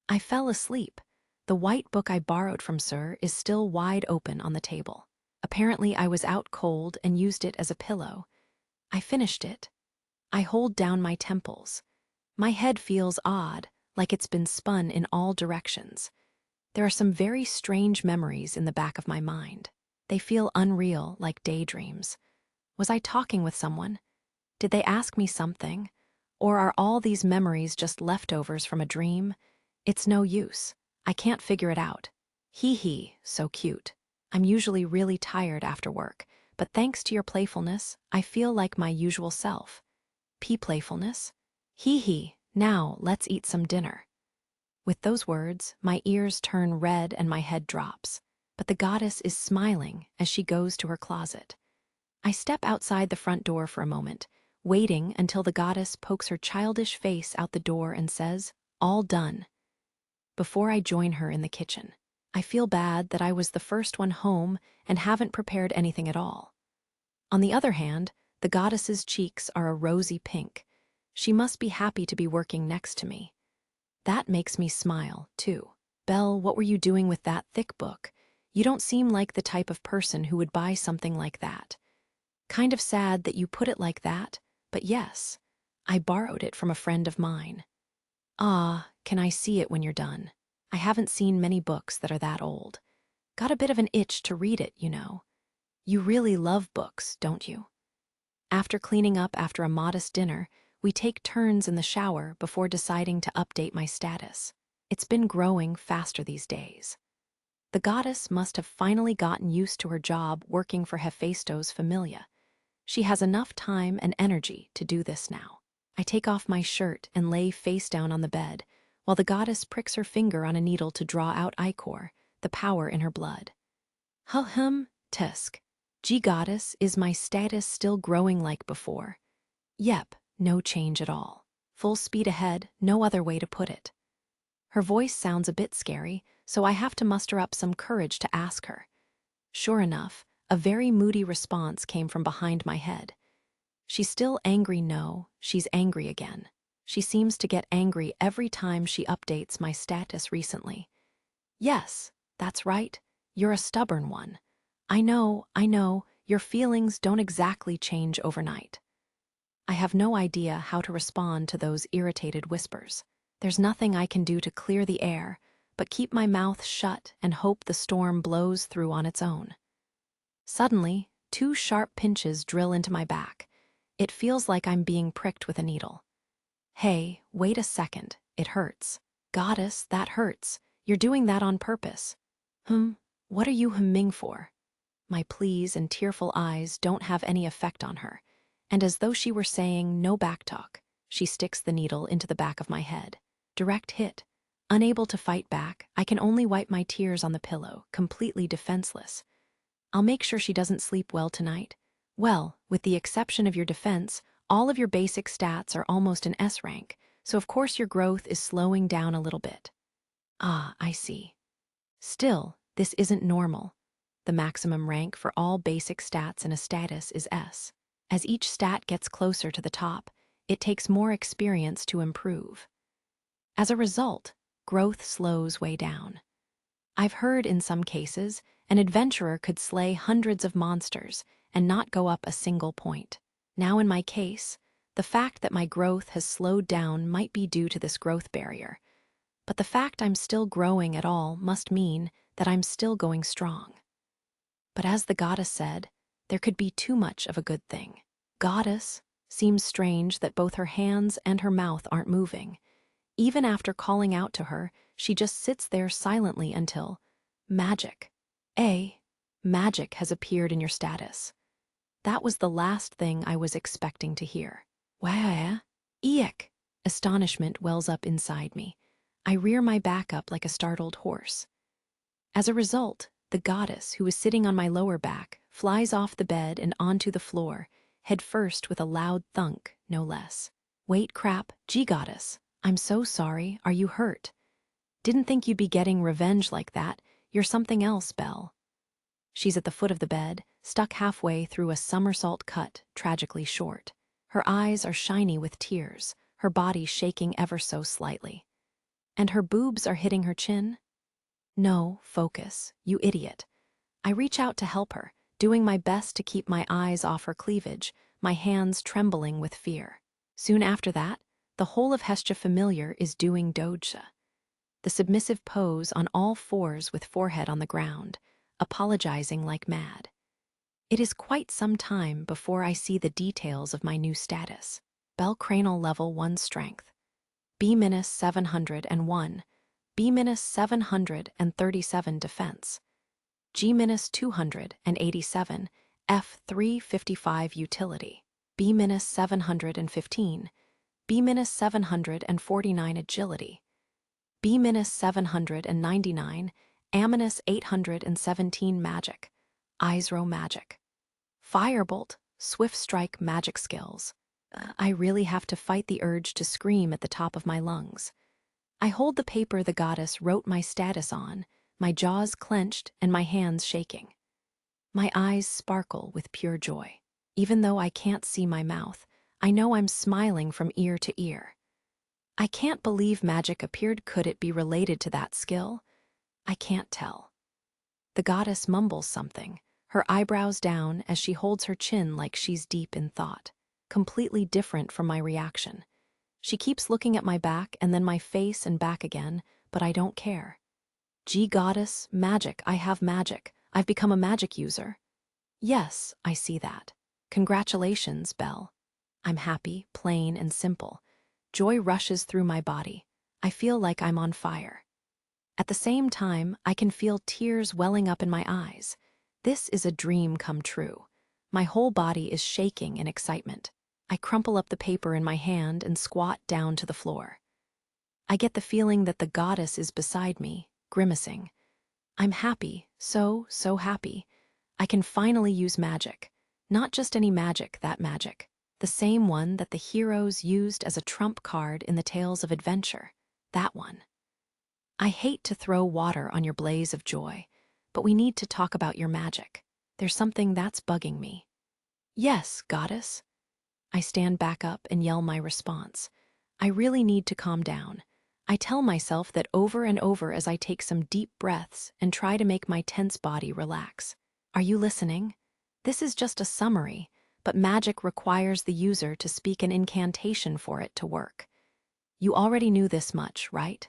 I fell asleep. The white book I borrowed from Sir is still wide open on the table. Apparently I was out cold and used it as a pillow. I finished it. I hold down my temples. My head feels odd, like it's been spun in all directions. There are some very strange memories in the back of my mind. They feel unreal, like daydreams. Was I talking with someone? Did they ask me something? Or are all these memories just leftovers from a dream? It's no use. I can't figure it out. Hee, so cute. I'm usually really tired after work, but thanks to your playfulness, I feel like my usual self. Playfulness? Hee, now let's eat some dinner. With those words, my ears turn red and my head drops. But the goddess is smiling as she goes to her closet. I step outside the front door for a moment, waiting until the goddess pokes her childish face out the door and says, "All done." Before I join her in the kitchen, I feel bad that I was the first one home and haven't prepared anything at all. On the other hand, the goddess's cheeks are a rosy pink. She must be happy to be working next to me. That makes me smile, too. Belle, what were you doing with that thick book? You don't seem like the type of person who would buy something like that. Kind of sad that you put it like that, but yes, I borrowed it from a friend of mine. Ah, can I see it when you're done? I haven't seen many books that are that old. Got a bit of an itch to read it, you know. You really love books, don't you? After cleaning up after a modest dinner, We take turns in the shower before deciding to update my status. It's been growing faster these days. The goddess must have finally gotten used to her job working for Hephaestos Familia. She has enough time and energy to do this now. I take off my shirt and lay face down on the bed, while the goddess pricks her finger on a needle to draw out ichor, the power in her blood. Tisk. Goddess, is my status still growing like before? Yep, no change at all. Full speed ahead, no other way to put it. Her voice sounds a bit scary, so I have to muster up some courage to ask her. Sure enough, a very moody response came from behind my head. She's still angry, no, she's angry again. She seems to get angry every time she updates my status recently. Yes, that's right, you're a stubborn one. I know, your feelings don't exactly change overnight. I have no idea how to respond to those irritated whispers. There's nothing I can do to clear the air, but keep my mouth shut and hope the storm blows through on its own. Suddenly, 2 sharp pinches drill into my back. It feels like I'm being pricked with a needle. Hey, wait a second, it hurts. Goddess, that hurts. You're doing that on purpose. What are you humming for? My pleas and tearful eyes don't have any effect on her, and as though she were saying no backtalk, she sticks the needle into the back of my head. Direct hit. Unable to fight back, I can only wipe my tears on the pillow, completely defenseless. I'll make sure she doesn't sleep well tonight. Well, with the exception of your defense, all of your basic stats are almost an S rank, so of course your growth is slowing down a little bit. Ah, I see. Still, this isn't normal. The maximum rank for all basic stats in a status is S. As each stat gets closer to the top, it takes more experience to improve. As a result, growth slows way down. I've heard in some cases, an adventurer could slay hundreds of monsters and not go up a single point. Now in my case, the fact that my growth has slowed down might be due to this growth barrier, but the fact I'm still growing at all must mean that I'm still going strong. But as the goddess said, there could be too much of a good thing. Goddess, seems strange that both her hands and her mouth aren't moving. Even after calling out to her, she just sits there silently until magic. Magic has appeared in your status. That was the last thing I was expecting to hear. Wah, eek! Astonishment wells up inside me. I rear my back up like a startled horse. As a result, the goddess, who is sitting on my lower back, flies off the bed and onto the floor, head first with a loud thunk, no less. Wait, crap, goddess. I'm so sorry, are you hurt? Didn't think you'd be getting revenge like that. You're something else, Belle. She's at the foot of the bed, stuck halfway through a somersault cut, tragically short. Her eyes are shiny with tears, her body shaking ever so slightly. And her boobs are hitting her chin? No, focus, you idiot. I reach out to help her, doing my best to keep my eyes off her cleavage, my hands trembling with fear. Soon after that, the whole of Hestia Familiar is doing doja, the submissive pose on all fours with forehead on the ground, apologizing like mad. It is quite some time before I see the details of my new status. Bell Cranial Level 1 Strength, B-701, B-737 Defense, G-287, F-355 Utility, B-715, B-749 Agility, B-799, A-817 Magic, Isro Magic, Firebolt, Swift Strike Magic Skills. I really have to fight the urge to scream at the top of my lungs. I hold the paper the goddess wrote my status on, my jaws clenched and my hands shaking. My eyes sparkle with pure joy. Even though I can't see my mouth, I know I'm smiling from ear to ear. I can't believe magic appeared. Could it be related to that skill? I can't tell. The goddess mumbles something, her eyebrows down as she holds her chin like she's deep in thought, completely different from my reaction. She keeps looking at my back and then my face and back again, but I don't care. Goddess, magic, I have magic. I've become a magic user. Yes, I see that. Congratulations, Belle. I'm happy, plain, and simple. Joy rushes through my body. I feel like I'm on fire. At the same time, I can feel tears welling up in my eyes. This is a dream come true. My whole body is shaking in excitement. I crumple up the paper in my hand and squat down to the floor. I get the feeling that the goddess is beside me, grimacing. I'm happy, so happy. I can finally use magic. Not just any magic, that magic. The same one that the heroes used as a trump card in the tales of adventure. That one. I hate to throw water on your blaze of joy, but we need to talk about your magic. There's something that's bugging me. Yes, goddess. I stand back up and yell my response. I really need to calm down. I tell myself that over and over as I take some deep breaths and try to make my tense body relax. Are you listening? This is just a summary, but magic requires the user to speak an incantation for it to work. You already knew this much, right?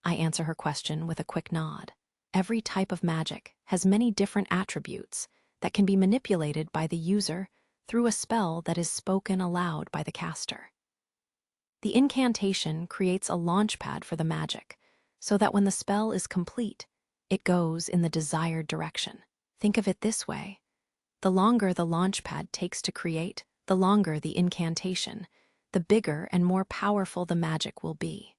I answer her question with a quick nod. Every type of magic has many different attributes that can be manipulated by the user through a spell that is spoken aloud by the caster. The incantation creates a launchpad for the magic, so that when the spell is complete, it goes in the desired direction. Think of it this way. The longer the launchpad takes to create, the longer the incantation, the bigger and more powerful the magic will be.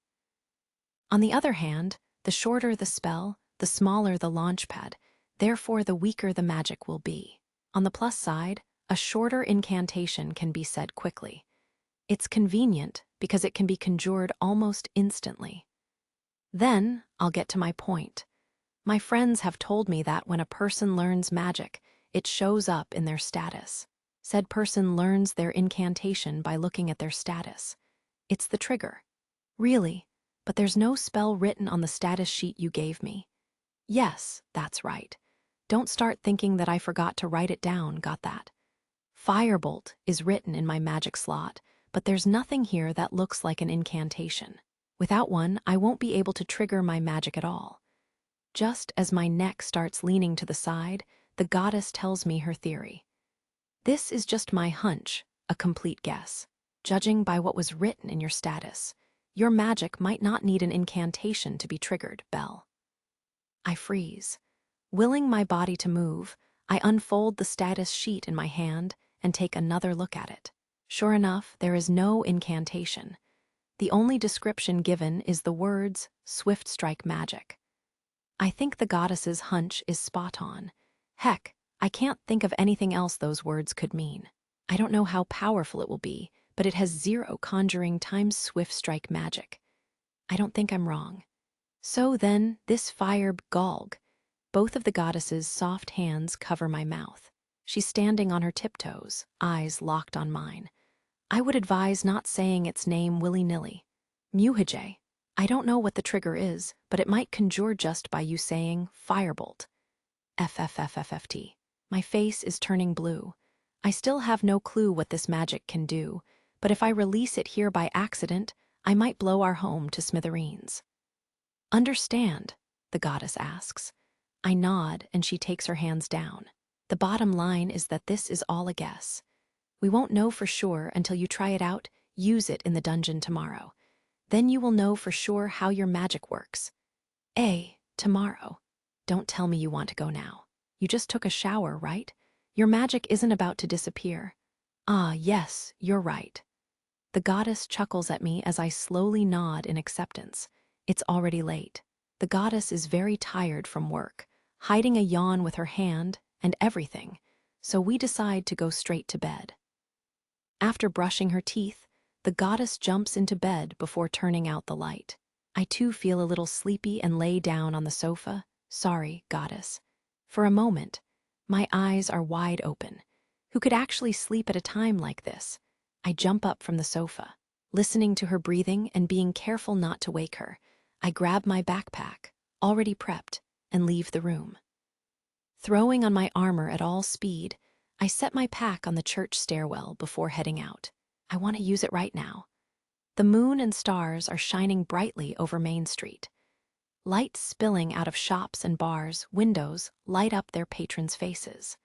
On the other hand, the shorter the spell, the smaller the launchpad, therefore the weaker the magic will be. On the plus side, a shorter incantation can be said quickly. It's convenient because it can be conjured almost instantly. Then, I'll get to my point. My friends have told me that when a person learns magic, it shows up in their status. Said person learns their incantation by looking at their status. It's the trigger. Really? But there's no spell written on the status sheet you gave me. Yes, that's right. Don't start thinking that I forgot to write it down, got that? Firebolt is written in my magic slot, but there's nothing here that looks like an incantation. Without one, I won't be able to trigger my magic at all. Just as my neck starts leaning to the side, the goddess tells me her theory. This is just my hunch, a complete guess. Judging by what was written in your status, your magic might not need an incantation to be triggered, Belle. I freeze. Willing my body to move, I unfold the status sheet in my hand and take another look at it. Sure enough, there is no incantation. The only description given is the words, "Swift Strike Magic." I think the goddess's hunch is spot on. Heck, I can't think of anything else those words could mean. I don't know how powerful it will be, but it has 0 conjuring times swift strike magic. I don't think I'm wrong. So then, this fire Galg. Both of the goddess's soft hands cover my mouth. She's standing on her tiptoes, eyes locked on mine. I would advise not saying its name willy-nilly. Muhije. I don't know what the trigger is, but it might conjure just by you saying firebolt. FFFFFT. My face is turning blue. I still have no clue what this magic can do, but if I release it here by accident, I might blow our home to smithereens. Understand? The goddess asks. I nod and she takes her hands down. The bottom line is that this is all a guess. We won't know for sure until you try it out, use it in the dungeon tomorrow. Then you will know for sure how your magic works. Tomorrow. Don't tell me you want to go now. You just took a shower, right? Your magic isn't about to disappear. Ah, yes, you're right. The goddess chuckles at me as I slowly nod in acceptance. It's already late. The goddess is very tired from work, hiding a yawn with her hand and everything, so we decide to go straight to bed. After brushing her teeth, the goddess jumps into bed before turning out the light. I too feel a little sleepy and lay down on the sofa. Sorry, goddess. For a moment, my eyes are wide open. Who could actually sleep at a time like this? I jump up from the sofa, listening to her breathing and being careful not to wake her. I grab my backpack, already prepped, and leave the room. Throwing on my armor at all speed, I set my pack on the church stairwell before heading out. I want to use it right now. The moon and stars are shining brightly over Main Street. Lights spilling out of shops and bars' windows light up their patrons' faces.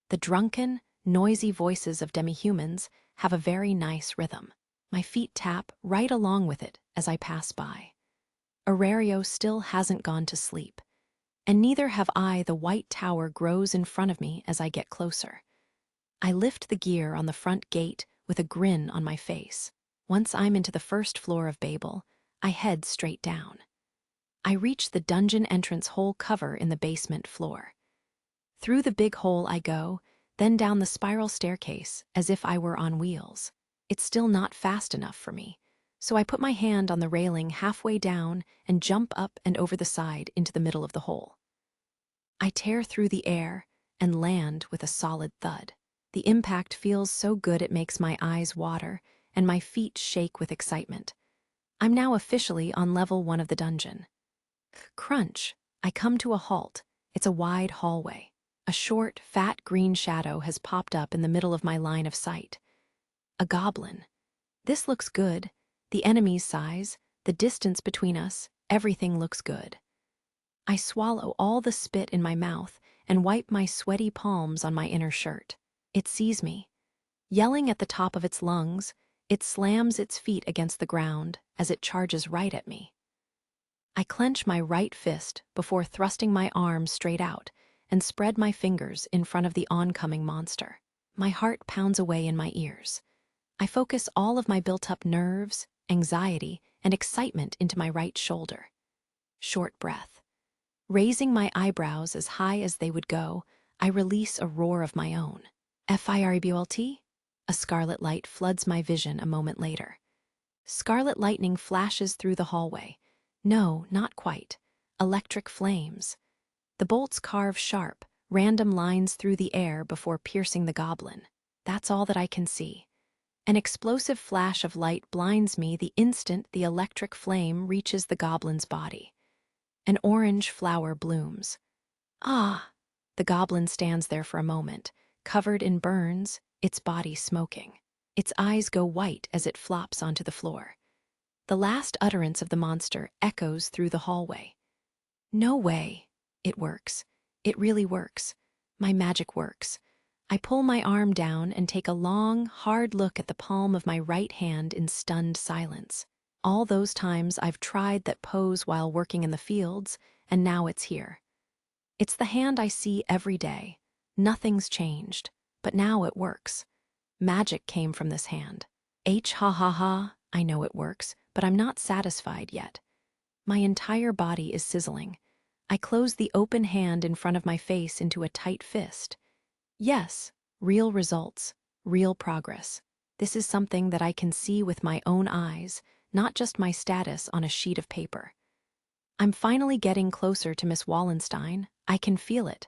The drunken, noisy voices of demi-humans have a very nice rhythm. My feet tap right along with it as I pass by. Aurario still hasn't gone to sleep, and neither have I. The white tower grows in front of me as I get closer. I lift the gear on the front gate with a grin on my face. Once I'm into the first floor of Babel, I head straight down. I reach the dungeon entrance hole cover in the basement floor. Through the big hole I go, then down the spiral staircase as if I were on wheels. It's still not fast enough for me, so I put my hand on the railing halfway down and jump up and over the side into the middle of the hole. I tear through the air and land with a solid thud. The impact feels so good it makes my eyes water and my feet shake with excitement. I'm now officially on level 1 of the dungeon. Crunch! I come to a halt. It's a wide hallway. A short, fat green shadow has popped up in the middle of my line of sight. A goblin. This looks good. The enemy's size, the distance between us, everything looks good. I swallow all the spit in my mouth and wipe my sweaty palms on my inner shirt. It sees me. Yelling at the top of its lungs, it slams its feet against the ground as it charges right at me. I clench my right fist before thrusting my arm straight out and spread my fingers in front of the oncoming monster. My heart pounds away in my ears. I focus all of my built-up nerves, anxiety, and excitement into my right shoulder. Short breath. Raising my eyebrows as high as they would go, I release a roar of my own. Firebult? A scarlet light floods my vision a moment later. Scarlet lightning flashes through the hallway. No, not quite. Electric flames. The bolts carve sharp, random lines through the air before piercing the goblin. That's all that I can see. An explosive flash of light blinds me the instant the electric flame reaches the goblin's body. An orange flower blooms. Ah! The goblin stands there for a moment, covered in burns, its body smoking. Its eyes go white as it flops onto the floor. The last utterance of the monster echoes through the hallway. No way. It works. It really works. My magic works. I pull my arm down and take a long, hard look at the palm of my right hand in stunned silence. All those times I've tried that pose while working in the fields, and now it's here. It's the hand I see every day. Nothing's changed, but now it works. Magic came from this hand. Ha ha ha, I know it works, but I'm not satisfied yet. My entire body is sizzling. I close the open hand in front of my face into a tight fist. Yes, real results, real progress. This is something that I can see with my own eyes, not just my status on a sheet of paper. I'm finally getting closer to Miss Wallenstein. I can feel it.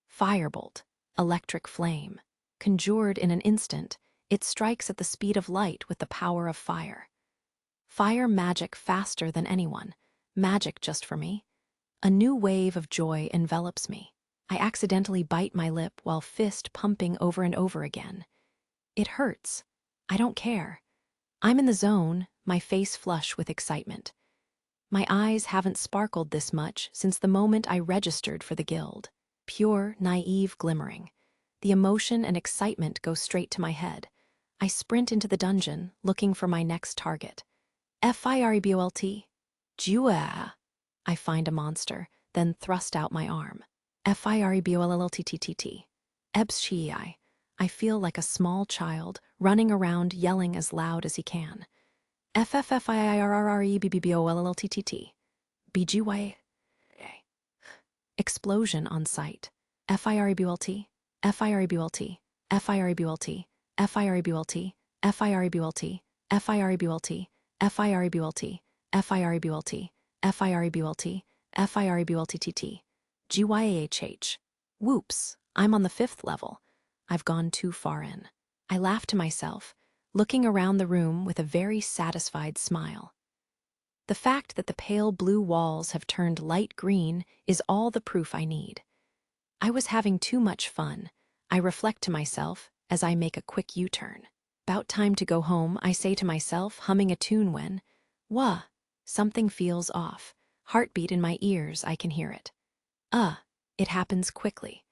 Firebolt, electric flame. Conjured in an instant, it strikes at the speed of light with the power of fire. Fire magic faster than anyone. Magic just for me. A new wave of joy envelops me. I accidentally bite my lip while fist pumping over and over again. It hurts. I don't care. I'm in the zone, my face flush with excitement. My eyes haven't sparkled this much since the moment I registered for the guild. Pure, naive glimmering. The emotion and excitement go straight to my head. I sprint into the dungeon, looking for my next target. Firebult. Jua. I find a monster, then thrust out my arm. Firebultttt. Ebshii. I feel like a small child, running around yelling as loud as he can. Fffiirrrrebboltttt. Bgy. Explosion on sight. Firebult. Firebult. Firebult. Firebult. Firebult. Firebult. Firebult. Firebult. Firebult. Firebultttt. Gyahh. Whoops, I'm on the 5th level. I've gone too far in. I laugh to myself, looking around the room with a very satisfied smile. The fact that the pale blue walls have turned light green is all the proof I need. I was having too much fun. I reflect to myself as I make a quick U-turn. About time to go home, I say to myself, humming a tune when, wah, something feels off. Heartbeat in my ears, I can hear it. It happens quickly.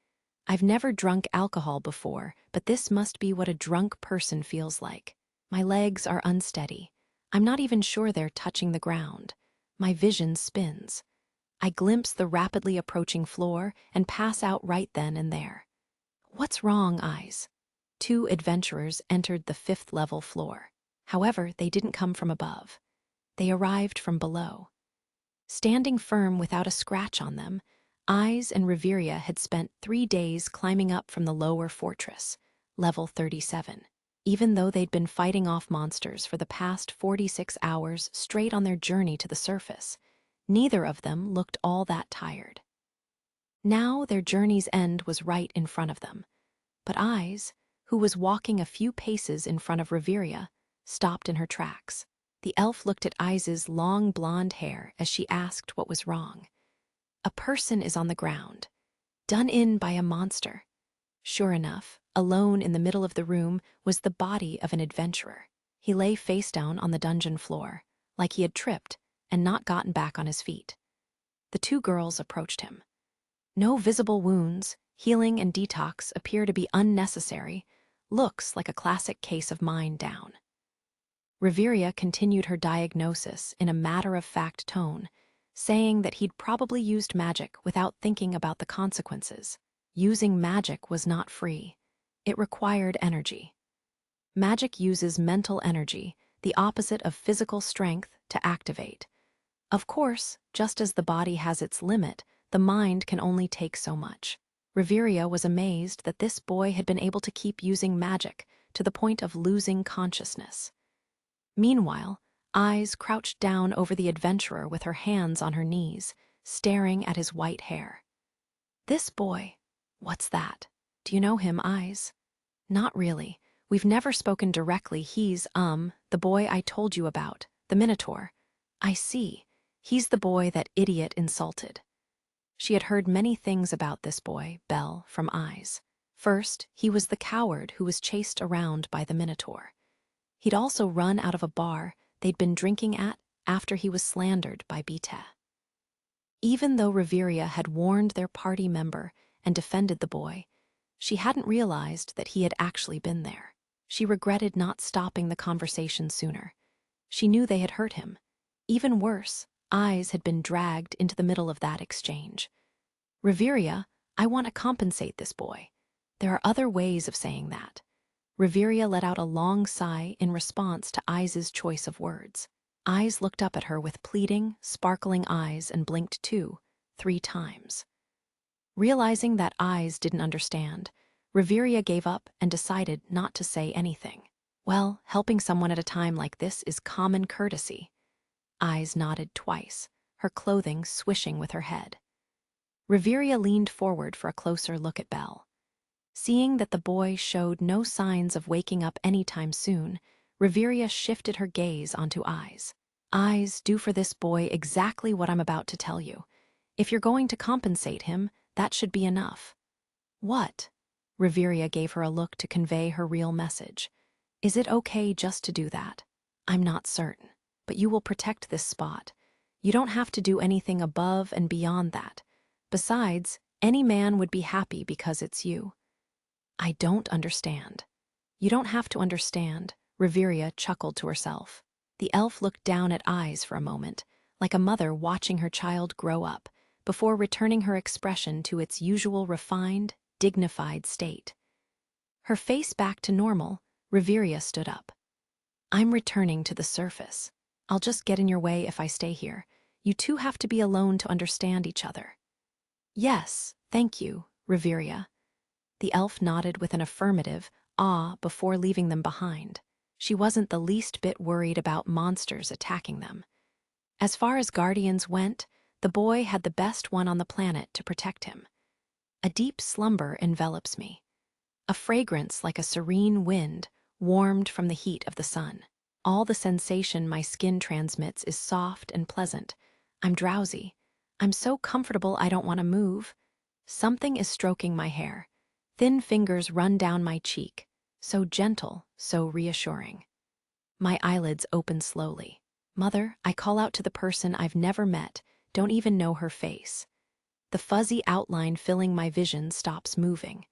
I've never drunk alcohol before, but this must be what a drunk person feels like. My legs are unsteady. I'm not even sure they're touching the ground. My vision spins. I glimpse the rapidly approaching floor and pass out right then and there. What's wrong, eyes? Two adventurers entered the 5th-level floor. However, they didn't come from above. They arrived from below. Standing firm without a scratch on them, Eyes and Reveria had spent 3 days climbing up from the lower fortress, level 37. Even though they'd been fighting off monsters for the past 46 hours straight on their journey to the surface, neither of them looked all that tired. Now their journey's end was right in front of them, but Eyes, who was walking a few paces in front of Reveria, stopped in her tracks. The elf looked at Eyes' long blonde hair as she asked what was wrong. A person is on the ground, done in by a monster. Sure enough, alone in the middle of the room was the body of an adventurer. He lay face down on the dungeon floor, like he had tripped and not gotten back on his feet. The two girls approached him. No visible wounds, healing and detox appear to be unnecessary. Looks like a classic case of mind down. Reveria continued her diagnosis in a matter-of-fact tone, saying that he'd probably used magic without thinking about the consequences. Using magic was not free. It required energy. Magic uses mental energy, the opposite of physical strength, to activate. Of course, just as the body has its limit, the mind can only take so much. Reveria was amazed that this boy had been able to keep using magic to the point of losing consciousness. Meanwhile, Eyes crouched down over the adventurer with her hands on her knees, staring at his white hair. This boy, what's that? Do you know him, Eyes? Not really. We've never spoken directly. He's, the boy I told you about, the Minotaur. I see. He's the boy that idiot insulted. She had heard many things about this boy, Belle, from Eyes. First, he was the coward who was chased around by the Minotaur. He'd also run out of a bar they'd been drinking at after he was slandered by Bita. Even though Reveria had warned their party member and defended the boy, she hadn't realized that he had actually been there. She regretted not stopping the conversation sooner. She knew they had hurt him. Even worse, Eyes had been dragged into the middle of that exchange. Reveria, I want to compensate this boy. There are other ways of saying that. Reveria let out a long sigh in response to Eyes' choice of words. Eyes looked up at her with pleading, sparkling eyes and blinked 2, 3 times. Realizing that Eyes didn't understand, Reveria gave up and decided not to say anything. Well, helping someone at a time like this is common courtesy. Eyes nodded twice, her clothing swishing with her head. Reveria leaned forward for a closer look at Belle. Seeing that the boy showed no signs of waking up anytime soon, Reveria shifted her gaze onto Eyes. Eyes, do for this boy exactly what I'm about to tell you. If you're going to compensate him, that should be enough. What? Reveria gave her a look to convey her real message. Is it okay just to do that? I'm not certain, but you will protect this spot. You don't have to do anything above and beyond that. Besides, any man would be happy because it's you. I don't understand. You don't have to understand, Reveria chuckled to herself. The elf looked down at Eyes for a moment, like a mother watching her child grow up, before returning her expression to its usual refined, dignified state. Her face back to normal, Reveria stood up. I'm returning to the surface. I'll just get in your way if I stay here. You two have to be alone to understand each other. Yes, thank you, Reveria. The elf nodded with an affirmative before leaving them behind. She wasn't the least bit worried about monsters attacking them. As far as guardians went, the boy had the best one on the planet to protect him. A deep slumber envelops me. A fragrance like a serene wind, warmed from the heat of the sun. All the sensation my skin transmits is soft and pleasant. I'm drowsy. I'm so comfortable I don't want to move. Something is stroking my hair. Thin fingers run down my cheek, so gentle, so reassuring. My eyelids open slowly. Mother, I call out to the person I've never met, don't even know her face. The fuzzy outline filling my vision stops moving.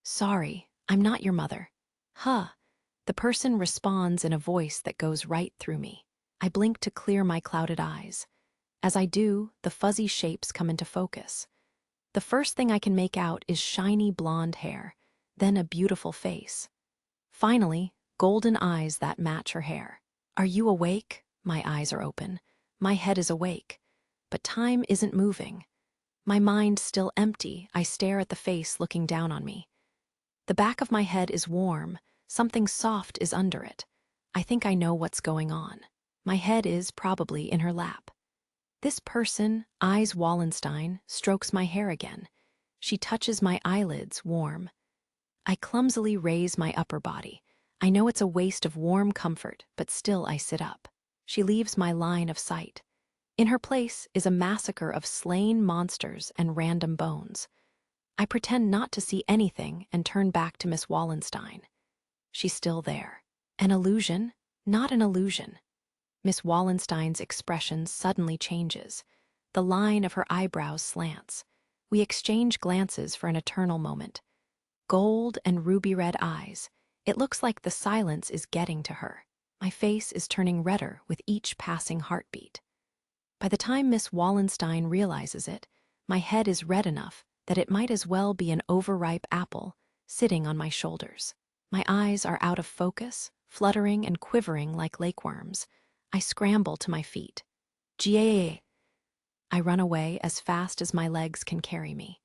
Sorry, I'm not your mother. Huh. The person responds in a voice that goes right through me. I blink to clear my clouded eyes. As I do, the fuzzy shapes come into focus. The first thing I can make out is shiny blonde hair, then a beautiful face. Finally, golden eyes that match her hair. Are you awake? My eyes are open. My head is awake. But time isn't moving. My mind still empty, I stare at the face looking down on me. The back of my head is warm. Something soft is under it. I think I know what's going on. My head is probably in her lap. This person, Eyes Wallenstein, strokes my hair again. She touches my eyelids, warm. I clumsily raise my upper body. I know it's a waste of warm comfort, but still I sit up. She leaves my line of sight. In her place is a massacre of slain monsters and random bones. I pretend not to see anything and turn back to Miss Wallenstein. She's still there. An illusion? Not an illusion. Miss Wallenstein's expression suddenly changes. The line of her eyebrows slants. We exchange glances for an eternal moment. Gold and ruby-red eyes. It looks like the silence is getting to her. My face is turning redder with each passing heartbeat. By the time Miss Wallenstein realizes it, my head is red enough that it might as well be an overripe apple sitting on my shoulders. My eyes are out of focus, fluttering and quivering like lakeworms. I scramble to my feet. Gee! I run away as fast as my legs can carry me.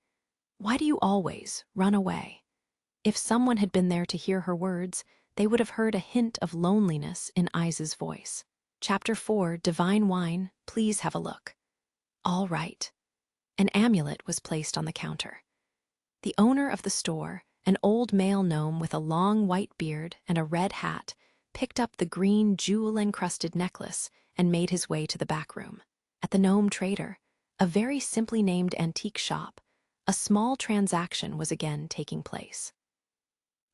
Why do you always run away? If someone had been there to hear her words, they would have heard a hint of loneliness in Eyes' voice. Chapter 4, Divine Wine, please have a look. All right. An amulet was placed on the counter. The owner of the store, an old male gnome with a long white beard and a red hat, picked up the green jewel-encrusted necklace and made his way to the back room. At the gnome trader, a very simply named antique shop, a small transaction was again taking place.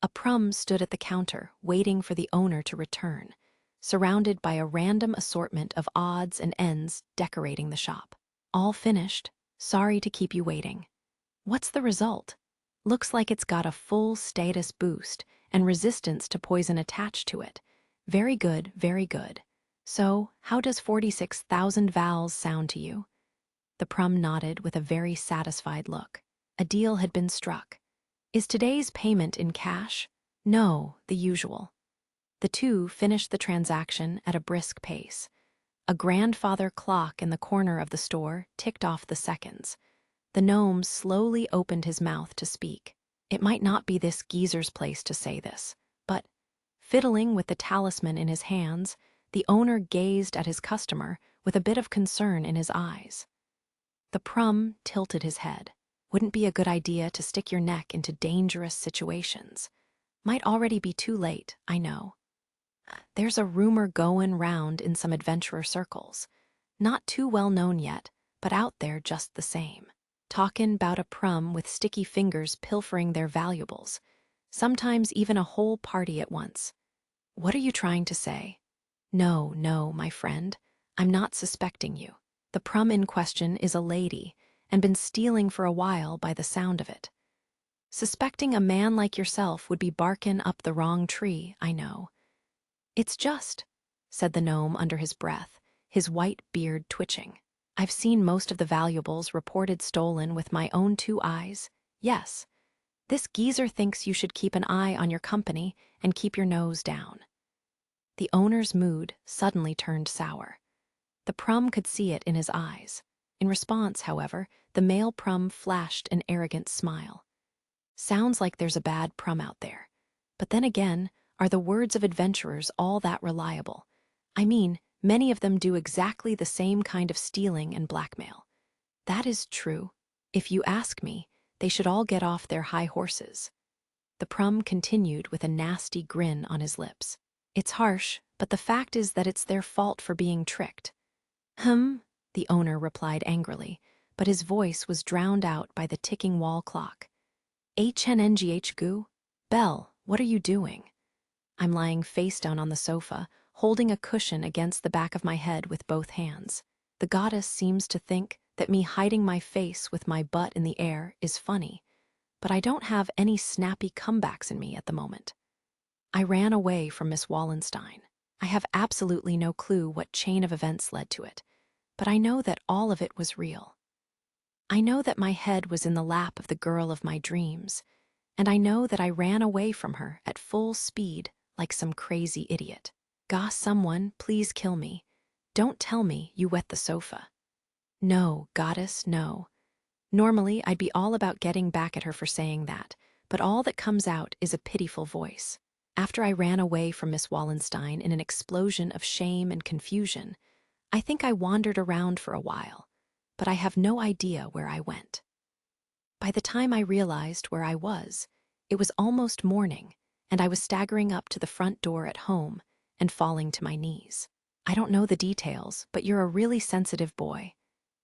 A prum stood at the counter, waiting for the owner to return, surrounded by a random assortment of odds and ends decorating the shop. All finished. Sorry to keep you waiting. What's the result? Looks like it's got a full status boost and resistance to poison attached to it. Very good, very good. So, how does 46,000 vowels sound to you? The prum nodded with a very satisfied look. A deal had been struck. Is today's payment in cash? No, the usual. The two finished the transaction at a brisk pace. A grandfather clock in the corner of the store ticked off the seconds. The gnome slowly opened his mouth to speak. It might not be this geezer's place to say this, but, fiddling with the talisman in his hands, the owner gazed at his customer with a bit of concern in his eyes. The prum tilted his head. Wouldn't be a good idea to stick your neck into dangerous situations. Might already be too late, I know. There's a rumor goin' round in some adventurer circles. Not too well known yet, but out there just the same. Talkin' 'bout a prum with sticky fingers pilfering their valuables. Sometimes even a whole party at once. What are you trying to say? No, no, my friend. I'm not suspecting you. The prum in question is a lady, and been stealing for a while by the sound of it. Suspecting a man like yourself would be barkin' up the wrong tree, I know. It's just, said the gnome under his breath, his white beard twitching. I've seen most of the valuables reported stolen with my own 2 eyes. Yes, this geezer thinks you should keep an eye on your company and keep your nose down. The owner's mood suddenly turned sour. The prum could see it in his eyes. In response, however, the male prum flashed an arrogant smile. Sounds like there's a bad prum out there. But then again, are the words of adventurers all that reliable? I mean, many of them do exactly the same kind of stealing and blackmail. That is true. If you ask me, they should all get off their high horses. The prum continued with a nasty grin on his lips. It's harsh, but the fact is that it's their fault for being tricked. The owner replied angrily, but his voice was drowned out by the ticking wall clock. HNNGH goo? Belle, what are you doing? I'm lying face down on the sofa, holding a cushion against the back of my head with both hands. The goddess seems to think that me hiding my face with my butt in the air is funny, but I don't have any snappy comebacks in me at the moment. I ran away from Miss Wallenstein. I have absolutely no clue what chain of events led to it, but I know that all of it was real. I know that my head was in the lap of the girl of my dreams, and I know that I ran away from her at full speed like some crazy idiot. Gosh, someone, please kill me. Don't tell me you wet the sofa. No, goddess, no. Normally, I'd be all about getting back at her for saying that, but all that comes out is a pitiful voice. After I ran away from Miss Wallenstein in an explosion of shame and confusion, I think I wandered around for a while, but I have no idea where I went. By the time I realized where I was, it was almost morning, and I was staggering up to the front door at home and falling to my knees. I don't know the details, but you're a really sensitive boy.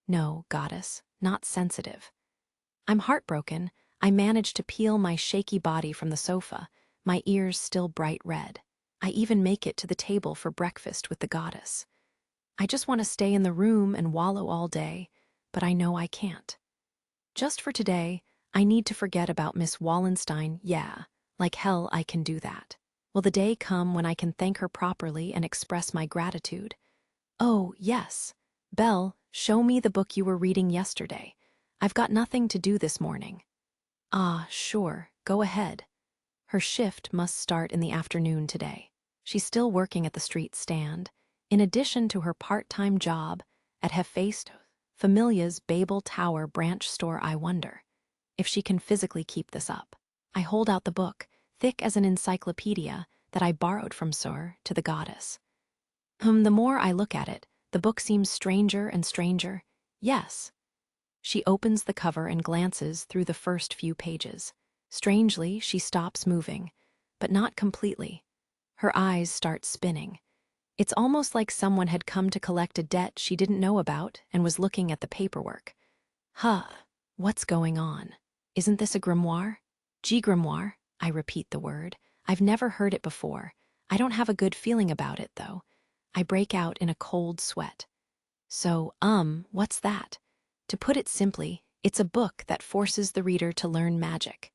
No, goddess, not sensitive. I'm heartbroken. I managed to peel my shaky body from the sofa, my ears still bright red. I even make it to the table for breakfast with the goddess. I just want to stay in the room and wallow all day, but I know I can't. Just for today, I need to forget about Miss Wallenstein, yeah, like hell I can do that. Will the day come when I can thank her properly and express my gratitude? Oh, yes. Belle, show me the book you were reading yesterday. I've got nothing to do this morning. Ah, sure, go ahead. Her shift must start in the afternoon today. She's still working at the street stand, in addition to her part-time job at Hephaestus Familia's Babel Tower branch store. I wonder if she can physically keep this up. I hold out the book, thick as an encyclopedia, that I borrowed from Sir, to the goddess. The more I look at it, the book seems stranger and stranger. Yes. She opens the cover and glances through the first few pages. Strangely, she stops moving, but not completely. Her eyes start spinning. It's almost like someone had come to collect a debt she didn't know about and was looking at the paperwork. Huh, what's going on? Isn't this a grimoire? Grimoire, I repeat the word. I've never heard it before. I don't have a good feeling about it, though. I break out in a cold sweat. So, what's that? To put it simply, it's a book that forces the reader to learn magic.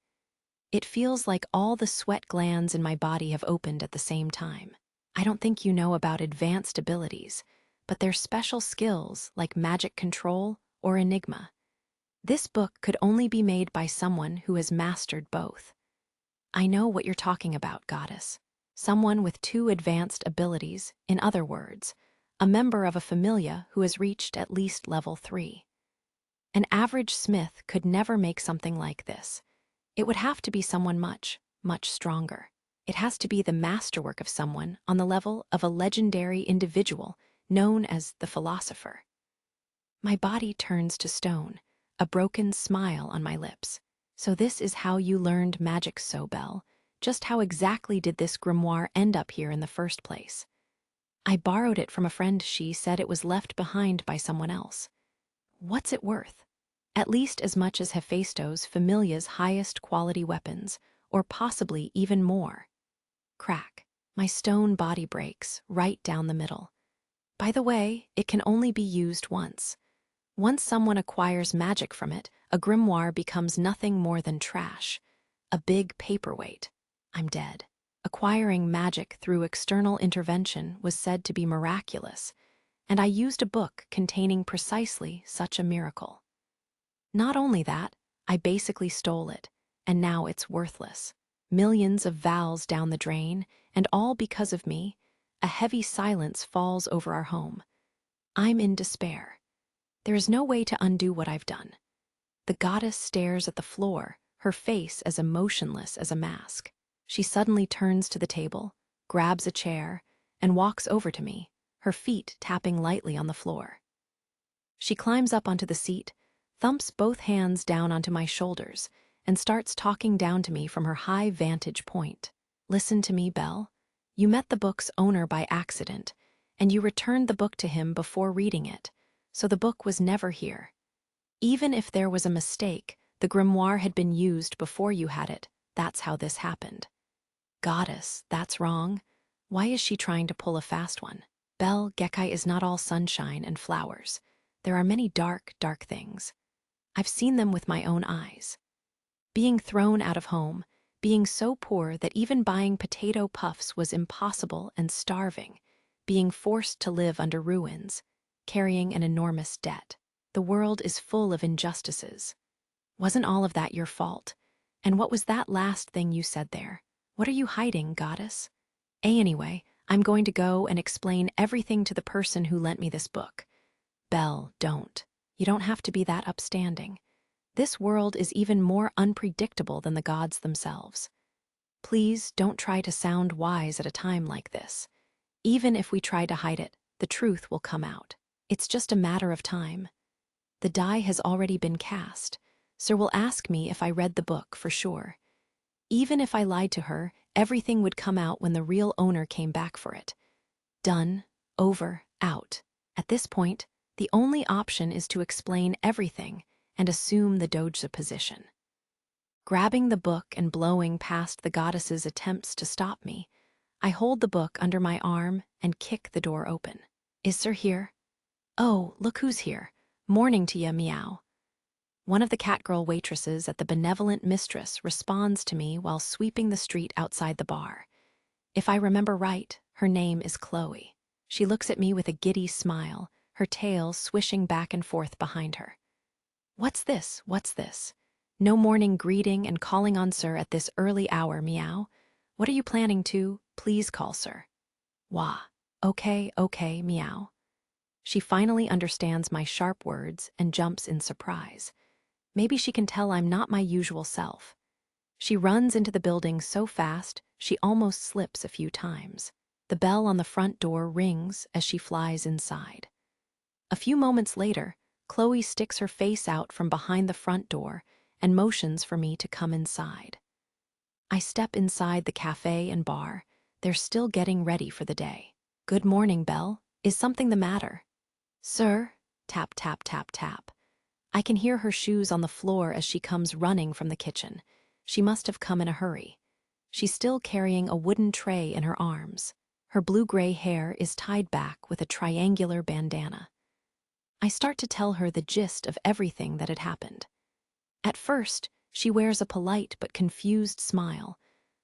It feels like all the sweat glands in my body have opened at the same time. I don't think you know about advanced abilities, but they're special skills like magic control or enigma. This book could only be made by someone who has mastered both. I know what you're talking about, goddess. Someone with 2 advanced abilities, in other words, a member of a familia who has reached at least level 3. An average smith could never make something like this. It would have to be someone much, much stronger. It has to be the masterwork of someone on the level of a legendary individual known as the philosopher. My body turns to stone, a broken smile on my lips. So this is how you learned magic, so Belle. Just how exactly did this grimoire end up here in the first place? I borrowed it from a friend. She said it was left behind by someone else. What's it worth? At least as much as Hephaestus Familia's highest quality weapons, or possibly even more. Crack. My stone body breaks right down the middle. By the way, it can only be used once. Once someone acquires magic from it, a grimoire becomes nothing more than trash. A big paperweight. I'm dead. Acquiring magic through external intervention was said to be miraculous, and I used a book containing precisely such a miracle. Not only that, I basically stole it, and now it's worthless. Millions of vows down the drain, and all because of me. A heavy silence falls over our home. I'm in despair. There is no way to undo what I've done. The goddess stares at the floor, her face as emotionless as a mask. She suddenly turns to the table, grabs a chair, and walks over to me, her feet tapping lightly on the floor. She climbs up onto the seat, thumps both hands down onto my shoulders, and starts talking down to me from her high vantage point. Listen to me, Belle. You met the book's owner by accident, and you returned the book to him before reading it, so the book was never here. Even if there was a mistake, the grimoire had been used before you had it. That's how this happened. Goddess, that's wrong. Why is she trying to pull a fast one? Belle, Gekai is not all sunshine and flowers. there are many dark, dark things. I've seen them with my own eyes. Being thrown out of home, being so poor that even buying potato puffs was impossible and starving, being forced to live under ruins, carrying an enormous debt. The world is full of injustices. Wasn't all of that your fault? And what was that last thing you said there? What are you hiding, goddess? Anyway, I'm going to go and explain everything to the person who lent me this book. Belle, don't. You don't have to be that upstanding. This world is even more unpredictable than the gods themselves. Please don't try to sound wise at a time like this. Even if we try to hide it, the truth will come out. It's just a matter of time. The die has already been cast. Sir will ask me if I read the book for sure. Even if I lied to her, everything would come out when the real owner came back for it. Done, over, out. At this point, the only option is to explain everything and assume the doja position. Grabbing the book and blowing past the goddess's attempts to stop me, I hold the book under my arm and kick the door open. Is Sir here? Oh, look who's here. Morning to ya, meow. One of the catgirl waitresses at the Benevolent Mistress responds to me while sweeping the street outside the bar. If I remember right, her name is Chloe. She looks at me with a giddy smile, her tail swishing back and forth behind her. What's this? What's this? No morning greeting and calling on Sir at this early hour, meow. What are you planning to? Please call Sir. Wah. Okay, meow. She finally understands my sharp words and jumps in surprise. Maybe she can tell I'm not my usual self. She runs into the building so fast, she almost slips a few times. The bell on the front door rings as she flies inside. A few moments later, Chloe sticks her face out from behind the front door and motions for me to come inside. I step inside the cafe and bar. They're still getting ready for the day. Good morning, Belle. Is something the matter? Sir? Tap, tap, tap, tap. I can hear her shoes on the floor as she comes running from the kitchen. She must have come in a hurry. She's still carrying a wooden tray in her arms. Her blue-gray hair is tied back with a triangular bandana. I start to tell her the gist of everything that had happened. At first, she wears a polite but confused smile,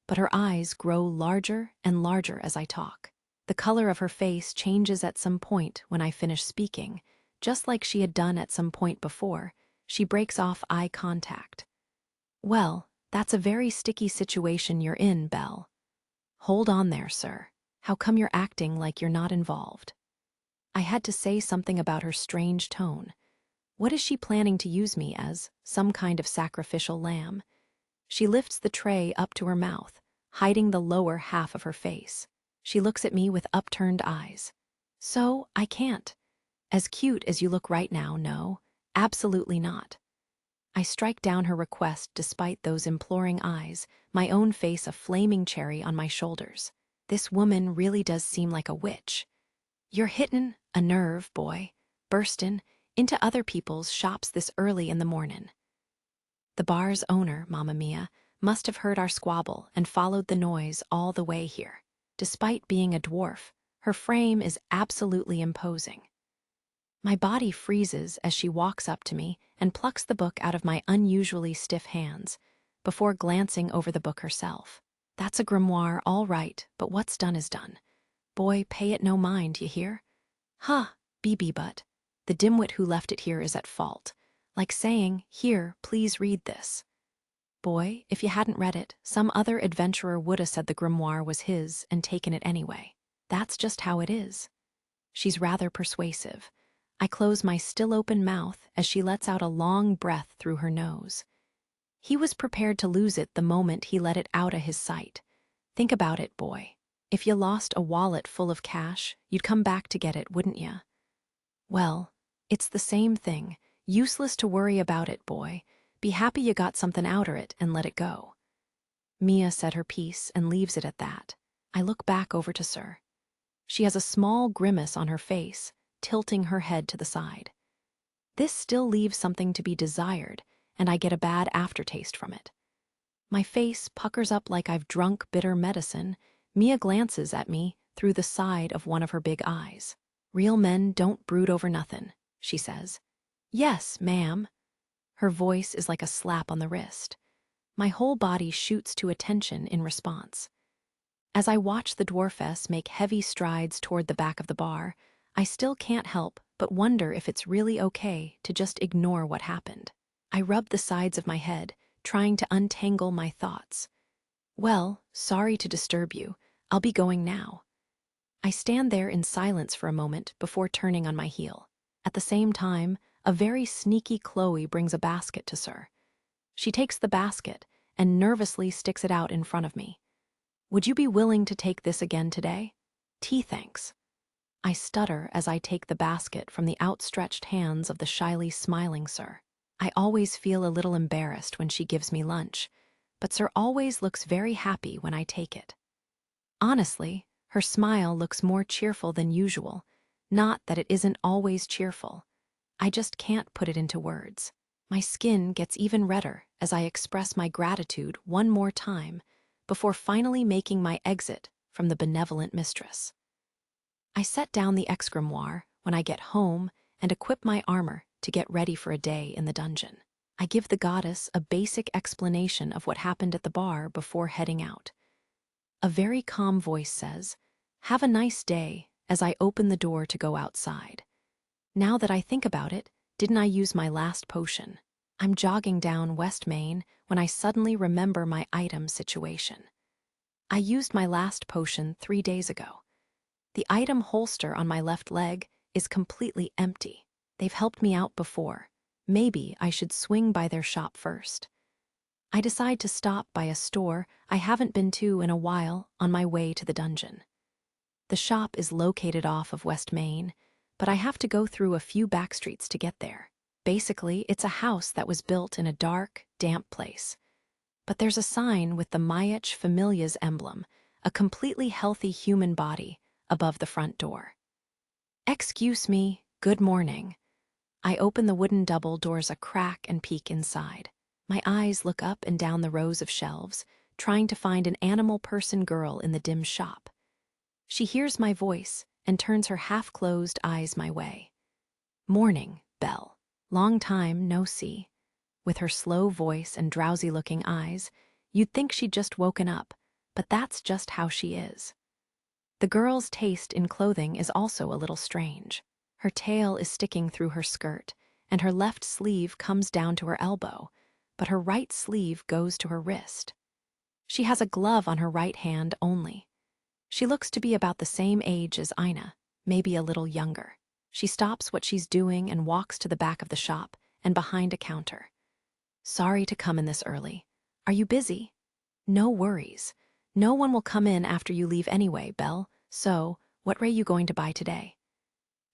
but her eyes grow larger and larger as I talk. The color of her face changes at some point when I finish speaking. Just like she had done at some point before, she breaks off eye contact. Well, that's a very sticky situation you're in, Belle. Hold on there, sir. How come you're acting like you're not involved? I had to say something about her strange tone. What is she planning to use me as, some kind of sacrificial lamb? She lifts the tray up to her mouth, hiding the lower half of her face. She looks at me with upturned eyes. So, I can't. As cute as you look right now, no, absolutely not. I strike down her request despite those imploring eyes, my own face a flaming cherry on my shoulders. This woman really does seem like a witch. You're hittin' a nerve, boy, burstin' into other people's shops this early in the mornin'. The bar's owner, Mamma Mia, must have heard our squabble and followed the noise all the way here. Despite being a dwarf, her frame is absolutely imposing. My body freezes as she walks up to me and plucks the book out of my unusually stiff hands, before glancing over the book herself. That's a grimoire, all right, but what's done is done. Boy, pay it no mind, you hear? Huh, BB butt. The dimwit who left it here is at fault. Like saying, here, please read this. Boy, if you hadn't read it, some other adventurer would have said the grimoire was his and taken it anyway. That's just how it is. She's rather persuasive. I close my still open mouth as she lets out a long breath through her nose. He was prepared to lose it the moment he let it out of his sight. Think about it, boy. If you lost a wallet full of cash, you'd come back to get it, wouldn't you? Well, it's the same thing. Useless to worry about it, boy. Be happy you got something outer it and let it go. Mia said her piece and leaves it at that. I look back over to Sir. She has a small grimace on her face, tilting her head to the side. This still leaves something to be desired, and I get a bad aftertaste from it. My face puckers up like I've drunk bitter medicine. Mia glances at me through the side of one of her big eyes. Real men don't brood over nothing. she says. Yes, ma'am. Her voice is like a slap on the wrist. My whole body shoots to attention in response. As I watch the dwarfess make heavy strides toward the back of the bar, I still can't help but wonder if it's really okay to just ignore what happened. I rub the sides of my head, trying to untangle my thoughts. Well, sorry to disturb you. I'll be going now. I stand there in silence for a moment before turning on my heel. At the same time, a very sneaky Chloe brings a basket to Sir. She takes the basket and nervously sticks it out in front of me. Would you be willing to take this again today? Tea, thanks. I stutter as I take the basket from the outstretched hands of the shyly smiling Sir. I always feel a little embarrassed when she gives me lunch, but Sir always looks very happy when I take it. Honestly, her smile looks more cheerful than usual, not that it isn't always cheerful. I just can't put it into words. My skin gets even redder as I express my gratitude one more time before finally making my exit from the benevolent mistress. I set down the ex-grimoire when I get home and equip my armor to get ready for a day in the dungeon. I give the goddess a basic explanation of what happened at the bar before heading out. A very calm voice says, "Have a nice day," as I open the door to go outside. Now that I think about it, didn't I use my last potion? I'm jogging down West Main when I suddenly remember my item situation. I used my last potion 3 days ago. The item holster on my left leg is completely empty. They've helped me out before. Maybe I should swing by their shop first. I decide to stop by a store I haven't been to in a while on my way to the dungeon. The shop is located off of West Main, but I have to go through a few back streets to get there. Basically, it's a house that was built in a dark, damp place. But there's a sign with the Myach Familia's emblem, a completely healthy human body, above the front door. Excuse me, good morning. I open the wooden double doors a crack and peek inside. My eyes look up and down the rows of shelves, trying to find an animal person girl in the dim shop. She hears my voice and turns her half-closed eyes my way. Morning, Belle. Long time no see. With her slow voice and drowsy-looking eyes, you'd think she'd just woken up, but that's just how she is. The girl's taste in clothing is also a little strange. Her tail is sticking through her skirt, and her left sleeve comes down to her elbow, but her right sleeve goes to her wrist. She has a glove on her right hand only. She looks to be about the same age as Ina, maybe a little younger. She stops what she's doing and walks to the back of the shop and behind a counter. Sorry to come in this early. Are you busy? No worries. No one will come in after you leave anyway, Belle, so what are you going to buy today?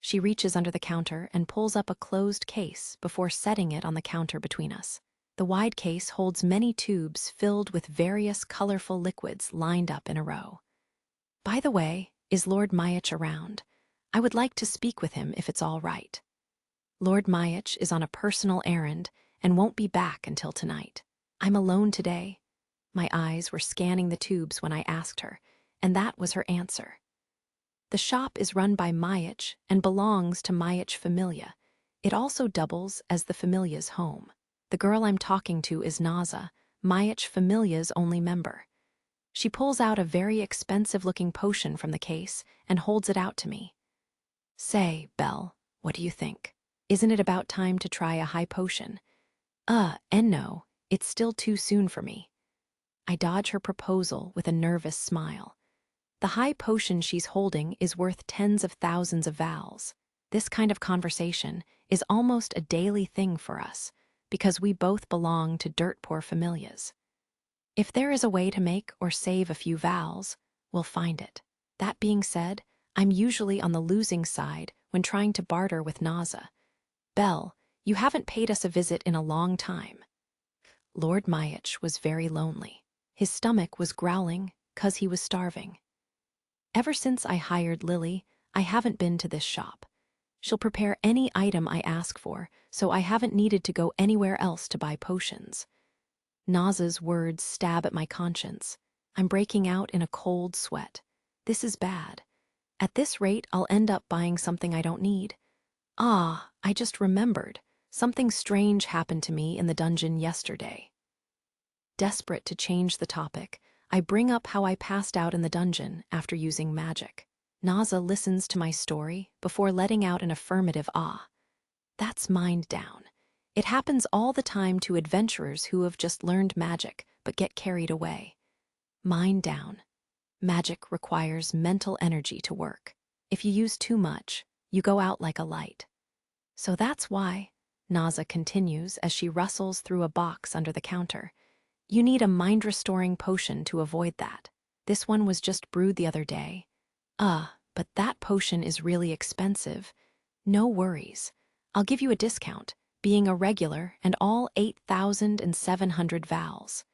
She reaches under the counter and pulls up a closed case before setting it on the counter between us. The wide case holds many tubes filled with various colorful liquids lined up in a row. By the way, is Lord Myach around? I would like to speak with him if it's all right. Lord Myach is on a personal errand and won't be back until tonight. I'm alone today. My eyes were scanning the tubes when I asked her, and that was her answer. The shop is run by Myach and belongs to Myach Familia. It also doubles as the Familia's home. The girl I'm talking to is Naza, Myach Familia's only member. She pulls out a very expensive-looking potion from the case and holds it out to me. Say, Belle, what do you think? Isn't it about time to try a high potion? And no, it's still too soon for me. I dodge her proposal with a nervous smile. The high potion she's holding is worth tens of thousands of vals. This kind of conversation is almost a daily thing for us, because we both belong to dirt-poor familias. If there is a way to make or save a few vals, we'll find it. That being said, I'm usually on the losing side when trying to barter with Naza. Belle, you haven't paid us a visit in a long time. Lord Myach was very lonely. His stomach was growling 'cause he was starving. Ever since I hired Lily, I haven't been to this shop. She'll prepare any item I ask for, so I haven't needed to go anywhere else to buy potions. Naza's words stab at my conscience. I'm breaking out in a cold sweat. This is bad. At this rate, I'll end up buying something I don't need. Ah, I just remembered. Something strange happened to me in the dungeon yesterday. Desperate to change the topic, I bring up how I passed out in the dungeon after using magic. Naza listens to my story before letting out an affirmative ah. That's mind down. It happens all the time to adventurers who have just learned magic but get carried away. Mind down. Magic requires mental energy to work. If you use too much, you go out like a light. So that's why, Naza continues as she rustles through a box under the counter, you need a mind-restoring potion to avoid that. This one was just brewed the other day. But that potion is really expensive. No worries. I'll give you a discount, being a regular and all 8,700 vowels.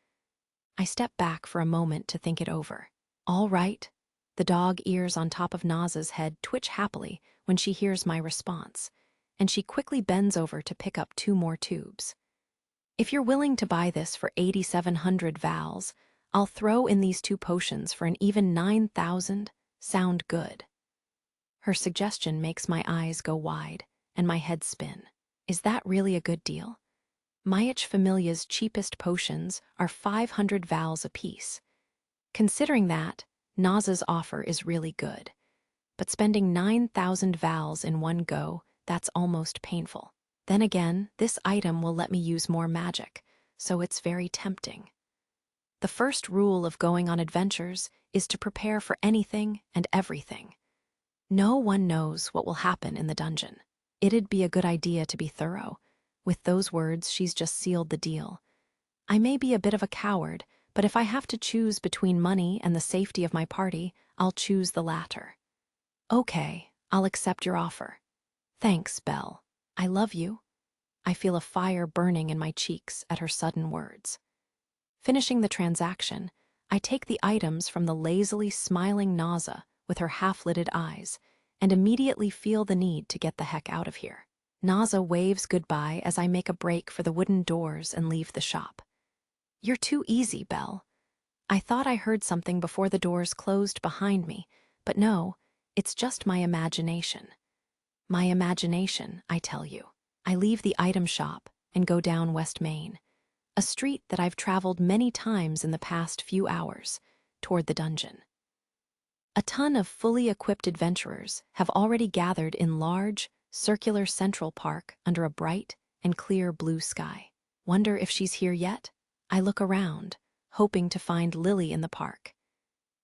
I step back for a moment to think it over. All right. The dog ears on top of Naza's head twitch happily when she hears my response, and she quickly bends over to pick up 2 more tubes. If you're willing to buy this for 8,700 vowels, I'll throw in these 2 potions for an even 9,000. Sound good? Her suggestion makes my eyes go wide and my head spin. Is that really a good deal? Myich Familia's cheapest potions are 500 vowels apiece. Considering that, Naza's offer is really good. But spending 9,000 vowels in one go, that's almost painful. Then again, this item will let me use more magic, so it's very tempting. The first rule of going on adventures is to prepare for anything and everything. No one knows what will happen in the dungeon. It'd be a good idea to be thorough. With those words, she's just sealed the deal. I may be a bit of a coward, but if I have to choose between money and the safety of my party, I'll choose the latter. Okay, I'll accept your offer. Thanks, Belle. I love you. I feel a fire burning in my cheeks at her sudden words. Finishing the transaction, I take the items from the lazily smiling Naza with her half-lidded eyes and immediately feel the need to get the heck out of here. Naza waves goodbye as I make a break for the wooden doors and leave the shop. You're too easy, Belle. I thought I heard something before the doors closed behind me, but no, it's just my imagination. My imagination, I tell you. I leave the item shop and go down West Main, a street that I've traveled many times in the past few hours, toward the dungeon. A ton of fully equipped adventurers have already gathered in large, circular Central Park under a bright and clear blue sky. Wonder if she's here yet? I look around, hoping to find Lily in the park.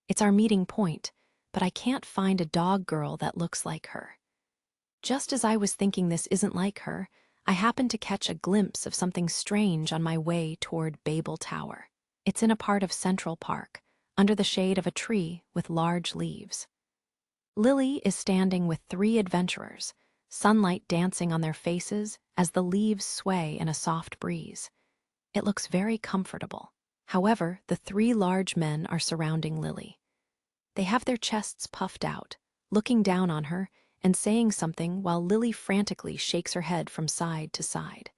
It's our meeting point, but I can't find a dog girl that looks like her. Just as I was thinking this isn't like her, I happen to catch a glimpse of something strange on my way toward Babel Tower. It's in a part of Central Park, under the shade of a tree with large leaves. Lily is standing with 3 adventurers, sunlight dancing on their faces as the leaves sway in a soft breeze. It looks very comfortable. However, the 3 large men are surrounding Lily. They have their chests puffed out, looking down on her and saying something while Lily frantically shakes her head from side to side.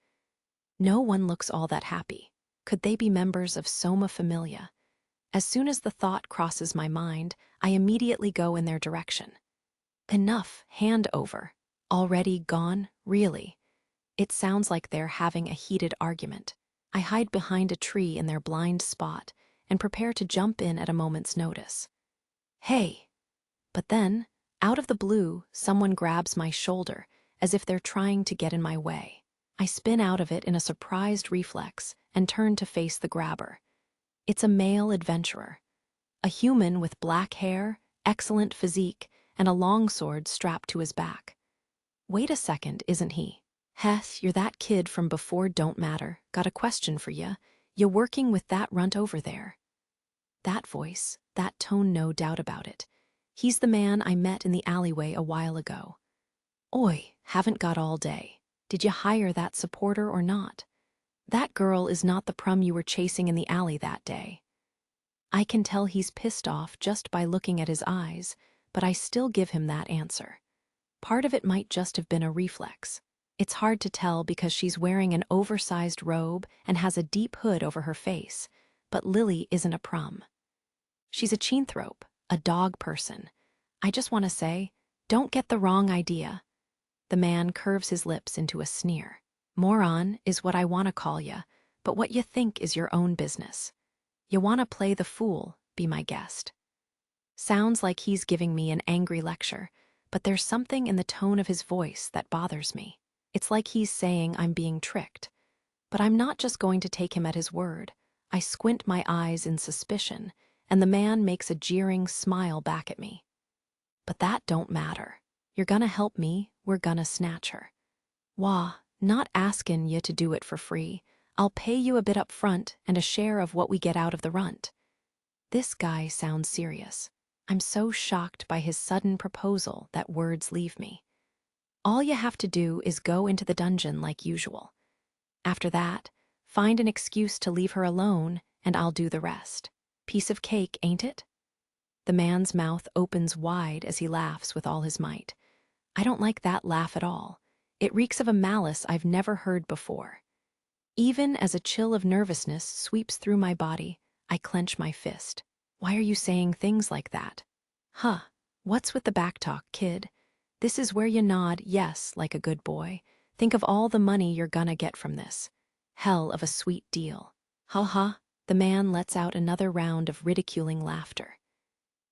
No one looks all that happy. Could they be members of Soma Familia? As soon as the thought crosses my mind, I immediately go in their direction. Enough, hand over. Already gone, really. It sounds like they're having a heated argument. I hide behind a tree in their blind spot and prepare to jump in at a moment's notice. Hey! But then, out of the blue, someone grabs my shoulder as if they're trying to get in my way. I spin out of it in a surprised reflex and turn to face the grabber. It's a male adventurer, a human with black hair, excellent physique, and a longsword strapped to his back. Wait a second, isn't he? Heth, you're that kid from before Don't Matter. Got a question for ya. You working with that runt over there? That voice, that tone, no doubt about it. He's the man I met in the alleyway a while ago. Oi, haven't got all day. Did you hire that supporter or not? That girl is not the prum you were chasing in the alley that day. I can tell he's pissed off just by looking at his eyes, but I still give him that answer. Part of it might just have been a reflex. It's hard to tell because she's wearing an oversized robe and has a deep hood over her face, but Lily isn't a prum. She's a chinthrope, a dog person. I just want to say, don't get the wrong idea. The man curves his lips into a sneer. Moron is what I want to call ya, but what you think is your own business. You want to play the fool, be my guest. Sounds like he's giving me an angry lecture, but there's something in the tone of his voice that bothers me. It's like he's saying I'm being tricked. But I'm not just going to take him at his word. I squint my eyes in suspicion, and the man makes a jeering smile back at me. But that don't matter. You're gonna help me, we're gonna snatch her. Wah, not askin' you to do it for free. I'll pay you a bit up front and a share of what we get out of the runt. This guy sounds serious. I'm so shocked by his sudden proposal that words leave me. All you have to do is go into the dungeon like usual. After that, find an excuse to leave her alone, and I'll do the rest. Piece of cake, ain't it? The man's mouth opens wide as he laughs with all his might. I don't like that laugh at all. It reeks of a malice I've never heard before. Even as a chill of nervousness sweeps through my body, I clench my fist. Why are you saying things like that? Huh, what's with the backtalk, kid? This is where you nod yes like a good boy. Think of all the money you're gonna get from this. Hell of a sweet deal. Ha ha, the man lets out another round of ridiculing laughter.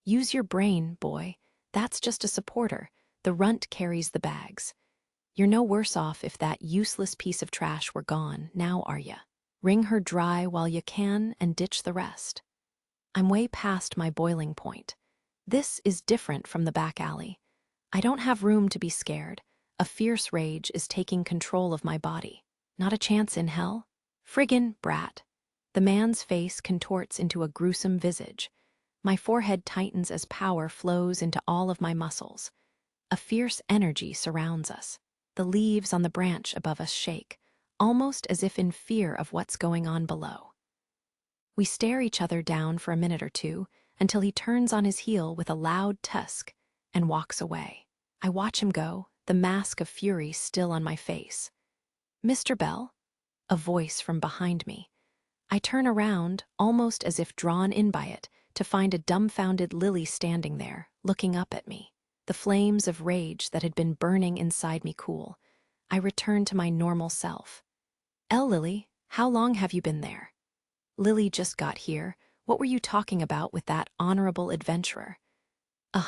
Use your brain, boy. That's just a supporter. The runt carries the bags. You're no worse off if that useless piece of trash were gone, now are ya? Wring her dry while you can and ditch the rest. I'm way past my boiling point. This is different from the back alley. I don't have room to be scared. A fierce rage is taking control of my body. Not a chance in hell? Friggin' brat. The man's face contorts into a gruesome visage. My forehead tightens as power flows into all of my muscles. A fierce energy surrounds us. The leaves on the branch above us shake, almost as if in fear of what's going on below. We stare each other down for a minute or two until he turns on his heel with a loud tusk and walks away. I watch him go, the mask of fury still on my face. Mr. Bell? A voice from behind me. I turn around, almost as if drawn in by it, to find a dumbfounded Lily standing there, looking up at me. The flames of rage that had been burning inside me cool. I return to my normal self. Lily, how long have you been there? Lily just got here. What were you talking about with that honorable adventurer?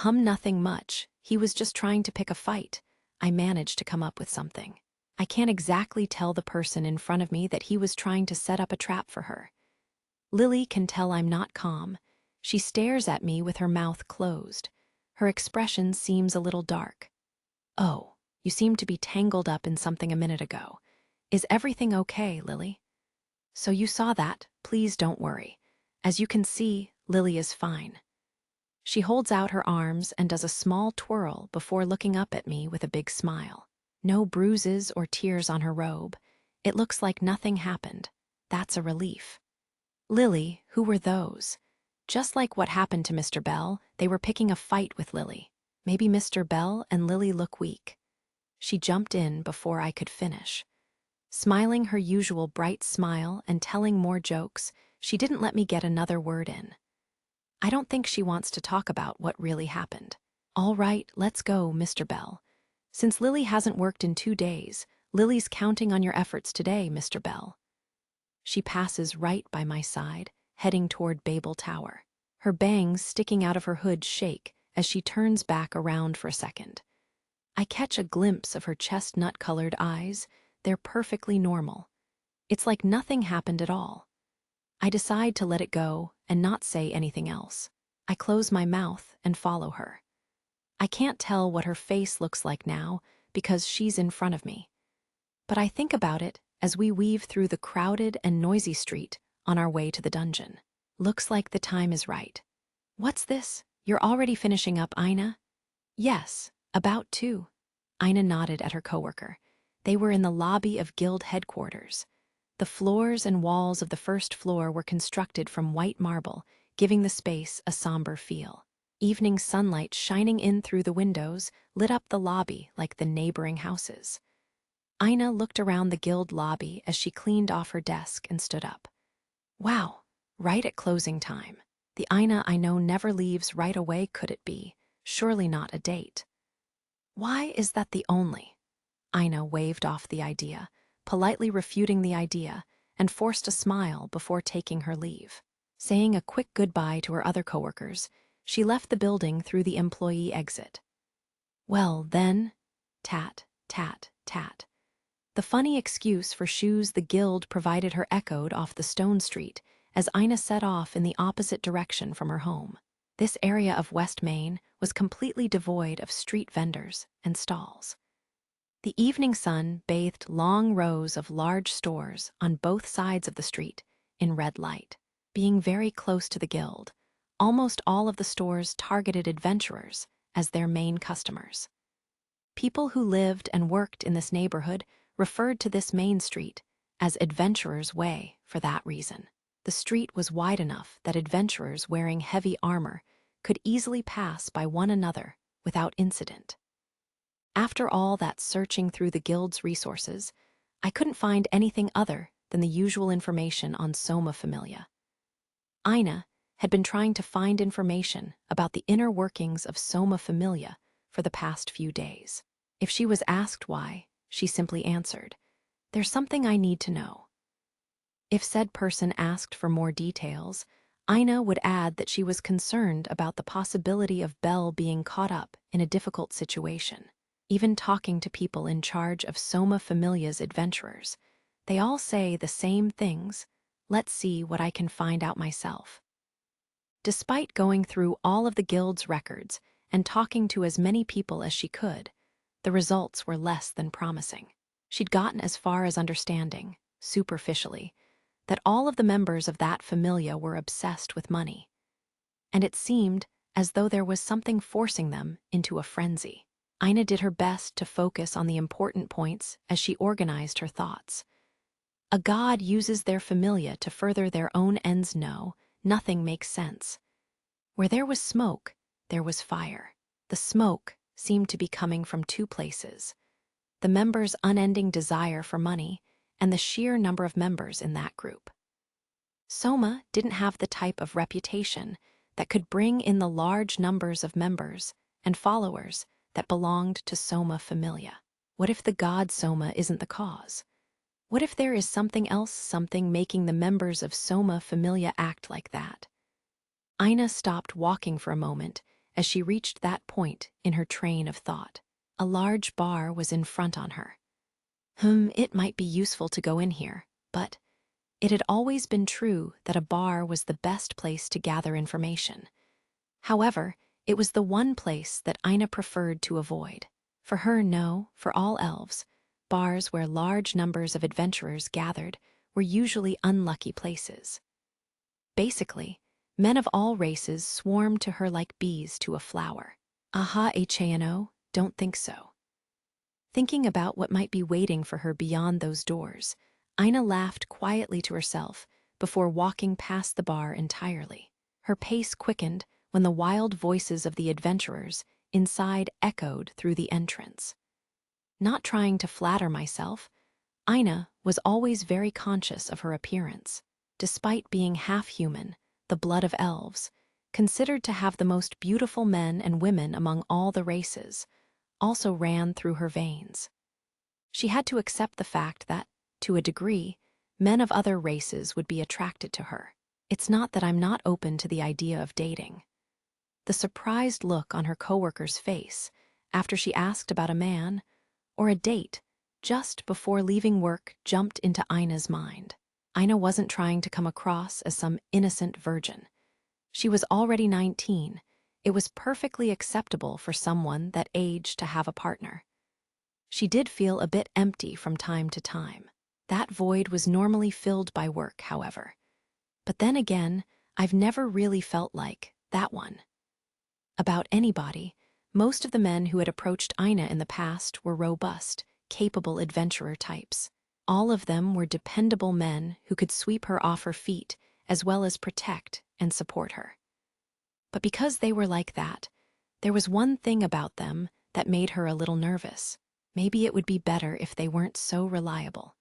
Nothing much. He was just trying to pick a fight. I managed to come up with something. I can't exactly tell the person in front of me that he was trying to set up a trap for her. Lily can tell I'm not calm. She stares at me with her mouth closed. Her expression seems a little dark. Oh, you seemed to be tangled up in something a minute ago. Is everything okay, Lily? So you saw that. Please don't worry. As you can see, Lily is fine. She holds out her arms and does a small twirl before looking up at me with a big smile. No bruises or tears on her robe. It looks like nothing happened. That's a relief. Lily, who were those? Just like what happened to Mr. Bell, they were picking a fight with Lily. Maybe Mr. Bell and Lily look weak. She jumped in before I could finish. Smiling her usual bright smile and telling more jokes, she didn't let me get another word in. I don't think she wants to talk about what really happened. All right, let's go, Mr. Bell. Since Lily hasn't worked in 2 days, Lily's counting on your efforts today, Mr. Bell. She passes right by my side, heading toward Babel Tower. Her bangs sticking out of her hood shake as she turns back around for a second. I catch a glimpse of her chestnut-colored eyes. They're perfectly normal. It's like nothing happened at all. I decide to let it go and not say anything else. I close my mouth and follow her. I can't tell what her face looks like now because she's in front of me. But I think about it as we weave through the crowded and noisy street on our way to the dungeon. Looks like the time is right. What's this? You're already finishing up, Ina? Yes, about to. Ina nodded at her coworker. They were in the lobby of guild headquarters. The floors and walls of the first floor were constructed from white marble, giving the space a somber feel. Evening sunlight shining in through the windows lit up the lobby like the neighboring houses. Ina looked around the guild lobby as she cleaned off her desk and stood up. Wow, right at closing time. The Ina I know never leaves right away, could it be? Surely not a date. Why is that the only? Ina waved off the idea, politely refuting the idea, and forced a smile before taking her leave. Saying a quick goodbye to her other coworkers, she left the building through the employee exit. Well, then, tat, tat, tat. The funny excuse for shoes the guild provided her echoed off the stone street as Ina set off in the opposite direction from her home. This area of West Main was completely devoid of street vendors and stalls. The evening sun bathed long rows of large stores on both sides of the street in red light. Being very close to the guild, almost all of the stores targeted adventurers as their main customers. People who lived and worked in this neighborhood referred to this main street as Adventurers' Way for that reason. The street was wide enough that adventurers wearing heavy armor could easily pass by one another without incident. After all that searching through the guild's resources, I couldn't find anything other than the usual information on Soma Familia. Ina had been trying to find information about the inner workings of Soma Familia for the past few days. If she was asked why, she simply answered, "There's something I need to know." If said person asked for more details, Ina would add that she was concerned about the possibility of Belle being caught up in a difficult situation. Even talking to people in charge of Soma Familia's adventurers, they all say the same things. Let's see what I can find out myself. Despite going through all of the guild's records and talking to as many people as she could, the results were less than promising. She'd gotten as far as understanding, superficially, that all of the members of that familia were obsessed with money. And it seemed as though there was something forcing them into a frenzy. Ina did her best to focus on the important points as she organized her thoughts. A god uses their familia to further their own ends. No, nothing makes sense. Where there was smoke, there was fire. The smoke seemed to be coming from two places: the members' unending desire for money and the sheer number of members in that group. Soma didn't have the type of reputation that could bring in the large numbers of members and followers that belonged to Soma Familia. What if the god Soma isn't the cause? What if there is something else, something making the members of Soma Familia act like that? Ina stopped walking for a moment as she reached that point in her train of thought. A large bar was in front on her. It might be useful to go in here, but it had always been true that a bar was the best place to gather information. However, it was the one place that Ina preferred to avoid. For her, no, for all elves, bars where large numbers of adventurers gathered were usually unlucky places. Basically, men of all races swarmed to her like bees to a flower. Aha, Hano, don't think so. Thinking about what might be waiting for her beyond those doors, Ina laughed quietly to herself before walking past the bar entirely. Her pace quickened when the wild voices of the adventurers inside echoed through the entrance. Not trying to flatter myself, Ina was always very conscious of her appearance. Despite being half human, the blood of elves, considered to have the most beautiful men and women among all the races, also ran through her veins. She had to accept the fact that, to a degree, men of other races would be attracted to her. It's not that I'm not open to the idea of dating. The surprised look on her coworker's face after she asked about a man or a date just before leaving work jumped into Ina's mind. Ina wasn't trying to come across as some innocent virgin. She was already 19. It was perfectly acceptable for someone that age to have a partner. She did feel a bit empty from time to time. That void was normally filled by work, however. But then again, I've never really felt like that one. About anybody, most of the men who had approached Ina in the past were robust, capable adventurer types. All of them were dependable men who could sweep her off her feet as well as protect and support her. But because they were like that, there was one thing about them that made her a little nervous. Maybe it would be better if they weren't so reliable.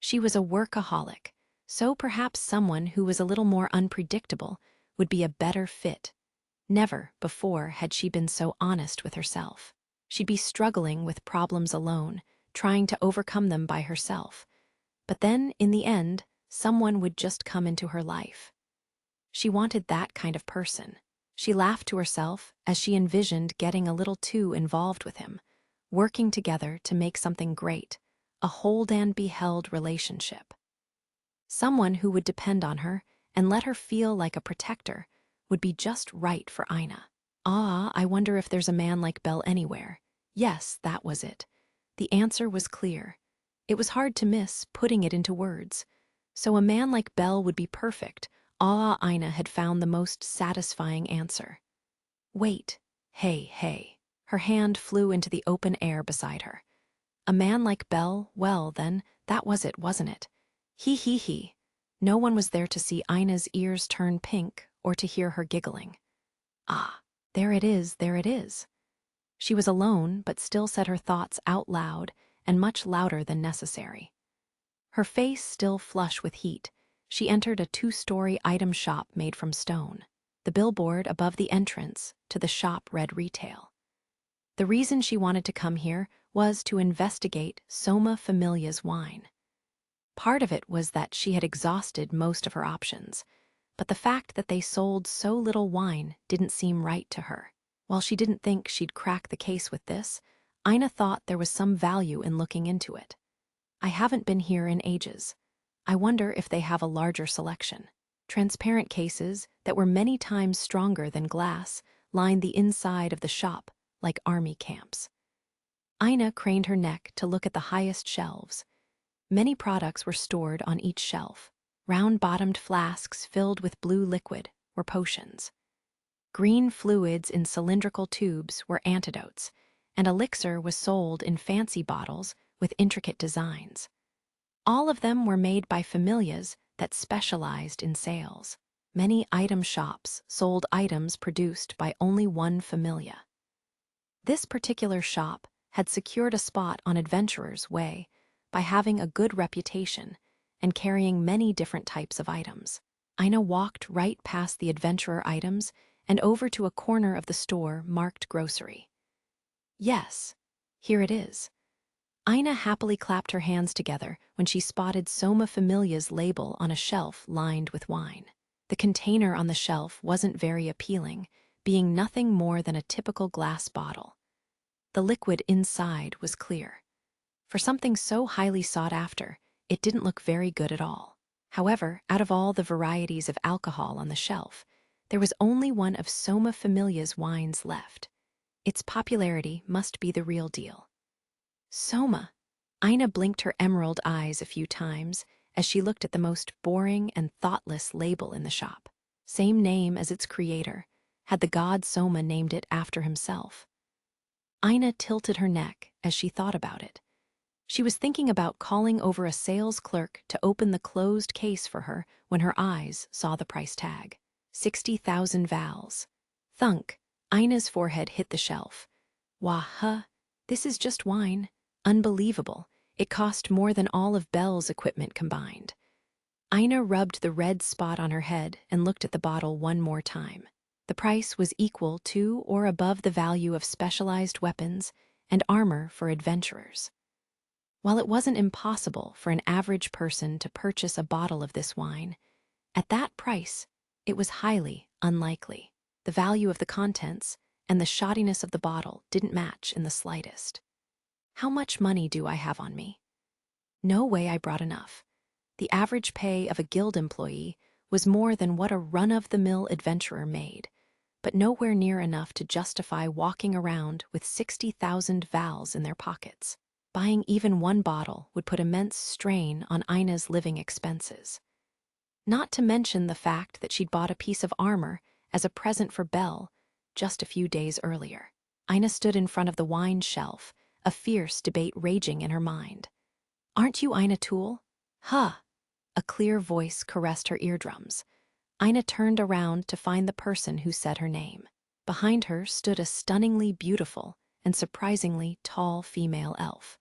She was a workaholic, so perhaps someone who was a little more unpredictable would be a better fit. Never before had she been so honest with herself. She'd be struggling with problems alone, trying to overcome them by herself. But then, in the end, someone would just come into her life. She wanted that kind of person. She laughed to herself as she envisioned getting a little too involved with him, working together to make something great, a hold-and-be-held relationship. Someone who would depend on her and let her feel like a protector would be just right for Ina. I wonder if there's a man like Belle anywhere. Yes, that was it. The answer was clear. It was hard to miss putting it into words. So a man like Belle would be perfect. Ina had found the most satisfying answer. Wait. Hey. Her hand flew into the open air beside her. A man like Belle, well then, that was it, wasn't it? He. No one was there to see Ina's ears turn pink or to hear her giggling. There it is. She was alone, but still said her thoughts out loud and much louder than necessary. Her face still flush with heat, she entered a 2-story item shop made from stone. The billboard above the entrance to the shop read retail. The reason she wanted to come here was to investigate Soma Familia's wine. Part of it was that she had exhausted most of her options, but the fact that they sold so little wine didn't seem right to her. While she didn't think she'd crack the case with this, Ina thought there was some value in looking into it. I haven't been here in ages. I wonder if they have a larger selection. Transparent cases that were many times stronger than glass lined the inside of the shop like army camps. Ina craned her neck to look at the highest shelves. Many products were stored on each shelf. Round-bottomed flasks filled with blue liquid were potions. Green fluids in cylindrical tubes were antidotes, and elixir was sold in fancy bottles with intricate designs. All of them were made by familias that specialized in sales. Many item shops sold items produced by only one familia. This particular shop had secured a spot on Adventurer's Way by having a good reputation and carrying many different types of items. Ina walked right past the adventurer items and over to a corner of the store marked grocery. Yes, here it is. Ina happily clapped her hands together when she spotted Soma Familia's label on a shelf lined with wine. The container on the shelf wasn't very appealing, being nothing more than a typical glass bottle. The liquid inside was clear. For something so highly sought after, it didn't look very good at all. However, out of all the varieties of alcohol on the shelf, there was only one of Soma Familia's wines left. Its popularity must be the real deal. Soma. Ina blinked her emerald eyes a few times as she looked at the most boring and thoughtless label in the shop. Same name as its creator, had the god Soma named it after himself. Ina tilted her neck as she thought about it. She was thinking about calling over a sales clerk to open the closed case for her when her eyes saw the price tag. 60,000 vals. Thunk. Ina's forehead hit the shelf. Wah, this is just wine. Unbelievable. It cost more than all of Belle's equipment combined. Ina rubbed the red spot on her head and looked at the bottle one more time. The price was equal to or above the value of specialized weapons and armor for adventurers. While it wasn't impossible for an average person to purchase a bottle of this wine, at that price, it was highly unlikely. The value of the contents and the shoddiness of the bottle didn't match in the slightest. How much money do I have on me? No way I brought enough. The average pay of a guild employee was more than what a run-of-the-mill adventurer made, but nowhere near enough to justify walking around with 60,000 vals in their pockets. Buying even one bottle would put immense strain on Ina's living expenses. Not to mention the fact that she'd bought a piece of armor as a present for Belle just a few days earlier. Ina stood in front of the wine shelf, a fierce debate raging in her mind. Aren't you Ina Toole? Huh. A clear voice caressed her eardrums. Ina turned around to find the person who said her name. Behind her stood a stunningly beautiful and surprisingly tall female elf.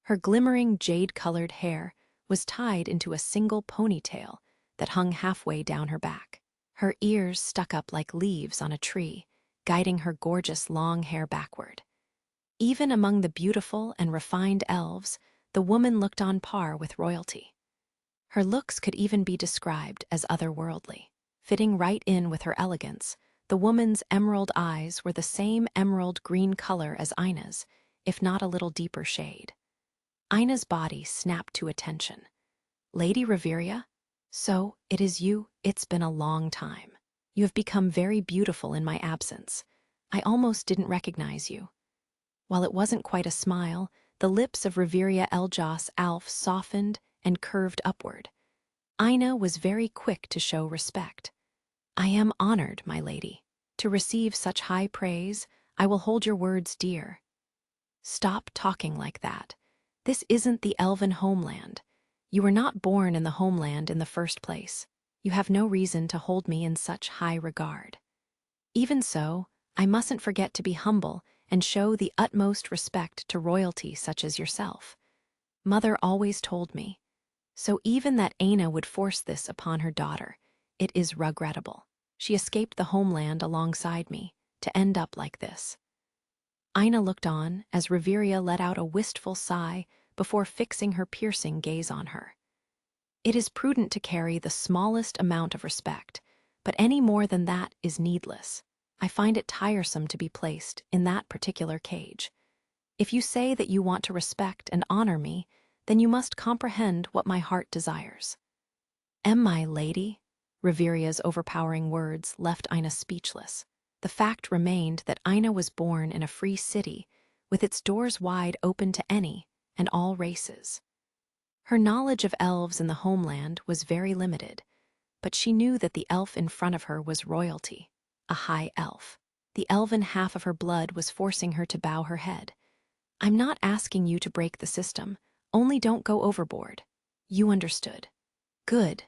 Her glimmering jade-colored hair was tied into a single ponytail that hung halfway down her back. Her ears stuck up like leaves on a tree, guiding her gorgeous long hair backward. Even among the beautiful and refined elves, the woman looked on par with royalty. Her looks could even be described as otherworldly. Fitting right in with her elegance, the woman's emerald eyes were the same emerald green color as Ina's, if not a little deeper shade. Ina's body snapped to attention. Lady Reveria? So, it is you. It's been a long time. You have become very beautiful in my absence. I almost didn't recognize you. While it wasn't quite a smile, the lips of Reveria Eljas Alf softened and curved upward. Ina was very quick to show respect. I am honored, my lady. To receive such high praise, I will hold your words dear. Stop talking like that. This isn't the elven homeland. You were not born in the homeland in the first place. You have no reason to hold me in such high regard. Even so, I mustn't forget to be humble and show the utmost respect to royalty such as yourself. Mother always told me. So even that Aina would force this upon her daughter, it is regrettable. She escaped the homeland alongside me, to end up like this. Ina looked on as Reveria let out a wistful sigh before fixing her piercing gaze on her. It is prudent to carry the smallest amount of respect, but any more than that is needless. I find it tiresome to be placed in that particular cage. If you say that you want to respect and honor me, then you must comprehend what my heart desires. Am my lady? Reveria's overpowering words left Ina speechless. The fact remained that Ina was born in a free city, with its doors wide open to any and all races. Her knowledge of elves in the homeland was very limited, but she knew that the elf in front of her was royalty, a high elf. The elven half of her blood was forcing her to bow her head. I'm not asking you to break the system, only don't go overboard. You understood. Good.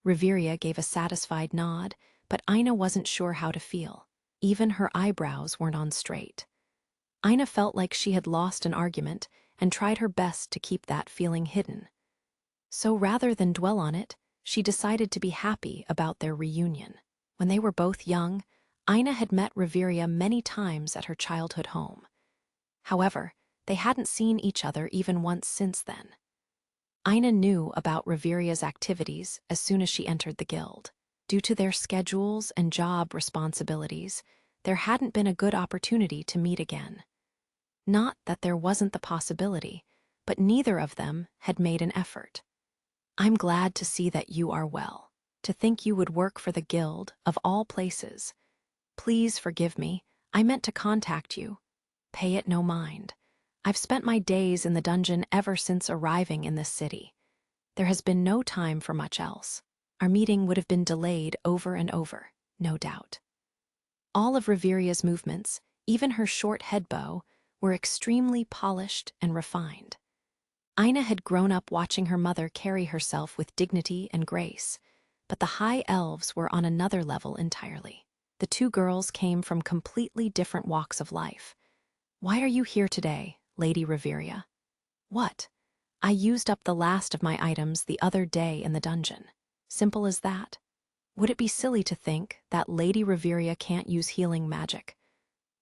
Reveria gave a satisfied nod, but Ina wasn't sure how to feel. Even her eyebrows weren't on straight. Ina felt like she had lost an argument and tried her best to keep that feeling hidden. So rather than dwell on it, she decided to be happy about their reunion. When they were both young, Ina had met Reveria many times at her childhood home. However, they hadn't seen each other even once since then. Ina knew about Reveria's activities as soon as she entered the guild. Due to their schedules and job responsibilities, there hadn't been a good opportunity to meet again. Not that there wasn't the possibility, but neither of them had made an effort. I'm glad to see that you are well. To think you would work for the guild, of all places. Please forgive me, I meant to contact you. Pay it no mind. I've spent my days in the dungeon ever since arriving in this city. There has been no time for much else. Our meeting would have been delayed over and over, no doubt. All of Reveria's movements, even her short head bow, were extremely polished and refined. Ina had grown up watching her mother carry herself with dignity and grace, but the high elves were on another level entirely. The two girls came from completely different walks of life. Why are you here today, Lady Reveria? What? I used up the last of my items the other day in the dungeon. Simple as that. Would it be silly to think that Lady Reveria can't use healing magic?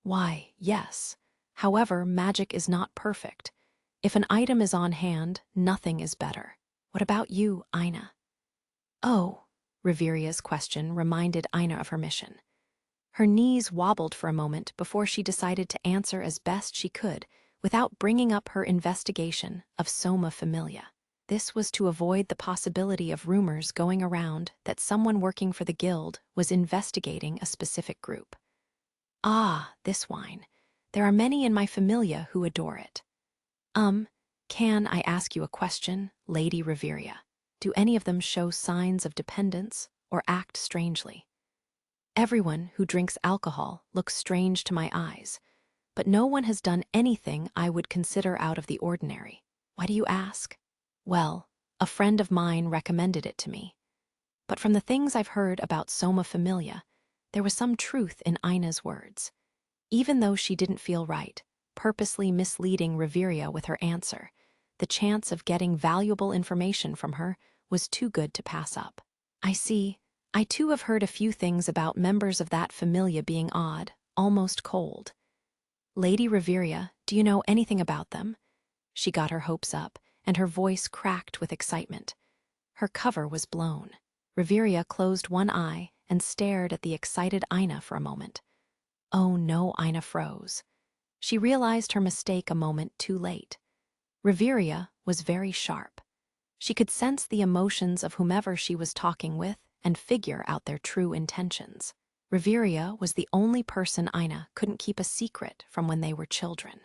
Why, yes. However, magic is not perfect. If an item is on hand, nothing is better. What about you, Ina? Oh, Reveria's question reminded Ina of her mission. Her knees wobbled for a moment before she decided to answer as best she could without bringing up her investigation of Soma Familia. This was to avoid the possibility of rumors going around that someone working for the guild was investigating a specific group. Ah, this wine. There are many in my familia who adore it. Can I ask you a question, Lady Reveria? Do any of them show signs of dependence or act strangely? Everyone who drinks alcohol looks strange to my eyes, but no one has done anything I would consider out of the ordinary. Why do you ask? Well, a friend of mine recommended it to me. But from the things I've heard about Soma Familia, there was some truth in Ina's words. Even though she didn't feel right, purposely misleading Reveria with her answer, the chance of getting valuable information from her was too good to pass up. I see. I too have heard a few things about members of that familia being odd, almost cold. Lady Reveria, do you know anything about them? She got her hopes up, and her voice cracked with excitement. Her cover was blown. Reveria closed one eye and stared at the excited Ina for a moment. Oh no, Ina froze. She realized her mistake a moment too late. Reveria was very sharp. She could sense the emotions of whomever she was talking with and figure out their true intentions. Reveria was the only person Ina couldn't keep a secret from when they were children.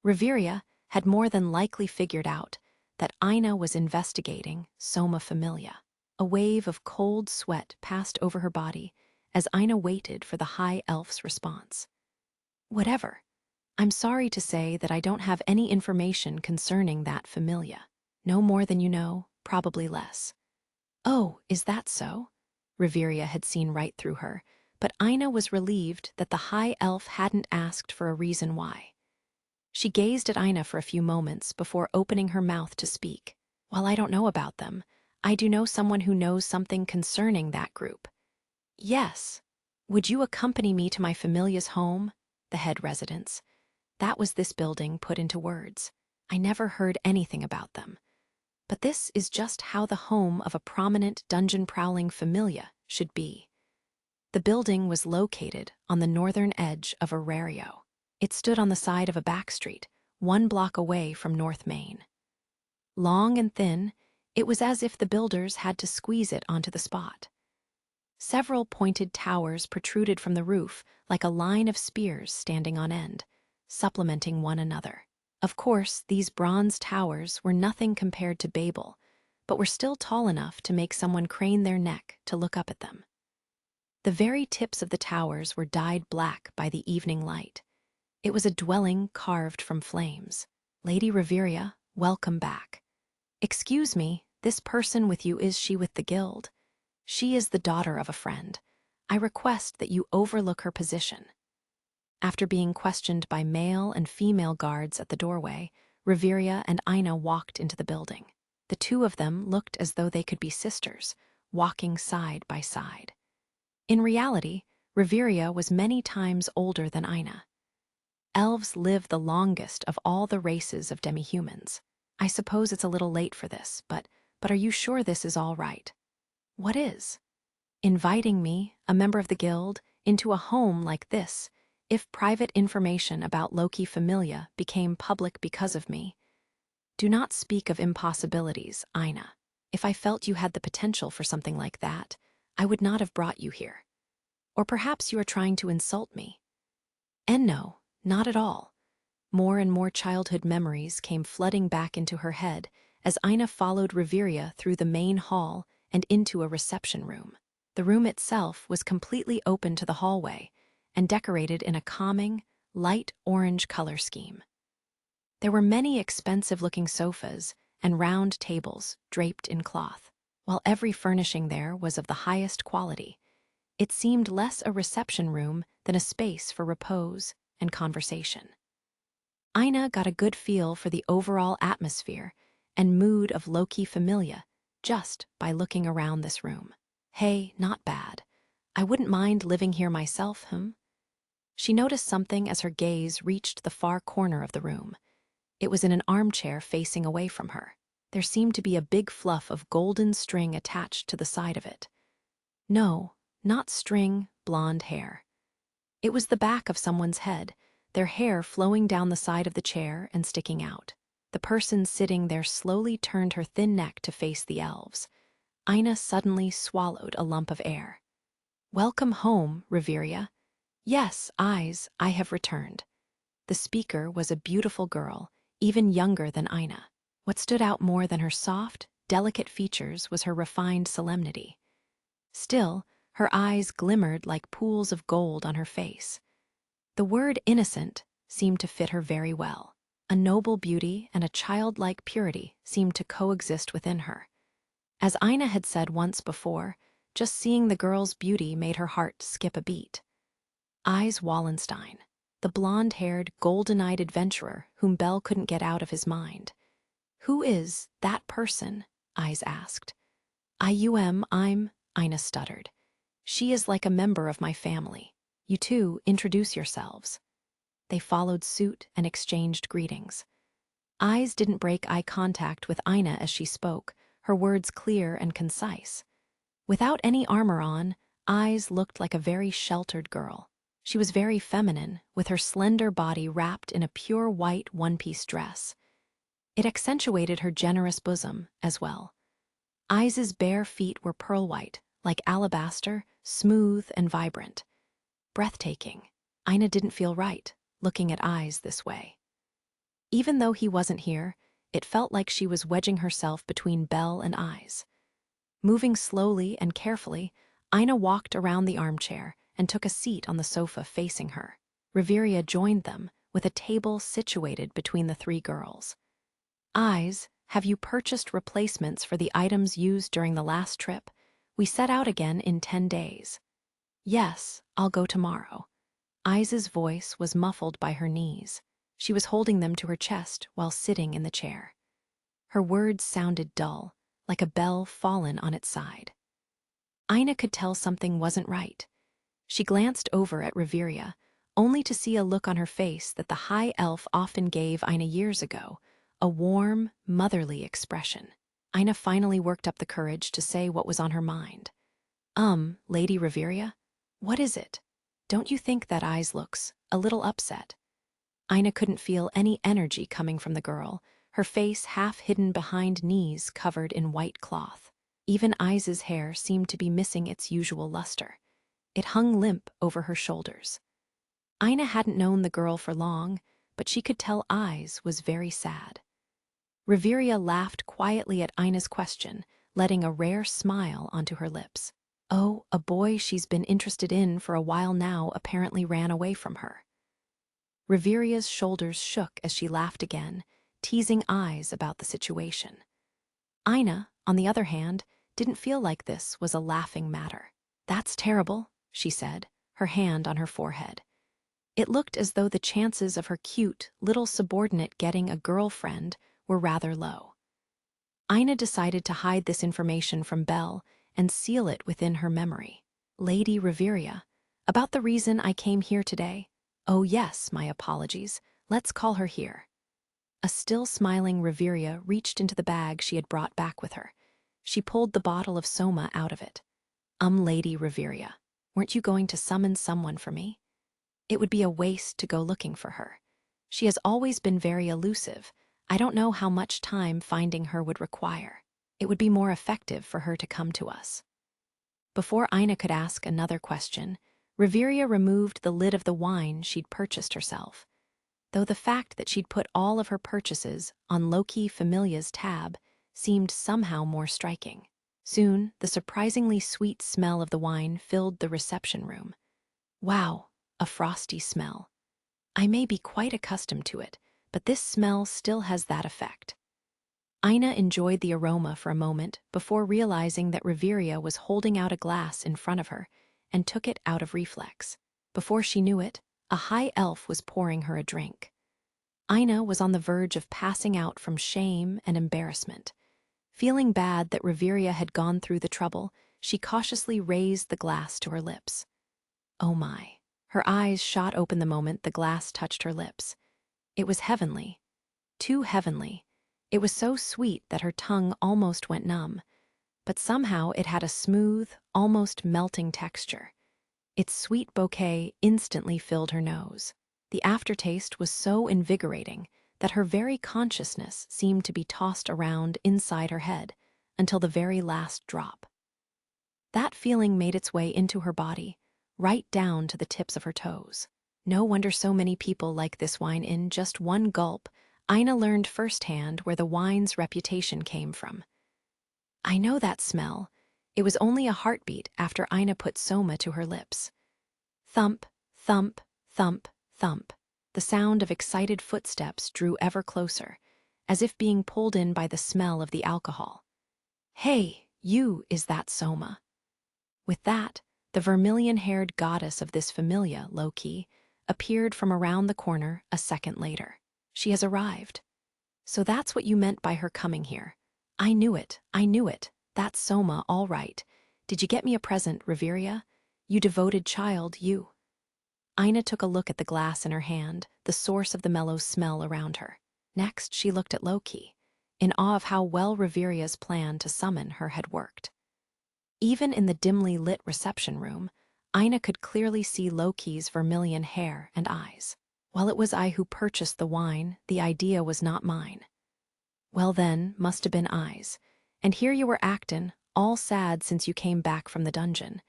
Reveria had more than likely figured out that Ina was investigating Soma Familia. A wave of cold sweat passed over her body as Ina waited for the High Elf's response. Whatever. I'm sorry to say that I don't have any information concerning that familia. No more than you know, probably less. Oh, is that so? Reveria had seen right through her, but Ina was relieved that the High Elf hadn't asked for a reason why. She gazed at Ina for a few moments before opening her mouth to speak. While I don't know about them, I do know someone who knows something concerning that group. Yes. Would you accompany me to my familia's home? The head residence. That was this building put into words. I never heard anything about them. But this is just how the home of a prominent dungeon-prowling familia should be. The building was located on the northern edge of Arario. It stood on the side of a back street, 1 block away from North Main. Long and thin, it was as if the builders had to squeeze it onto the spot. Several pointed towers protruded from the roof like a line of spears standing on end, supplementing one another. Of course, these bronze towers were nothing compared to Babel, but were still tall enough to make someone crane their neck to look up at them. The very tips of the towers were dyed black by the evening light. It was a dwelling carved from flames. Lady Reveria, welcome back. Excuse me, this person with you, is she with the guild? She is the daughter of a friend. I request that you overlook her position. After being questioned by male and female guards at the doorway, Reveria and Ina walked into the building. The two of them looked as though they could be sisters, walking side by side. In reality, Reveria was many times older than Ina. Elves live the longest of all the races of demi-humans. I suppose it's a little late for this, but are you sure this is all right? What is? Inviting me, a member of the guild, into a home like this, if private information about Loki Familia became public because of me. Do not speak of impossibilities, Ina. If I felt you had the potential for something like that, I would not have brought you here. Or perhaps you are trying to insult me. And no, not at all. More and more childhood memories came flooding back into her head as Ina followed Reveria through the main hall and into a reception room. The room itself was completely open to the hallway and decorated in a calming, light orange color scheme. There were many expensive-looking sofas and round tables draped in cloth. While every furnishing there was of the highest quality, it seemed less a reception room than a space for repose and conversation. Ina got a good feel for the overall atmosphere and mood of Loki Familia just by looking around this room. Hey, not bad. I wouldn't mind living here myself, She noticed something as her gaze reached the far corner of the room. It was in an armchair facing away from her. There seemed to be a big fluff of golden string attached to the side of it. No, not string, blonde hair. It was the back of someone's head, their hair flowing down the side of the chair and sticking out. The person sitting there slowly turned her thin neck to face the elves. Ina suddenly swallowed a lump of air. Welcome home, Reveria. Yes, I have returned. The speaker was a beautiful girl, even younger than Ina. What stood out more than her soft, delicate features was her refined solemnity. Still, her eyes glimmered like pools of gold on her face. The word innocent seemed to fit her very well. A noble beauty and a childlike purity seemed to coexist within her. As Ina had said once before, just seeing the girl's beauty made her heart skip a beat. Eyes Wallenstein, the blonde-haired, golden-eyed adventurer whom Bell couldn't get out of his mind. Who is that person? Eyes asked. I'm, Ina stuttered. She is like a member of my family. You two, introduce yourselves. They followed suit and exchanged greetings. Eyes didn't break eye contact with Ina as she spoke, her words clear and concise. Without any armor on, Eyes looked like a very sheltered girl. She was very feminine, with her slender body wrapped in a pure white one-piece dress. It accentuated her generous bosom as well. Eyes' bare feet were pearl white, like alabaster, smooth and vibrant. Breathtaking. Ina didn't feel right, looking at Eyes this way. Even though he wasn't here, it felt like she was wedging herself between Belle and Eyes. Moving slowly and carefully, Ina walked around the armchair and took a seat on the sofa facing her. Riveria joined them, with a table situated between the three girls. Eyes, have you purchased replacements for the items used during the last trip? We set out again in 10 days. Yes, I'll go tomorrow. Eyes' voice was muffled by her knees. She was holding them to her chest while sitting in the chair. Her words sounded dull, like a bell fallen on its side. Ina could tell something wasn't right. She glanced over at Riveria, only to see a look on her face that the high elf often gave Ina years ago, a warm, motherly expression. Ina finally worked up the courage to say what was on her mind. Lady Riveria? What is it? Don't you think that Eyes looks a little upset? Ina couldn't feel any energy coming from the girl, her face half hidden behind knees covered in white cloth. Even Eyes' hair seemed to be missing its usual luster. It hung limp over her shoulders. Ina hadn't known the girl for long, but she could tell Eyes was very sad. Riveria laughed quietly at Ina's question, letting a rare smile onto her lips. Oh, a boy she's been interested in for a while now apparently ran away from her. Riveria's shoulders shook as she laughed again, teasing Eyes about the situation. Ina, on the other hand, didn't feel like this was a laughing matter. That's terrible, she said, her hand on her forehead. It looked as though the chances of her cute, little subordinate getting a girlfriend were rather low. Ina decided to hide this information from Belle and seal it within her memory. Lady Riveria, about the reason I came here today. Oh yes, my apologies. Let's call her here. A still smiling Riveria reached into the bag she had brought back with her. She pulled the bottle of Soma out of it. Lady Riveria, weren't you going to summon someone for me? It would be a waste to go looking for her. She has always been very elusive. I don't know how much time finding her would require. It would be more effective for her to come to us. Before Ina could ask another question, Riveria removed the lid of the wine she'd purchased herself. Though the fact that she'd put all of her purchases on Loki Familia's tab seemed somehow more striking. Soon, the surprisingly sweet smell of the wine filled the reception room. Wow, a frosty smell. I may be quite accustomed to it, but this smell still has that effect. Ina enjoyed the aroma for a moment before realizing that Riveria was holding out a glass in front of her and took it out of reflex. Before she knew it, a high elf was pouring her a drink. Ina was on the verge of passing out from shame and embarrassment. Feeling bad that Riveria had gone through the trouble, she cautiously raised the glass to her lips. Oh my. Her eyes shot open the moment the glass touched her lips. It was heavenly. Too heavenly. It was so sweet that her tongue almost went numb, but somehow it had a smooth, almost melting texture. Its sweet bouquet instantly filled her nose. The aftertaste was so invigorating that her very consciousness seemed to be tossed around inside her head until the very last drop. That feeling made its way into her body, right down to the tips of her toes. No wonder so many people like this wine. In just one gulp, Ina learned firsthand where the wine's reputation came from. I know that smell. It was only a heartbeat after Ina put Soma to her lips. Thump, thump, thump, thump. The sound of excited footsteps drew ever closer, as if being pulled in by the smell of the alcohol. Hey, you, is that Soma? With that, the vermilion-haired goddess of this familia, Loki, appeared from around the corner a second later. She has arrived. So that's what you meant by her coming here. I knew it, I knew it. That's Soma, all right. Did you get me a present, Riveria? You devoted child, you. Ina took a look at the glass in her hand, the source of the mellow smell around her. Next, she looked at Loki, in awe of how well Reveria's plan to summon her had worked. Even in the dimly lit reception room, Ina could clearly see Loki's vermilion hair and eyes. While it was I who purchased the wine, the idea was not mine. Well then, must have been I's. And here you were actin', all sad since you came back from the dungeon.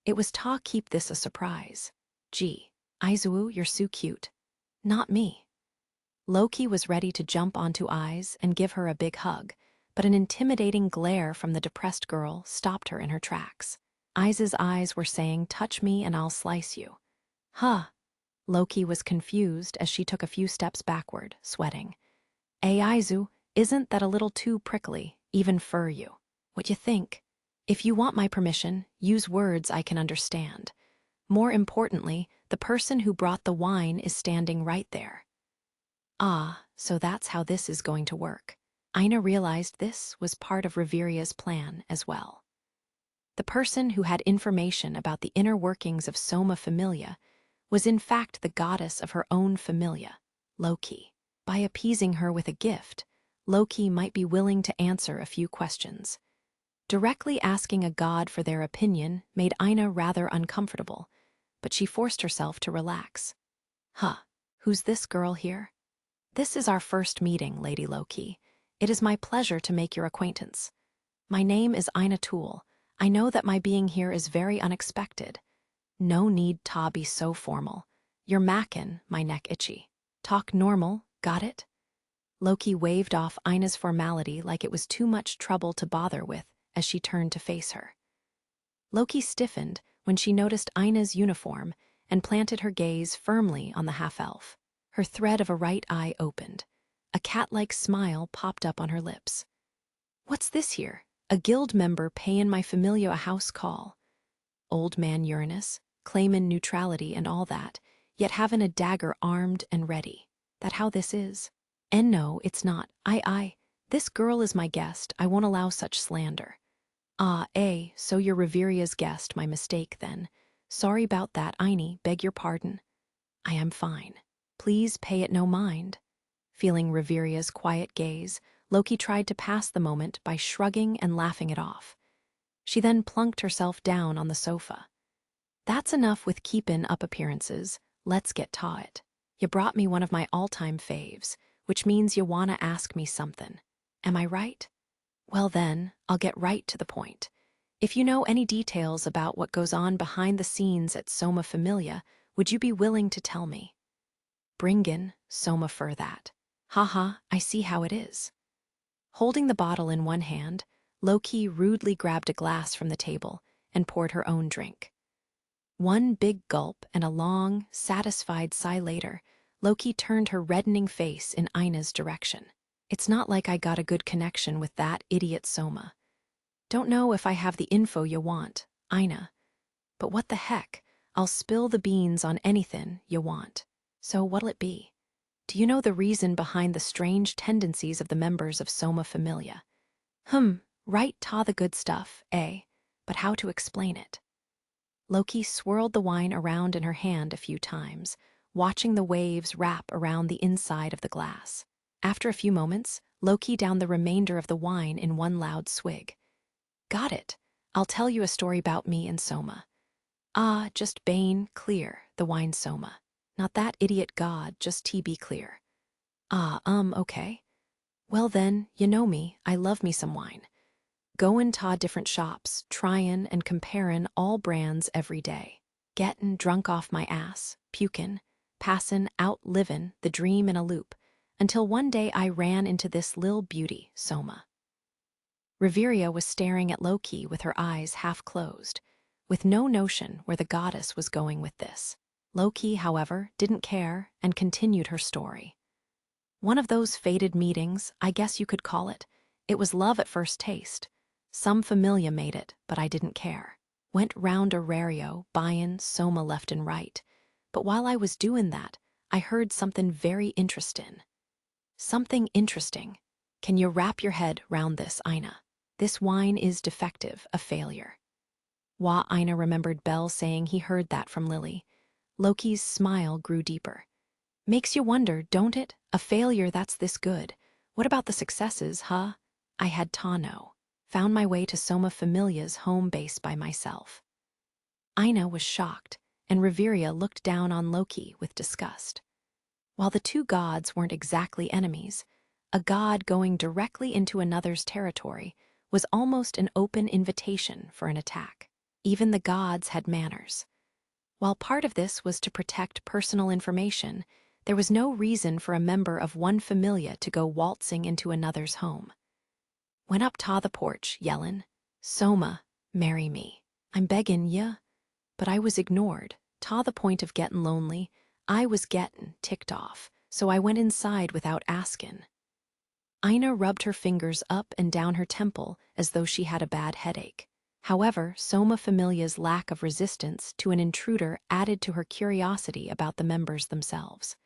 It was ta keep this a surprise. Gee, Izuo, you're so cute. Not me. Loki was ready to jump onto Eyes and give her a big hug, but an intimidating glare from the depressed girl stopped her in her tracks. Eyes' eyes were saying, touch me and I'll slice you. Huh. Loki was confused as she took a few steps backward, sweating. Aizu, isn't that a little too prickly, even for you? What you think? If you want my permission, use words I can understand. More importantly, the person who brought the wine is standing right there. Ah, so that's how this is going to work. Ina realized this was part of Reveria's plan as well. The person who had information about the inner workings of Soma Familia was in fact the goddess of her own familia, Loki. By appeasing her with a gift, Loki might be willing to answer a few questions. Directly asking a god for their opinion made Ina rather uncomfortable, but she forced herself to relax. Huh, who's this girl here? This is our first meeting, Lady Loki. It is my pleasure to make your acquaintance. My name is Ina Tool. I know that my being here is very unexpected. No need ta be so formal. You're mackin', my neck itchy. Talk normal, got it? Loki waved off Ina's formality like it was too much trouble to bother with as she turned to face her. Loki stiffened when she noticed Ina's uniform and planted her gaze firmly on the half-elf. Her thread of a right eye opened. A cat-like smile popped up on her lips. What's this here? A guild member payin' my familia a house call. Old man Uranus, claimin' neutrality and all that, yet havin' a dagger armed and ready. That how this is? And no, it's not. This girl is my guest. I won't allow such slander. So you're Reveria's guest, my mistake then. Sorry about that, Ine, beg your pardon. I am fine. Please pay it no mind. Feeling Reveria's quiet gaze, Loki tried to pass the moment by shrugging and laughing it off. She then plunked herself down on the sofa. That's enough with keepin' up appearances. Let's get ta it. You brought me one of my all-time faves, which means you wanna ask me something. Am I right? Well then, I'll get right to the point. If you know any details about what goes on behind the scenes at Soma Familia, would you be willing to tell me? Bring in Soma for that. Haha, I see how it is. Holding the bottle in one hand, Loki rudely grabbed a glass from the table and poured her own drink. One big gulp and a long, satisfied sigh later, Loki turned her reddening face in Ina's direction. It's not like I got a good connection with that idiot Soma. Don't know if I have the info you want, Ina. But what the heck, I'll spill the beans on anything you want. So what'll it be? Do you know the reason behind the strange tendencies of the members of Soma Familia? Right ta the good stuff, eh? But how to explain it? Loki swirled the wine around in her hand a few times, watching the waves wrap around the inside of the glass. After a few moments, Loki downed the remainder of the wine in one loud swig. Got it. I'll tell you a story about me and Soma. Just Bane, clear, the wine Soma. Not that idiot god, just TB clear. Okay. Well then, you know me, I love me some wine. Goin' ta different shops, tryin' and comparin' all brands every day. Gettin' drunk off my ass, pukin', passin' out livin' the dream in a loop, until one day I ran into this lil beauty, Soma. Reveria was staring at Loki with her eyes half closed, with no notion where the goddess was going with this. Loki, however, didn't care and continued her story. One of those fated meetings, I guess you could call it. It was love at first taste. Some familia made it, but I didn't care. Went round Aurario, buyin' Soma left and right. But while I was doin' that, I heard something very interesting. Something interesting. Can you wrap your head round this, Ina? This wine is defective, a failure. Ina remembered Bell saying he heard that from Lily. Loki's smile grew deeper. Makes you wonder, don't it? A failure that's this good. What about the successes, huh? I had Tano. Found my way to Soma Familia's home base by myself. Aina was shocked, and Reveria looked down on Loki with disgust. While the two gods weren't exactly enemies, a god going directly into another's territory was almost an open invitation for an attack. Even the gods had manners. While part of this was to protect personal information, there was no reason for a member of one familia to go waltzing into another's home. Went up to the porch, yellin', "Soma, marry me. I'm beggin' ya." But I was ignored. To the point of gettin' lonely, I was gettin' ticked off, so I went inside without askin'. Aina rubbed her fingers up and down her temple as though she had a bad headache. However, Soma Familia's lack of resistance to an intruder added to her curiosity about the members themselves.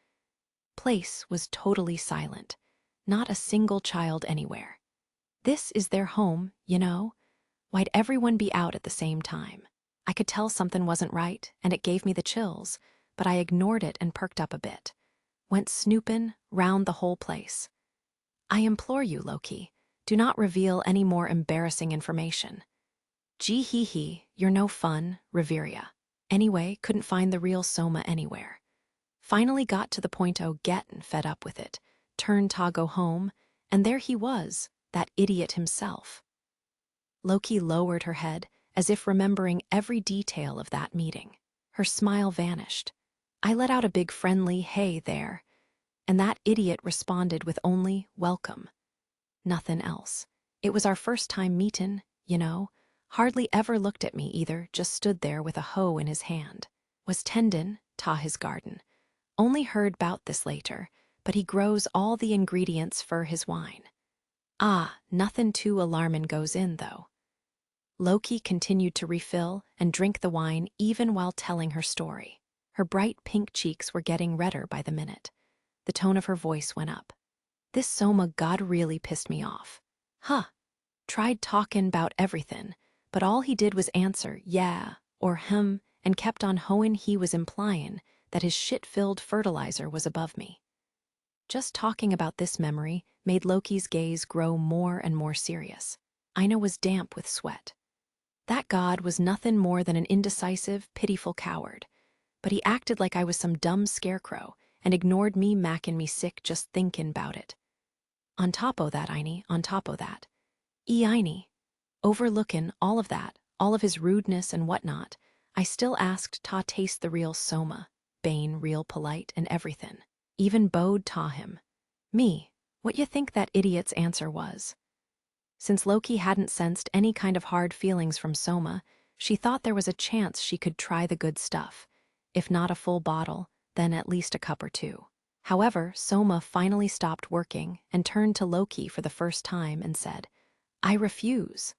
Place was totally silent. Not a single child anywhere. This is their home, you know? Why'd everyone be out at the same time? I could tell something wasn't right, and it gave me the chills, but I ignored it and perked up a bit. Went snoopin' round the whole place. I implore you, Loki, do not reveal any more embarrassing information. Gee hee hee, you're no fun, Reveria. Anyway, couldn't find the real Soma anywhere. Finally got to the point o' gettin' fed up with it, turned to go home, and there he was, that idiot himself. Loki lowered her head, as if remembering every detail of that meeting. Her smile vanished. I let out a big friendly "Hey there," and that idiot responded with only "Welcome." Nothing else. It was our first time meetin', you know. Hardly ever looked at me either, just stood there with a hoe in his hand. Was tendin' to his garden. Only heard 'bout this later, but he grows all the ingredients for his wine. Ah, nothin' too alarmin' goes in, though. Loki continued to refill and drink the wine even while telling her story. Her bright pink cheeks were getting redder by the minute. The tone of her voice went up. This Soma god really pissed me off. Huh. Tried talkin' 'bout everythin', but all he did was answer yeah or and kept on hoeing. He was implyin' that his shit-filled fertilizer was above me. Just talking about this memory made Loki's gaze grow more and more serious. Aina was damp with sweat. That god was nothing more than an indecisive, pitiful coward, but he acted like I was some dumb scarecrow and ignored me, mackin' me sick just thinkin' 'bout it. On top o' that, Aini, on top o' that. Aini, overlookin' all of that, all of his rudeness and whatnot, I still asked ta taste the real Soma, Bane real polite and everythin'. Even bowed ta him. Me, what you think that idiot's answer was? Since Loki hadn't sensed any kind of hard feelings from Soma, she thought there was a chance she could try the good stuff. If not a full bottle, then at least a cup or two. However, Soma finally stopped working and turned to Loki for the first time and said, "I refuse."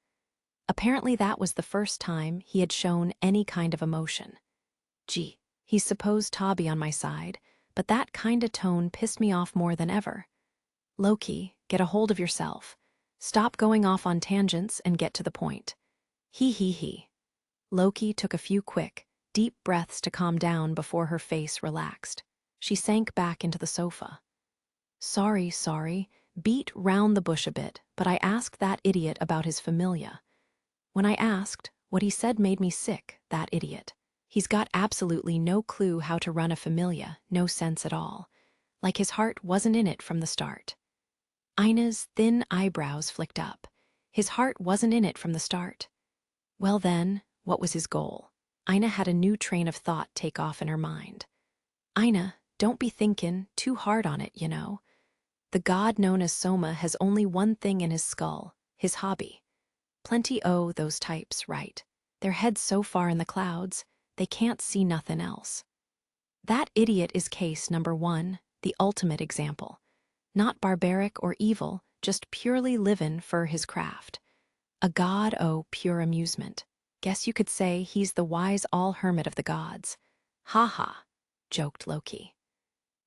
Apparently that was the first time he had shown any kind of emotion. Gee, he's supposed to be on my side, but that kinda tone pissed me off more than ever. Loki, get a hold of yourself. Stop going off on tangents and get to the point. He. Loki took a few quick, deep breaths to calm down before her face relaxed. She sank back into the sofa. Sorry, beat round the bush a bit, but I asked that idiot about his familia. When I asked, what he said made me sick, that idiot. He's got absolutely no clue how to run a familia, no sense at all. Like his heart wasn't in it from the start. Aina's thin eyebrows flicked up. His heart wasn't in it from the start. Well then, what was his goal? Aina had a new train of thought take off in her mind. Aina, don't be thinkin' too hard on it, you know. The god known as Soma has only one thing in his skull, his hobby. Plenty o' those types, right? Their heads so far in the clouds, they can't see nothin' else. That idiot is case number one, the ultimate example. Not barbaric or evil, just purely livin' for his craft. A god o' pure amusement. Guess you could say he's the wise all-hermit of the gods. Ha ha, joked Loki.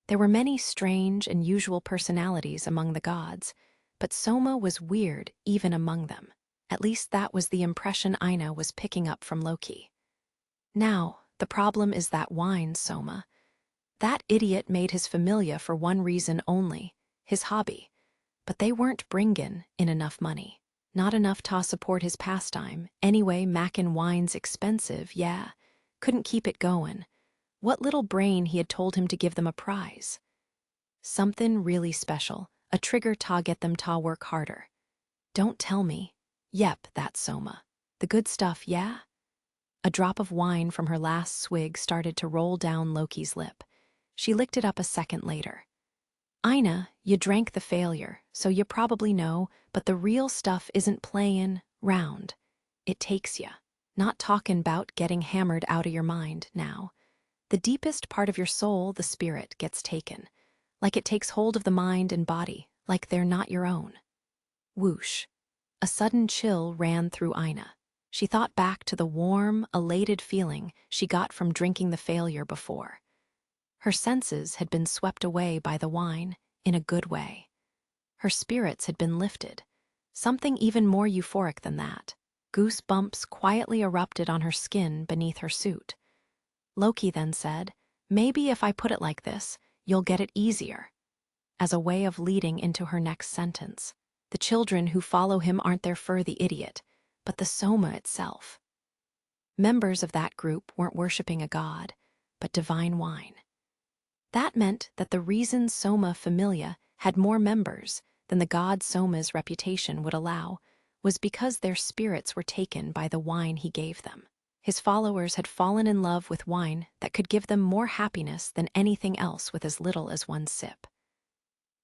There were many strange and usual personalities among the gods, but Soma was weird even among them. At least that was the impression Aina was picking up from Loki. Now, The problem is that wine, Soma. That idiot made his familia for one reason only, his hobby. But they weren't bringin' in enough money. Not enough to support his pastime. Anyway, mackin' wine's expensive, yeah. Couldn't keep it goin'. What little brain he had told him to give them a prize. Something really special, a trigger ta get them ta work harder. Don't tell me. Yep, that's Soma. The good stuff, yeah? A drop of wine from her last swig started to roll down Loki's lip. She licked it up a second later. Ina, you drank the failure, so you probably know, but the real stuff isn't playin' round. It takes ya. Not talkin' 'bout getting hammered out of your mind now. The deepest part of your soul, the spirit, gets taken. Like it takes hold of the mind and body, like they're not your own. Whoosh. A sudden chill ran through Ina. She thought back to the warm, elated feeling she got from drinking the failure before. Her senses had been swept away by the wine, in a good way. Her spirits had been lifted. Something even more euphoric than that. Goosebumps quietly erupted on her skin beneath her suit. Loki then said, "Maybe if I put it like this, you'll get it easier," as a way of leading into her next sentence. The children who follow him aren't there for the idiot, but the Soma itself. Members of that group weren't worshipping a god, but divine wine. That meant that the reason Soma Familia had more members than the god Soma's reputation would allow was because their spirits were taken by the wine he gave them. His followers had fallen in love with wine that could give them more happiness than anything else with as little as one sip.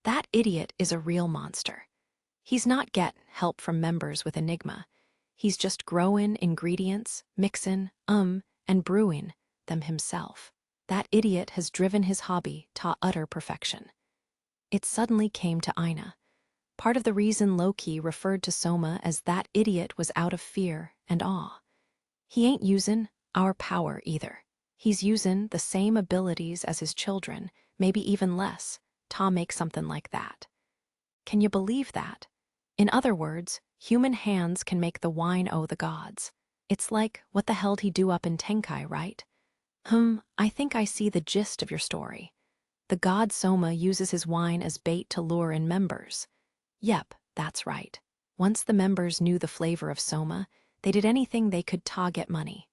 That idiot is a real monster. He's not gettin' help from members with Enigma. He's just growin' ingredients, mixin', and brewing them himself. That idiot has driven his hobby to utter perfection. It suddenly came to Ina. Part of the reason Loki referred to Soma as that idiot was out of fear and awe. He ain't usin' our power either. He's usin' the same abilities as his children, maybe even less, to make something like that. Can you believe that? In other words, human hands can make the wine o' the gods. It's like what the hell'd he do up in Tenkai, right? I think I see the gist of your story. The god Soma uses his wine as bait to lure in members. Yep, that's right. Once the members knew the flavor of Soma, they did anything they could to get money.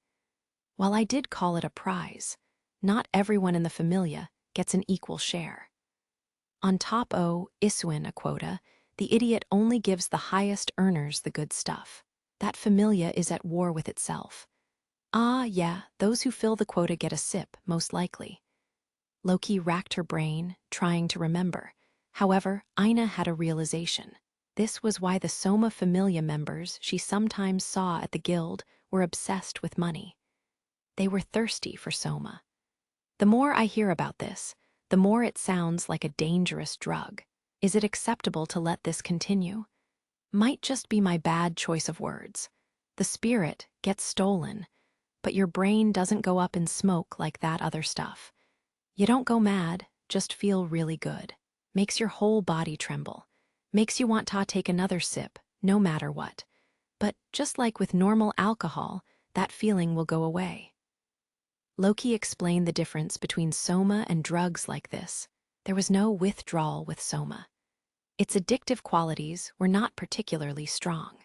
While I did call it a prize, not everyone in the familia gets an equal share. On top o' Iswin a quota, the idiot only gives the highest earners the good stuff. That familia is at war with itself. Ah, yeah, those who fill the quota get a sip, most likely. Loki racked her brain, trying to remember. However, Ina had a realization. This was why the Soma Familia members she sometimes saw at the guild were obsessed with money. They were thirsty for Soma. The more I hear about this, the more it sounds like a dangerous drug. Is it acceptable to let this continue? Might just be my bad choice of words. The spirit gets stolen, but your brain doesn't go up in smoke like that other stuff. You don't go mad, just feel really good. Makes your whole body tremble. Makes you want to take another sip, no matter what. But just like with normal alcohol, that feeling will go away. Loki explained the difference between Soma and drugs like this. There was no withdrawal with Soma. Its addictive qualities were not particularly strong.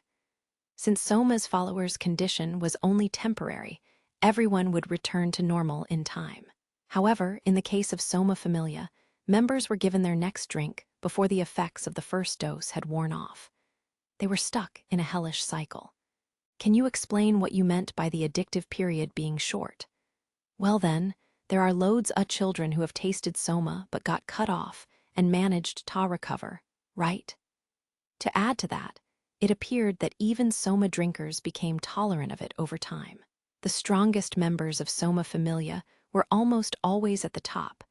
Since Soma's followers' condition was only temporary, everyone would return to normal in time. However, in the case of Soma Familia, members were given their next drink before the effects of the first dose had worn off. They were stuck in a hellish cycle. Can you explain what you meant by the addictive period being short? Well then, there are loads of children who have tasted Soma but got cut off and managed to recover, right? To add to that, it appeared that even Soma drinkers became tolerant of it over time. The strongest members of Soma Familia were almost always at the top,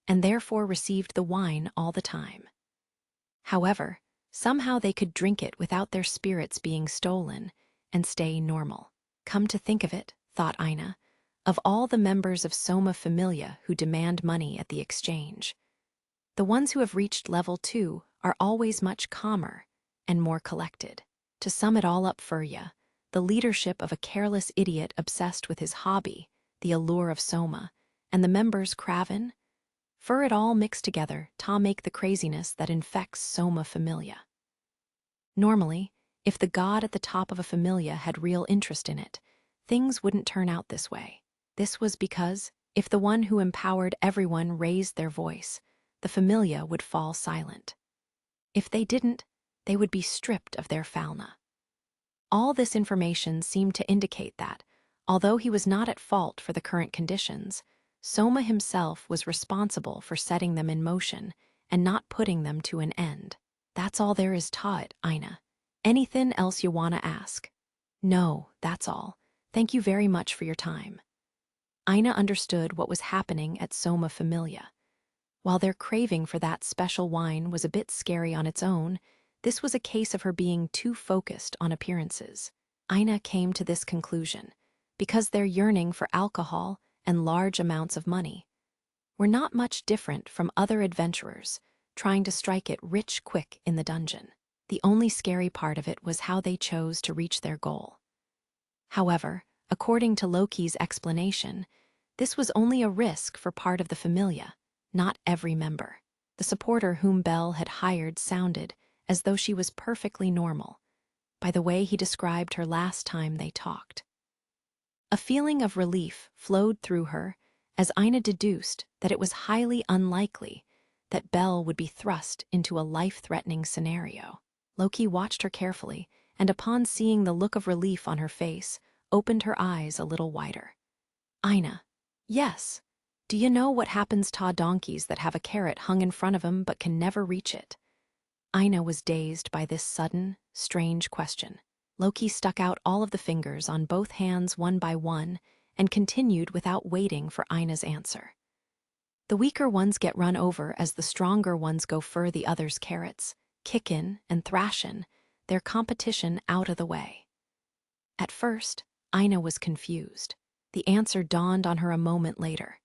and therefore received the wine all the time. However, somehow they could drink it without their spirits being stolen and stay normal. Come to think of it, thought Ina, of all the members of Soma Familia who demand money at the exchange, the ones who have reached level 2 are always much calmer and more collected. To sum it all up for ya, the leadership of a careless idiot obsessed with his hobby, the allure of Soma, and the members Craven, for it all mixed together to make the craziness that infects Soma Familia. Normally, if the god at the top of a familia had real interest in it, things wouldn't turn out this way. This was because, if the one who empowered everyone raised their voice, the familia would fall silent. If they didn't, they would be stripped of their fauna. All this information seemed to indicate that, although he was not at fault for the current conditions, Soma himself was responsible for setting them in motion and not putting them to an end. That's all there is to it, Ina. Anything else you wanna ask? No, that's all. Thank you very much for your time. Ina understood what was happening at Soma Familia. While their craving for that special wine was a bit scary on its own, this was a case of her being too focused on appearances. Ina came to this conclusion because their yearning for alcohol and large amounts of money were not much different from other adventurers trying to strike it rich quick in the dungeon. The only scary part of it was how they chose to reach their goal. However, according to Loki's explanation, this was only a risk for part of the familia, not every member. The supporter whom Belle had hired sounded as though she was perfectly normal, by the way he described her last time they talked. A feeling of relief flowed through her as Ina deduced that it was highly unlikely that Belle would be thrust into a life-threatening scenario. Loki watched her carefully, and upon seeing the look of relief on her face, opened her eyes a little wider. Ina, yes. Do you know what happens to donkeys that have a carrot hung in front of them but can never reach it? Ina was dazed by this sudden, strange question. Loki stuck out all of the fingers on both hands one by one and continued without waiting for Ina's answer. The weaker ones get run over as the stronger ones go fur the others' carrots, kickin' and thrashin', their competition out of the way. At first, Ina was confused. The answer dawned on her a moment later.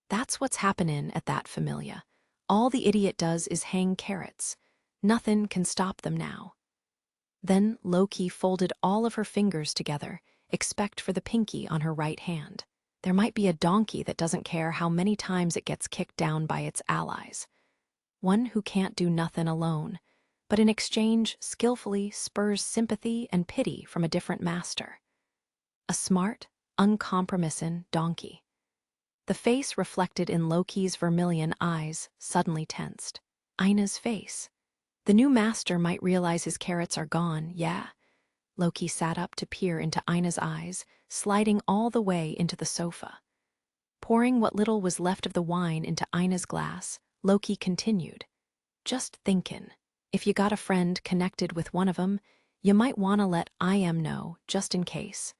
That's what's happenin' at that familia. All the idiot does is hang carrots. Nothing can stop them now. Then Loki folded all of her fingers together, except for the pinky on her right hand. There might be a donkey that doesn't care how many times it gets kicked down by its allies. One who can't do nothing alone, but in exchange skillfully spurs sympathy and pity from a different master. A smart, uncompromising donkey. The face reflected in Loki's vermilion eyes suddenly tensed. Ina's face. The new master might realize his carrots are gone, yeah. Loki sat up to peer into Ina's eyes, sliding all the way into the sofa. Pouring what little was left of the wine into Ina's glass, Loki continued. Just thinkin', if you got a friend connected with one of 'em, you might wanna let IM know, just in case.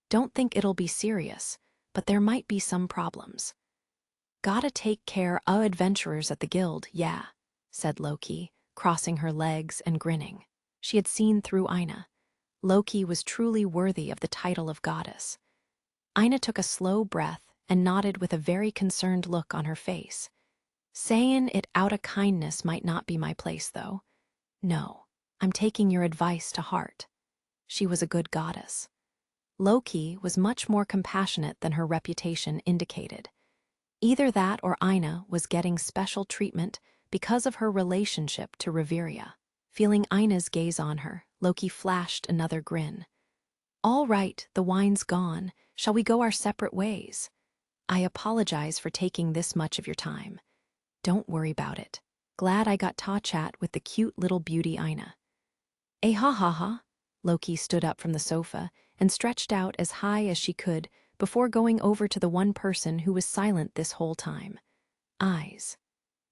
Don't think it'll be serious, but there might be some problems. Gotta take care o' adventurers at the guild, yeah, said Loki, crossing her legs and grinning. She had seen through Ina. Loki was truly worthy of the title of goddess. Ina took a slow breath and nodded with a very concerned look on her face. Sayin' it out of kindness might not be my place, though. No, I'm taking your advice to heart. She was a good goddess. Loki was much more compassionate than her reputation indicated. Either that or Ina was getting special treatment because of her relationship to Reveria. Feeling Ina's gaze on her, Loki flashed another grin. All right, the wine's gone. Shall we go our separate ways? I apologize for taking this much of your time. Don't worry about it. Glad I got to chat with the cute little beauty Ina. Eh ha ha ha. Loki stood up from the sofa and stretched out as high as she could before going over to the one person who was silent this whole time. Eyes.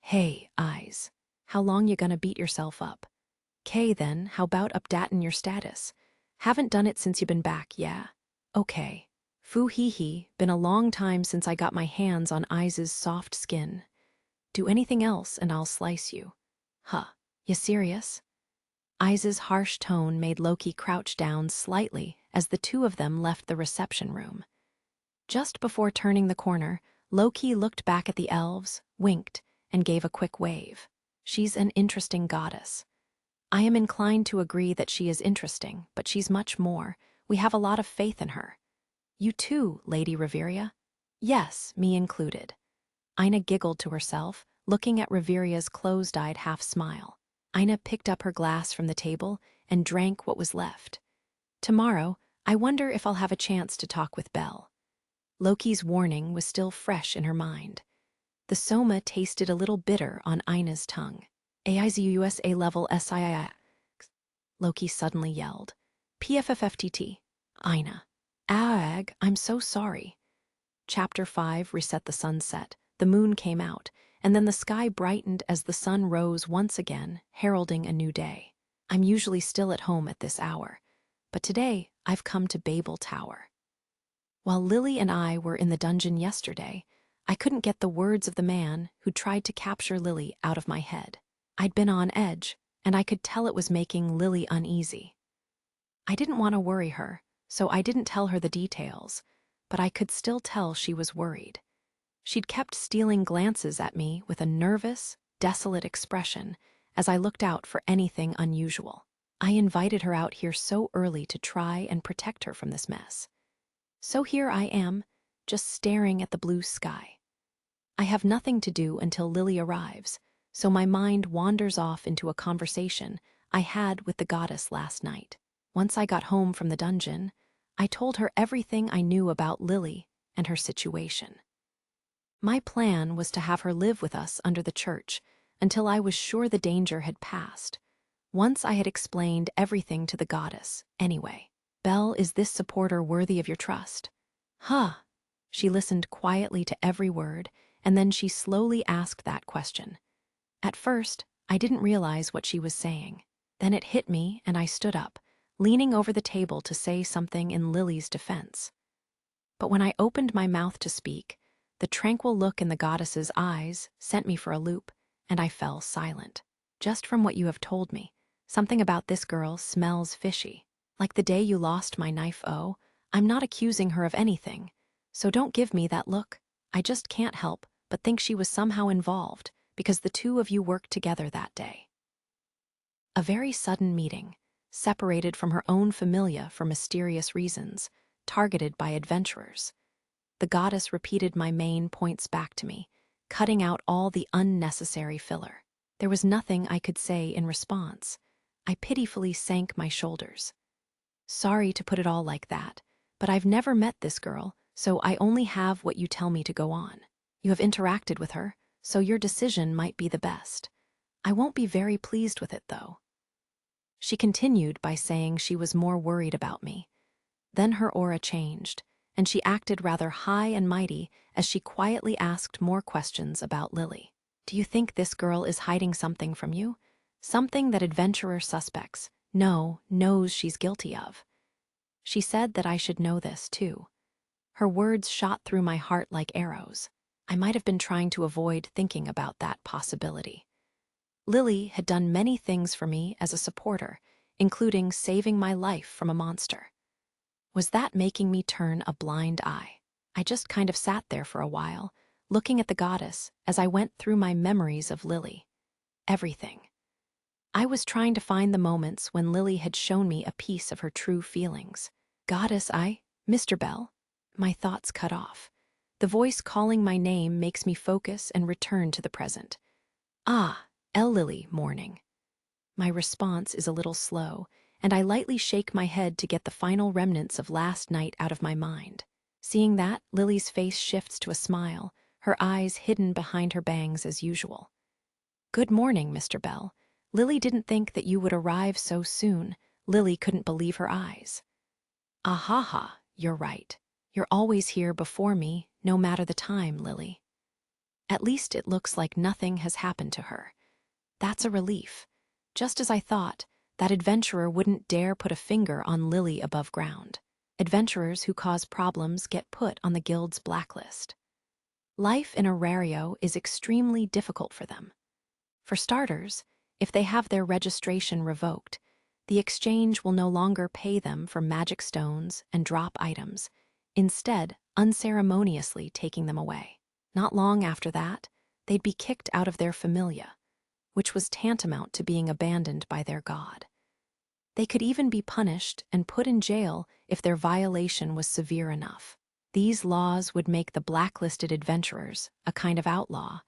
Hey, Eyes. How long you gonna beat yourself up? 'Kay then, how about updatin' your status? Haven't done it since you been back, yeah? Okay. Foo hee hee, been a long time since I got my hands on Eyes' soft skin. Do anything else and I'll slice you. Huh, you serious? Eyes' harsh tone made Loki crouch down slightly as the two of them left the reception room. Just before turning the corner, Loki looked back at the elves, winked, and gave a quick wave. She's an interesting goddess. I am inclined to agree that she is interesting, but she's much more. We have a lot of faith in her. You too, Lady Reveria. Yes, me included. Ina giggled to herself, looking at Reveria's closed-eyed half-smile. Ina picked up her glass from the table and drank what was left. Tomorrow, I wonder if I'll have a chance to talk with Belle. Loki's warning was still fresh in her mind. The soma tasted a little bitter on Ina's tongue. AIZUSA level SII. Loki suddenly yelled. PFFFTT. Ina. Ag, I'm so sorry. Chapter 5 Reset the Sunset. The moon came out, and then the sky brightened as the sun rose once again, heralding a new day. I'm usually still at home at this hour, but today I've come to Babel Tower. While Lily and I were in the dungeon yesterday, I couldn't get the words of the man who tried to capture Lily out of my head. I'd been on edge, and I could tell it was making Lily uneasy. I didn't want to worry her, so I didn't tell her the details, but I could still tell she was worried. She'd kept stealing glances at me with a nervous, desolate expression as I looked out for anything unusual. I invited her out here so early to try and protect her from this mess. So here I am, just staring at the blue sky. I have nothing to do until Lily arrives, so my mind wanders off into a conversation I had with the goddess last night. Once I got home from the dungeon, I told her everything I knew about Lily and her situation. My plan was to have her live with us under the church until I was sure the danger had passed. Once I had explained everything to the goddess, anyway. Belle, is this supporter worthy of your trust? Huh. She listened quietly to every word, and then she slowly asked that question. At first, I didn't realize what she was saying. Then it hit me, and I stood up, leaning over the table to say something in Lily's defense. But when I opened my mouth to speak, the tranquil look in the goddess's eyes sent me for a loop, and I fell silent. Just from what you have told me, something about this girl smells fishy. Like the day you lost my knife. Oh, I'm not accusing her of anything, so don't give me that look. I just can't help but think she was somehow involved because the two of you worked together that day. A very sudden meeting, separated from her own familia for mysterious reasons, targeted by adventurers. The goddess repeated my main points back to me, cutting out all the unnecessary filler. There was nothing I could say in response. I pitifully sank my shoulders. Sorry to put it all like that, but I've never met this girl, so I only have what you tell me to go on. You have interacted with her, so your decision might be the best. I won't be very pleased with it, though. She continued by saying she was more worried about me. Then her aura changed, and she acted rather high and mighty as she quietly asked more questions about Lily. Do you think this girl is hiding something from you? Something that adventurer suspects knows she's guilty of. She said that I should know this, too. Her words shot through my heart like arrows. I might have been trying to avoid thinking about that possibility. Lily had done many things for me as a supporter, including saving my life from a monster. Was that making me turn a blind eye? I just kind of sat there for a while, looking at the goddess as I went through my memories of Lily. Everything. I was trying to find the moments when Lily had shown me a piece of her true feelings. Goddess, Mr. Bell. My thoughts cut off. The voice calling my name makes me focus and return to the present. Lily, morning. My response is a little slow, and I lightly shake my head to get the final remnants of last night out of my mind. Seeing that, Lily's face shifts to a smile, her eyes hidden behind her bangs as usual. Good morning, Mr. Bell. Lily didn't think that you would arrive so soon. Lily couldn't believe her eyes. Ahaha, you're right. You're always here before me, no matter the time, Lily. At least it looks like nothing has happened to her. That's a relief. Just as I thought, that adventurer wouldn't dare put a finger on Lily above ground. Adventurers who cause problems get put on the guild's blacklist. Life in Arario is extremely difficult for them. For starters, if they have their registration revoked, the exchange will no longer pay them for magic stones and drop items, instead unceremoniously taking them away. Not long after that, they'd be kicked out of their familia, which was tantamount to being abandoned by their god. They could even be punished and put in jail if their violation was severe enough. These laws would make the blacklisted adventurers a kind of outlaw,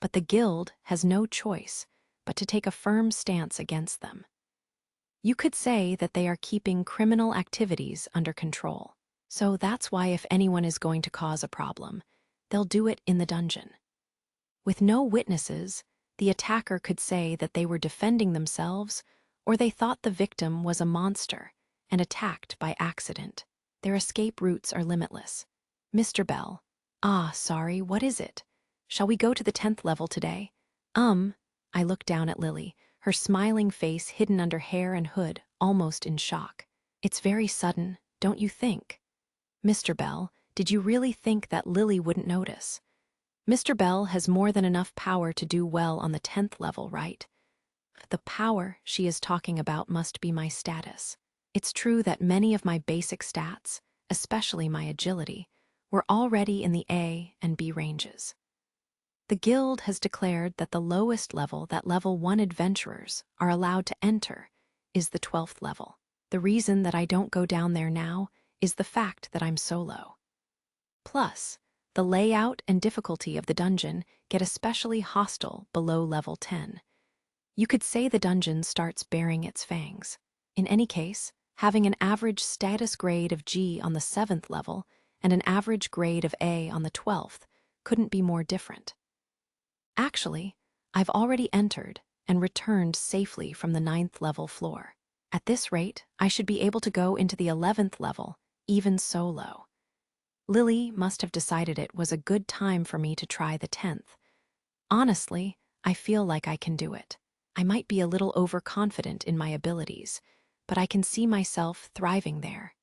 but the guild has no choice but to take a firm stance against them. You could say that they are keeping criminal activities under control. So that's why if anyone is going to cause a problem, they'll do it in the dungeon. With no witnesses, the attacker could say that they were defending themselves or they thought the victim was a monster and attacked by accident. Their escape routes are limitless. Mr. Bell. Sorry, what is it? Shall we go to the 10th level today? I looked down at Lily, her smiling face hidden under hair and hood, almost in shock. It's very sudden, don't you think? Mr. Bell, did you really think that Lily wouldn't notice? Mr. Bell has more than enough power to do well on the 10th level, right? The power she is talking about must be my status. It's true that many of my basic stats, especially my agility, were already in the A and B ranges. The guild has declared that the lowest level that level 1 adventurers are allowed to enter is the 12th level. The reason that I don't go down there now is the fact that I'm so low. Plus, the layout and difficulty of the dungeon get especially hostile below level 10. You could say the dungeon starts bearing its fangs. In any case, having an average status grade of G on the 7th level and an average grade of A on the 12th couldn't be more different. Actually, I've already entered and returned safely from the 9th level floor. At this rate, I should be able to go into the 11th level, even solo. Lily must have decided it was a good time for me to try the 10th. Honestly, I feel like I can do it. I might be a little overconfident in my abilities, but I can see myself thriving there.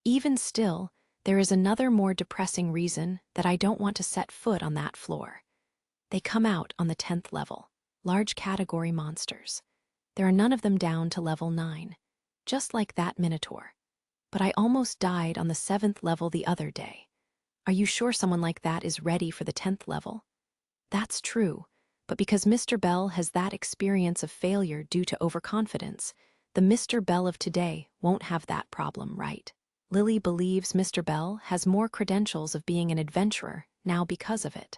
Even still, there is another more depressing reason that I don't want to set foot on that floor. They come out on the 10th level, large category monsters. There are none of them down to level 9, just like that Minotaur. But I almost died on the 7th level the other day. Are you sure someone like that is ready for the 10th level? That's true, but because Mr. Bell has that experience of failure due to overconfidence, the Mr. Bell of today won't have that problem, right? Lily believes Mr. Bell has more credentials of being an adventurer now because of it.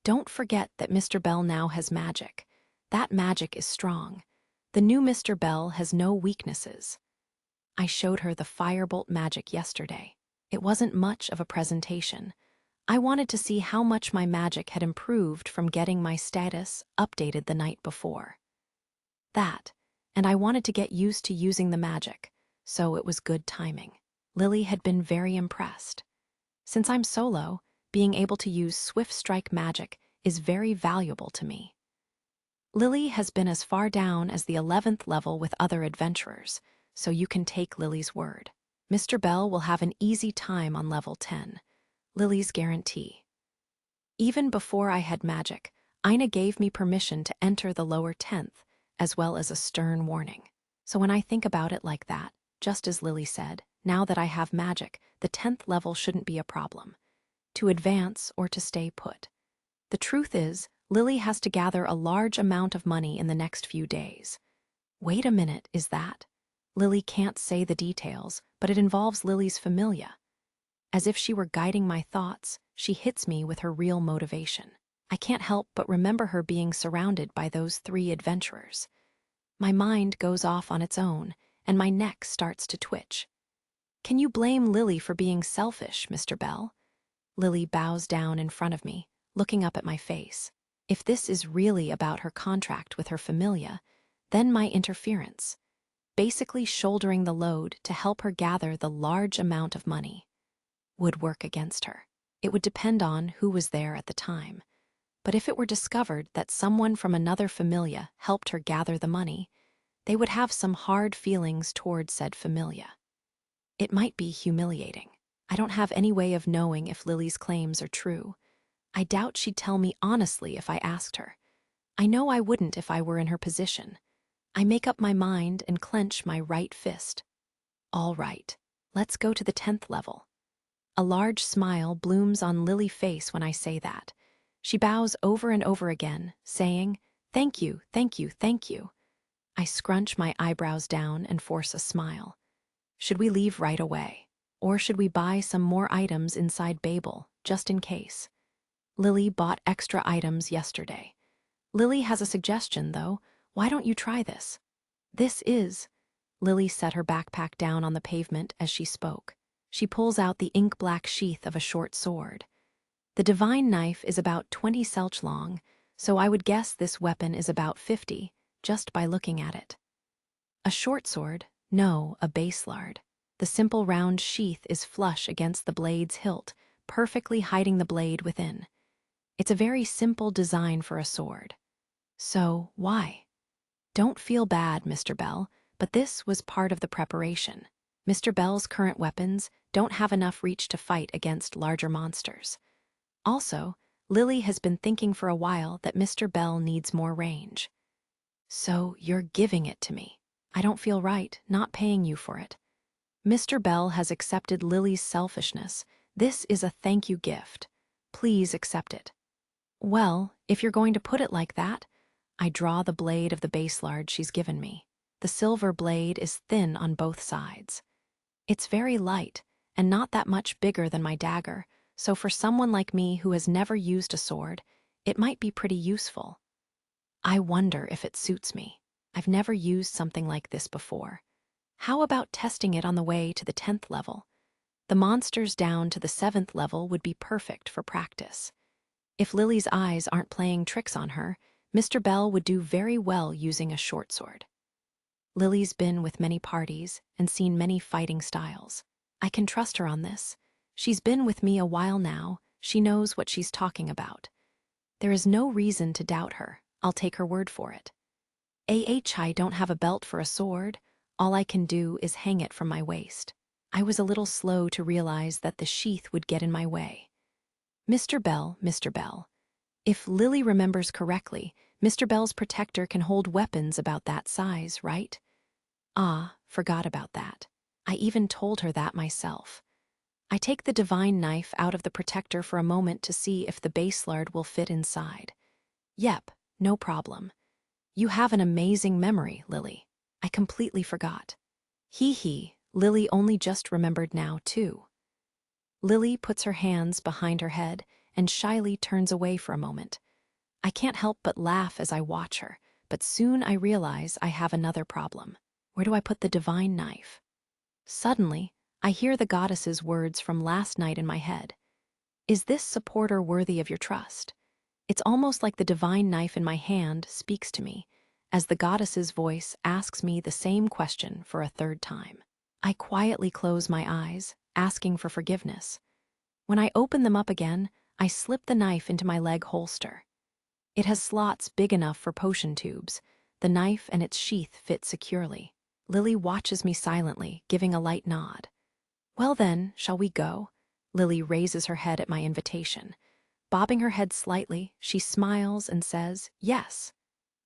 Don't forget that Mr. Bell now has magic. That magic is strong. The new Mr. Bell has no weaknesses. I showed her the firebolt magic yesterday. It wasn't much of a presentation. I wanted to see how much my magic had improved from getting my status updated the night before. That, and I wanted to get used to using the magic, so it was good timing. Lily had been very impressed. Since I'm solo, being able to use Swift Strike magic is very valuable to me. Lily has been as far down as the 11th level with other adventurers, so you can take Lily's word. Mr. Bell will have an easy time on level 10. Lily's guarantee. Even before I had magic, Ina gave me permission to enter the lower 10th, as well as a stern warning. So when I think about it like that, just as Lily said, now that I have magic, the 10th level shouldn't be a problem. To advance or to stay put. The truth is, Lily has to gather a large amount of money in the next few days. Wait a minute, is that? Lily can't say the details, but it involves Lily's familia. As if she were guiding my thoughts, she hits me with her real motivation. I can't help but remember her being surrounded by those 3 adventurers. My mind goes off on its own, and my neck starts to twitch. Can you blame Lily for being selfish, Mr. Bell? Lily bows down in front of me, looking up at my face. If this is really about her contract with her familia, then my interference, basically shouldering the load to help her gather the large amount of money, would work against her. It would depend on who was there at the time. But if it were discovered that someone from another familia helped her gather the money, they would have some hard feelings toward said familia. It might be humiliating. I don't have any way of knowing if Lily's claims are true. I doubt she'd tell me honestly if I asked her. I know I wouldn't if I were in her position. I make up my mind and clench my right fist. All right, let's go to the 10th level. A large smile blooms on Lily's face when I say that. She bows over and over again, saying, "Thank you, thank you, thank you." I scrunch my eyebrows down and force a smile. Should we leave right away? Or should we buy some more items inside Babel, just in case? Lily bought extra items yesterday. Lily has a suggestion, though. Why don't you try this? This is... Lily set her backpack down on the pavement as she spoke. She pulls out the ink-black sheath of a short sword. The divine knife is about 20 selch long, so I would guess this weapon is about 50, just by looking at it. A short sword? No, a baselard. The simple round sheath is flush against the blade's hilt, perfectly hiding the blade within. It's a very simple design for a sword. So, why? Don't feel bad, Mr. Bell, but this was part of the preparation. Mr. Bell's current weapons don't have enough reach to fight against larger monsters. Also, Lily has been thinking for a while that Mr. Bell needs more range. So you're giving it to me. I don't feel right not paying you for it. Mr. Bell has accepted Lily's selfishness. This is a thank you gift. Please accept it. Well, if you're going to put it like that, I draw the blade of the baselard she's given me. The silver blade is thin on both sides. It's very light and not that much bigger than my dagger, so for someone like me who has never used a sword, it might be pretty useful. I wonder if it suits me. I've never used something like this before. How about testing it on the way to the 10th level? The monsters down to the 7th level would be perfect for practice. If Lily's eyes aren't playing tricks on her, Mr. Bell would do very well using a short sword. Lily's been with many parties and seen many fighting styles. I can trust her on this. She's been with me a while now. She knows what she's talking about. There is no reason to doubt her. I'll take her word for it. I don't have a belt for a sword. All I can do is hang it from my waist. I was a little slow to realize that the sheath would get in my way. Mr. Bell. If Lily remembers correctly, Mr. Bell's protector can hold weapons about that size, right? Ah, forgot about that. I even told her that myself. I take the divine knife out of the protector for a moment to see if the baselard will fit inside. Yep, no problem. You have an amazing memory, Lily. I completely forgot. Lily only just remembered now, too. Lily puts her hands behind her head and shyly turns away for a moment. I can't help but laugh as I watch her, but soon I realize I have another problem. Where do I put the divine knife? Suddenly, I hear the goddess's words from last night in my head. Is this supporter worthy of your trust? It's almost like the divine knife in my hand speaks to me, as the goddess's voice asks me the same question for a third time. I quietly close my eyes, asking for forgiveness. When I open them up again, I slip the knife into my leg holster. It has slots big enough for potion tubes. The knife and its sheath fit securely. Lily watches me silently, giving a light nod. Well then, shall we go? Lily raises her head at my invitation. Bobbing her head slightly, she smiles and says, yes.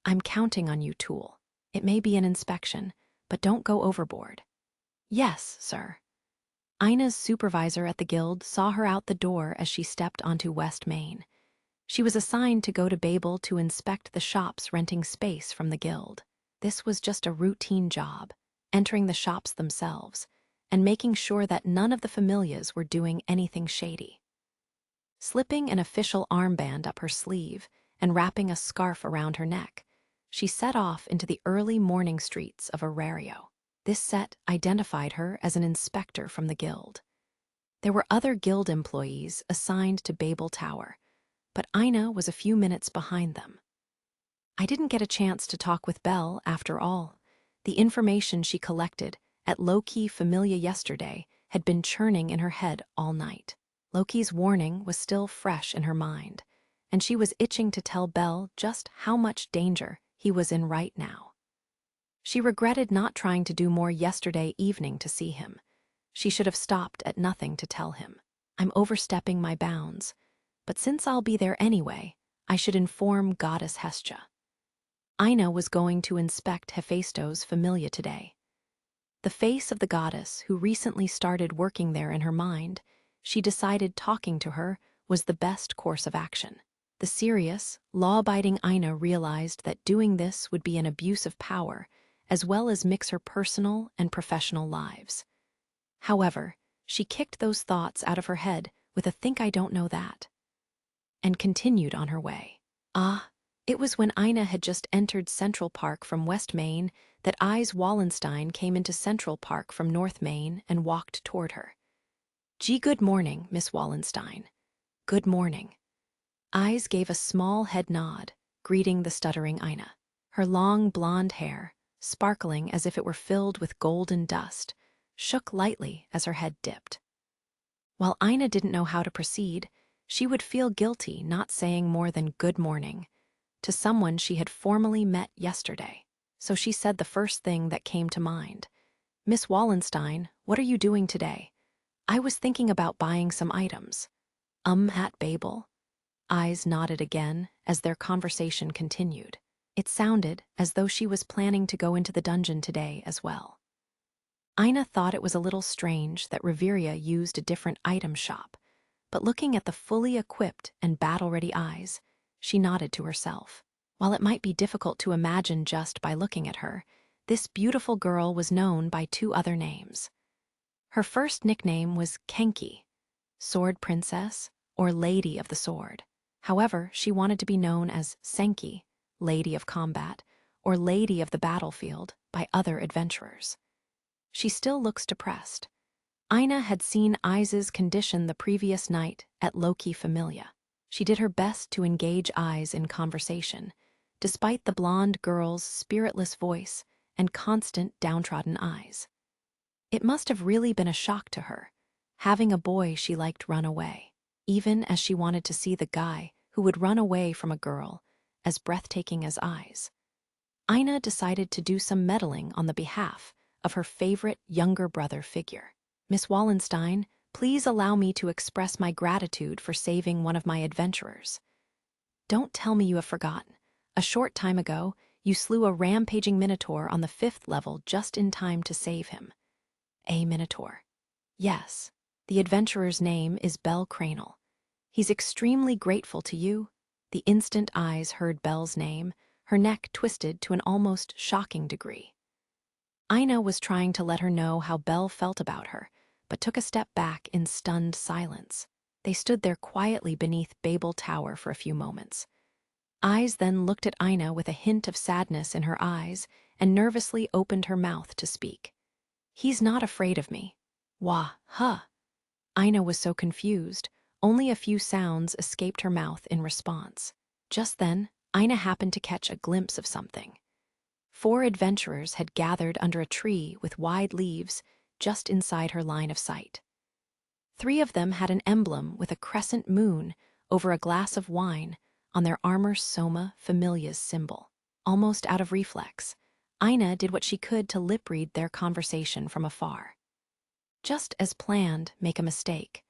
I'm counting on you, Tool. It may be an inspection, but don't go overboard. Yes, sir. Ina's supervisor at the guild saw her out the door as she stepped onto West Main. She was assigned to go to Babel to inspect the shops renting space from the guild. This was just a routine job, entering the shops themselves, and making sure that none of the familias were doing anything shady. Slipping an official armband up her sleeve and wrapping a scarf around her neck, she set off into the early morning streets of Arario. This set identified her as an inspector from the guild. There were other guild employees assigned to Babel Tower, but Ina was a few minutes behind them. I didn't get a chance to talk with Belle after all. The information she collected at Loki Familia yesterday had been churning in her head all night. Loki's warning was still fresh in her mind, and she was itching to tell Belle just how much danger he was in right now. She regretted not trying to do more yesterday evening to see him. She should have stopped at nothing to tell him. I'm overstepping my bounds, but since I'll be there anyway, I should inform Goddess Hestia. Ina was going to inspect Hephaestos' Familia today. The face of the goddess who recently started working there in her mind, she decided talking to her was the best course of action. The serious, law-abiding Ina realized that doing this would be an abuse of power, as well as mix her personal and professional lives. However, She kicked those thoughts out of her head with a "think I don't know that," and continued on her way. It was when Ina had just entered Central Park from West Main that Eyes Wallenstein came into Central Park from North Main and walked toward her. Good morning, Miss Wallenstein." "Good morning." Eyes gave a small head nod, greeting the stuttering Ina. Her long blonde hair, sparkling as if it were filled with golden dust, shook lightly as her head dipped. While Ina didn't know how to proceed, she would feel guilty not saying more than "good morning" to someone she had formally met yesterday. So she said the first thing that came to mind. "Miss Wallenstein, what are you doing today?" "I was thinking about buying some items." Hat Babel?" Eyes nodded again as their conversation continued. It sounded as though she was planning to go into the dungeon today as well. Ina thought it was a little strange that Reveria used a different item shop, but looking at the fully equipped and battle-ready Eyes, she nodded to herself. While it might be difficult to imagine just by looking at her, this beautiful girl was known by two other names. Her first nickname was Kenki, Sword Princess or Lady of the Sword. However, she wanted to be known as Senki, Lady of Combat, or Lady of the Battlefield by other adventurers. She still looks depressed. Ina had seen Eyes' condition the previous night at Loki Familia. She did her best to engage Eyes in conversation, despite the blonde girl's spiritless voice and constant downtrodden eyes. It must have really been a shock to her, having a boy she liked run away, even as she wanted to see the guy who would run away from a girl as breathtaking as Eyes. Ina decided to do some meddling on the behalf of her favorite younger brother figure. "Miss Wallenstein, please allow me to express my gratitude for saving one of my adventurers." "Don't tell me you have forgotten. A short time ago, you slew a rampaging minotaur on the 5th level just in time to save him." "A minotaur?" "Yes. The adventurer's name is Bell Cranel. He's extremely grateful to you." The instant Eyes heard Bell's name, her neck twisted to an almost shocking degree. Ina was trying to let her know how Bell felt about her, but took a step back in stunned silence. They stood there quietly beneath Babel Tower for a few moments. Eyes then looked at Ina with a hint of sadness in her eyes and nervously opened her mouth to speak. "He's not afraid of me." "Wah, huh." Ina was so confused, only a few sounds escaped her mouth in response. Just then, Ina happened to catch a glimpse of something. 4 adventurers had gathered under a tree with wide leaves just inside her line of sight. 3 of them had an emblem with a crescent moon over a glass of wine on their armor Soma Familia's symbol. Almost out of reflex, Ina did what she could to lip-read their conversation from afar. Just as planned, make a mistake.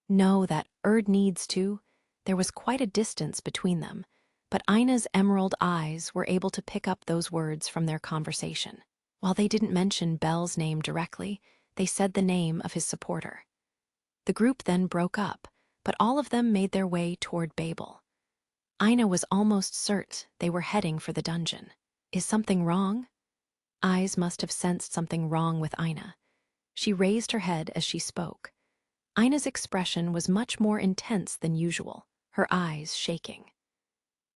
Know that Erd needs to. There was quite a distance between them, but Ina's emerald eyes were able to pick up those words from their conversation. While they didn't mention Bell's name directly, they said the name of his supporter. The group then broke up, but all of them made their way toward Babel. Ina was almost certain they were heading for the dungeon. Is something wrong? Eyes must have sensed something wrong with Ina. She raised her head as she spoke. Ina's expression was much more intense than usual, her eyes shaking.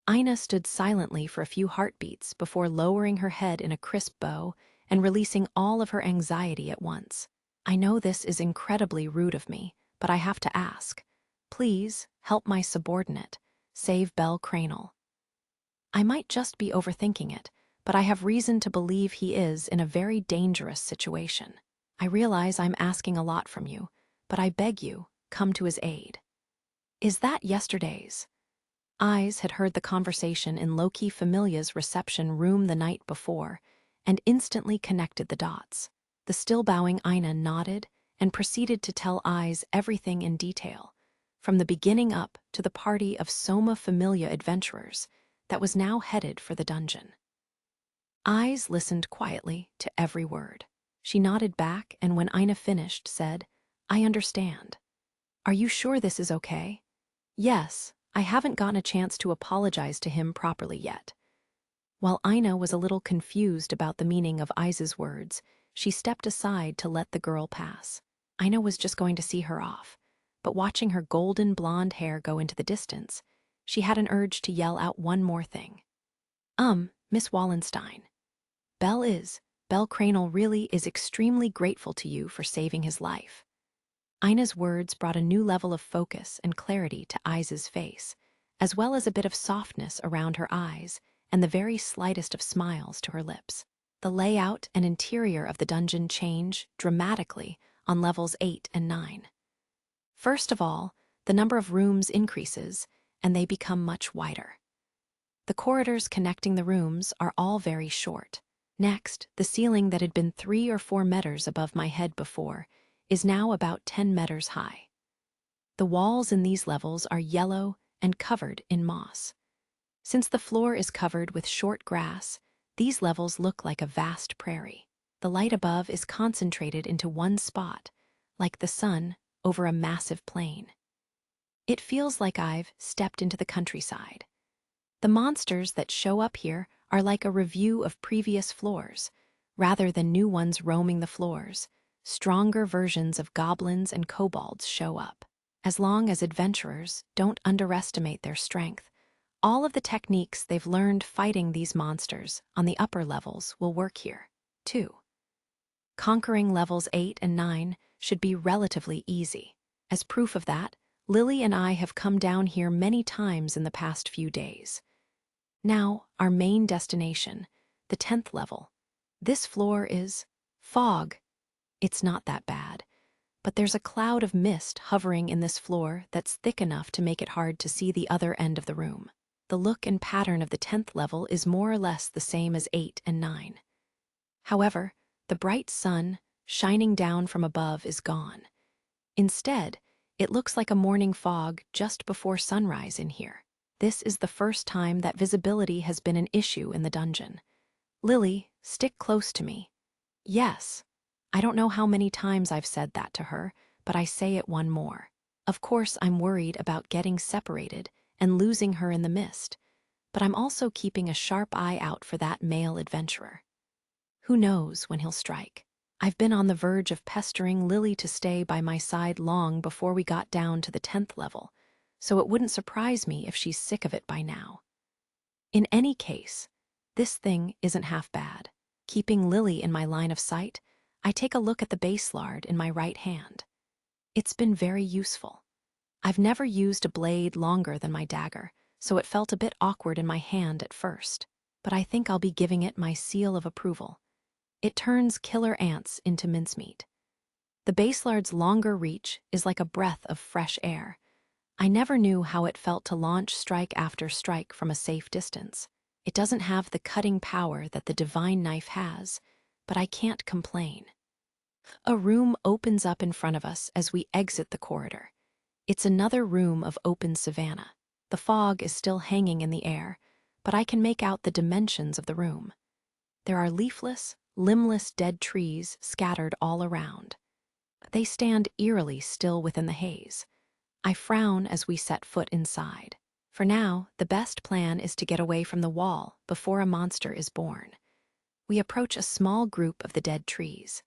Ina stood silently for a few heartbeats before lowering her head in a crisp bow and releasing all of her anxiety at once. "I know this is incredibly rude of me, but I have to ask. Please help my subordinate, save Bell Cranel. I might just be overthinking it, but I have reason to believe he is in a very dangerous situation. I realize I'm asking a lot from you, but I beg you, come to his aid." "Is that yesterday's?" Eyes had heard the conversation in Loki Familia's reception room the night before and instantly connected the dots. The still bowing Ina nodded and proceeded to tell Eyes everything in detail, from the beginning up to the party of Soma Familia adventurers that was now headed for the dungeon. Eyes listened quietly to every word. She nodded back and when Ina finished said, "I understand. Are you sure this is okay?" "Yes, I haven't gotten a chance to apologize to him properly yet." While Ina was a little confused about the meaning of Eyes' words, she stepped aside to let the girl pass. Ina was just going to see her off, but watching her golden blonde hair go into the distance, she had an urge to yell out one more thing. Miss Wallenstein. Bell Cranel really is extremely grateful to you for saving his life. Ina's words brought a new level of focus and clarity to Isa's face, as well as a bit of softness around her eyes and the very slightest of smiles to her lips. The layout and interior of the dungeon change dramatically on levels 8 and 9. First of all, the number of rooms increases, and they become much wider. The corridors connecting the rooms are all very short. Next, the ceiling that had been 3 or 4 meters above my head before is now about 10 meters high. The walls in these levels are yellow and covered in moss. Since the floor is covered with short grass, these levels look like a vast prairie. The light above is concentrated into one spot, like the sun over a massive plain. It feels like I've stepped into the countryside. The monsters that show up here are like a review of previous floors. Rather than new ones roaming the floors, stronger versions of goblins and kobolds show up. As long as adventurers don't underestimate their strength, all of the techniques they've learned fighting these monsters on the upper levels will work here, too. Conquering levels 8 and 9 should be relatively easy. As proof of that, Lily and I have come down here many times in the past few days. Now, our main destination, the 10th level. This floor is fog. It's not that bad, but there's a cloud of mist hovering in this floor that's thick enough to make it hard to see the other end of the room. The look and pattern of the 10th level is more or less the same as 8 and 9. However, the bright sun shining down from above is gone. Instead, it looks like a morning fog just before sunrise in here. This is the first time that visibility has been an issue in the dungeon. Lily, stick close to me. Yes. I don't know how many times I've said that to her, but I say it one more. Of course, I'm worried about getting separated and losing her in the mist, but I'm also keeping a sharp eye out for that male adventurer. Who knows when he'll strike? I've been on the verge of pestering Lily to stay by my side long before we got down to the 10th level, so it wouldn't surprise me if she's sick of it by now. In any case, this thing isn't half bad. Keeping Lily in my line of sight, I take a look at the base lard in my right hand. It's been very useful. I've never used a blade longer than my dagger, so it felt a bit awkward in my hand at first, but I think I'll be giving it my seal of approval. It turns killer ants into mincemeat. The baselard's longer reach is like a breath of fresh air. I never knew how it felt to launch strike after strike from a safe distance. It doesn't have the cutting power that the divine knife has, but I can't complain. A room opens up in front of us as we exit the corridor. It's another room of open savanna. The fog is still hanging in the air, but I can make out the dimensions of the room. There are leafless, limbless dead trees scattered all around. They stand eerily still within the haze. I frown as we set foot inside. For now, the best plan is to get away from the wall before a monster is born. We approach a small group of the dead trees.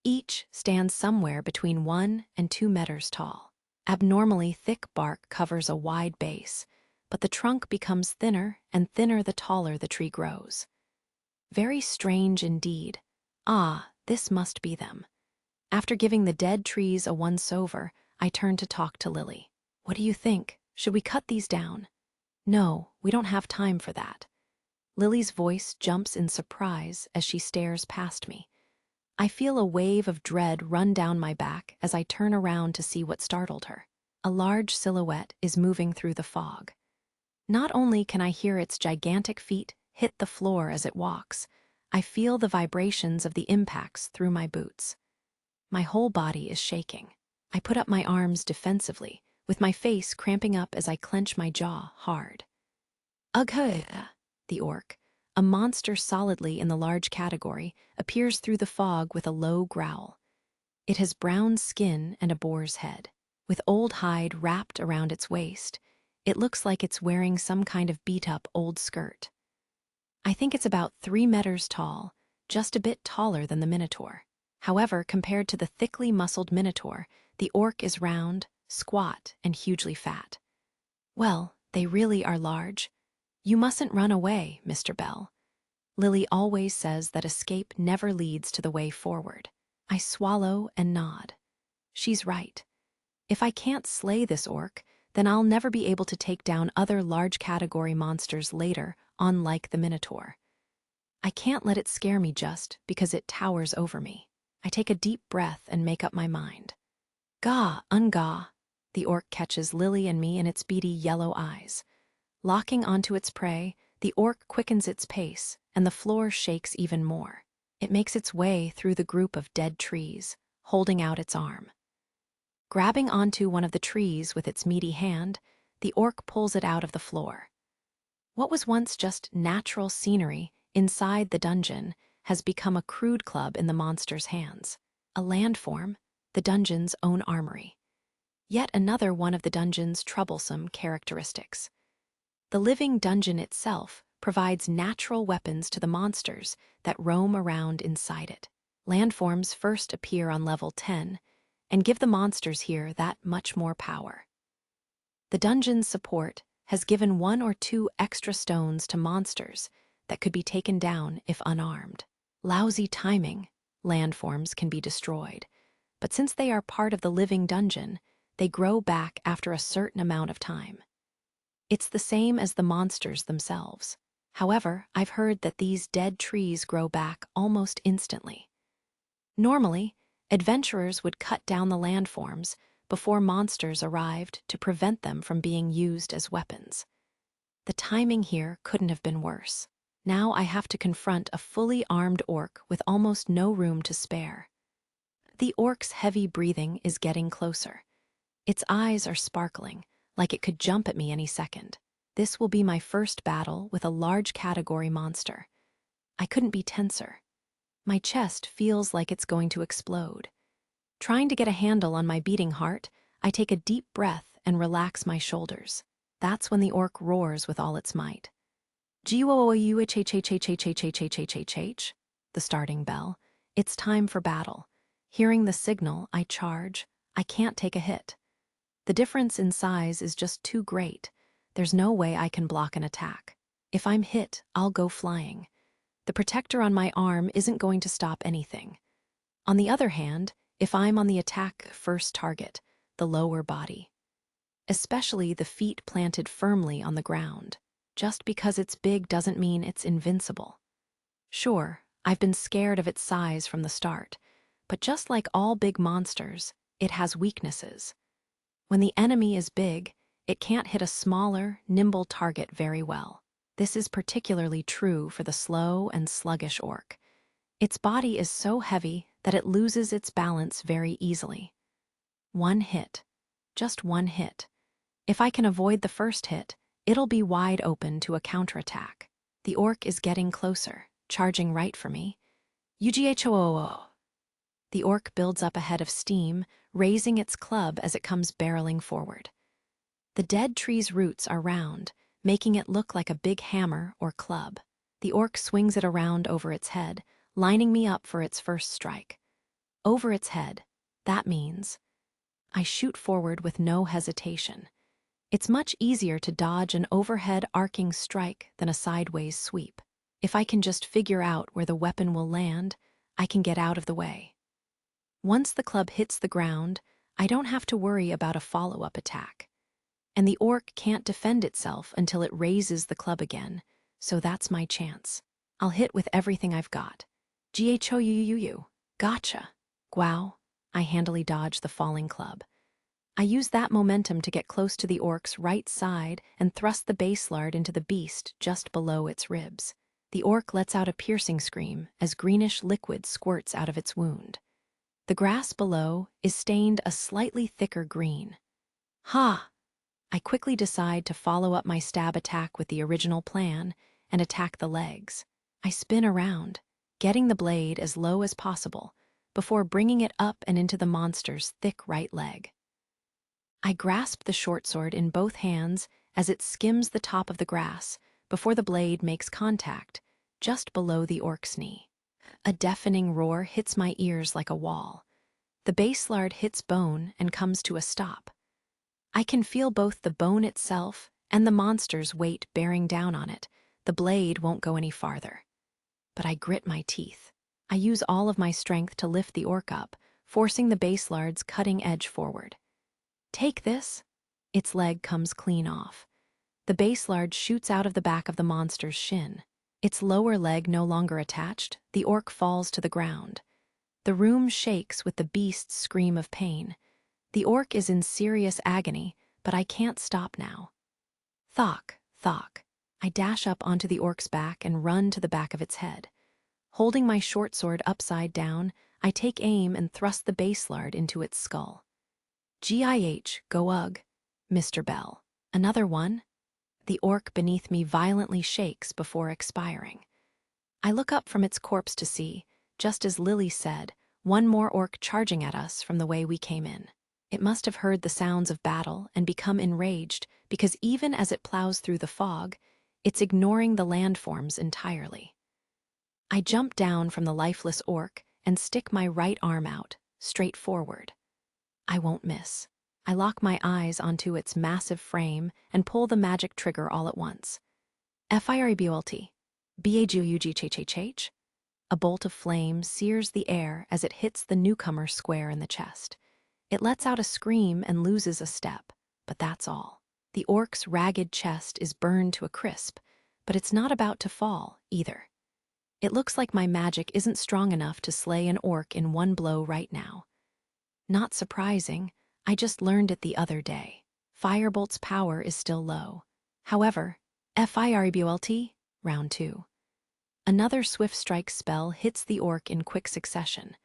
Each stands somewhere between 1 and 2 meters tall. Abnormally thick bark covers a wide base, but the trunk becomes thinner and thinner the taller the tree grows. Very strange indeed. Ah, this must be them. After giving the dead trees a once-over, I turn to talk to Lily. What do you think? Should we cut these down? No, we don't have time for that. Lily's voice jumps in surprise as she stares past me. I feel a wave of dread run down my back as I turn around to see what startled her. A large silhouette is moving through the fog. Not only can I hear its gigantic feet hit the floor as it walks, I feel the vibrations of the impacts through my boots. My whole body is shaking. I put up my arms defensively, with my face cramping up as I clench my jaw hard. Ugh! The orc, a monster solidly in the large category, appears through the fog with a low growl. It has brown skin and a boar's head. With old hide wrapped around its waist, it looks like it's wearing some kind of beat-up old skirt. I think it's about 3 meters tall, just a bit taller than the Minotaur. However, compared to the thickly muscled minotaur, the orc is round, squat, and hugely fat. Well, they really are large. You mustn't run away, Mr. Bell. Lily always says that escape never leads to the way forward. I swallow and nod. She's right. If I can't slay this orc, then I'll never be able to take down other large category monsters later, unlike the minotaur. I can't let it scare me just because it towers over me. I take a deep breath and make up my mind. Gah, ungah. The orc catches Lily and me in its beady yellow eyes. Locking onto its prey, the orc quickens its pace, and the floor shakes even more. It makes its way through the group of dead trees, holding out its arm. Grabbing onto one of the trees with its meaty hand, the orc pulls it out of the floor. What was once just natural scenery inside the dungeon has become a crude club in the monster's hands. A landform, the dungeon's own armory. Yet another one of the dungeon's troublesome characteristics. The living dungeon itself provides natural weapons to the monsters that roam around inside it. Landforms first appear on level 10 and give the monsters here that much more power. The dungeon's support has given 1 or 2 extra stones to monsters that could be taken down if unarmed. Lousy timing, landforms can be destroyed, but since they are part of the living dungeon, they grow back after a certain amount of time. It's the same as the monsters themselves. However, I've heard that these dead trees grow back almost instantly. Normally, adventurers would cut down the landforms before monsters arrived to prevent them from being used as weapons. The timing here couldn't have been worse. Now I have to confront a fully armed orc with almost no room to spare. The orc's heavy breathing is getting closer. Its eyes are sparkling, like it could jump at me any second. This will be my first battle with a large category monster. I couldn't be tenser. My chest feels like it's going to explode. Trying to get a handle on my beating heart, I take a deep breath and relax my shoulders. That's when the orc roars with all its might. G-O-O-U-H-H-H-H-H-H-H-H-H, the starting bell. It's time for battle. Hearing the signal, I charge. I can't take a hit. The difference in size is just too great. There's no way I can block an attack. If I'm hit, I'll go flying. The protector on my arm isn't going to stop anything. On the other hand, if I'm on the attack first target, the lower body, especially the feet planted firmly on the ground, just because it's big doesn't mean it's invincible. Sure, I've been scared of its size from the start, but just like all big monsters, it has weaknesses. When the enemy is big, it can't hit a smaller, nimble target very well. This is particularly true for the slow and sluggish orc. Its body is so heavy that it loses its balance very easily. One hit. Just one hit. If I can avoid the first hit, it'll be wide open to a counterattack. The orc is getting closer, charging right for me. UGHOOO. The orc builds up a head of steam, raising its club as it comes barreling forward. The dead tree's roots are round, making it look like a big hammer or club. The orc swings it around over its head, lining me up for its first strike. Over its head, that means I shoot forward with no hesitation. It's much easier to dodge an overhead arcing strike than a sideways sweep. If I can just figure out where the weapon will land, I can get out of the way. Once the club hits the ground, I don't have to worry about a follow-up attack. And the orc can't defend itself until it raises the club again, so that's my chance. I'll hit with everything I've got. GHOUUU. Gotcha. Wow. I handily dodge the falling club. I use that momentum to get close to the orc's right side and thrust the baselard into the beast just below its ribs. The orc lets out a piercing scream as greenish liquid squirts out of its wound. The grass below is stained a slightly thicker green. Ha! I quickly decide to follow up my stab attack with the original plan and attack the legs. I spin around, getting the blade as low as possible before bringing it up and into the monster's thick right leg. I grasp the short sword in both hands as it skims the top of the grass before the blade makes contact just below the orc's knee. A deafening roar hits my ears like a wall. The baselard hits bone and comes to a stop. I can feel both the bone itself and the monster's weight bearing down on it. The blade won't go any farther. But I grit my teeth. I use all of my strength to lift the orc up, forcing the baselard's cutting edge forward. Take this! Its leg comes clean off. The baselard shoots out of the back of the monster's shin. Its lower leg no longer attached, the orc falls to the ground. The room shakes with the beast's scream of pain. The orc is in serious agony, but I can't stop now. Thok, thok. I dash up onto the orc's back and run to the back of its head. Holding my short sword upside down, I take aim and thrust the baselard into its skull. Gih, go ugh, Mr. Bell. Another one? The orc beneath me violently shakes before expiring. I look up from its corpse to see, just as Lily said, one more orc charging at us from the way we came in. It must have heard the sounds of battle and become enraged because even as it plows through the fog, it's ignoring the landforms entirely. I jump down from the lifeless orc and stick my right arm out, straight forward. I won't miss. I lock my eyes onto its massive frame and pull the magic trigger all at once. Firebult. Bagugch. A bolt of flame sears the air as it hits the newcomer square in the chest. It lets out a scream and loses a step, but that's all. The orc's ragged chest is burned to a crisp, but it's not about to fall, either. It looks like my magic isn't strong enough to slay an orc in one blow right now. Not surprising, I just learned it the other day. Firebolt's power is still low. However, Firebult, round 2. Another swift strike spell hits the orc in quick succession.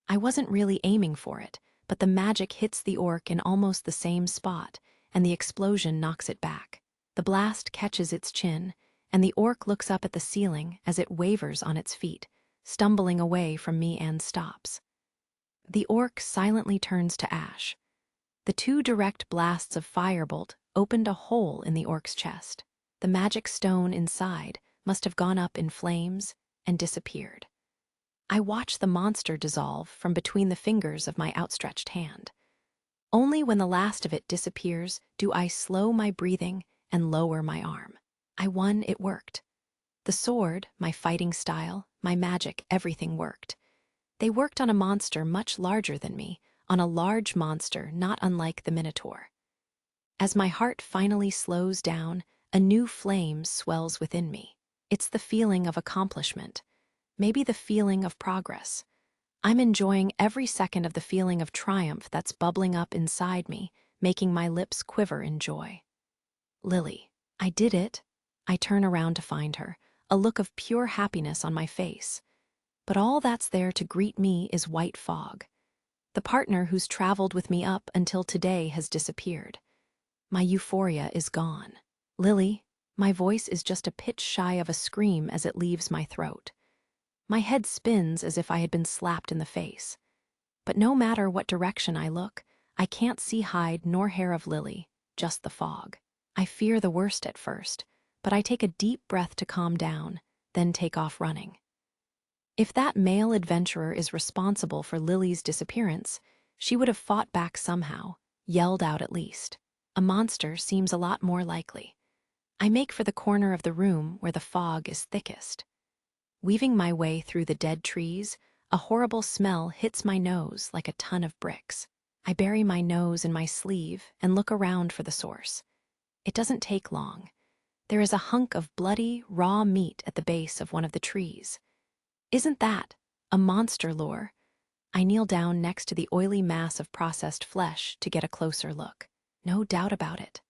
I wasn't really aiming for it, but the magic hits the orc in almost the same spot, and the explosion knocks it back. The blast catches its chin, and the orc looks up at the ceiling as it wavers on its feet, stumbling away from me and stops. The orc silently turns to ash. The 2 direct blasts of Firebolt opened a hole in the orc's chest. The magic stone inside must have gone up in flames and disappeared. I watch the monster dissolve from between the fingers of my outstretched hand. Only when the last of it disappears do I slow my breathing and lower my arm. I won, it worked. The sword, my fighting style, my magic, everything worked. They worked on a monster much larger than me, on a large monster not unlike the Minotaur. As my heart finally slows down, a new flame swells within me. It's the feeling of accomplishment, maybe the feeling of progress. I'm enjoying every second of the feeling of triumph that's bubbling up inside me, making my lips quiver in joy. Lily, I did it. I turn around to find her, a look of pure happiness on my face. But all that's there to greet me is white fog. The partner who's traveled with me up until today has disappeared. My euphoria is gone. Lily, my voice is just a pitch shy of a scream as it leaves my throat. My head spins as if I had been slapped in the face. But no matter what direction I look, I can't see hide nor hair of Lily, just the fog. I fear the worst at first, but I take a deep breath to calm down, then take off running. If that male adventurer is responsible for Lily's disappearance, she would have fought back somehow, yelled out at least. A monster seems a lot more likely. I make for the corner of the room where the fog is thickest. Weaving my way through the dead trees, a horrible smell hits my nose like a ton of bricks. I bury my nose in my sleeve and look around for the source. It doesn't take long. There is a hunk of bloody, raw meat at the base of one of the trees. Isn't that a monster lure? I kneel down next to the oily mass of processed flesh to get a closer look. No doubt about it.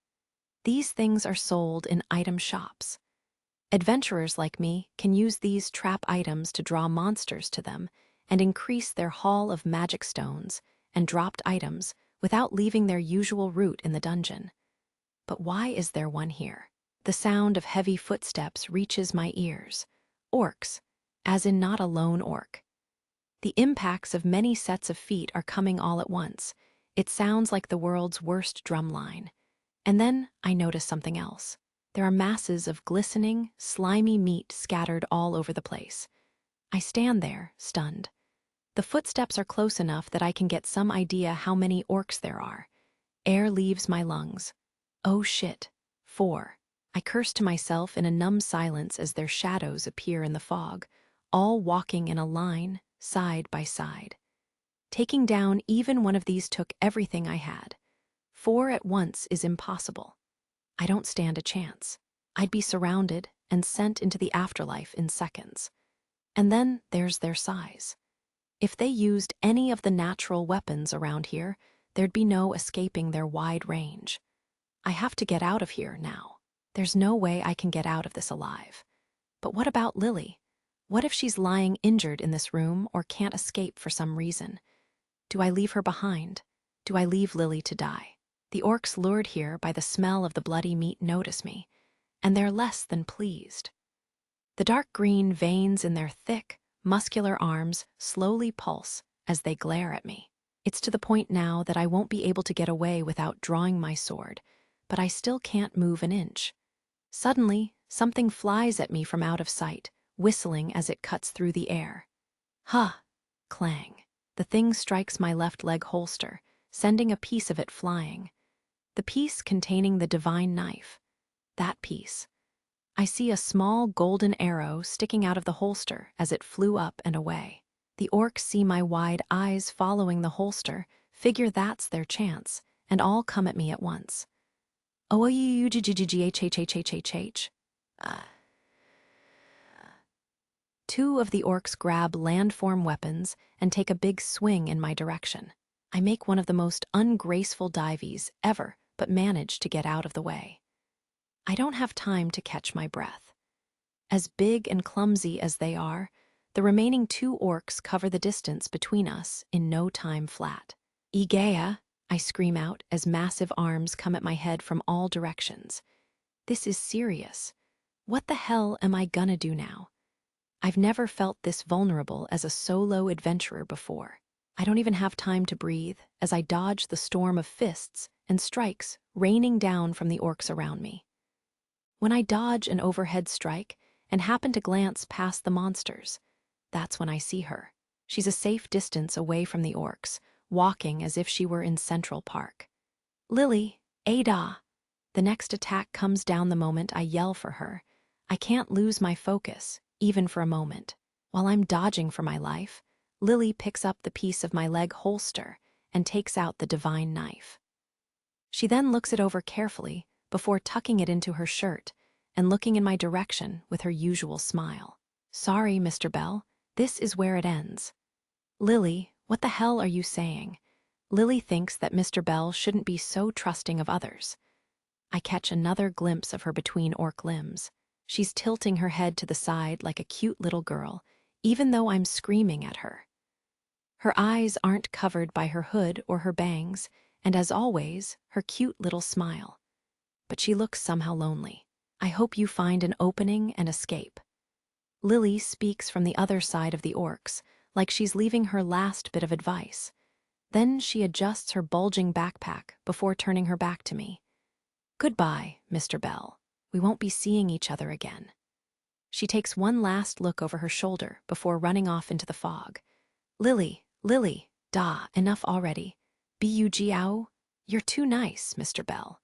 These things are sold in item shops. Adventurers like me can use these trap items to draw monsters to them and increase their haul of magic stones and dropped items without leaving their usual route in the dungeon. But why is there one here? The sound of heavy footsteps reaches my ears. Orcs, as in not a lone orc. The impacts of many sets of feet are coming all at once. It sounds like the world's worst drumline. And then I notice something else. There are masses of glistening, slimy meat scattered all over the place. I stand there, stunned. The footsteps are close enough that I can get some idea how many orcs there are. Air leaves my lungs. Oh shit. 4. I curse to myself in a numb silence as their shadows appear in the fog, all walking in a line, side by side. Taking down even one of these took everything I had. 4 at once is impossible. I don't stand a chance. I'd be surrounded and sent into the afterlife in seconds. And then there's their size. If they used any of the natural weapons around here, there'd be no escaping their wide range. I have to get out of here now. There's no way I can get out of this alive. But what about Lily? What if she's lying injured in this room or can't escape for some reason? Do I leave her behind? Do I leave Lily to die? The orcs lured here by the smell of the bloody meat notice me, and they're less than pleased. The dark green veins in their thick, muscular arms slowly pulse as they glare at me. It's to the point now that I won't be able to get away without drawing my sword, but I still can't move an inch. Suddenly, something flies at me from out of sight, whistling as it cuts through the air. Ha! Clang. The thing strikes my left leg holster, sending a piece of it flying. The piece containing the divine knife. That piece. I see a small golden arrow sticking out of the holster as it flew up and away. The orcs see my wide eyes following the holster, figure that's their chance, and all come at me at once. Oh-you-g-g-g-h-h-h-h-h-h. Two of the orcs grab landform weapons and take a big swing in my direction. I make one of the most ungraceful dives ever, but manage to get out of the way. I don't have time to catch my breath. As big and clumsy as they are, the remaining 2 orcs cover the distance between us in no time flat. Igea, I scream out as massive arms come at my head from all directions. This is serious. What the hell am I gonna do now? I've never felt this vulnerable as a solo adventurer before. I don't even have time to breathe as I dodge the storm of fists and strikes raining down from the orcs around me. When I dodge an overhead strike and happen to glance past the monsters, that's when I see her. She's a safe distance away from the orcs, walking as if she were in Central Park. Lily, Ada! The next attack comes down the moment I yell for her. I can't lose my focus, even for a moment. While I'm dodging for my life, Lily picks up the piece of my leg holster and takes out the divine knife. She then looks it over carefully before tucking it into her shirt and looking in my direction with her usual smile. Sorry, Mr. Bell, this is where it ends. Lily, what the hell are you saying? Lily thinks that Mr. Bell shouldn't be so trusting of others. I catch another glimpse of her between orc limbs. She's tilting her head to the side like a cute little girl, even though I'm screaming at her. Her eyes aren't covered by her hood or her bangs, and as always, her cute little smile. But she looks somehow lonely. I hope you find an opening and escape. Lily speaks from the other side of the orcs, like she's leaving her last bit of advice. Then she adjusts her bulging backpack before turning her back to me. Goodbye, Mr. Bell. We won't be seeing each other again. She takes one last look over her shoulder before running off into the fog. Lily, enough already. Bugow, you're too nice, Mr. Bell.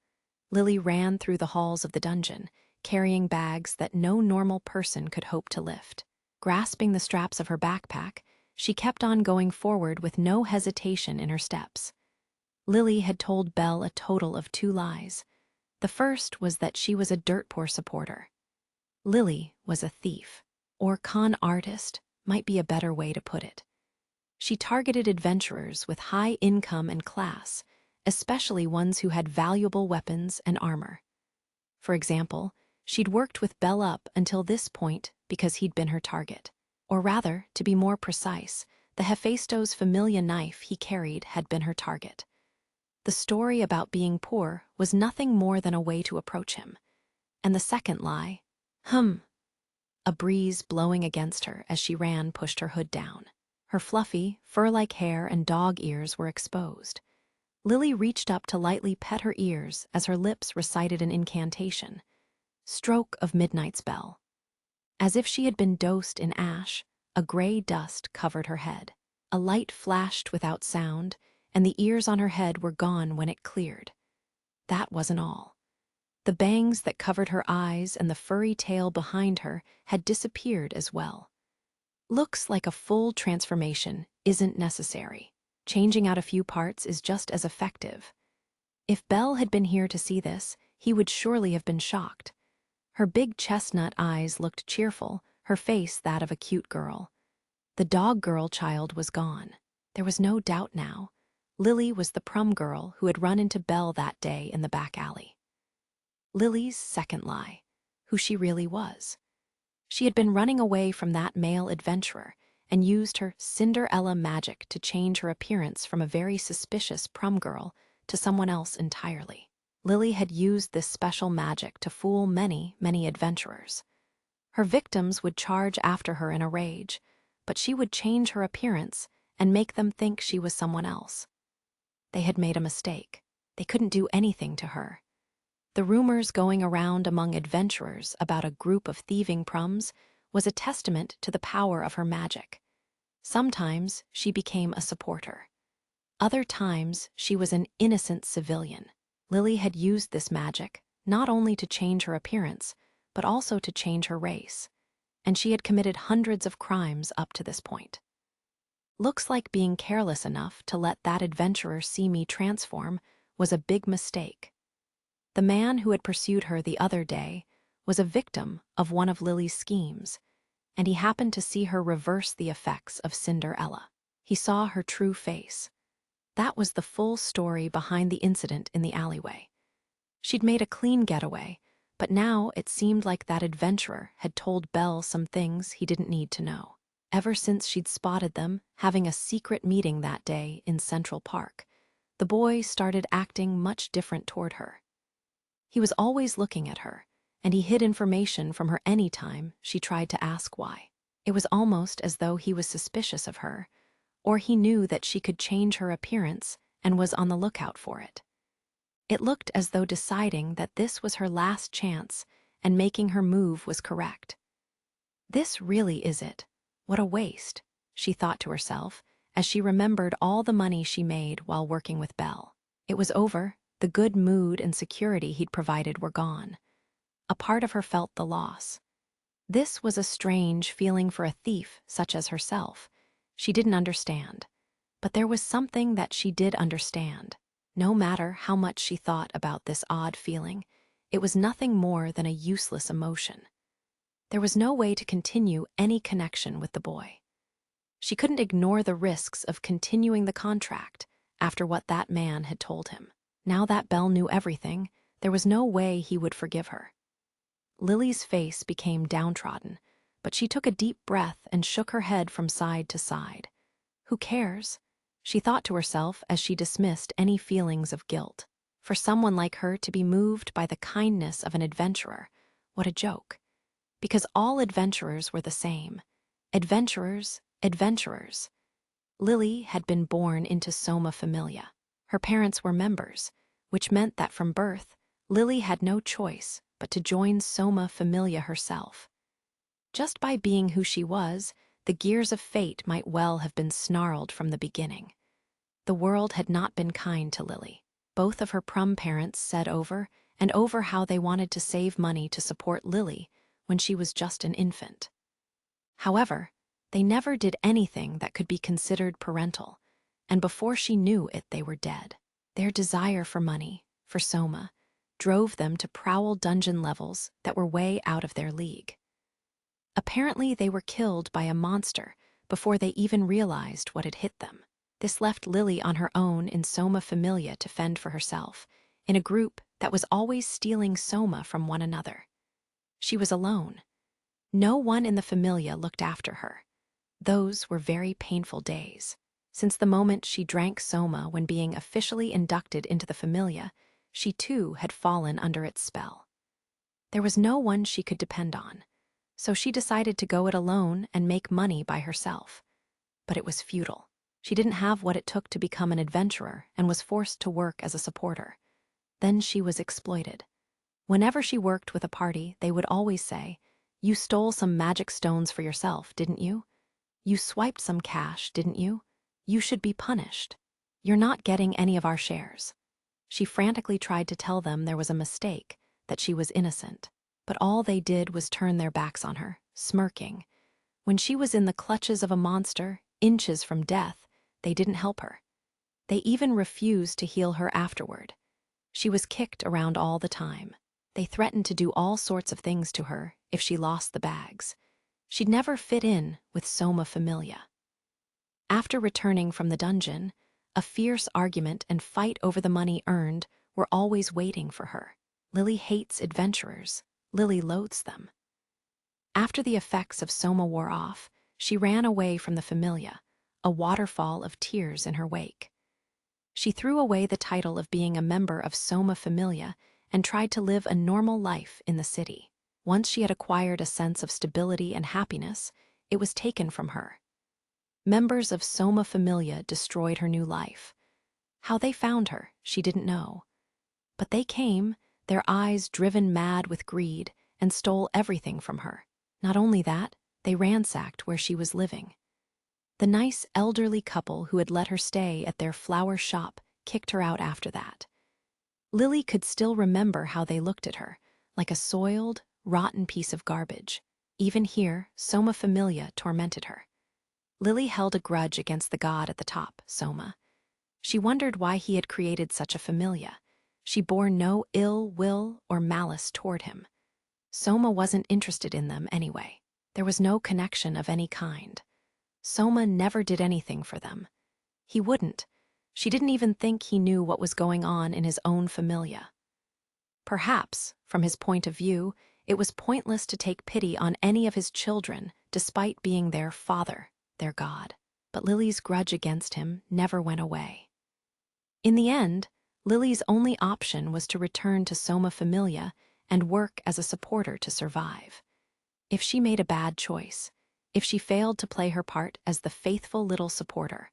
Lily ran through the halls of the dungeon, carrying bags that no normal person could hope to lift. Grasping the straps of her backpack, she kept on going forward with no hesitation in her steps. Lily had told Belle a total of 2 lies. The first was that she was a dirt poor supporter. Lily was a thief, or con artist might be a better way to put it. She targeted adventurers with high income and class, especially ones who had valuable weapons and armor. For example, she'd worked with Belle up until this point because he'd been her target. Or rather, to be more precise, the Hephaestos familia knife he carried had been her target. The story about being poor was nothing more than a way to approach him. And the second lie, a breeze blowing against her as she ran pushed her hood down. Her fluffy, fur-like hair and dog ears were exposed. Lily reached up to lightly pet her ears as her lips recited an incantation. Stroke of midnight's bell. As if she had been dosed in ash, a gray dust covered her head. A light flashed without sound, and the ears on her head were gone when it cleared. That wasn't all. The bangs that covered her eyes and the furry tail behind her had disappeared as well. Looks like a full transformation isn't necessary. Changing out a few parts is just as effective. If Belle had been here to see this, he would surely have been shocked. Her big chestnut eyes looked cheerful, her face that of a cute girl. The dog girl child was gone. There was no doubt now. Lily was the prom girl who had run into Belle that day in the back alley. Lily's second lie, who she really was. She had been running away from that male adventurer and used her Cinderella magic to change her appearance from a very suspicious prom girl to someone else entirely. Lily had used this special magic to fool many, many adventurers. Her victims would charge after her in a rage, but she would change her appearance and make them think she was someone else. They had made a mistake. They couldn't do anything to her. The rumors going around among adventurers about a group of thieving proms was a testament to the power of her magic. Sometimes she became a supporter. Other times she was an innocent civilian. Lily had used this magic not only to change her appearance, but also to change her race, and she had committed hundreds of crimes up to this point. Looks like being careless enough to let that adventurer see me transform was a big mistake. The man who had pursued her the other day was a victim of one of Lily's schemes, and he happened to see her reverse the effects of Cinderella. He saw her true face. That was the full story behind the incident in the alleyway. She'd made a clean getaway, but now it seemed like that adventurer had told Belle some things he didn't need to know. Ever since she'd spotted them having a secret meeting that day in Central Park, the boy started acting much different toward her. He was always looking at her, and he hid information from her any time she tried to ask why. It was almost as though he was suspicious of her, or he knew that she could change her appearance and was on the lookout for it. It looked as though deciding that this was her last chance and making her move was correct. This really is it. What a waste, she thought to herself as she remembered all the money she made while working with Belle. It was over. The good mood and security he'd provided were gone. A part of her felt the loss. This was a strange feeling for a thief such as herself. She didn't understand. But there was something that she did understand. No matter how much she thought about this odd feeling, it was nothing more than a useless emotion. There was no way to continue any connection with the boy. She couldn't ignore the risks of continuing the contract after what that man had told him. Now that Belle knew everything, there was no way he would forgive her. Lily's face became downtrodden, but she took a deep breath and shook her head from side to side. Who cares? She thought to herself as she dismissed any feelings of guilt. For someone like her to be moved by the kindness of an adventurer, what a joke. Because all adventurers were the same. Adventurers, adventurers. Lily had been born into Soma Familia. Her parents were members, which meant that from birth, Lily had no choice but to join Soma Familia herself. Just by being who she was, the gears of fate might well have been snarled from the beginning. The world had not been kind to Lily. Both of her prom parents said over and over how they wanted to save money to support Lily when she was just an infant. However, they never did anything that could be considered parental, and before she knew it, they were dead. Their desire for money, for Soma, drove them to prowl dungeon levels that were way out of their league. Apparently, they were killed by a monster before they even realized what had hit them. This left Lily on her own in Soma Familia to fend for herself, in a group that was always stealing Soma from one another. She was alone. No one in the Familia looked after her. Those were very painful days. Since the moment she drank Soma when being officially inducted into the Familia, she too had fallen under its spell. There was no one she could depend on, so she decided to go it alone and make money by herself. But it was futile. She didn't have what it took to become an adventurer and was forced to work as a supporter. Then she was exploited. Whenever she worked with a party, they would always say, "You stole some magic stones for yourself, didn't you?" You swiped some cash, didn't you? You should be punished. You're not getting any of our shares." She frantically tried to tell them there was a mistake, that she was innocent. But all they did was turn their backs on her, smirking. When she was in the clutches of a monster, inches from death, they didn't help her. They even refused to heal her afterward. She was kicked around all the time. They threatened to do all sorts of things to her if she lost the bags. She'd never fit in with Soma Familia. After returning from the dungeon, a fierce argument and fight over the money earned were always waiting for her. Lily hates adventurers. Lily loathes them. After the effects of Soma wore off, she ran away from the Familia, a waterfall of tears in her wake. She threw away the title of being a member of Soma Familia and tried to live a normal life in the city. Once she had acquired a sense of stability and happiness, it was taken from her. Members of Soma Familia destroyed her new life. How they found her, she didn't know. But they came, their eyes driven mad with greed, and stole everything from her. Not only that, they ransacked where she was living. The nice elderly couple who had let her stay at their flower shop kicked her out after that. Lily could still remember how they looked at her, like a soiled, rotten piece of garbage. Even here, Soma Familia tormented her. Lily held a grudge against the god at the top, Soma. She wondered why he had created such a familia. She bore no ill will or malice toward him. Soma wasn't interested in them anyway. There was no connection of any kind. Soma never did anything for them. He wouldn't. She didn't even think he knew what was going on in his own familia. Perhaps, from his point of view, it was pointless to take pity on any of his children despite being their father, their god. But Lily's grudge against him never went away. In the end, Lily's only option was to return to Soma Familia and work as a supporter to survive. If she made a bad choice, if she failed to play her part as the faithful little supporter,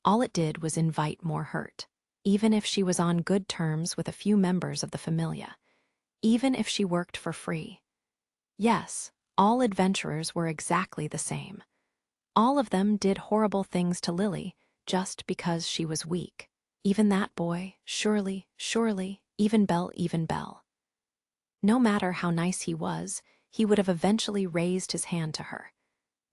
all it did was invite more hurt. Even if she was on good terms with a few members of the familia, even if she worked for free. Yes, all adventurers were exactly the same. All of them did horrible things to Lily just because she was weak. Even that boy, surely, even Bell. No matter how nice he was, he would have eventually raised his hand to her.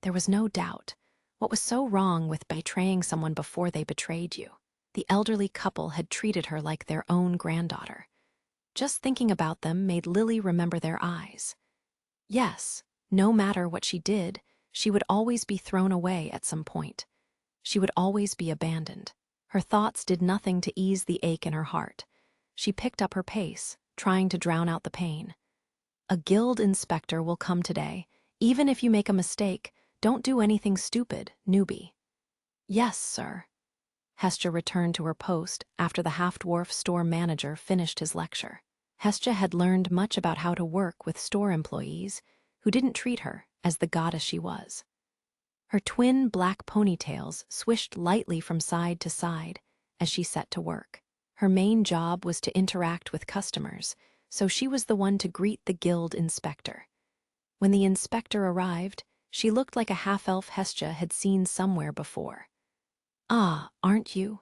There was no doubt. What was so wrong with betraying someone before they betrayed you? The elderly couple had treated her like their own granddaughter. Just thinking about them made Lily remember their eyes. Yes, no matter what she did, she would always be thrown away at some point. She would always be abandoned. Her thoughts did nothing to ease the ache in her heart. She picked up her pace, trying to drown out the pain. A guild inspector will come today. Even if you make a mistake, don't do anything stupid, newbie. Yes, sir. Hestia returned to her post after the half-dwarf store manager finished his lecture. Hestia had learned much about how to work with store employees who didn't treat her as the goddess she was. Her twin black ponytails swished lightly from side to side as she set to work. Her main job was to interact with customers, so she was the one to greet the guild inspector. When the inspector arrived, she looked like a half-elf Hestia had seen somewhere before. "Ah, aren't you?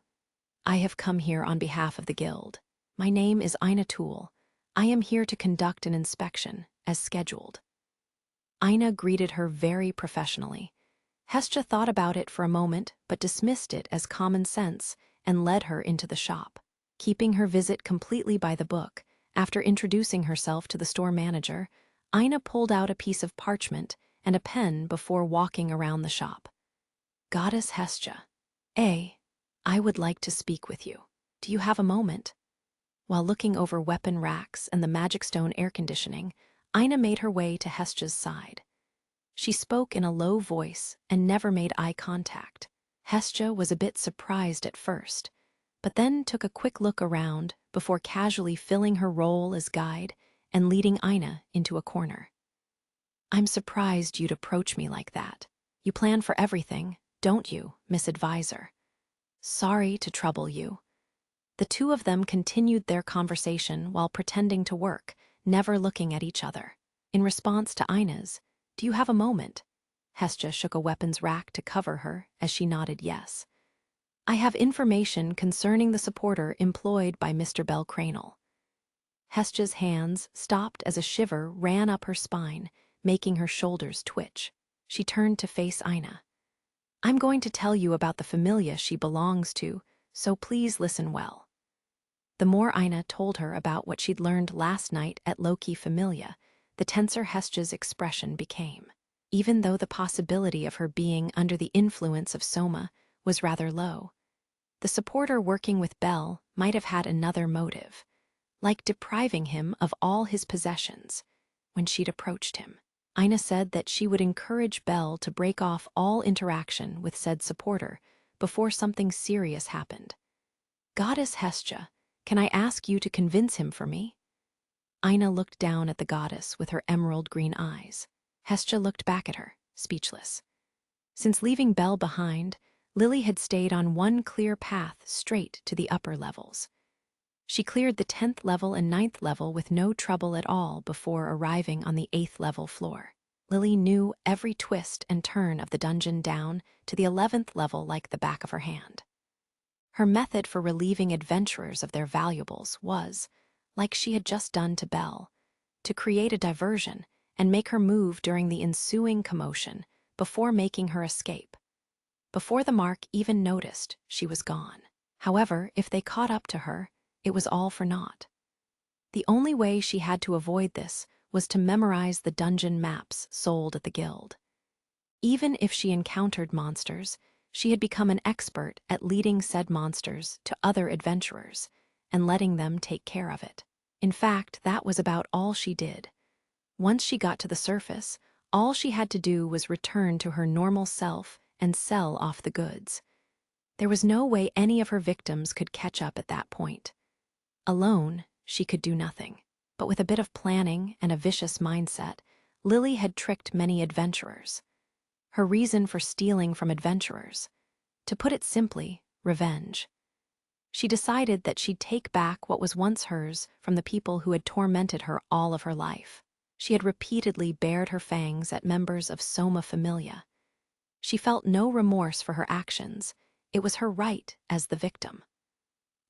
I have come here on behalf of the guild. My name is Ina Toole. I am here to conduct an inspection, as scheduled." Ina greeted her very professionally. Hestia thought about it for a moment, but dismissed it as common sense and led her into the shop. Keeping her visit completely by the book, after introducing herself to the store manager, Ina pulled out a piece of parchment and a pen before walking around the shop. "Goddess Hestia, I would like to speak with you. Do you have a moment?" While looking over weapon racks and the magic stone air conditioning, Ina made her way to Hestia's side. She spoke in a low voice and never made eye contact. Hestia was a bit surprised at first, but then took a quick look around before casually filling her role as guide and leading Ina into a corner. "I'm surprised you'd approach me like that. You plan for everything, don't you, Miss Advisor? Sorry to trouble you." The two of them continued their conversation while pretending to work, never looking at each other. In response to Ina's, "Do you have a moment?" Hestia shook a weapons rack to cover her as she nodded yes. I have information concerning the supporter employed by Mr. Belcranel. Hestia's hands stopped as a shiver ran up her spine, making her shoulders twitch. She turned to face Ina. I'm going to tell you about the familia she belongs to, so please listen well. The more Ina told her about what she'd learned last night at Loki Familia, the tenser Hestia's expression became. Even though the possibility of her being under the influence of Soma was rather low, the supporter working with Bel might have had another motive, like depriving him of all his possessions. When she'd approached him, Ina said that she would encourage Bel to break off all interaction with said supporter before something serious happened. Goddess Hestia, can I ask you to convince him for me? Ina looked down at the goddess with her emerald green eyes. Hestia looked back at her, speechless. Since leaving Bel behind, Lily had stayed on one clear path straight to the upper levels. She cleared the 10th level and 9th level with no trouble at all before arriving on the 8th level floor. Lily knew every twist and turn of the dungeon down to the 11th level like the back of her hand. Her method for relieving adventurers of their valuables was, like she had just done to Bel, to create a diversion and make her move during the ensuing commotion before making her escape. Before the mark even noticed, she was gone. However, if they caught up to her, it was all for naught. The only way she had to avoid this was to memorize the dungeon maps sold at the guild. Even if she encountered monsters, she had become an expert at leading said monsters to other adventurers and letting them take care of it. In fact, that was about all she did. Once she got to the surface, all she had to do was return to her normal self and sell off the goods. There was no way any of her victims could catch up at that point. Alone, she could do nothing. But with a bit of planning and a vicious mindset, Lily had tricked many adventurers. Her reason for stealing from adventurers, to put it simply, revenge. She decided that she'd take back what was once hers from the people who had tormented her all of her life. She had repeatedly bared her fangs at members of Soma Familia. She felt no remorse for her actions. It was her right as the victim.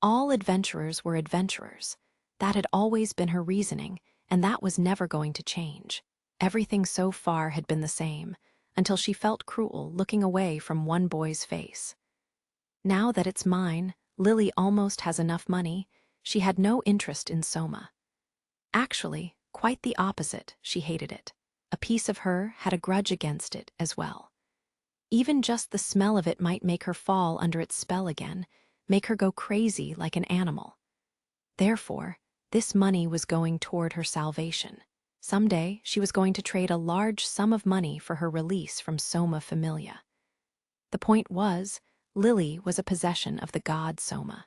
All adventurers were adventurers. That had always been her reasoning, and that was never going to change. Everything so far had been the same, until she felt cruel looking away from one boy's face. Now that it's mine, Lily almost has enough money. She had no interest in Soma. Actually, quite the opposite, she hated it. A piece of her had a grudge against it as well. Even just the smell of it might make her fall under its spell again, make her go crazy like an animal. Therefore, this money was going toward her salvation. Someday, she was going to trade a large sum of money for her release from Soma Familia. The point was, Lily was a possession of the god Soma.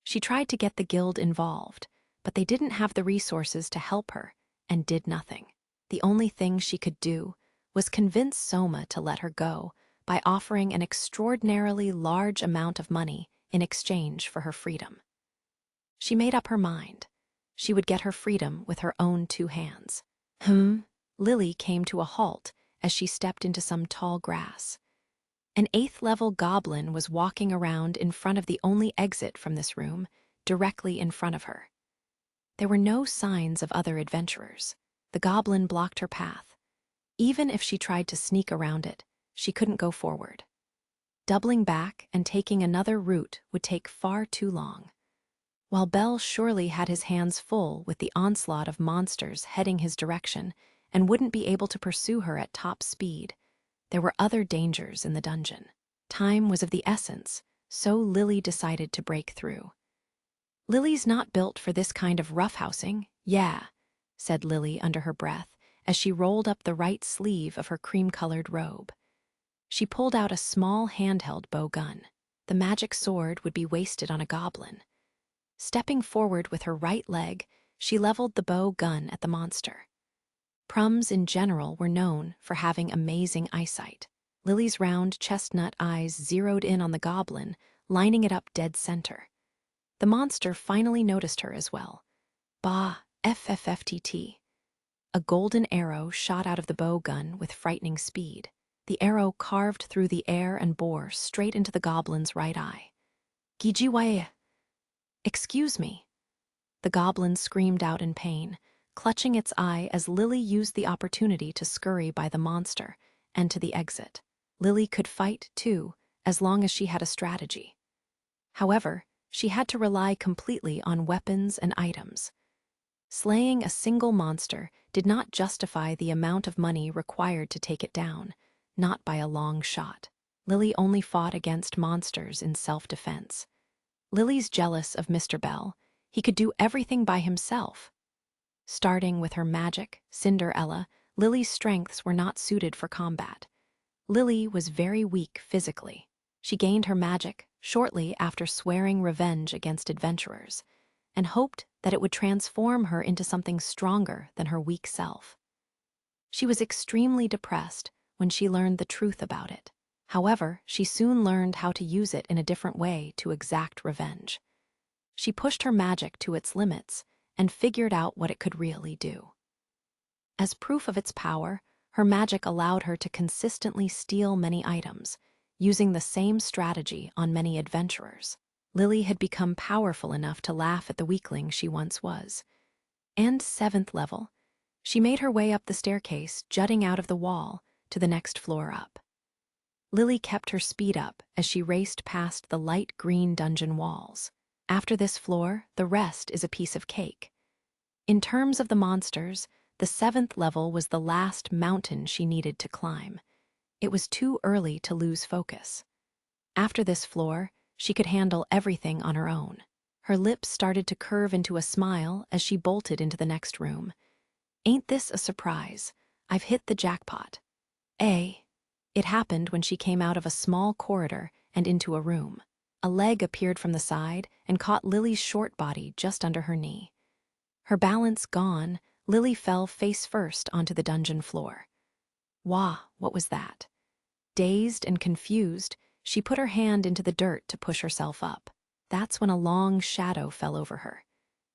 She tried to get the guild involved, but they didn't have the resources to help her and did nothing. The only thing she could do was convince Soma to let her go by offering an extraordinarily large amount of money in exchange for her freedom. She made up her mind. She would get her freedom with her own 2 hands. Lily came to a halt as she stepped into some tall grass. An 8th-level goblin was walking around in front of the only exit from this room, directly in front of her. There were no signs of other adventurers. The goblin blocked her path. Even if she tried to sneak around it, she couldn't go forward. Doubling back and taking another route would take far too long. While Bel surely had his hands full with the onslaught of monsters heading his direction and wouldn't be able to pursue her at top speed, there were other dangers in the dungeon. Time was of the essence, so Lily decided to break through. Lily's not built for this kind of roughhousing, yeah, said Lily under her breath as she rolled up the right sleeve of her cream-colored robe. She pulled out a small handheld bow gun. The magic sword would be wasted on a goblin. Stepping forward with her right leg, she leveled the bow gun at the monster. Prums in general were known for having amazing eyesight. Lily's round chestnut eyes zeroed in on the goblin, lining it up dead center. The monster finally noticed her as well. Bah, FFFTT. A golden arrow shot out of the bow gun with frightening speed. The arrow carved through the air and bore straight into the goblin's right eye. Gijiwaye! Excuse me. The goblin screamed out in pain, clutching its eye as Lily used the opportunity to scurry by the monster and to the exit. Lily could fight, too, as long as she had a strategy. However, she had to rely completely on weapons and items. Slaying a single monster did not justify the amount of money required to take it down, not by a long shot. Lily only fought against monsters in self-defense. Lily's jealous of Mr. Bell. He could do everything by himself. Starting with her magic, Cinderella, Lily's strengths were not suited for combat. Lily was very weak physically. She gained her magic shortly after swearing revenge against adventurers, and hoped that it would transform her into something stronger than her weak self. She was extremely depressed when she learned the truth about it. However, she soon learned how to use it in a different way to exact revenge. She pushed her magic to its limits and figured out what it could really do. As proof of its power, her magic allowed her to consistently steal many items, using the same strategy on many adventurers. Lily had become powerful enough to laugh at the weakling she once was. And 7th level, she made her way up the staircase, jutting out of the wall, to the next floor up. Lily kept her speed up as she raced past the light green dungeon walls. After this floor, the rest is a piece of cake. In terms of the monsters, the 7th level was the last mountain she needed to climb. It was too early to lose focus. After this floor, she could handle everything on her own. Her lips started to curve into a smile as she bolted into the next room. Ain't this a surprise? I've hit the jackpot. It happened when she came out of a small corridor and into a room. A leg appeared from the side and caught Lily's short body just under her knee. Her balance gone, Lily fell face first onto the dungeon floor. Wah, what was that? Dazed and confused, she put her hand into the dirt to push herself up. That's when a long shadow fell over her.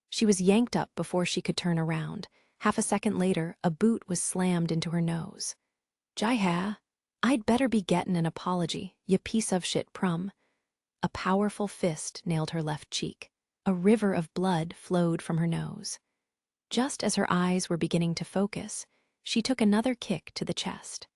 She was yanked up before she could turn around. Half a second later, a boot was slammed into her nose. Jai-ha, I'd better be gettin' an apology, ya piece of shit prum. A powerful fist nailed her left cheek. A river of blood flowed from her nose. Just as her eyes were beginning to focus, she took another kick to the chest.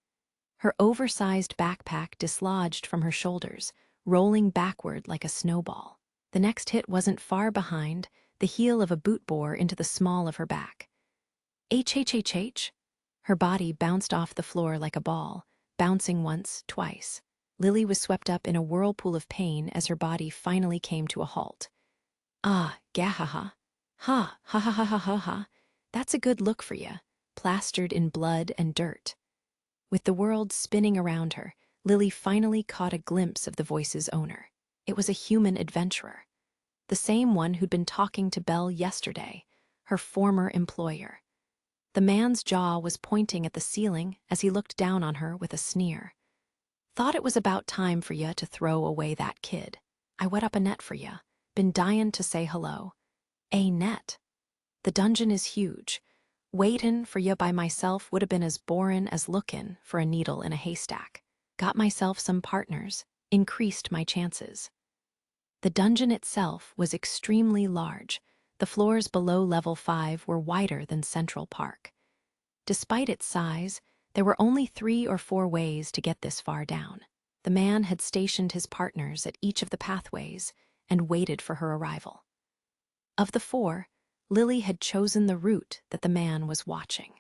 Her oversized backpack dislodged from her shoulders, rolling backward like a snowball. The next hit wasn't far behind. The heel of a boot bore into the small of her back. Hhhh. Her body bounced off the floor like a ball, bouncing once, twice. Lily was swept up in a whirlpool of pain as her body finally came to a halt. Ah, gahaha. Ha, ha ha ha ha ha ha. That's a good look for ya, plastered in blood and dirt. With the world spinning around her, Lily finally caught a glimpse of the voice's owner. It was a human adventurer. The same one who'd been talking to Belle yesterday, her former employer. The man's jaw was pointing at the ceiling as he looked down on her with a sneer. Thought it was about time for ya to throw away that kid. I wet up a net for ya. Been dyin' to say hello. A net. The dungeon is huge. Waitin' for ya by myself would have been as borin' as lookin' for a needle in a haystack. Got myself some partners, increased my chances. The dungeon itself was extremely large. The floors below level 5 were wider than Central Park. Despite its size, there were only 3 or 4 ways to get this far down. The man had stationed his partners at each of the pathways and waited for her arrival. Of the 4, Lily had chosen the route that the man was watching.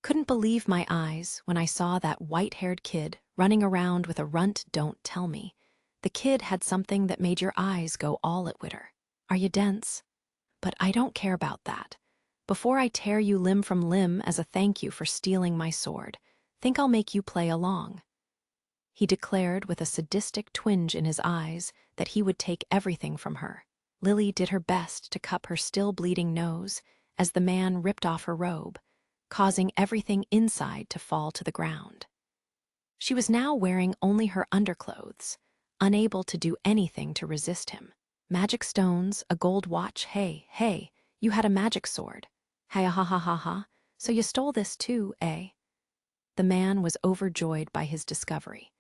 Couldn't believe my eyes when I saw that white-haired kid running around with a runt don't tell me. The kid had something that made your eyes go all at witter. Are you dense? But I don't care about that. Before I tear you limb from limb as a thank you for stealing my sword, think I'll make you play along. He declared with a sadistic twinge in his eyes that he would take everything from her. Lily did her best to cup her still bleeding nose as the man ripped off her robe, causing everything inside to fall to the ground. She was now wearing only her underclothes, unable to do anything to resist him. Magic stones, a gold watch, hey, you had a magic sword. Ha ha ha ha ha, so you stole this too, eh? the man was overjoyed by his discovery.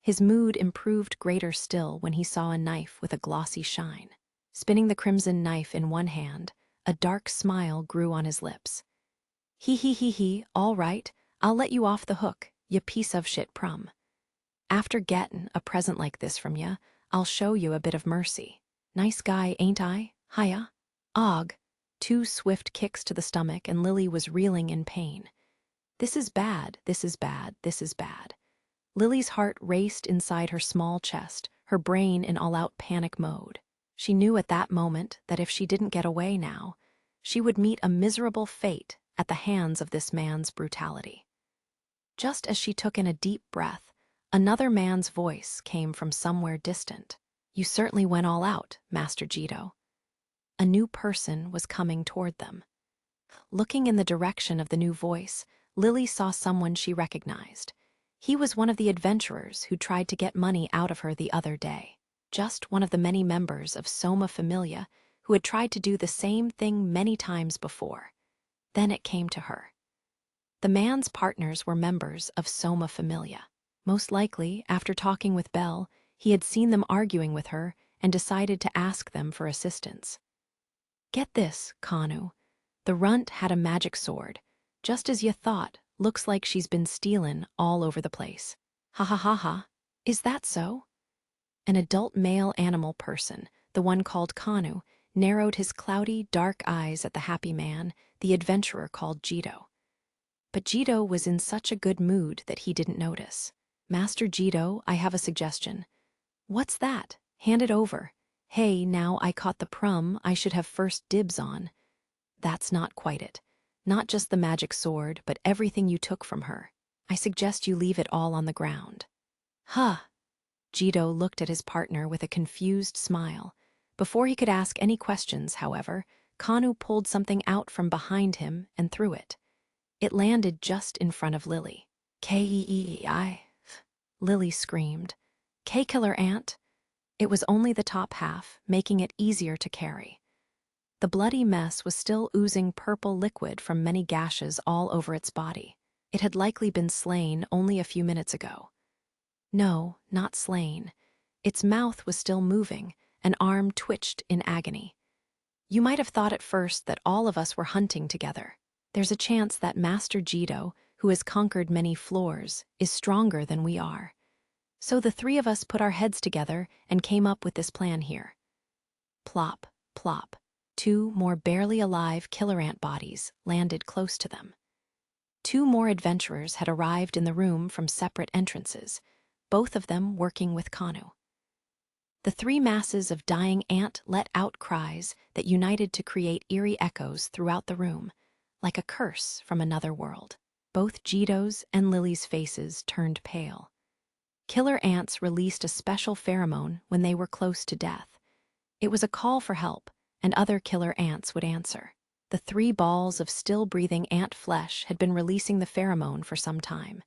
His mood improved greater still when he saw a knife with a glossy shine. Spinning the crimson knife in one hand, a dark smile grew on his lips. He, all right, I'll let you off the hook, ya piece of shit prum. After gettin' a present like this from ya, I'll show you a bit of mercy. Nice guy, ain't I? Hiya? Og. 2 swift kicks to the stomach, and Lily was reeling in pain. This is bad, this is bad, this is bad. Lily's heart raced inside her small chest, her brain in all-out panic mode. She knew at that moment that if she didn't get away now, she would meet a miserable fate at the hands of this man's brutality. Just as she took in a deep breath, another man's voice came from somewhere distant. You certainly went all out, Master Jito. A new person was coming toward them. Looking in the direction of the new voice, Lily saw someone she recognized. He was one of the adventurers who tried to get money out of her the other day. Just one of the many members of Soma Familia who had tried to do the same thing many times before. Then it came to her. The man's partners were members of Soma Familia. Most likely, after talking with Belle, he had seen them arguing with her and decided to ask them for assistance. Get this, Kanu. The runt had a magic sword. Just as you thought, looks like she's been stealin' all over the place. Ha ha ha ha. Is that so? An adult male animal person, the one called Kanu, narrowed his cloudy, dark eyes at the happy man, the adventurer called Jito. But Jito was in such a good mood that he didn't notice. Master Jito, I have a suggestion. What's that? Hand it over. Hey, now I caught the prum I should have first dibs on. That's not quite it. Not just the magic sword, but everything you took from her. I suggest you leave it all on the ground. Huh. Jito looked at his partner with a confused smile. Before he could ask any questions, however, Kanu pulled something out from behind him and threw it. It landed just in front of Lily. K-E-E-I. Lily screamed. K-killer ant? It was only the top half, making it easier to carry. The bloody mess was still oozing purple liquid from many gashes all over its body. It had likely been slain only a few minutes ago. No, not slain. Its mouth was still moving, an arm twitched in agony. You might have thought at first that all of us were hunting together. There's a chance that Master Jito, who has conquered many floors, is stronger than we are. So the 3 of us put our heads together and came up with this plan here. Plop, plop. 2 more barely alive killer ant bodies landed close to them. 2 more adventurers had arrived in the room from separate entrances, both of them working with Kanu. The 3 masses of dying ant let out cries that united to create eerie echoes throughout the room, like a curse from another world. Both Jito's and Lily's faces turned pale. Killer ants released a special pheromone when they were close to death. It was a call for help, and other killer ants would answer. The 3 balls of still-breathing ant flesh had been releasing the pheromone for some time.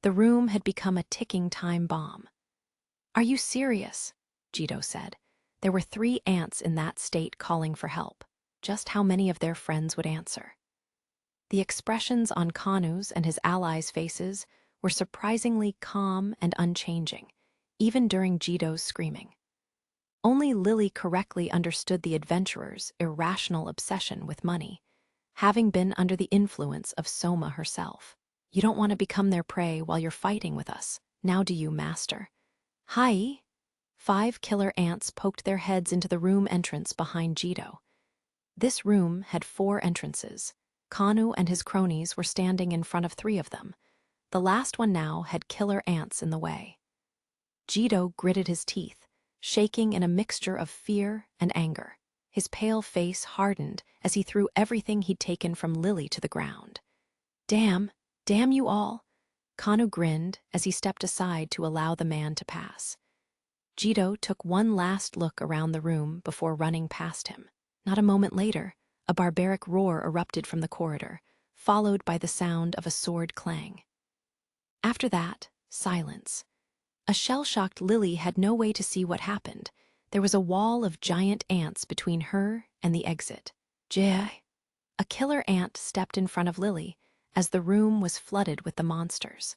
The room had become a ticking time bomb. Are you serious? Jito said. There were 3 ants in that state calling for help. Just how many of their friends would answer? The expressions on Kanu's and his allies' faces were surprisingly calm and unchanging, even during Jito's screaming. Only Lily correctly understood the adventurer's irrational obsession with money, having been under the influence of Soma herself. You don't want to become their prey while you're fighting with us, now do you, Master? Hi! 5 killer ants poked their heads into the room entrance behind Jito. This room had 4 entrances. Kanu and his cronies were standing in front of 3 of them. The last one now had killer ants in the way. Jito gritted his teeth, shaking in a mixture of fear and anger. His pale face hardened as he threw everything he'd taken from Lily to the ground. Damn you all! Kanu grinned as he stepped aside to allow the man to pass. Jito took one last look around the room before running past him. Not a moment later, a barbaric roar erupted from the corridor, followed by the sound of a sword clang. After that, silence. A shell-shocked Lily had no way to see what happened. There was a wall of giant ants between her and the exit. Jay. A killer ant stepped in front of Lily, as the room was flooded with the monsters.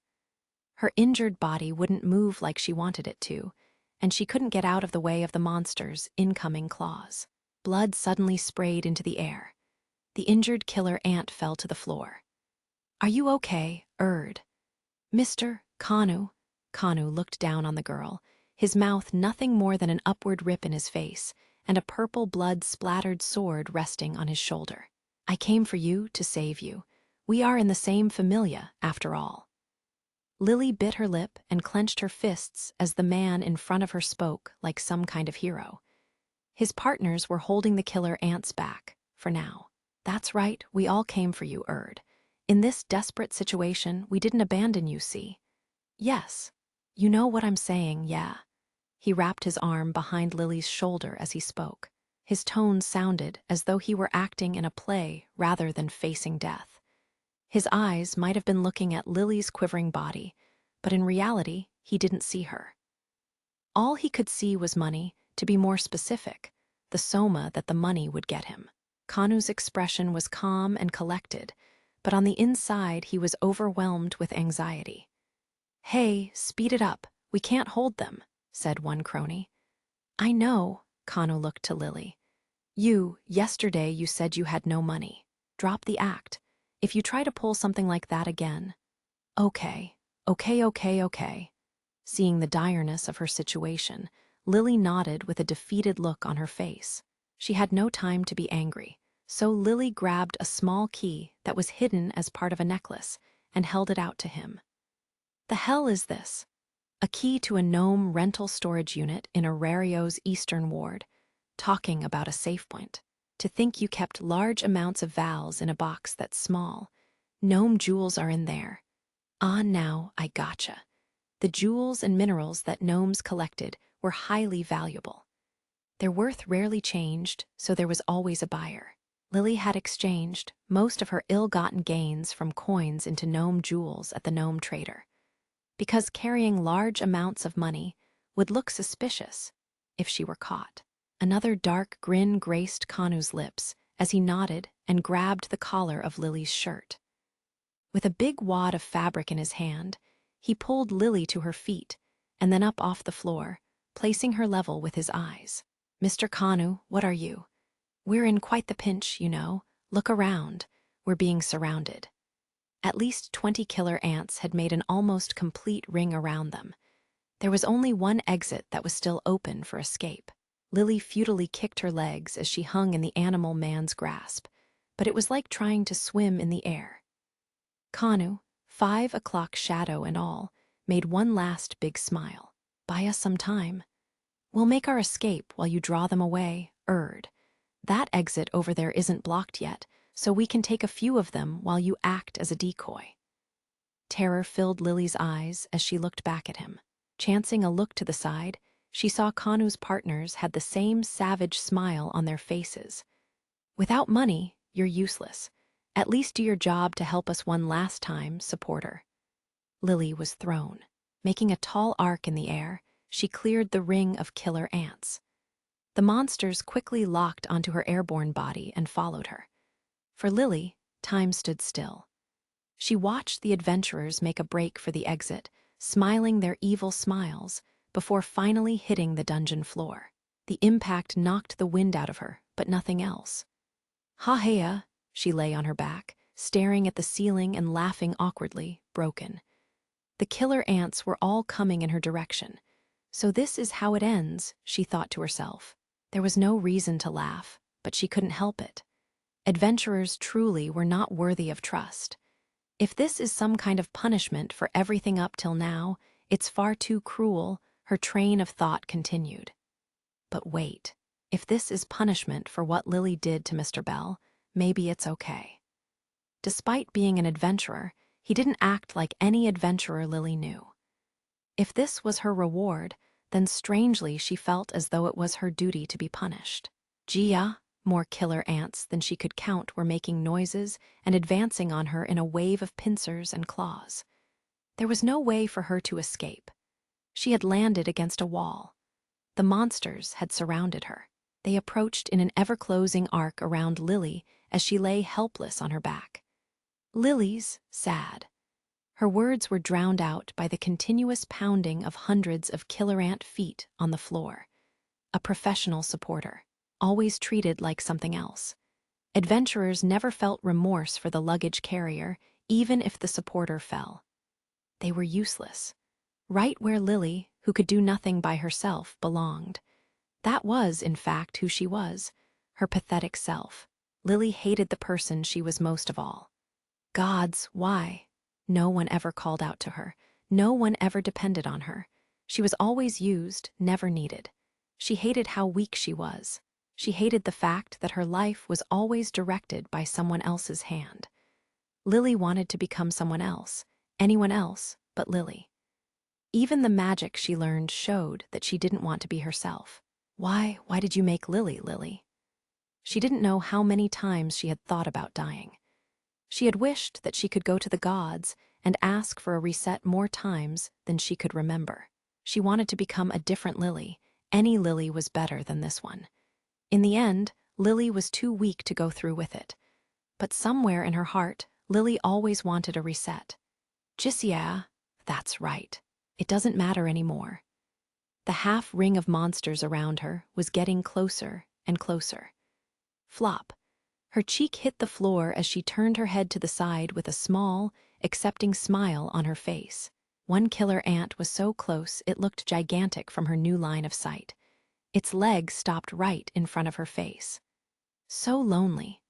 Her injured body wouldn't move like she wanted it to, and she couldn't get out of the way of the monsters' incoming claws. Blood suddenly sprayed into the air. The injured killer ant fell to the floor. "Are you okay, Erd?" "Mr. Kanu." Kanu looked down on the girl, his mouth nothing more than an upward rip in his face, and a purple blood-splattered sword resting on his shoulder. "I came for you to save you. We are in the same familia, after all." Lily bit her lip and clenched her fists as the man in front of her spoke like some kind of hero. His partners were holding the killer ants back, for now. "That's right, we all came for you, Erd. In this desperate situation, we didn't abandon you, see?" "Yes. You know what I'm saying, yeah." He wrapped his arm behind Lily's shoulder as he spoke. His tone sounded as though he were acting in a play rather than facing death. His eyes might have been looking at Lily's quivering body, but in reality, he didn't see her. All he could see was money, to be more specific, the soma that the money would get him. Kanu's expression was calm and collected, but on the inside he was overwhelmed with anxiety. "Hey, speed it up. We can't hold them," said one crony. "I know." Kanu looked to Lily. Yesterday you said you had no money. Drop the act. If you try to pull something like that again." "Okay. Okay. Seeing the direness of her situation, Lily nodded with a defeated look on her face. She had no time to be angry, so Lily grabbed a small key that was hidden as part of a necklace and held it out to him. "The hell is this?" "A key to a gnome rental storage unit in Arario's eastern ward. Talking about a safe point. To think you kept large amounts of vowels in a box that's small. Gnome jewels are in there. Ah, now I gotcha." The jewels and minerals that gnomes collected were highly valuable. Their worth rarely changed, so there was always a buyer. Lily had exchanged most of her ill-gotten gains from coins into gnome jewels at the gnome trader, because carrying large amounts of money would look suspicious if she were caught. Another dark grin graced Kanu's lips as he nodded and grabbed the collar of Lily's shirt. With a big wad of fabric in his hand, he pulled Lily to her feet and then up off the floor, placing her level with his eyes. "Mr. Kanu, what are you? We're in quite the pinch, you know. Look around. We're being surrounded." At least 20 killer ants had made an almost complete ring around them. There was only one exit that was still open for escape. Lily futilely kicked her legs as she hung in the animal man's grasp, but it was like trying to swim in the air. Kanu, 5 o'clock shadow and all, made one last big smile. "Buy us some time. We'll make our escape while you draw them away, Erd. That exit over there isn't blocked yet, so we can take a few of them while you act as a decoy." Terror filled Lily's eyes as she looked back at him. Chancing a look to the side, she saw Kanu's partners had the same savage smile on their faces. "Without money, you're useless. At least do your job to help us one last time, supporter." Lily was thrown. Making a tall arc in the air, she cleared the ring of killer ants. The monsters quickly locked onto her airborne body and followed her. For Lily, time stood still. She watched the adventurers make a break for the exit, smiling their evil smiles, before finally hitting the dungeon floor. The impact knocked the wind out of her, but nothing else. "Ha-heya," she lay on her back, staring at the ceiling and laughing awkwardly, broken. The killer ants were all coming in her direction. So this is how it ends, she thought to herself. There was no reason to laugh, but she couldn't help it. Adventurers truly were not worthy of trust. If this is some kind of punishment for everything up till now, it's far too cruel, her train of thought continued. But wait, if this is punishment for what Lily did to Mr. Bell, maybe it's okay. Despite being an adventurer, he didn't act like any adventurer Lily knew. If this was her reward, then strangely she felt as though it was her duty to be punished. Gia, more killer ants than she could count were making noises and advancing on her in a wave of pincers and claws. There was no way for her to escape. She had landed against a wall. The monsters had surrounded her. They approached in an ever-closing arc around Lily as she lay helpless on her back. Lily's sad. Her words were drowned out by the continuous pounding of hundreds of killer ant feet on the floor. A professional supporter, always treated like something else. Adventurers never felt remorse for the luggage carrier, even if the supporter fell. They were useless. Right where Lily, who could do nothing by herself, belonged. That was, in fact, who she was, her pathetic self. Lily hated the person she was most of all. Gods, why? No one ever called out to her. No one ever depended on her. She was always used, never needed. She hated how weak she was. She hated the fact that her life was always directed by someone else's hand. Lily wanted to become someone else, anyone else but Lily. Even the magic she learned showed that she didn't want to be herself. Why did you make Lily, Lily? She didn't know how many times she had thought about dying. She had wished that she could go to the gods and ask for a reset more times than she could remember. She wanted to become a different Lily. Any Lily was better than this one. In the end, Lily was too weak to go through with it. But somewhere in her heart, Lily always wanted a reset. Jisia, that's right. It doesn't matter anymore. The half-ring of monsters around her was getting closer and closer. Flop. Her cheek hit the floor as she turned her head to the side with a small, accepting smile on her face. One killer ant was so close it looked gigantic from her new line of sight. Its leg stopped right in front of her face. So lonely.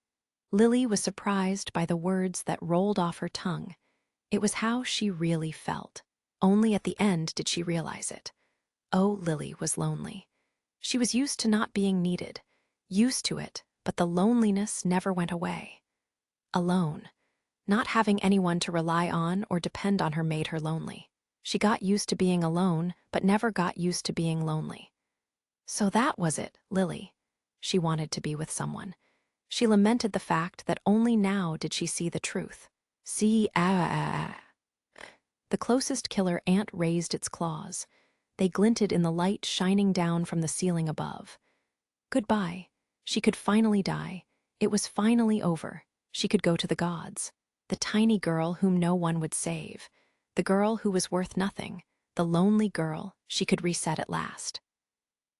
Lily was surprised by the words that rolled off her tongue. It was how she really felt. Only at the end did she realize it. Oh, Lily was lonely. She was used to not being needed, used to it, but the loneliness never went away. Alone. Not having anyone to rely on or depend on her made her lonely. She got used to being alone, but never got used to being lonely. So that was it, Lily. She wanted to be with someone. She lamented the fact that only now did she see the truth. The closest killer ant raised its claws. They glinted in the light shining down from the ceiling above. Goodbye. She could finally die. It was finally over. She could go to the gods. The tiny girl whom no one would save. The girl who was worth nothing. The lonely girl she could reset at last.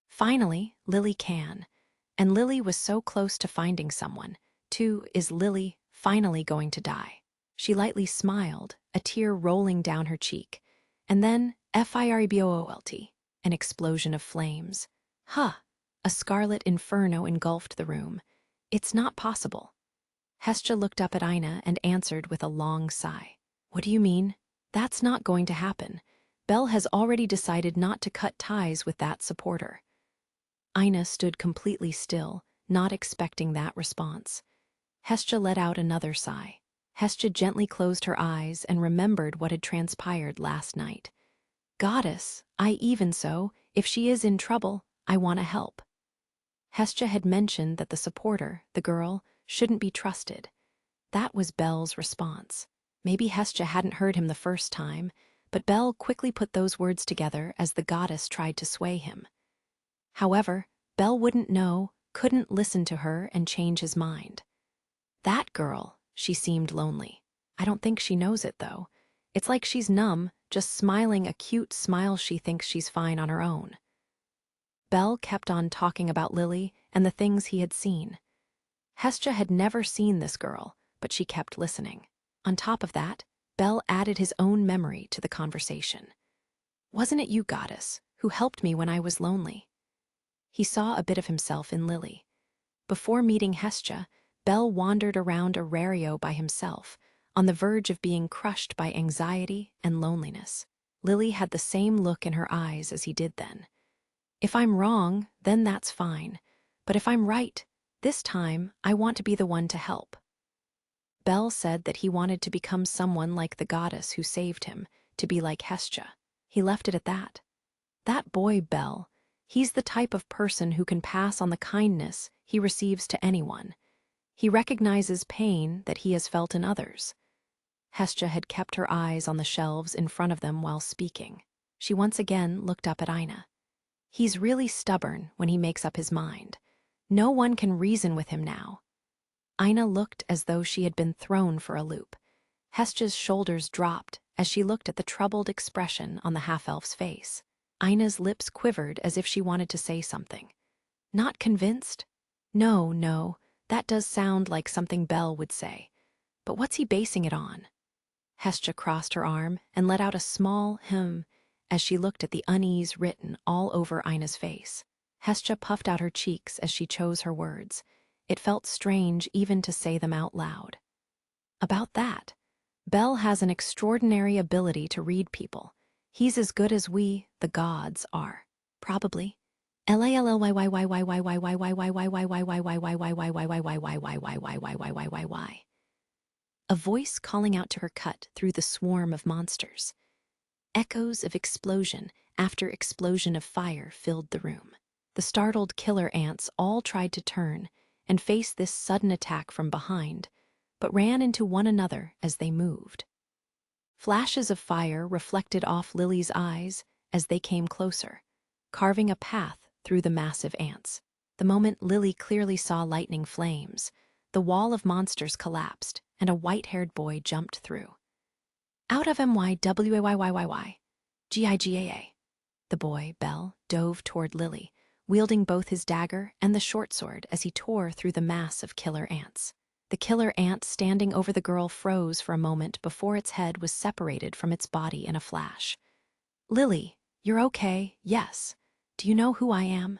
Finally, Lily can. And Lily was so close to finding someone. Too, is Lily finally going to die? She lightly smiled, a tear rolling down her cheek. And then, FIREBOLT, an explosion of flames. Huh! A scarlet inferno engulfed the room. It's not possible. Hestia looked up at Ina and answered with a long sigh. What do you mean? That's not going to happen. Belle has already decided not to cut ties with that supporter. Ina stood completely still, not expecting that response. Hestia let out another sigh. Hestia gently closed her eyes and remembered what had transpired last night. Goddess, even so, if she is in trouble, I want to help. Hestia had mentioned that the supporter, the girl, shouldn't be trusted. That was Belle's response. Maybe Hestia hadn't heard him the first time, but Belle quickly put those words together as the goddess tried to sway him. However, Belle wouldn't know, couldn't listen to her and change his mind. That girl, she seemed lonely. I don't think she knows it, though. It's like she's numb, just smiling a cute smile she thinks she's fine on her own. Belle kept on talking about Lily and the things he had seen. Hestia had never seen this girl, but she kept listening. On top of that, Belle added his own memory to the conversation. Wasn't it you, goddess, who helped me when I was lonely? He saw a bit of himself in Lily. Before meeting Hestia, Belle wandered around Arario by himself, on the verge of being crushed by anxiety and loneliness. Lily had the same look in her eyes as he did then. If I'm wrong, then that's fine. But if I'm right, this time I want to be the one to help. Belle said that he wanted to become someone like the goddess who saved him, to be like Hestia. He left it at that. That boy, Belle, he's the type of person who can pass on the kindness he receives to anyone. He recognizes pain that he has felt in others. Hestia had kept her eyes on the shelves in front of them while speaking. She once again looked up at Ina. He's really stubborn when he makes up his mind. No one can reason with him now. Ina looked as though she had been thrown for a loop. Hestja's shoulders dropped as she looked at the troubled expression on the half-elf's face. Ina's lips quivered as if she wanted to say something. Not convinced? No, no, that does sound like something Belle would say. But what's he basing it on? Hestja crossed her arm and let out a small "hm" as she looked at the unease written all over Ina's face. Hestja puffed out her cheeks as she chose her words. It felt strange even to say them out loud. About that, Belle has an extraordinary ability to read people. He's as good as we, the gods, are. Probably. A voice calling out to her cut through the swarm of monsters. Echoes of explosion after explosion of fire filled the room. The startled killer ants all tried to turn and face this sudden attack from behind, but ran into one another as they moved. Flashes of fire reflected off Lily's eyes as they came closer, carving a path through the massive ants. The moment Lily clearly saw lightning flames, the wall of monsters collapsed and a white-haired boy jumped through. Out of MYWAYYYYY, GIGAA. The boy, Belle, dove toward Lily, wielding both his dagger and the short sword as he tore through the mass of killer ants. The killer ant standing over the girl froze for a moment before its head was separated from its body in a flash. Lily, you're okay, yes. Do you know who I am?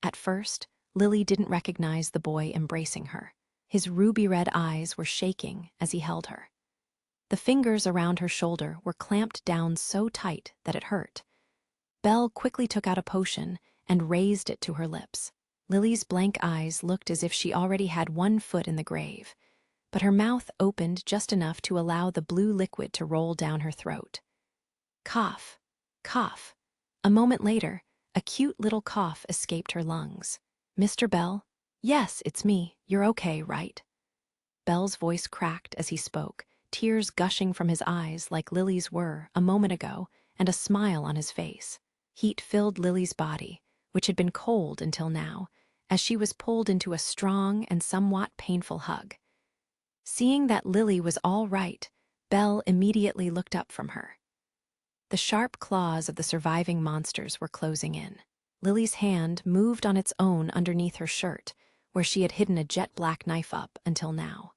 At first, Lily didn't recognize the boy embracing her. His ruby-red eyes were shaking as he held her. The fingers around her shoulder were clamped down so tight that it hurt. Belle quickly took out a potion and raised it to her lips. Lily's blank eyes looked as if she already had one foot in the grave, but her mouth opened just enough to allow the blue liquid to roll down her throat. Cough, cough. A moment later, a cute little cough escaped her lungs. Mr. Bell? Yes, it's me. You're okay, right? Bell's voice cracked as he spoke, tears gushing from his eyes like Lily's were a moment ago, and a smile on his face. Heat filled Lily's body, which had been cold until now, as she was pulled into a strong and somewhat painful hug. Seeing that Lily was all right, Belle immediately looked up from her. The sharp claws of the surviving monsters were closing in. Lily's hand moved on its own underneath her shirt, where she had hidden a jet-black knife up until now.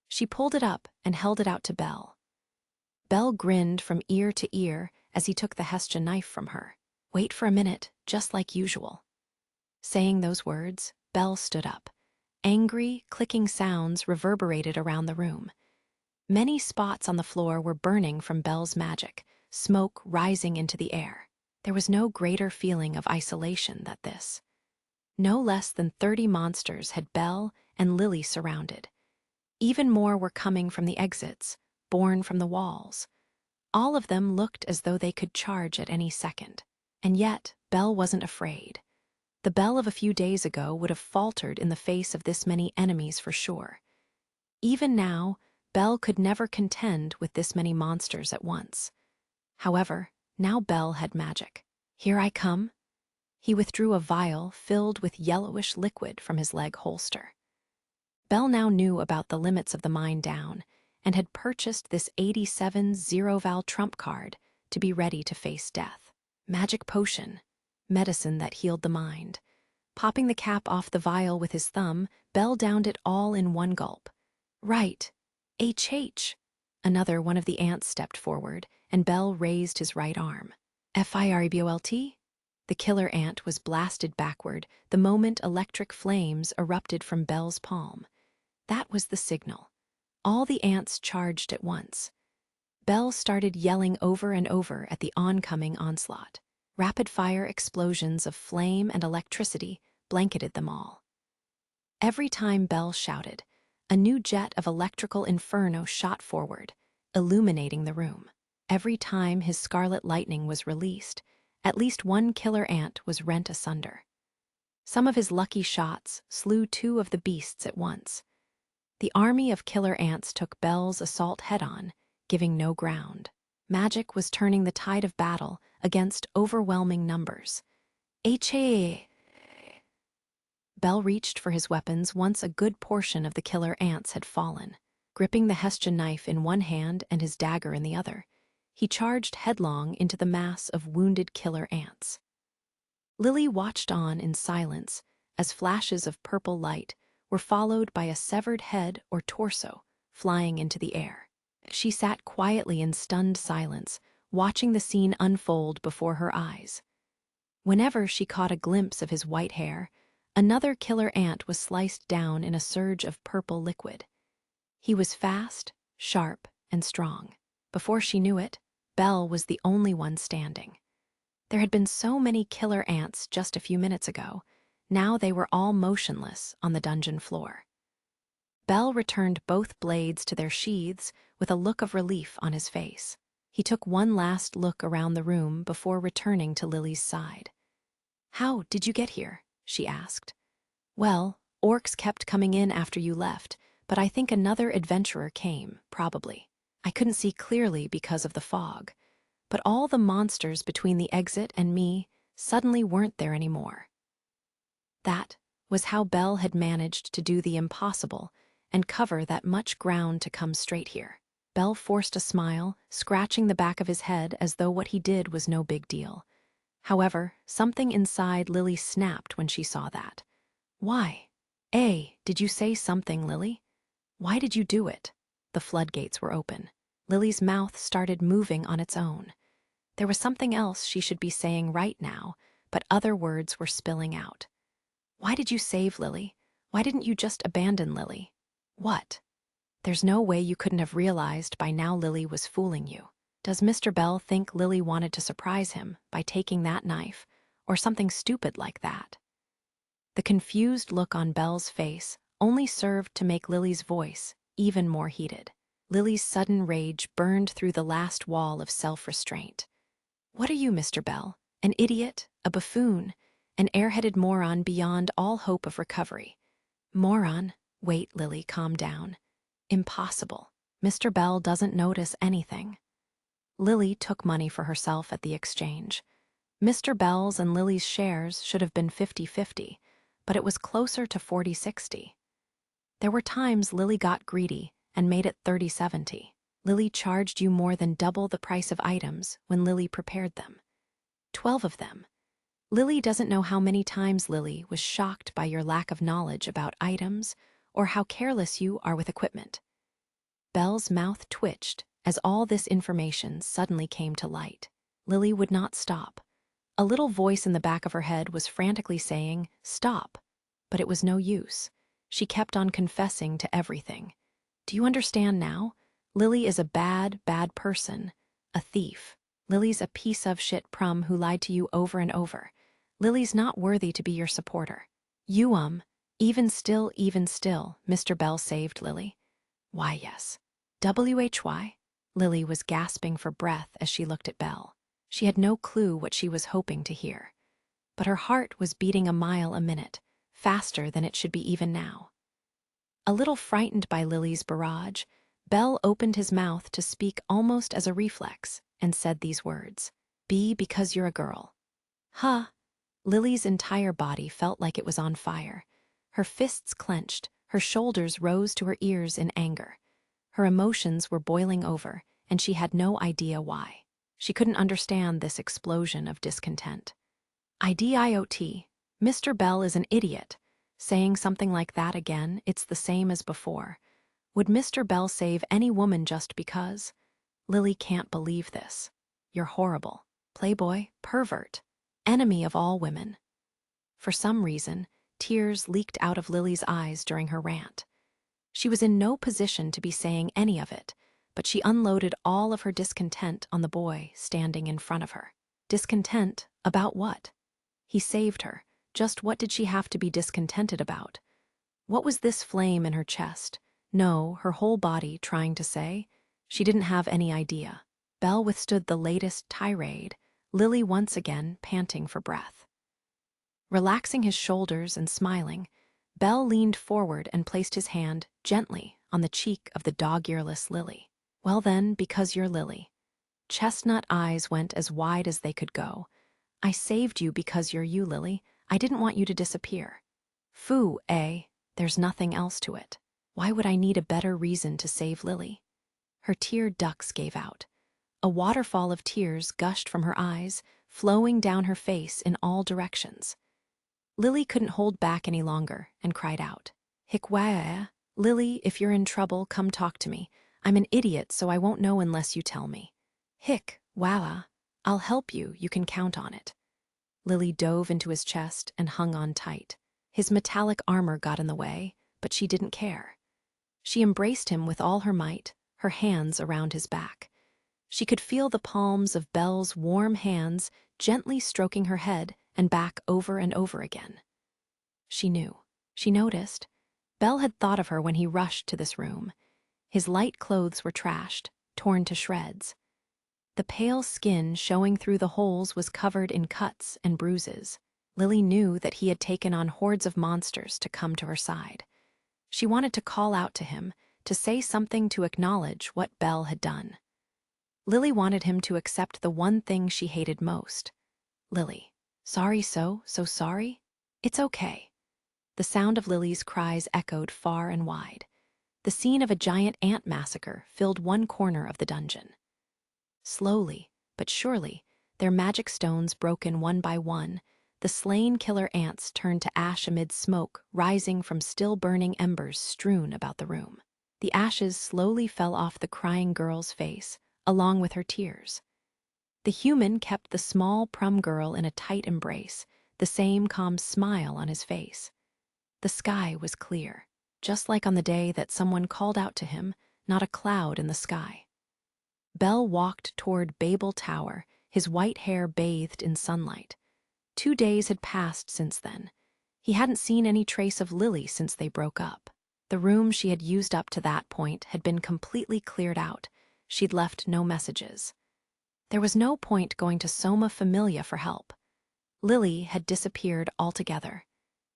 She pulled it up and held it out to Belle. Belle grinned from ear to ear as he took the Hestja knife from her. Wait for a minute, just like usual. Saying those words, Belle stood up. Angry, clicking sounds reverberated around the room. Many spots on the floor were burning from Belle's magic, smoke rising into the air. There was no greater feeling of isolation than this. No less than 30 monsters had Belle and Lily surrounded. Even more were coming from the exits, born from the walls. All of them looked as though they could charge at any second. And yet, Belle wasn't afraid. The Belle of a few days ago would have faltered in the face of this many enemies for sure. Even now, Belle could never contend with this many monsters at once. However, now Belle had magic. Here I come. He withdrew a vial filled with yellowish liquid from his leg holster. Belle now knew about the limits of the mind down and had purchased this 87 zero-val trump card to be ready to face death. Magic potion, medicine that healed the mind. Popping the cap off the vial with his thumb, Belle downed it all in one gulp. Right. HH. Another one of the ants stepped forward, and Belle raised his right arm. FIREBOLT? The killer ant was blasted backward the moment electric flames erupted from Belle's palm. That was the signal. All the ants charged at once. Belle started yelling over and over at the oncoming onslaught. Rapid-fire explosions of flame and electricity blanketed them all. Every time Belle shouted, a new jet of electrical inferno shot forward, illuminating the room. Every time his scarlet lightning was released, at least one killer ant was rent asunder. Some of his lucky shots slew 2 of the beasts at once. The army of killer ants took Belle's assault head-on, giving no ground. Magic was turning the tide of battle against overwhelming numbers. HA! Belle reached for his weapons once a good portion of the killer ants had fallen. Gripping the Hessian knife in one hand and his dagger in the other, he charged headlong into the mass of wounded killer ants. Lily watched on in silence as flashes of purple light were followed by a severed head or torso flying into the air. She sat quietly in stunned silence, watching the scene unfold before her eyes. Whenever she caught a glimpse of his white hair, another killer ant was sliced down in a surge of purple liquid. He was fast, sharp, and strong. Before she knew it, Belle was the only one standing. There had been so many killer ants just a few minutes ago. Now they were all motionless on the dungeon floor. Belle returned both blades to their sheaths with a look of relief on his face. He took one last look around the room before returning to Lily's side. "How did you get here?" she asked. "Well, orcs kept coming in after you left, but I think another adventurer came, probably. I couldn't see clearly because of the fog, but all the monsters between the exit and me suddenly weren't there anymore." That was how Belle had managed to do the impossible and cover that much ground to come straight here. Belle forced a smile, scratching the back of his head as though what he did was no big deal. However, something inside Lily snapped when she saw that. "Why? Did you say something, Lily? Why did you do it?" The floodgates were open. Lily's mouth started moving on its own. There was something else she should be saying right now, but other words were spilling out. "Why did you save Lily? Why didn't you just abandon Lily? What? There's no way you couldn't have realized by now Lily was fooling you. Does Mr. Bell think Lily wanted to surprise him by taking that knife, or something stupid like that?" The confused look on Belle's face only served to make Lily's voice even more heated. Lily's sudden rage burned through the last wall of self-restraint. "What are you, Mr. Bell? An idiot? A buffoon? An airheaded moron beyond all hope of recovery?" "Moron? Wait, Lily, calm down. Impossible. Mr. Bell doesn't notice anything." Lily took money for herself at the exchange. Mr. Bell's and Lily's shares should have been 50-50, but it was closer to 40-60. There were times Lily got greedy and made it 30-70. Lily charged you more than double the price of items when Lily prepared them. 12 of them. Lily doesn't know how many times Lily was shocked by your lack of knowledge about items or how careless you are with equipment. Belle's mouth twitched as all this information suddenly came to light. Lily would not stop. A little voice in the back of her head was frantically saying, "Stop," but it was no use. She kept on confessing to everything. "Do you understand now? Lily is a bad, bad person, a thief. Lily's a piece of shit prum who lied to you over and over. Lily's not worthy to be your supporter. You, even still, Mr. Bell saved Lily." "Why, yes." "Why?" Lily was gasping for breath as she looked at Belle. She had no clue what she was hoping to hear. But her heart was beating a mile a minute, faster than it should be even now. A little frightened by Lily's barrage, Belle opened his mouth to speak almost as a reflex and said these words, "Be because you're a girl." "Huh?" Lily's entire body felt like it was on fire. Her fists clenched, her shoulders rose to her ears in anger. Her emotions were boiling over, and she had no idea why. She couldn't understand this explosion of discontent. "Idiot. Mr. Bell is an idiot. Saying something like that again, it's the same as before. Would Mr. Bell save any woman just because? Lily can't believe this. You're horrible. Playboy, pervert, enemy of all women." For some reason, tears leaked out of Lily's eyes during her rant. She was in no position to be saying any of it, but she unloaded all of her discontent on the boy standing in front of her. Discontent about what? He saved her. Just what did she have to be discontented about? What was this flame in her chest? No, her whole body trying to say? She didn't have any idea. Belle withstood the latest tirade, Lily once again panting for breath. Relaxing his shoulders and smiling, Belle leaned forward and placed his hand gently on the cheek of the dog-earless Lily. "Well then, because you're Lily." Chestnut eyes went as wide as they could go. "I saved you because you're you, Lily. I didn't want you to disappear." "Foo, There's nothing else to it." Why would I need a better reason to save Lily? Her tear ducts gave out. A waterfall of tears gushed from her eyes, flowing down her face in all directions. Lily couldn't hold back any longer and cried out. Hikwaya, Lily, if you're in trouble, come talk to me. I'm an idiot, so I won't know unless you tell me. Wala, I'll help you, you can count on it. Lily dove into his chest and hung on tight. His metallic armor got in the way, but she didn't care. She embraced him with all her might, her hands around his back. She could feel the palms of Belle's warm hands gently stroking her head and back over and over again. She knew. She noticed. Belle had thought of her when he rushed to this room. His light clothes were trashed, torn to shreds. The pale skin showing through the holes was covered in cuts and bruises. Lily knew that he had taken on hordes of monsters to come to her side. She wanted to call out to him, to say something to acknowledge what Belle had done. Lily wanted him to accept the one thing she hated most. Lily, sorry so sorry? It's okay. The sound of Lily's cries echoed far and wide. The scene of a giant ant massacre filled one corner of the dungeon. Slowly, but surely, their magic stones broken one by one, the slain killer ants turned to ash amid smoke rising from still-burning embers strewn about the room. The ashes slowly fell off the crying girl's face, along with her tears. The human kept the small prum girl in a tight embrace, the same calm smile on his face. The sky was clear, just like on the day that someone called out to him, not a cloud in the sky. Belle walked toward Babel Tower, his white hair bathed in sunlight. 2 days had passed since then. He hadn't seen any trace of Lily since they broke up. The room she had used up to that point had been completely cleared out. She'd left no messages. There was no point going to Soma Familia for help. Lily had disappeared altogether.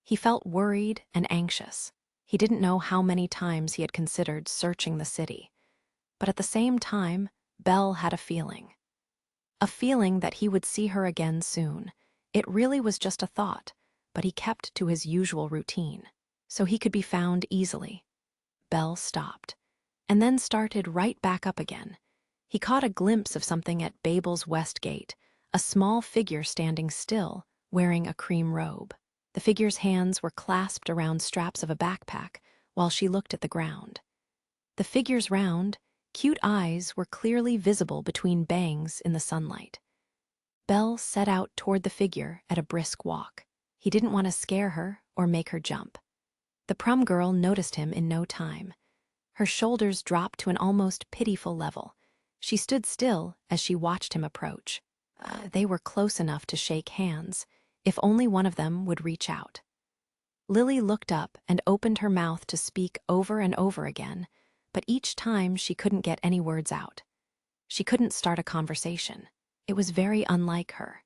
He felt worried and anxious. He didn't know how many times he had considered searching the city. But at the same time, Belle had a feeling. A feeling that he would see her again soon. It really was just a thought, but he kept to his usual routine, so he could be found easily. Belle stopped, and then started right back up again. He caught a glimpse of something at Babel's west gate, a small figure standing still, wearing a cream robe. The figure's hands were clasped around straps of a backpack while she looked at the ground. The figure's round, cute eyes were clearly visible between bangs in the sunlight. Belle set out toward the figure at a brisk walk. He didn't want to scare her or make her jump. The prum girl noticed him in no time. Her shoulders dropped to an almost pitiful level. She stood still as she watched him approach. They were close enough to shake hands, if only one of them would reach out. Lily looked up and opened her mouth to speak over and over again, but each time she couldn't get any words out. She couldn't start a conversation. It was very unlike her.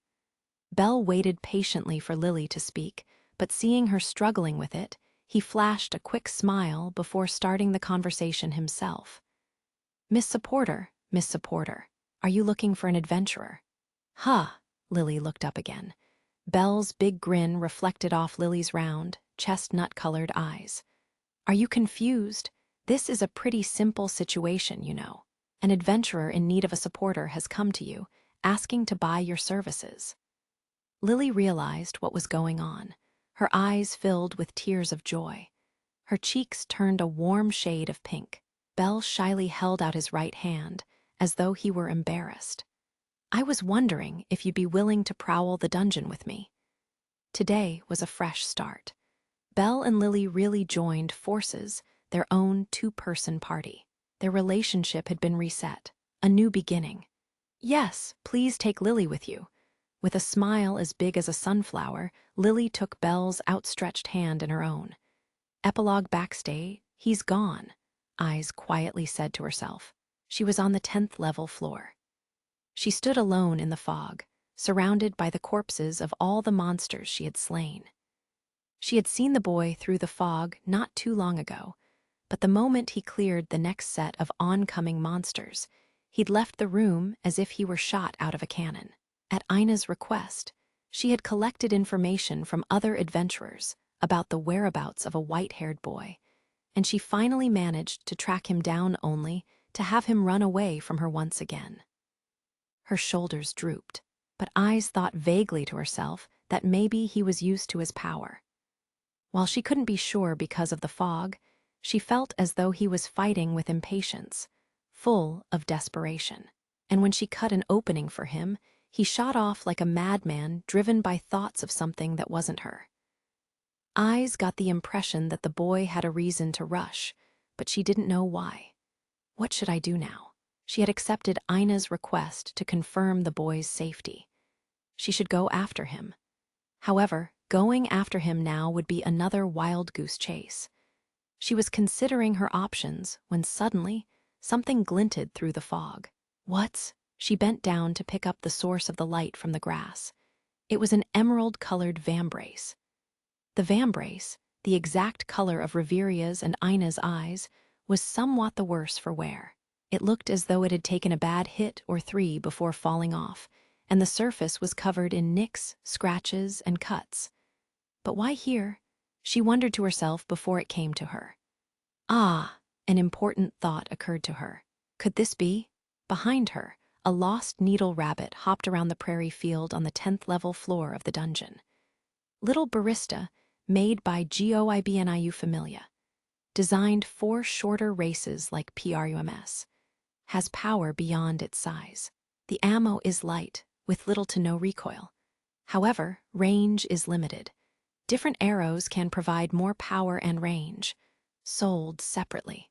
Belle waited patiently for Lily to speak, but seeing her struggling with it, he flashed a quick smile before starting the conversation himself. Miss Supporter, are you looking for an adventurer? Huh, Lily looked up again. Belle's big grin reflected off Lily's round, chestnut-colored eyes. Are you confused? This is a pretty simple situation, you know. An adventurer in need of a supporter has come to you, asking to buy your services. Lily realized what was going on. Her eyes filled with tears of joy. Her cheeks turned a warm shade of pink. Belle shyly held out his right hand, as though he were embarrassed. I was wondering if you'd be willing to prowl the dungeon with me. Today was a fresh start. Belle and Lily really joined forces, their own two-person party. Their relationship had been reset, a new beginning. Yes, please take Lily with you. With a smile as big as a sunflower, Lily took Belle's outstretched hand in her own. Epilogue backstage, he's gone, Eyes quietly said to herself. She was on the 10th level floor. She stood alone in the fog, surrounded by the corpses of all the monsters she had slain. She had seen the boy through the fog not too long ago, but the moment he cleared the next set of oncoming monsters, he'd left the room as if he were shot out of a cannon. At Ina's request, she had collected information from other adventurers about the whereabouts of a white-haired boy, and she finally managed to track him down only to have him run away from her once again. Her shoulders drooped, but Eyes thought vaguely to herself that maybe he was used to his power. While she couldn't be sure because of the fog, she felt as though he was fighting with impatience, full of desperation. And when she cut an opening for him, he shot off like a madman driven by thoughts of something that wasn't her. Eyes got the impression that the boy had a reason to rush, but she didn't know why. What should I do now? She had accepted Ina's request to confirm the boy's safety. She should go after him. However, going after him now would be another wild goose chase. She was considering her options when suddenly something glinted through the fog. What? She bent down to pick up the source of the light from the grass. It was an emerald-colored vambrace. The vambrace, the exact color of Reveria's and Ina's eyes, was somewhat the worse for wear. It looked as though it had taken a bad hit or three before falling off, and the surface was covered in nicks, scratches, and cuts. But why here? She wondered to herself before it came to her. Ah, an important thought occurred to her. Could this be? Behind her, a lost needle rabbit hopped around the prairie field on the 10th level floor of the dungeon. Little barista, made by GOIBNIU Familia, designed 4 shorter races like PRUMS, has power beyond its size. The ammo is light, with little to no recoil. However, range is limited. Different arrows can provide more power and range, sold separately.